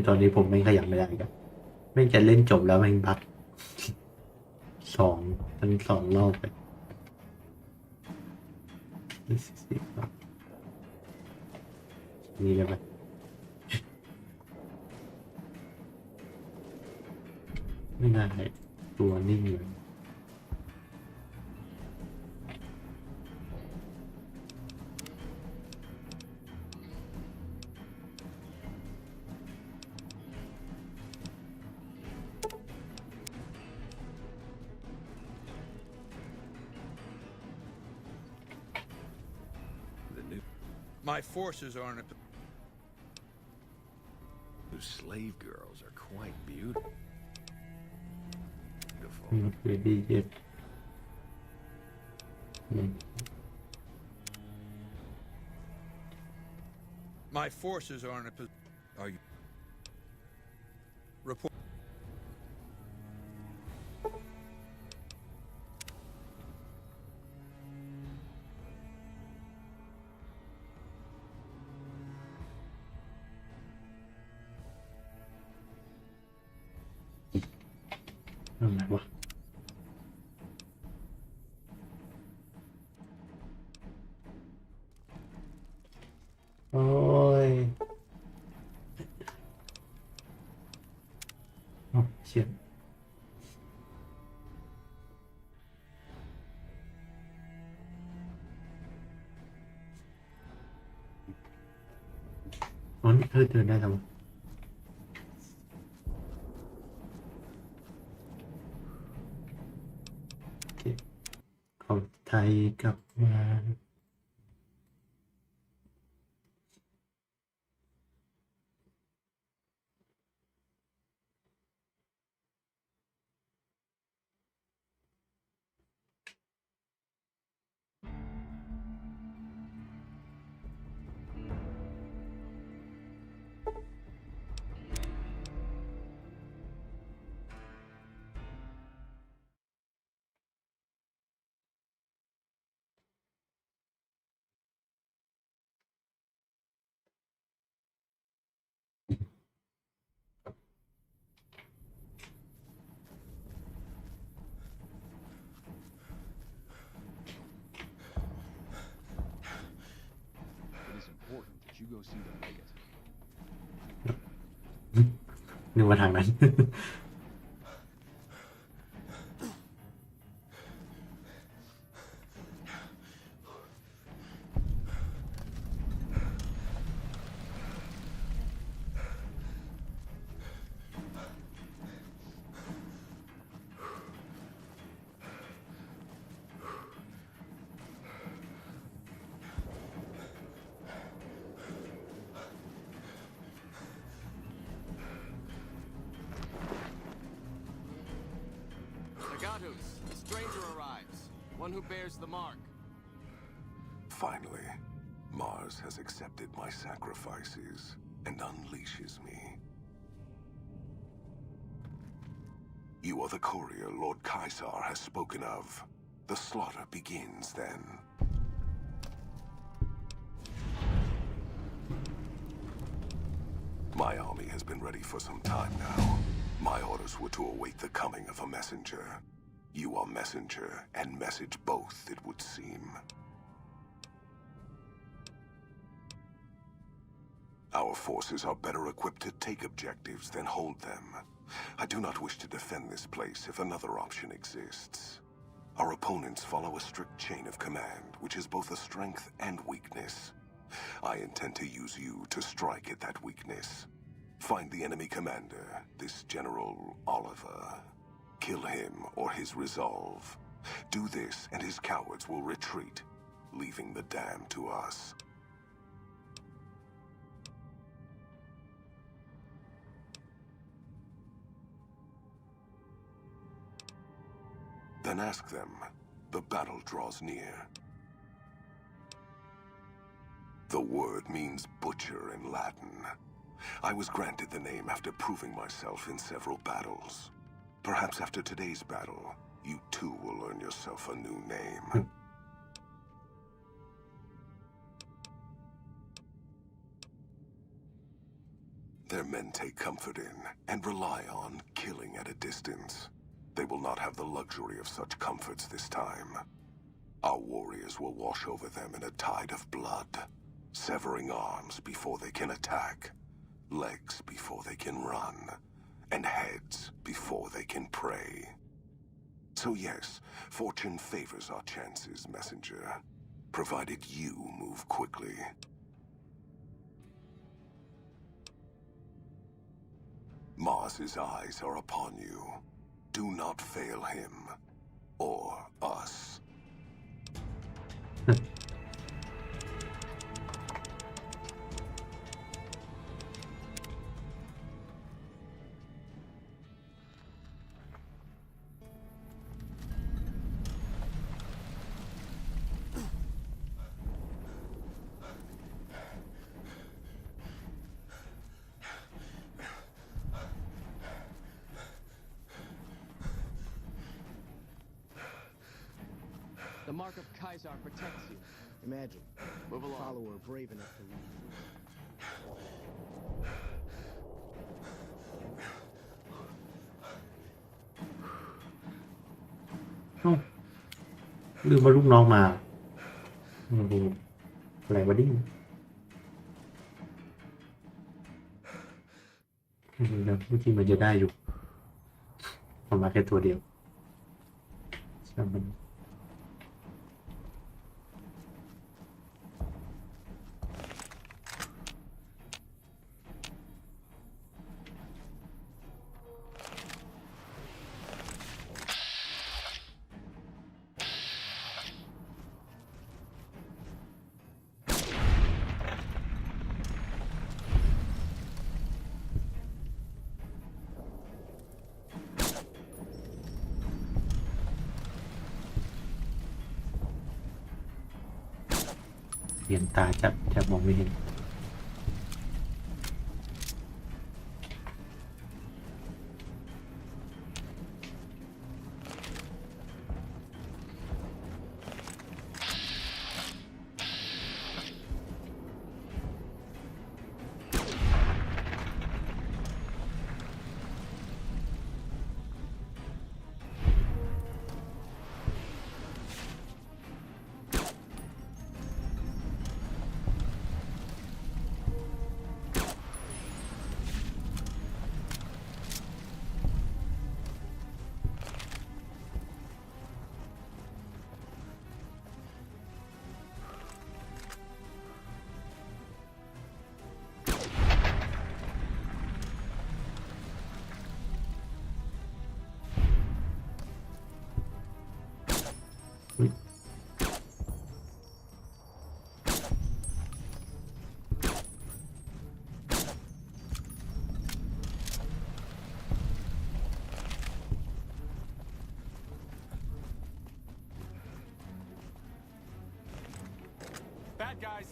คือตอนนี้ผมไม่ขยับไม่ได้ครับไม่จะเล่นจบแล้วแม่งบั๊กทั้งสองรอบไปนี่ได้ไหมไม่น่าให้ตัวนิ่งเลยMy forces are in a... Those slave girls are quite beautiful. Maybe yet. My forces are in a... Are you... Report...อะไรวะโอ้ยเชี่ยอ๋อนี่เดินได้แล้วของไทยกลับมา นึกว่าทางนั้น A stranger arrives, one who bears the mark. Finally, Mars has accepted my sacrifices and unleashes me. You are the courier Lord Caesar has spoken of. The slaughter begins then. My army has been ready for some time now. My orders were to await the coming of a messenger. You are messenger and message both, it would seem. Our forces are better equipped to take objectives than hold them. I do not wish to defend this place if another option exists. Our opponents follow a strict chain of command, which is both a strength and weakness. I intend to use you to strike at that weakness. Find the enemy commander, this General Oliver. Kill him or his resolve. Do this and his cowards will retreat, leaving the dam to us. Then ask them. The battle draws near. The word means butcher in Latin. I was granted the name after proving myself in several battles. Perhaps after today's battle, you too will earn yourself a new name. Their men take comfort in and rely on killing at a distance. They will not have the luxury of such comforts this time. Our warriors will wash over them in a tide of blood, severing arms before they can attack, legs before they can run, and heads before they can pray. So yes, fortune favors our chances, messenger, provided you move quickly. Mars's eyes are upon you. Do not fail him, or us. 'The mark of Caesar protects you. Imagine. Move A along. follower brave enough to lead. ลืมว่าลูกน้องมาโอ้โหอะไรวะดินะเมื่อกี้มันจะได้อยู่ออกมาแค่ตัวเดียวช่างมัน เปลี่ยนตาจับมองไม่เห็น guys.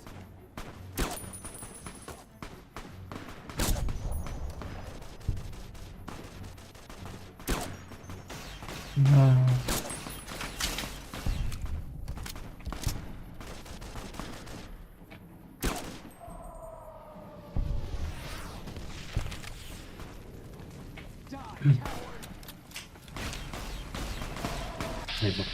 Die, coward. ไหนบอก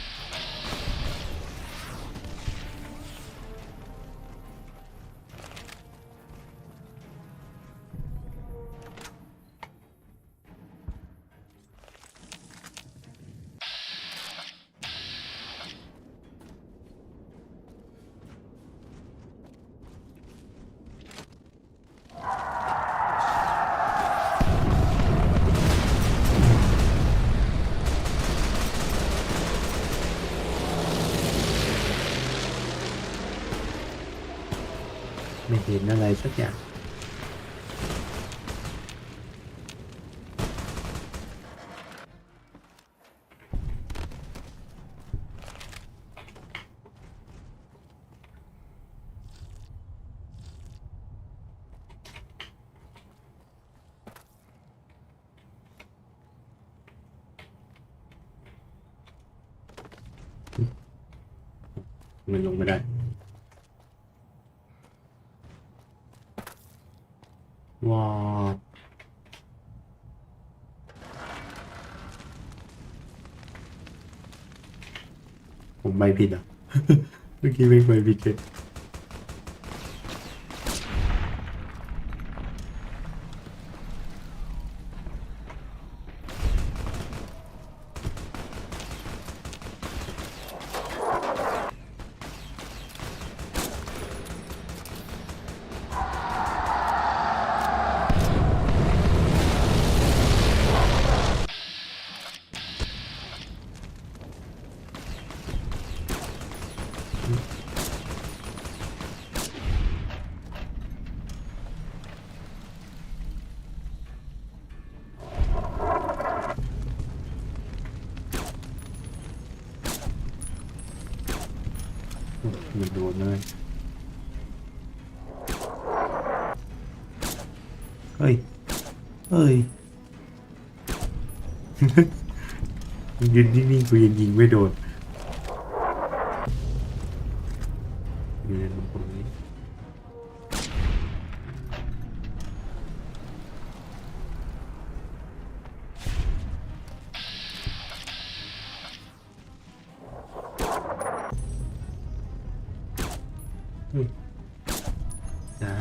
ไม่เห็นอะไรสักอย่างมันลงไม่ได้ว้าผมไม่ผิดอ่ะ เมื่อกี้ไม่เคยผิดเลยมันโดนเลยเฮ้ยยืนนิ่งๆกูยังยิงไม่โดนยืนตรงนี้จ้า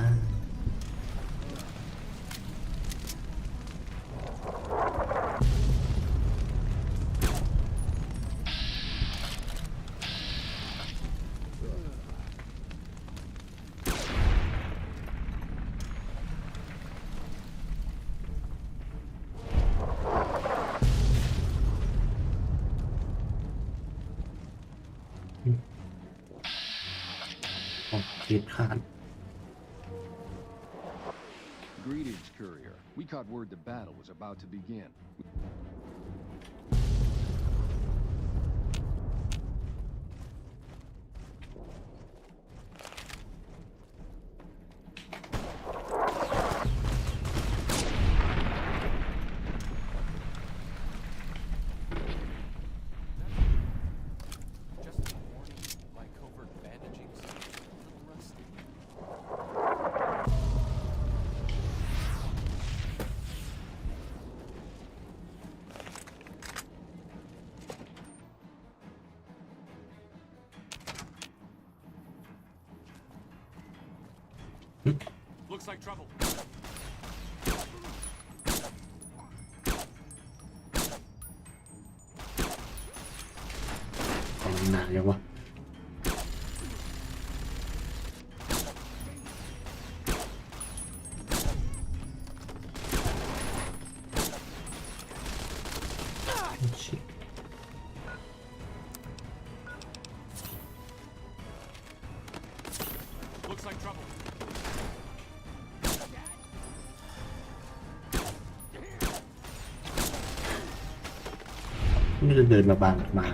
ขาด Greetings, courier. We caught word the battle was about to begin. Looks like trouble. หนายังวะLooks like trouble. นี่จะเดินมาบางมา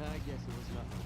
I guess it was nothing.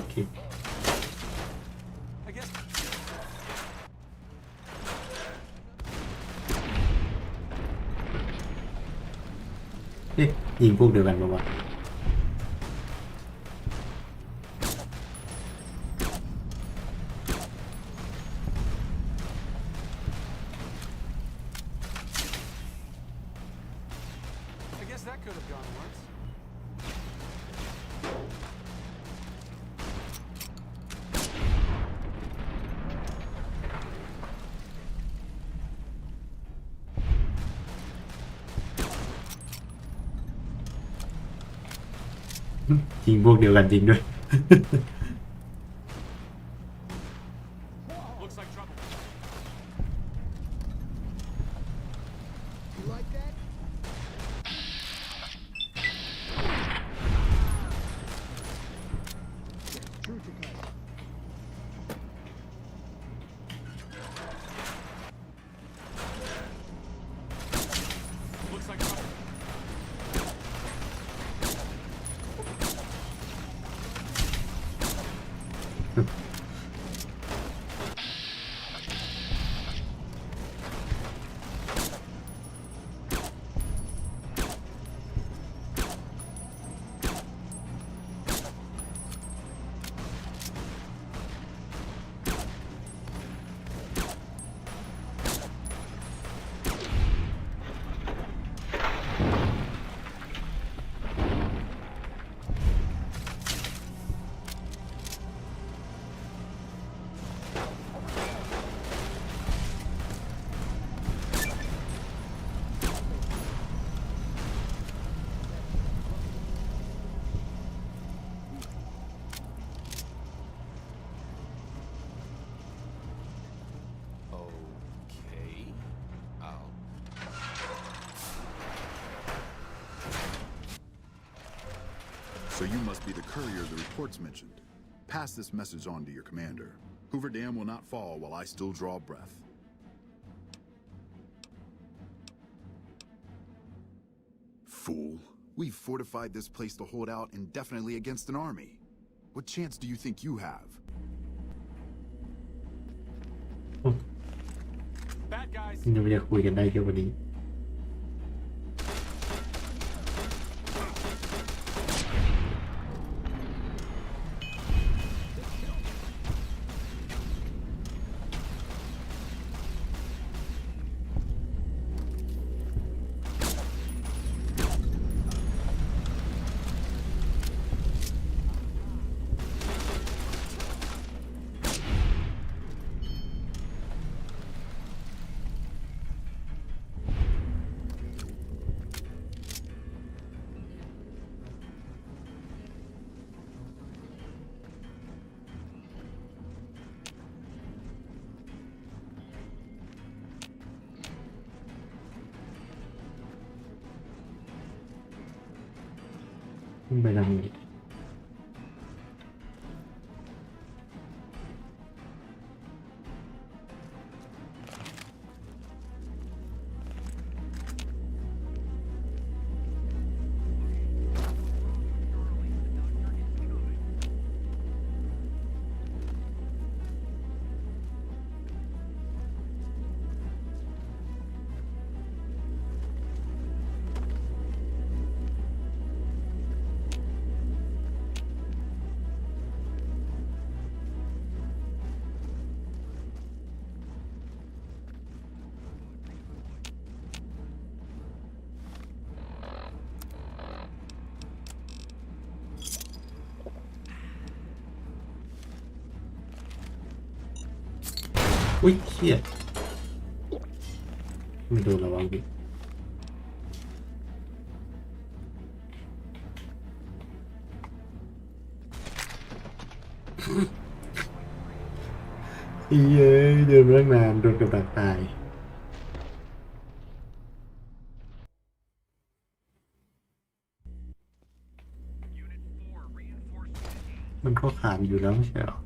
Okay. I guess. นี่ยิงพวกเดียวกันปะวะ I guess that could have gone worse.ยิงพวกเดียวกันจริงด้วย Looks like trouble. You like that? True to cut. Looks like trouble. Okay. I'll. So you must be the courier the reports mentioned. Pass this message on to your commander. Hoover Dam will not fall while I still draw breath. Fool. We've fortified this place to hold out indefinitely against an army. What chance do you think you have? Bad guys. นี่เราจะคุยกันได้แค่วันนี้ Looks ขึ้นไปทางนี้อุ้ยเชี่ยไม่โดนระวังดิเย้ยเดินมาตั้งนานโดนกับดักตายมันก็ขาดอยู่แล้วไม่ใช่หรอ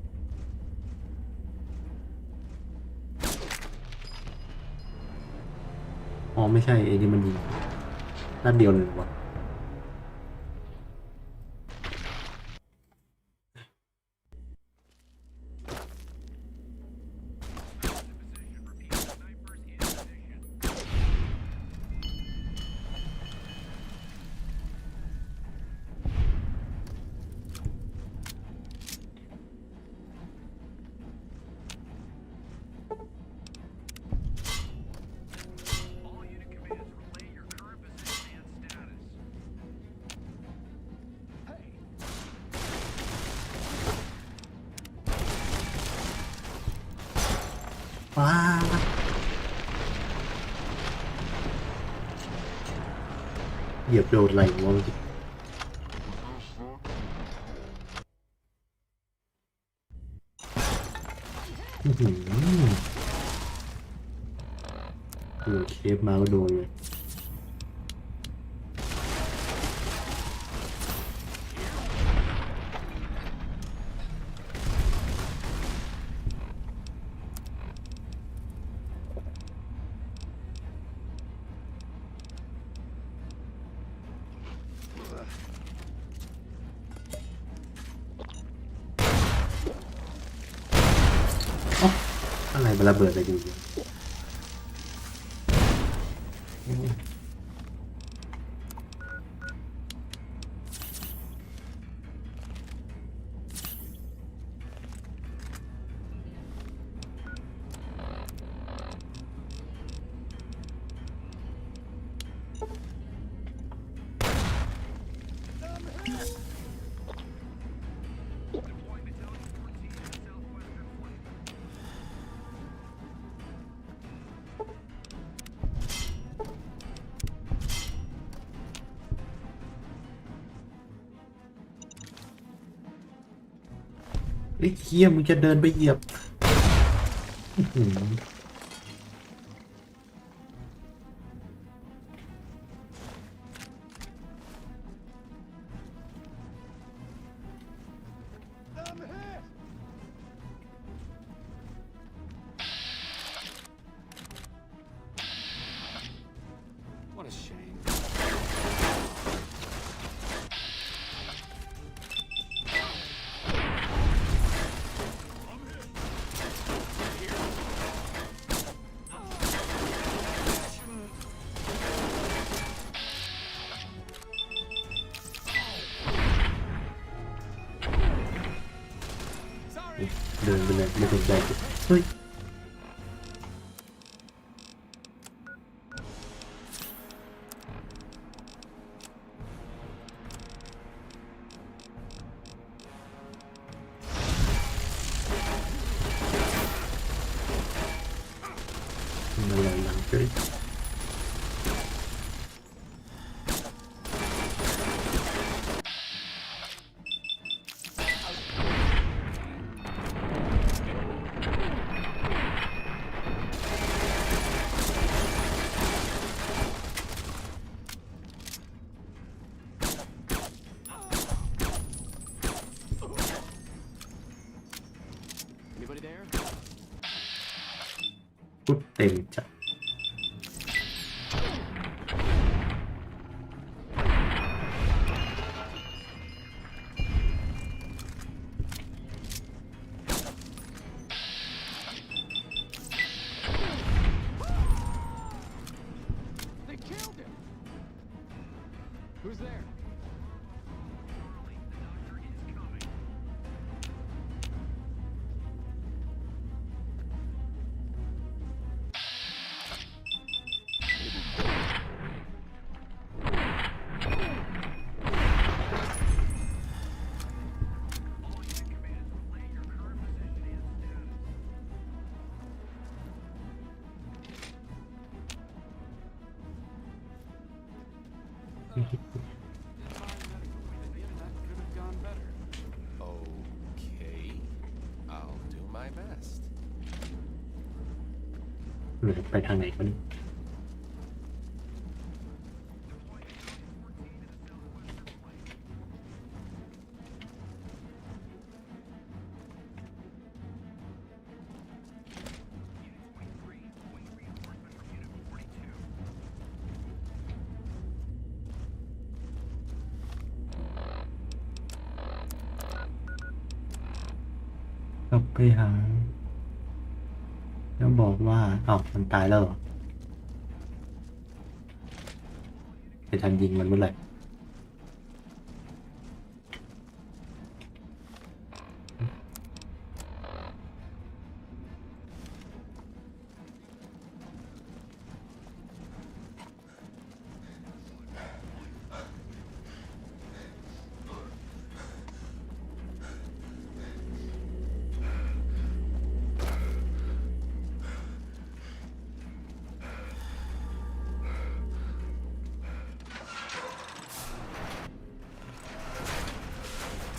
อ๋อไม่ใช่ไอ้นี่มันยิงนัดเดียวเลยวะว้าเหยียบโดนไหลวะเคฟมาก็โดนเลยอะไรมันระเบิดอะไรดูเนี่ยไอ้เคี้ยมึงจะเดินไปเหยียบWhat a shame. Sorry. เดินไปเลยไม่สนใจเฮ้ยมาเลยหลังเฉย พูดเต็มจัดOkay, I'll do my best. ไปทางไหนกันกลับไปหาแล้วบอกว่ามันตายแล้วเหรอไปทันยิงมันเมื่อไหร่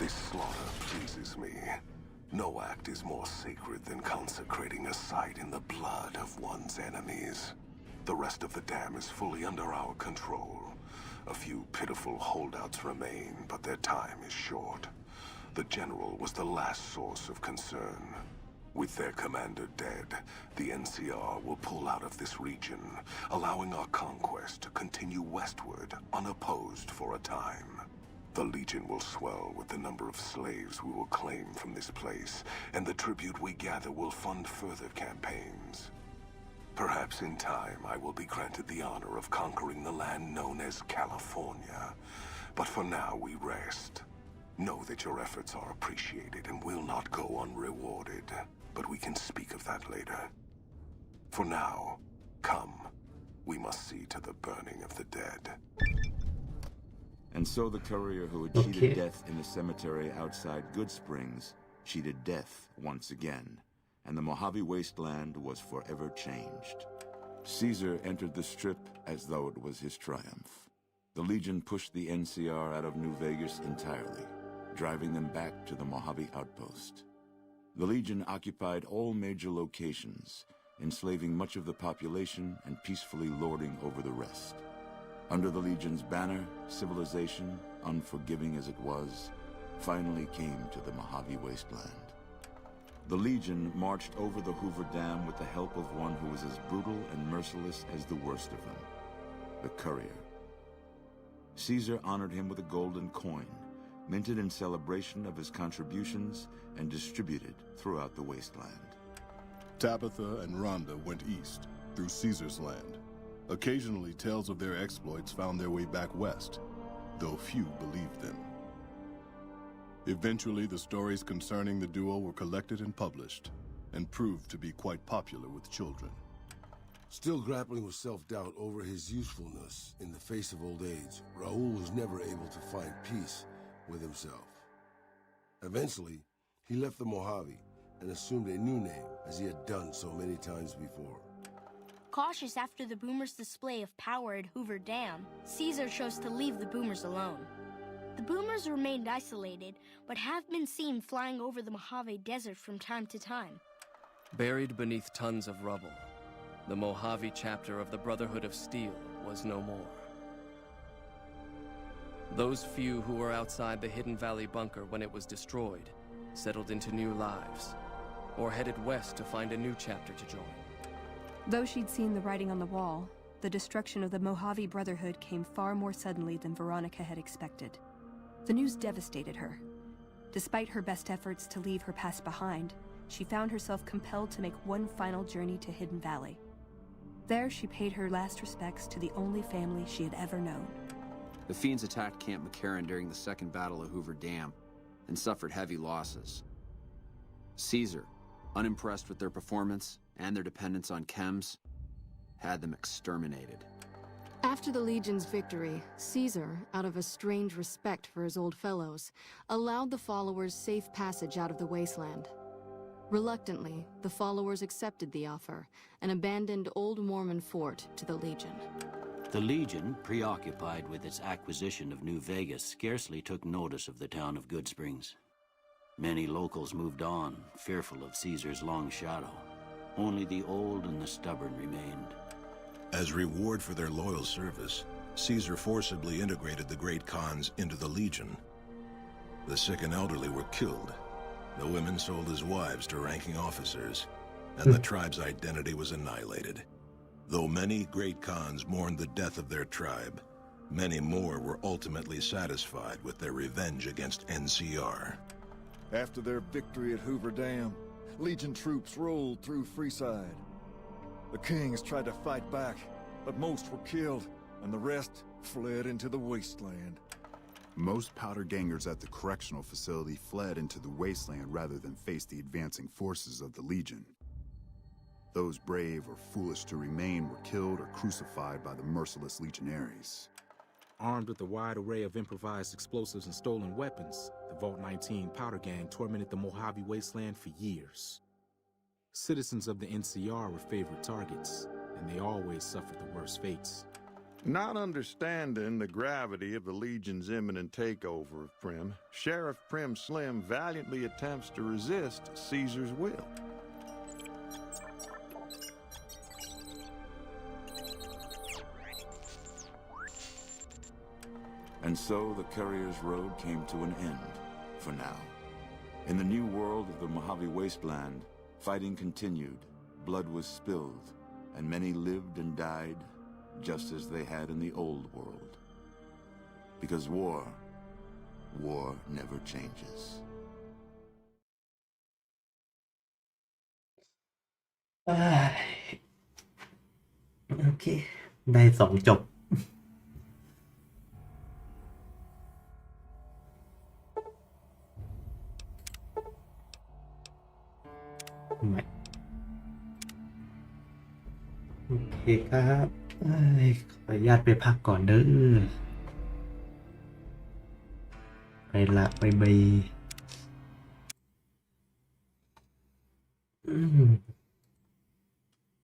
This slaughter pleases me. No act is more sacred than consecrating a site in the blood of one's enemies. The rest of the dam is fully under our control. A few pitiful holdouts remain, but their time is short. The general was the last source of concern. With their commander dead, the NCR will pull out of this region, allowing our conquest to continue westward unopposed for a time. The Legion will swell with the number of slaves we will claim from this place, and the tribute we gather will fund further campaigns. Perhaps in time I will be granted the honor of conquering the land known as California. But for now we rest. Know that your efforts are appreciated and will not go unrewarded. But we can speak of that later. For now, come. We must see to the burning of the dead. And so the courier who had cheated death in the cemetery outside Good Springs cheated death once again, and the Mojave Wasteland was forever changed. Caesar entered the Strip as though it was his triumph. The Legion pushed the NCR out of New Vegas entirely, driving them back to the Mojave Outpost. The Legion occupied all major locations, enslaving much of the population and peacefully lording over the rest. Under the Legion's banner, civilization, unforgiving as it was, finally came to the Mojave Wasteland. The Legion marched over the Hoover Dam with the help of one who was as brutal and merciless as the worst of them, the courier. Caesar honored him with a golden coin, minted in celebration of his contributions and distributed throughout the wasteland. Tabitha and Rhonda went east, through Caesar's land. Occasionally, tales of their exploits found their way back west, though few believed them. Eventually, the stories concerning the duo were collected and published, and proved to be quite popular with children. Still grappling with self-doubt over his usefulness in the face of old age, Raul was never able to find peace with himself. Eventually, he left the Mojave and assumed a new name, as he had done so many times before. Cautious after the Boomers' display of power at Hoover Dam, Caesar chose to leave the Boomers alone. The Boomers remained isolated, but have been seen flying over the Mojave Desert from time to time. Buried beneath tons of rubble, the Mojave chapter of the Brotherhood of Steel was no more. Those few who were outside the Hidden Valley bunker when it was destroyed settled into new lives, or headed west to find a new chapter to join. Though she'd seen the writing on the wall, the destruction of the Mojave Brotherhood came far more suddenly than Veronica had expected. The news devastated her. Despite her best efforts to leave her past behind, she found herself compelled to make one final journey to Hidden Valley. There, she paid her last respects to the only family she had ever known. The Fiends attacked Camp McCarran during the Second Battle of Hoover Dam and suffered heavy losses. Caesar, unimpressed with their performance and their dependence on chems, had them exterminated. After the Legion's victory, Caesar, out of a strange respect for his old fellows, allowed the followers safe passage out of the wasteland. Reluctantly, the followers accepted the offer and abandoned Old Mormon Fort to the Legion. The Legion, preoccupied with its acquisition of New Vegas, scarcely took notice of the town of Good Springs. Many locals moved on, fearful of Caesar's long shadow. Only the old and the stubborn remained. As reward for their loyal service, Caesar forcibly integrated the great Khans into the Legion. The sick and elderly were killed. The women sold as wives to ranking officers, and the tribe's identity was annihilated. Though many great Khans mourned the death of their tribe, many more were ultimately satisfied with their revenge against NCR. After their victory at Hoover Dam, Legion troops rolled through Freeside. The kings tried to fight back, but most were killed, and the rest fled into the wasteland. Most powder gangers at the correctional facility fled into the wasteland rather than face the advancing forces of the Legion. Those brave or foolish to remain were killed or crucified by the merciless legionaries. Armed with a wide array of improvised explosives and stolen weapons, the Vault 19 powder gang tormented the Mojave wasteland for years. Citizens of the NCR were favorite targets, and they always suffered the worst fates. Not understanding the gravity of the Legion's imminent takeover of Prim, Sheriff Prim Slim valiantly attempts to resist Caesar's will. And so the Courier's Road came to an end, for now. In the new world of the Mojave Wasteland, fighting continued, blood was spilled, and many lived and died just as they had in the old world. Because war never changes. โอเคได้2 จบไม่โอเคครับขออนุญาตไปพักก่อนเด้อไปละบ๊ายบาย